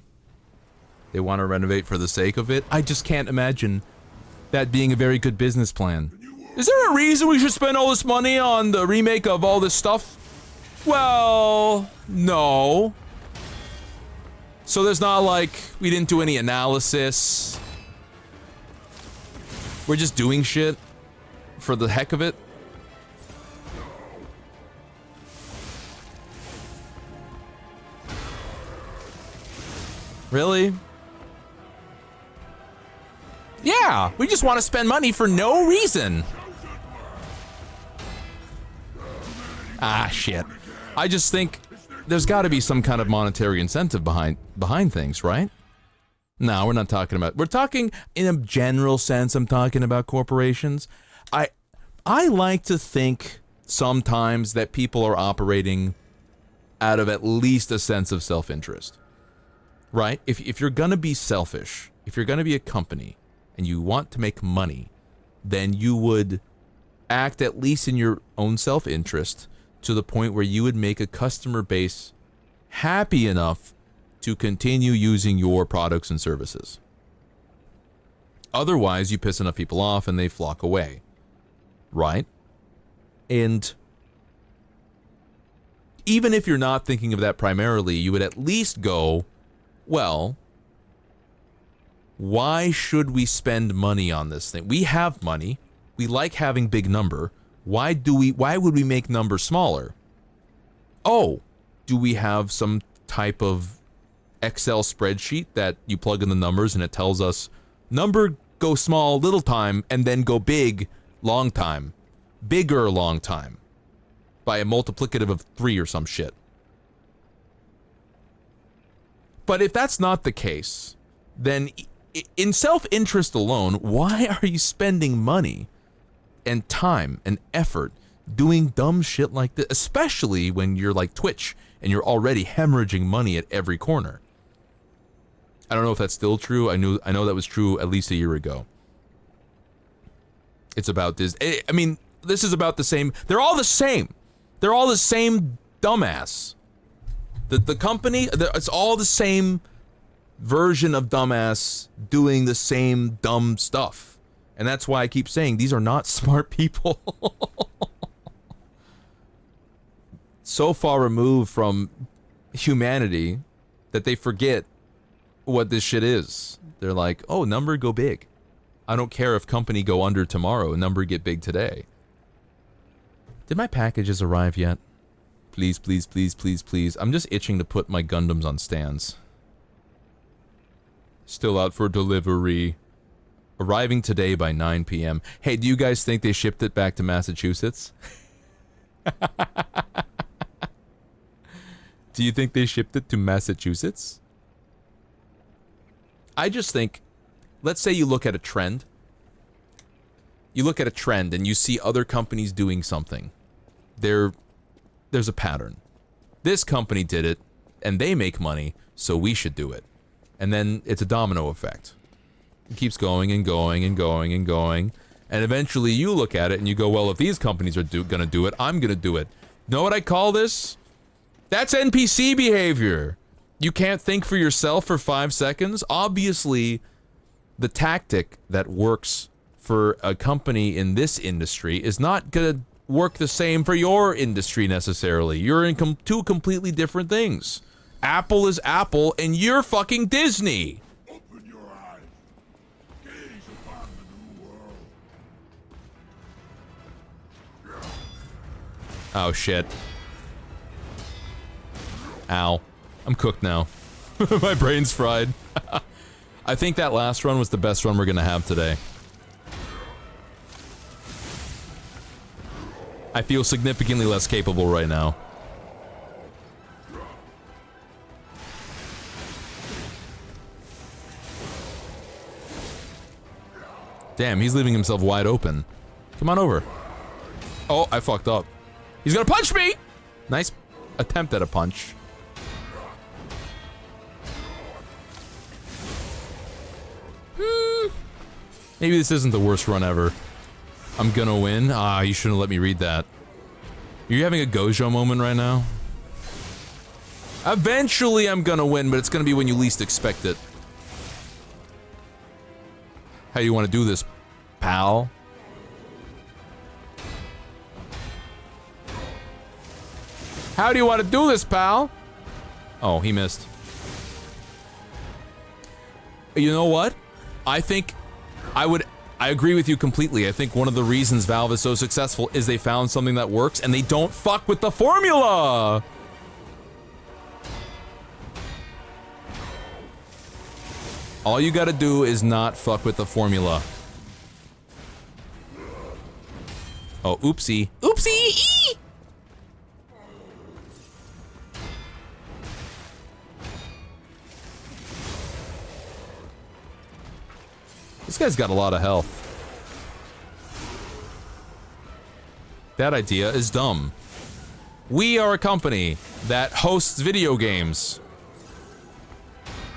They want to renovate for the sake of it? I just can't imagine that being a very good business plan. Is there a reason we should spend all this money on the remake of all this stuff? Well, no. So there's not like we didn't do any analysis. We're just doing shit for the heck of it. Really? Yeah, we just want to spend money for no reason. Ah, shit. I just think there's got to be some kind of monetary incentive behind things, right? No, we're not talking about. We're talking in a general sense. I'm talking about corporations. I like to think sometimes that people are operating out of at least a sense of self-interest. Right? If you're gonna be selfish, if you're gonna be a company and you want to make money, then you would act at least in your own self-interest to the point where you would make a customer base happy enough to continue using your products and services. Otherwise, you piss enough people off and they flock away. Right? And even if you're not thinking of that primarily, you would at least go, well, why should we spend money on this thing? We have money. We like having big number. Why would we make numbers smaller? Oh, do we have some type of Excel spreadsheet that you plug in the numbers and it tells us number go small little time and then go big long time. Bigger long time. By a multiplicative of 3 or some shit. But if that's not the case, then in self-interest alone, why are you spending money and time and effort doing dumb shit like this, especially when you're like Twitch and you're already hemorrhaging money at every corner. I don't know if that's still true. I know that was true at least a year ago. It's about this. I mean, this is about the same. They're all the same. They're all the same dumbass. The company, it's all the same version of dumbass doing the same dumb stuff. And that's why I keep saying these are not smart people. So far removed from humanity that they forget what this shit is. They're like, oh, number go big. I don't care if company go under tomorrow, number get big today. Did my packages arrive yet? Please, please, please, please, please. I'm just itching to put my Gundams on stands. Still out for delivery. Arriving today by 9 p.m. Hey, do you guys think they shipped it back to Massachusetts? Do you think they shipped it to Massachusetts? I just think, let's say you look at a trend. You look at a trend and you see other companies doing something. There's a pattern. This company did it, and they make money, so we should do it. And then it's a domino effect. It keeps going and going and going and going. And eventually you look at it and you go, well, if these companies are gonna do it, I'm gonna do it. Know what I call this? That's NPC behavior. You can't think for yourself for 5 seconds. Obviously, the tactic that works for a company in this industry is not gonna work the same for your industry necessarily. You're in two completely different things. Apple is Apple, and you're fucking Disney. Open your eyes. Gaze upon the new world. Oh shit. Ow. I'm cooked now. My brain's fried. I think that last run was the best run we're gonna have today. I feel significantly less capable right now. Damn, he's leaving himself wide open. Come on over. Oh, I fucked up. He's gonna punch me! Nice attempt at a punch. Maybe this isn't the worst run ever. I'm gonna win? Ah, you shouldn't let me read that. You're having a Gojo moment right now? Eventually I'm gonna win, but it's gonna be when you least expect it. How do you want to do this, pal? How do you want to do this, pal? Oh, he missed. You know what? I think I agree with you completely. I think one of the reasons Valve is so successful is they found something that works and they don't fuck with the formula. All you gotta do is not fuck with the formula. Oh, oopsie. Oopsie! This guy's got a lot of health. That idea is dumb. We are a company that hosts video games.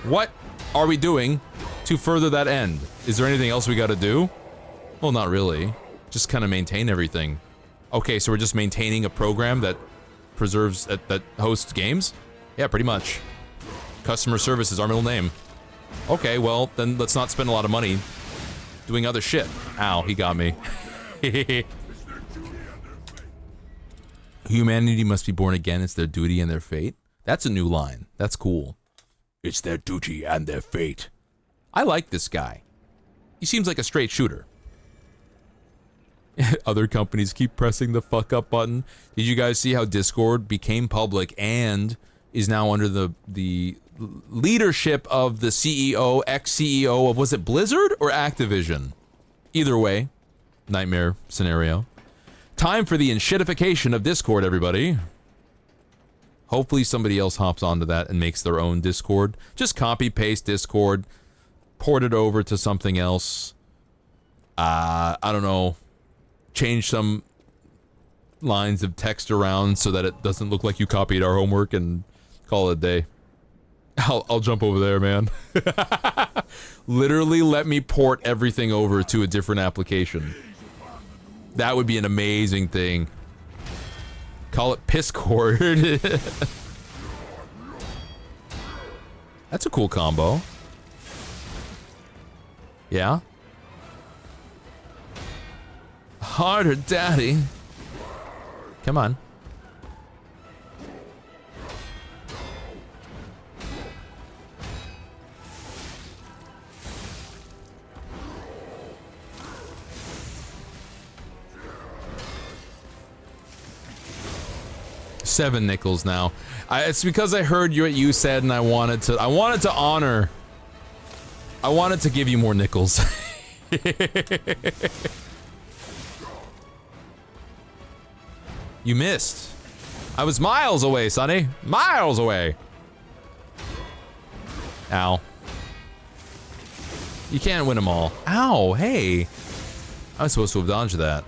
What are we doing to further that end? Is there anything else we gotta do? Well, not really. Just kind of maintain everything. Okay, so we're just maintaining a program that preserves, that hosts games? Yeah, pretty much. Customer service is our middle name. Okay, well, then let's not spend a lot of money doing other shit. Ow, he got me. Humanity must be born again. It's their duty and their fate. That's a new line. That's cool. It's their duty and their fate. I like this guy. He seems like a straight shooter. Other companies keep pressing the fuck up button. Did you guys see how Discord became public and is now under the leadership of the CEO, ex-CEO of, was it Blizzard or Activision? Either way, nightmare scenario. Time for the enshittification of Discord, everybody. Hopefully somebody else hops onto that and makes their own Discord. Just copy-paste Discord, port it over to something else. I don't know. Change some lines of text around so that it doesn't look like you copied our homework and call it a day. I'll jump over there, man. Literally let me port everything over to a different application. That would be an amazing thing. Call it Piscord. That's a cool combo. Yeah? Harder, daddy. Come on. $7 nickels now. It's because I heard what you said, and I wanted to honor. I wanted to give you more nickels. You missed. I was miles away, Sonny. Miles away. Ow. You can't win them all. Ow, hey. I was supposed to have dodged that.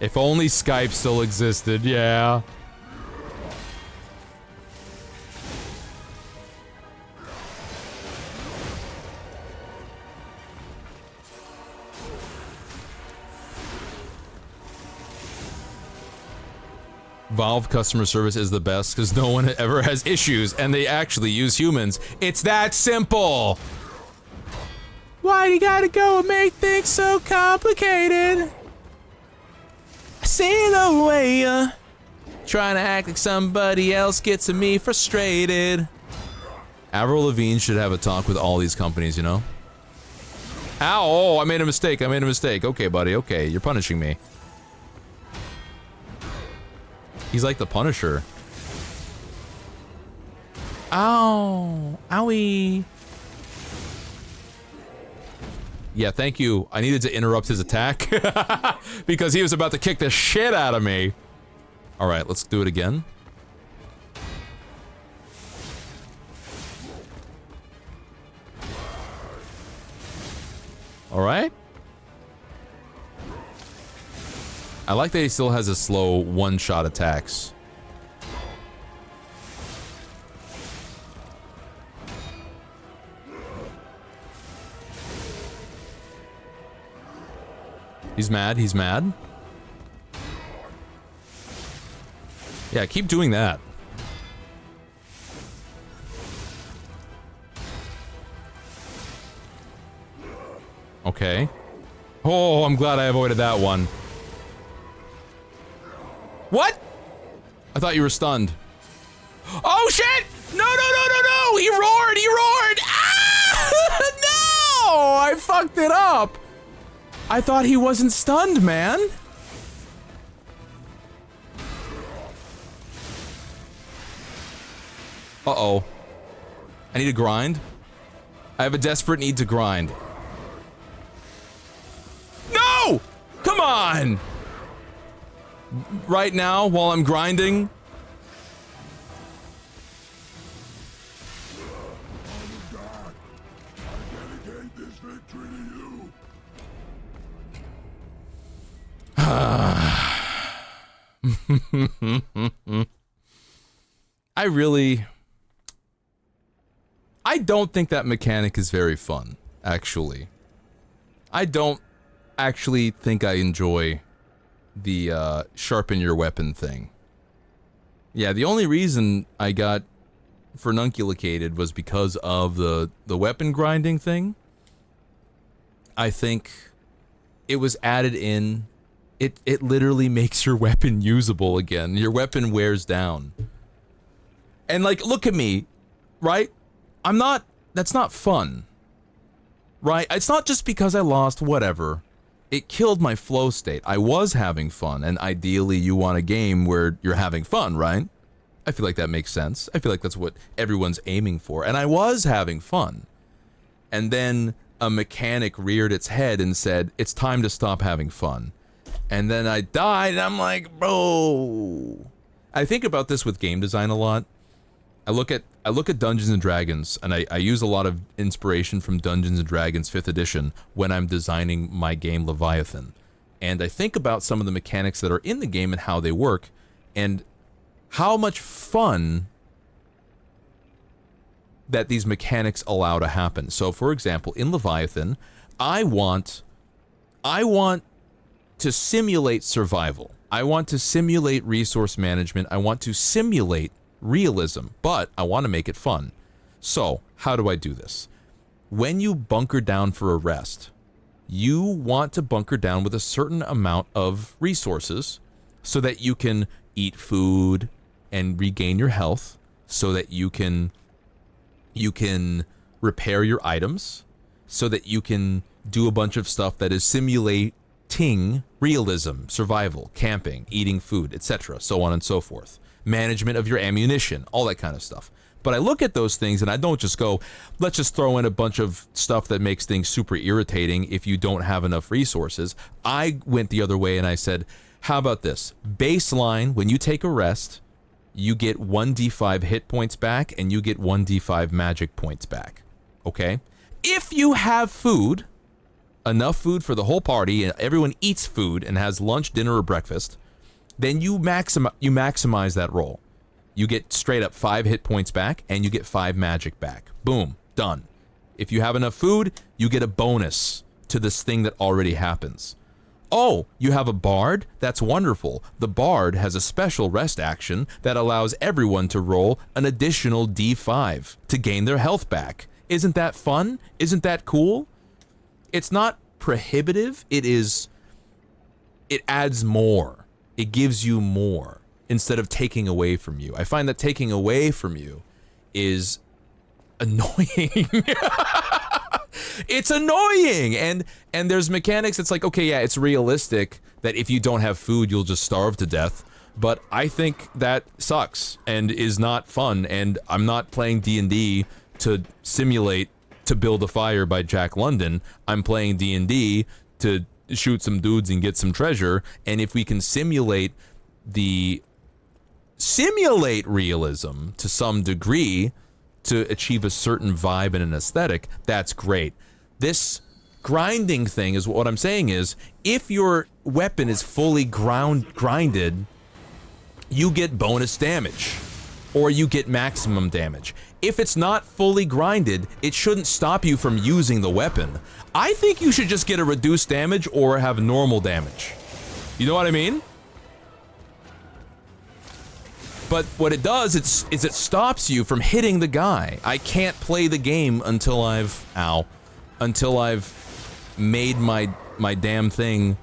If only Skype still existed, yeah. Valve customer service is the best because no one ever has issues and they actually use humans. It's that simple! Why you gotta go and make things so complicated? I see no way trying to act like somebody else gets me frustrated. Avril Lavigne should have a talk with all these companies, you know? Ow, oh, I made a mistake, Okay, buddy, okay, you're punishing me. He's like the Punisher. Ow, owie. Yeah, thank you. I needed to interrupt his attack because he was about to kick the shit out of me. All right, let's do it again. All right. I like that he still has a slow one-shot attacks. He's mad, he's mad. Yeah, keep doing that. Okay. Oh, I'm glad I avoided that one. What? I thought you were stunned. Oh shit! No, no, no, no, no! He roared! He roared! Ah! No! I fucked it up! I thought he wasn't stunned, man. Uh-oh. I need to grind. I have a desperate need to grind. No! Come on! Right now, while I'm grinding. I don't think that mechanic is very fun, actually. I don't actually think I enjoy the sharpen your weapon thing. Yeah, the only reason I got furnunculated was because of the weapon grinding thing. I think it was added in. It literally makes your weapon usable again. Your weapon wears down. And like, look at me, right? That's not fun. Right? It's not just because I lost, whatever. It killed my flow state. I was having fun, and ideally you want a game where you're having fun, right? I feel like that makes sense. I feel like that's what everyone's aiming for, and I was having fun. And then a mechanic reared its head and said, it's time to stop having fun. And then I died, and I'm like, bro. I think about this with game design a lot. I look at Dungeons and Dragons, and I use a lot of inspiration from Dungeons and Dragons 5th edition when I'm designing my game Leviathan. And I think about some of the mechanics that are in the game and how they work, and how much fun that these mechanics allow to happen. So for example, in Leviathan, I want to simulate survival. I want to simulate resource management. I want to simulate realism, but I want to make it fun. So, how do I do this? When you bunker down for a rest, you want to bunker down with a certain amount of resources so that you can eat food and regain your health, so that you can repair your items, so that you can do a bunch of stuff that is simulating realism, survival, camping, eating food, etc., so on and so forth. Management of your ammunition, all that kind of stuff. But I look at those things and I don't just go, let's just throw in a bunch of stuff that makes things super irritating if you don't have enough resources. I went the other way and I said, how about this? Baseline, when you take a rest, you get 1d5 hit points back and you get 1d5 magic points back. Okay? If you have food, enough food for the whole party, and everyone eats food and has lunch, dinner, or breakfast, then you maximize that roll. You get straight up 5 hit points back, and you get 5 magic back. Boom, done. If you have enough food, you get a bonus to this thing that already happens. Oh, you have a bard? That's wonderful. The bard has a special rest action that allows everyone to roll an additional d5 to gain their health back. Isn't that fun? Isn't that cool? It's not prohibitive. It adds more. It gives you more instead of taking away from you. I find that taking away from you is annoying. It's annoying. And there's mechanics. It's like, okay, yeah, it's realistic that if you don't have food, you'll just starve to death. But I think that sucks and is not fun. And I'm not playing D&D to simulate To Build a Fire by Jack London. I'm playing D&D to shoot some dudes and get some treasure. And if we can simulate realism to some degree to achieve a certain vibe and an aesthetic, that's great. This grinding thing is what I'm saying is, if your weapon is fully grinded, you get bonus damage or you get maximum damage. If it's not fully grinded, it shouldn't stop you from using the weapon. I think you should just get a reduced damage or have normal damage. You know what I mean? But what it does is it stops you from hitting the guy. I can't play the game until I've made my damn thing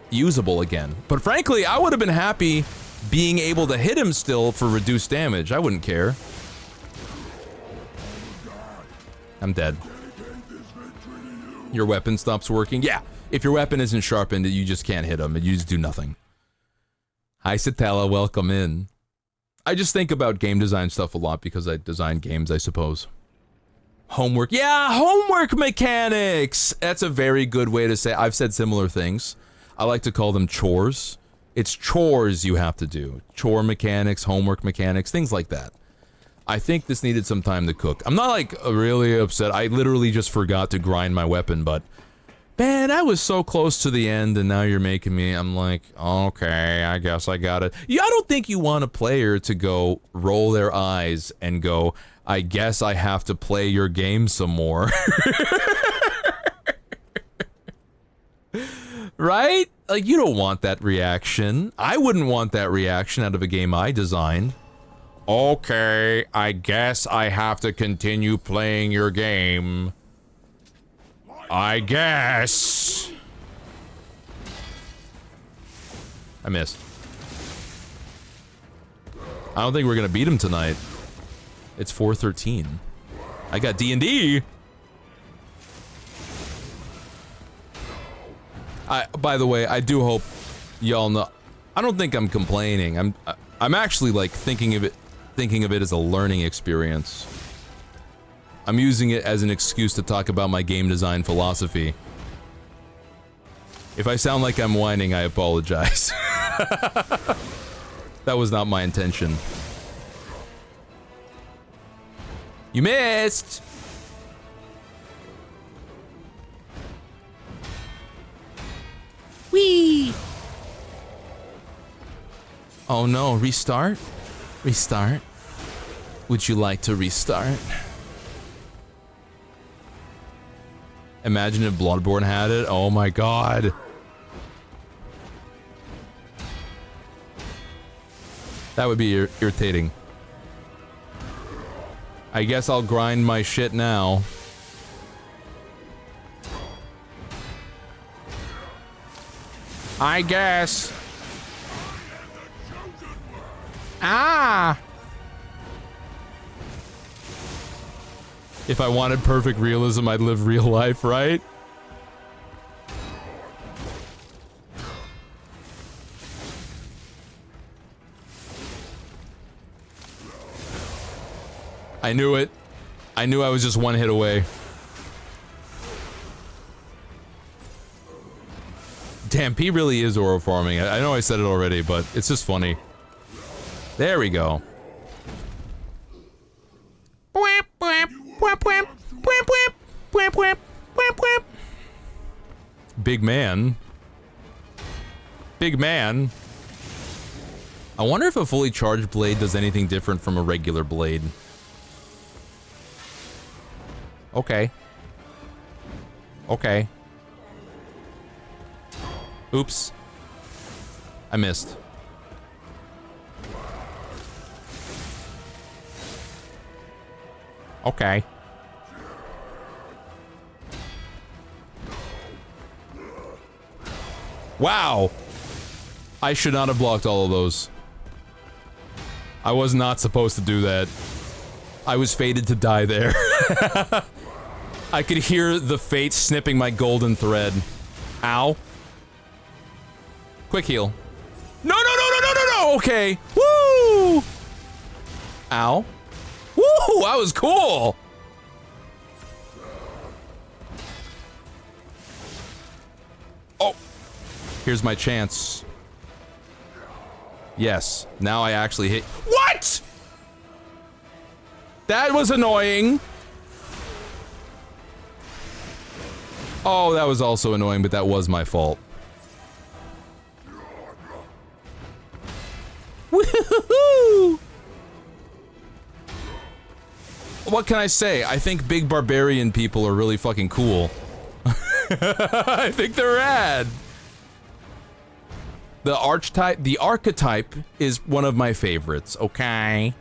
usable again. But frankly, I would have been happy being able to hit him still for reduced damage. I wouldn't care. I'm dead. Your weapon stops working? Yeah, if your weapon isn't sharpened, you just can't hit him, and you just do nothing. Hi, Satella, welcome in. I just think about game design stuff a lot because I design games, I suppose. Homework. Yeah, homework mechanics! That's a very good way to say. I've said similar things. I like to call them chores. It's chores you have to do. Chore mechanics, homework mechanics, things like that. I think this needed some time to cook. I'm not like really upset. I literally just forgot to grind my weapon, but man, I was so close to the end and now you're making me, I'm like, okay, I guess I got it. Yeah, I don't think you want a player to go roll their eyes and go, I guess I have to play your game some more. Right? Like, you don't want that reaction. I wouldn't want that reaction out of a game I designed. Okay, I guess I have to continue playing your game. I guess. I missed. I don't think we're gonna beat him tonight. It's 4:13. I got D&D. By the way, I do hope y'all know. I don't think I'm complaining. I'm actually like thinking of it as a learning experience. I'm using it as an excuse to talk about my game design philosophy. If I sound like I'm whining, I apologize. That was not my intention. You missed! Whee! Oh no, restart? Restart? Would you like to restart? Imagine if Bloodborne had it. Oh my god. That would be irritating. I guess I'll grind my shit now. I guess. Ah! If I wanted perfect realism, I'd live real life, right? I knew it. I knew I was just one hit away. Damn, P really is oro farming. I know I said it already, but it's just funny. There we go. Big man. Big man. I wonder if a fully charged blade does anything different from a regular blade. Okay. Okay. Oops. I missed. Okay. Wow! I should not have blocked all of those. I was not supposed to do that. I was fated to die there. I could hear the fate snipping my golden thread. Ow. Quick heal. No, no, no, no, no, no, no! Okay. Woo! Ow. Woo! That was cool! Oh. Here's my chance. Yes. Now I actually hit. What?! That was annoying. Oh, that was also annoying, but that was my fault. Woohoo! What can I say? I think big barbarian people are really fucking cool. I think they're rad. The archetype is one of my favorites, okay?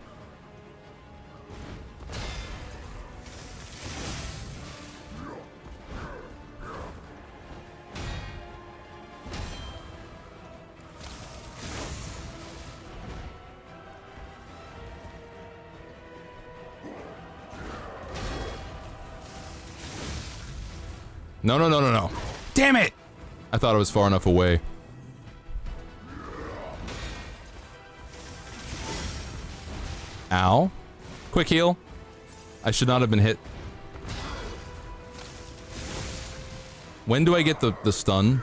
No, no, no, no, no. Damn it! I thought I was far enough away. Ow. Quick heal. I should not have been hit. When do I get the stun?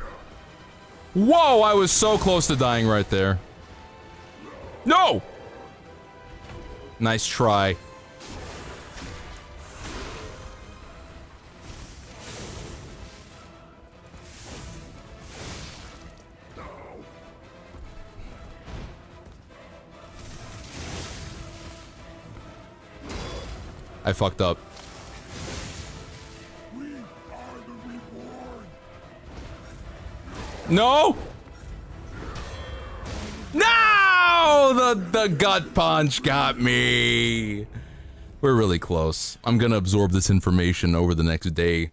Whoa, I was so close to dying right there. No! Nice try. I fucked up. No! No! The gut punch got me. We're really close. I'm gonna absorb this information over the next day,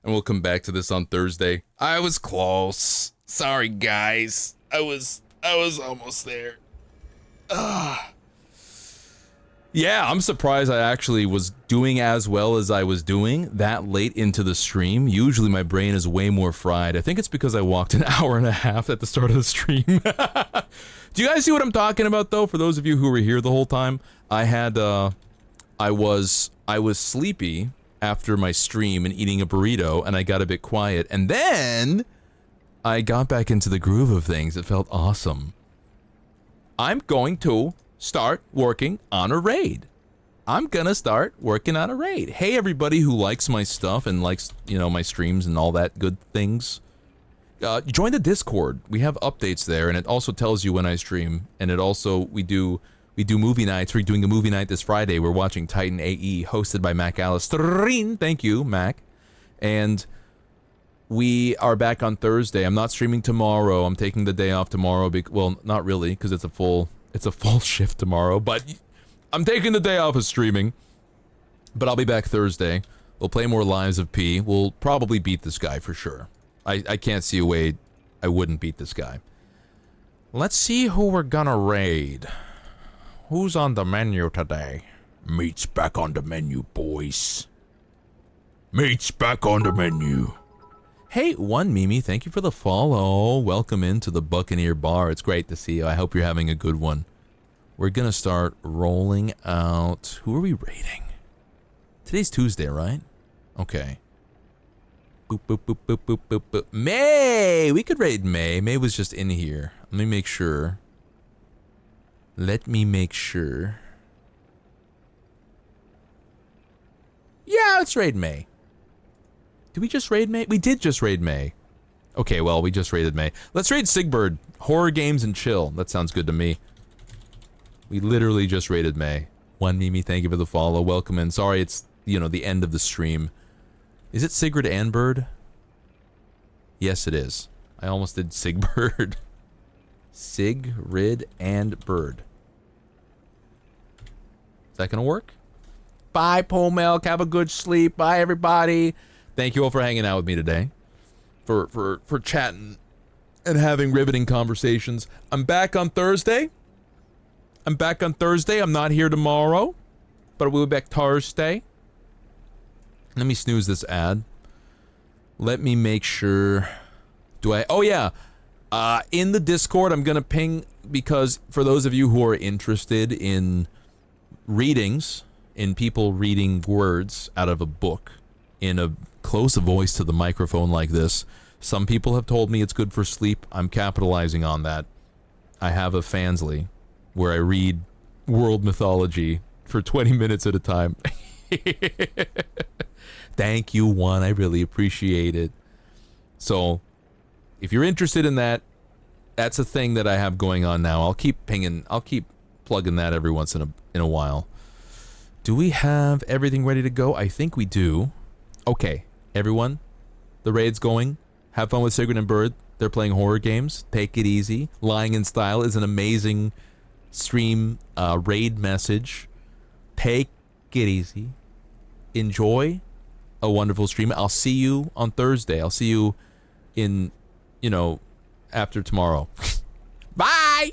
and we'll come back to this on Thursday. I was close. Sorry, guys. I was almost there. Ugh. Yeah, I'm surprised I actually was doing as well as I was doing that late into the stream. Usually my brain is way more fried. I think it's because I walked an hour and a half at the start of the stream. Do you guys see what I'm talking about, though? For those of you who were here the whole time, I was sleepy after my stream and eating a burrito, and I got a bit quiet, and then I got back into the groove of things. It felt awesome. I'm going to start working on a raid. I'm gonna start working on a raid. Hey, everybody who likes my stuff and likes, you know, my streams and all that good things. Join the Discord. We have updates there, and it also tells you when I stream. And it also, we do movie nights. We're doing a movie night this Friday. We're watching Titan AE, hosted by Mac Alistair. Thank you, Mac. And we are back on Thursday. I'm not streaming tomorrow. I'm taking the day off tomorrow. Well, not really, because it's a full shift tomorrow. But I'm taking the day off of streaming. But I'll be back Thursday. We'll play more Lives of P. We'll probably beat this guy for sure. I can't see a way I wouldn't beat this guy. Let's see who we're gonna raid. Who's on the menu today? Meat's back on the menu, boys. Meat's back on the menu. Hey, One Mimi, thank you for the follow. Welcome into the Buccaneer Bar. It's great to see you. I hope you're having a good one. We're gonna start rolling out... Who are we raiding? Today's Tuesday, right? Okay. Boop, boop, boop, boop, boop, boop, boop. May! We could raid May. May was just in here. Let me make sure. Let me make sure. Yeah, let's raid May. Did we just raid May? We did just raid May. Okay, well, we just raided May. Let's raid Sigbird. Horror games and chill. That sounds good to me. We literally just raided May. One Mimi, thank you for the follow. Welcome in. Sorry, it's, you know, the end of the stream. Is it Sigrid and Bird? Yes, it is. I almost did Sigbird. Sigrid and Bird. Is that gonna work? Bye, Pomel. Have a good sleep. Bye, everybody. Thank you all for hanging out with me today. For chatting and having riveting conversations. I'm back on Thursday. I'm not here tomorrow, but we'll be back Thursday. Let me snooze this ad. Let me make sure. Oh yeah. In the Discord, I'm gonna ping, because for those of you who are interested in readings, in people reading words out of a book in a close voice to the microphone like this, some people have told me it's good for sleep. I'm capitalizing on that. I have a Fansly where I read world mythology for 20 minutes at a time. Thank you, One. I really appreciate it. So, if you're interested in that, that's a thing that I have going on now. I'll keep plugging that every once in a while. Do we have everything ready to go? I think we do. Okay, everyone, the raid's going. Have fun with Sigrid and Bird. They're playing horror games. Take it easy. Lying in Style is an amazing stream raid message. Take it easy. Enjoy a wonderful stream. I'll see you on Thursday. I'll see you in, after tomorrow. Bye!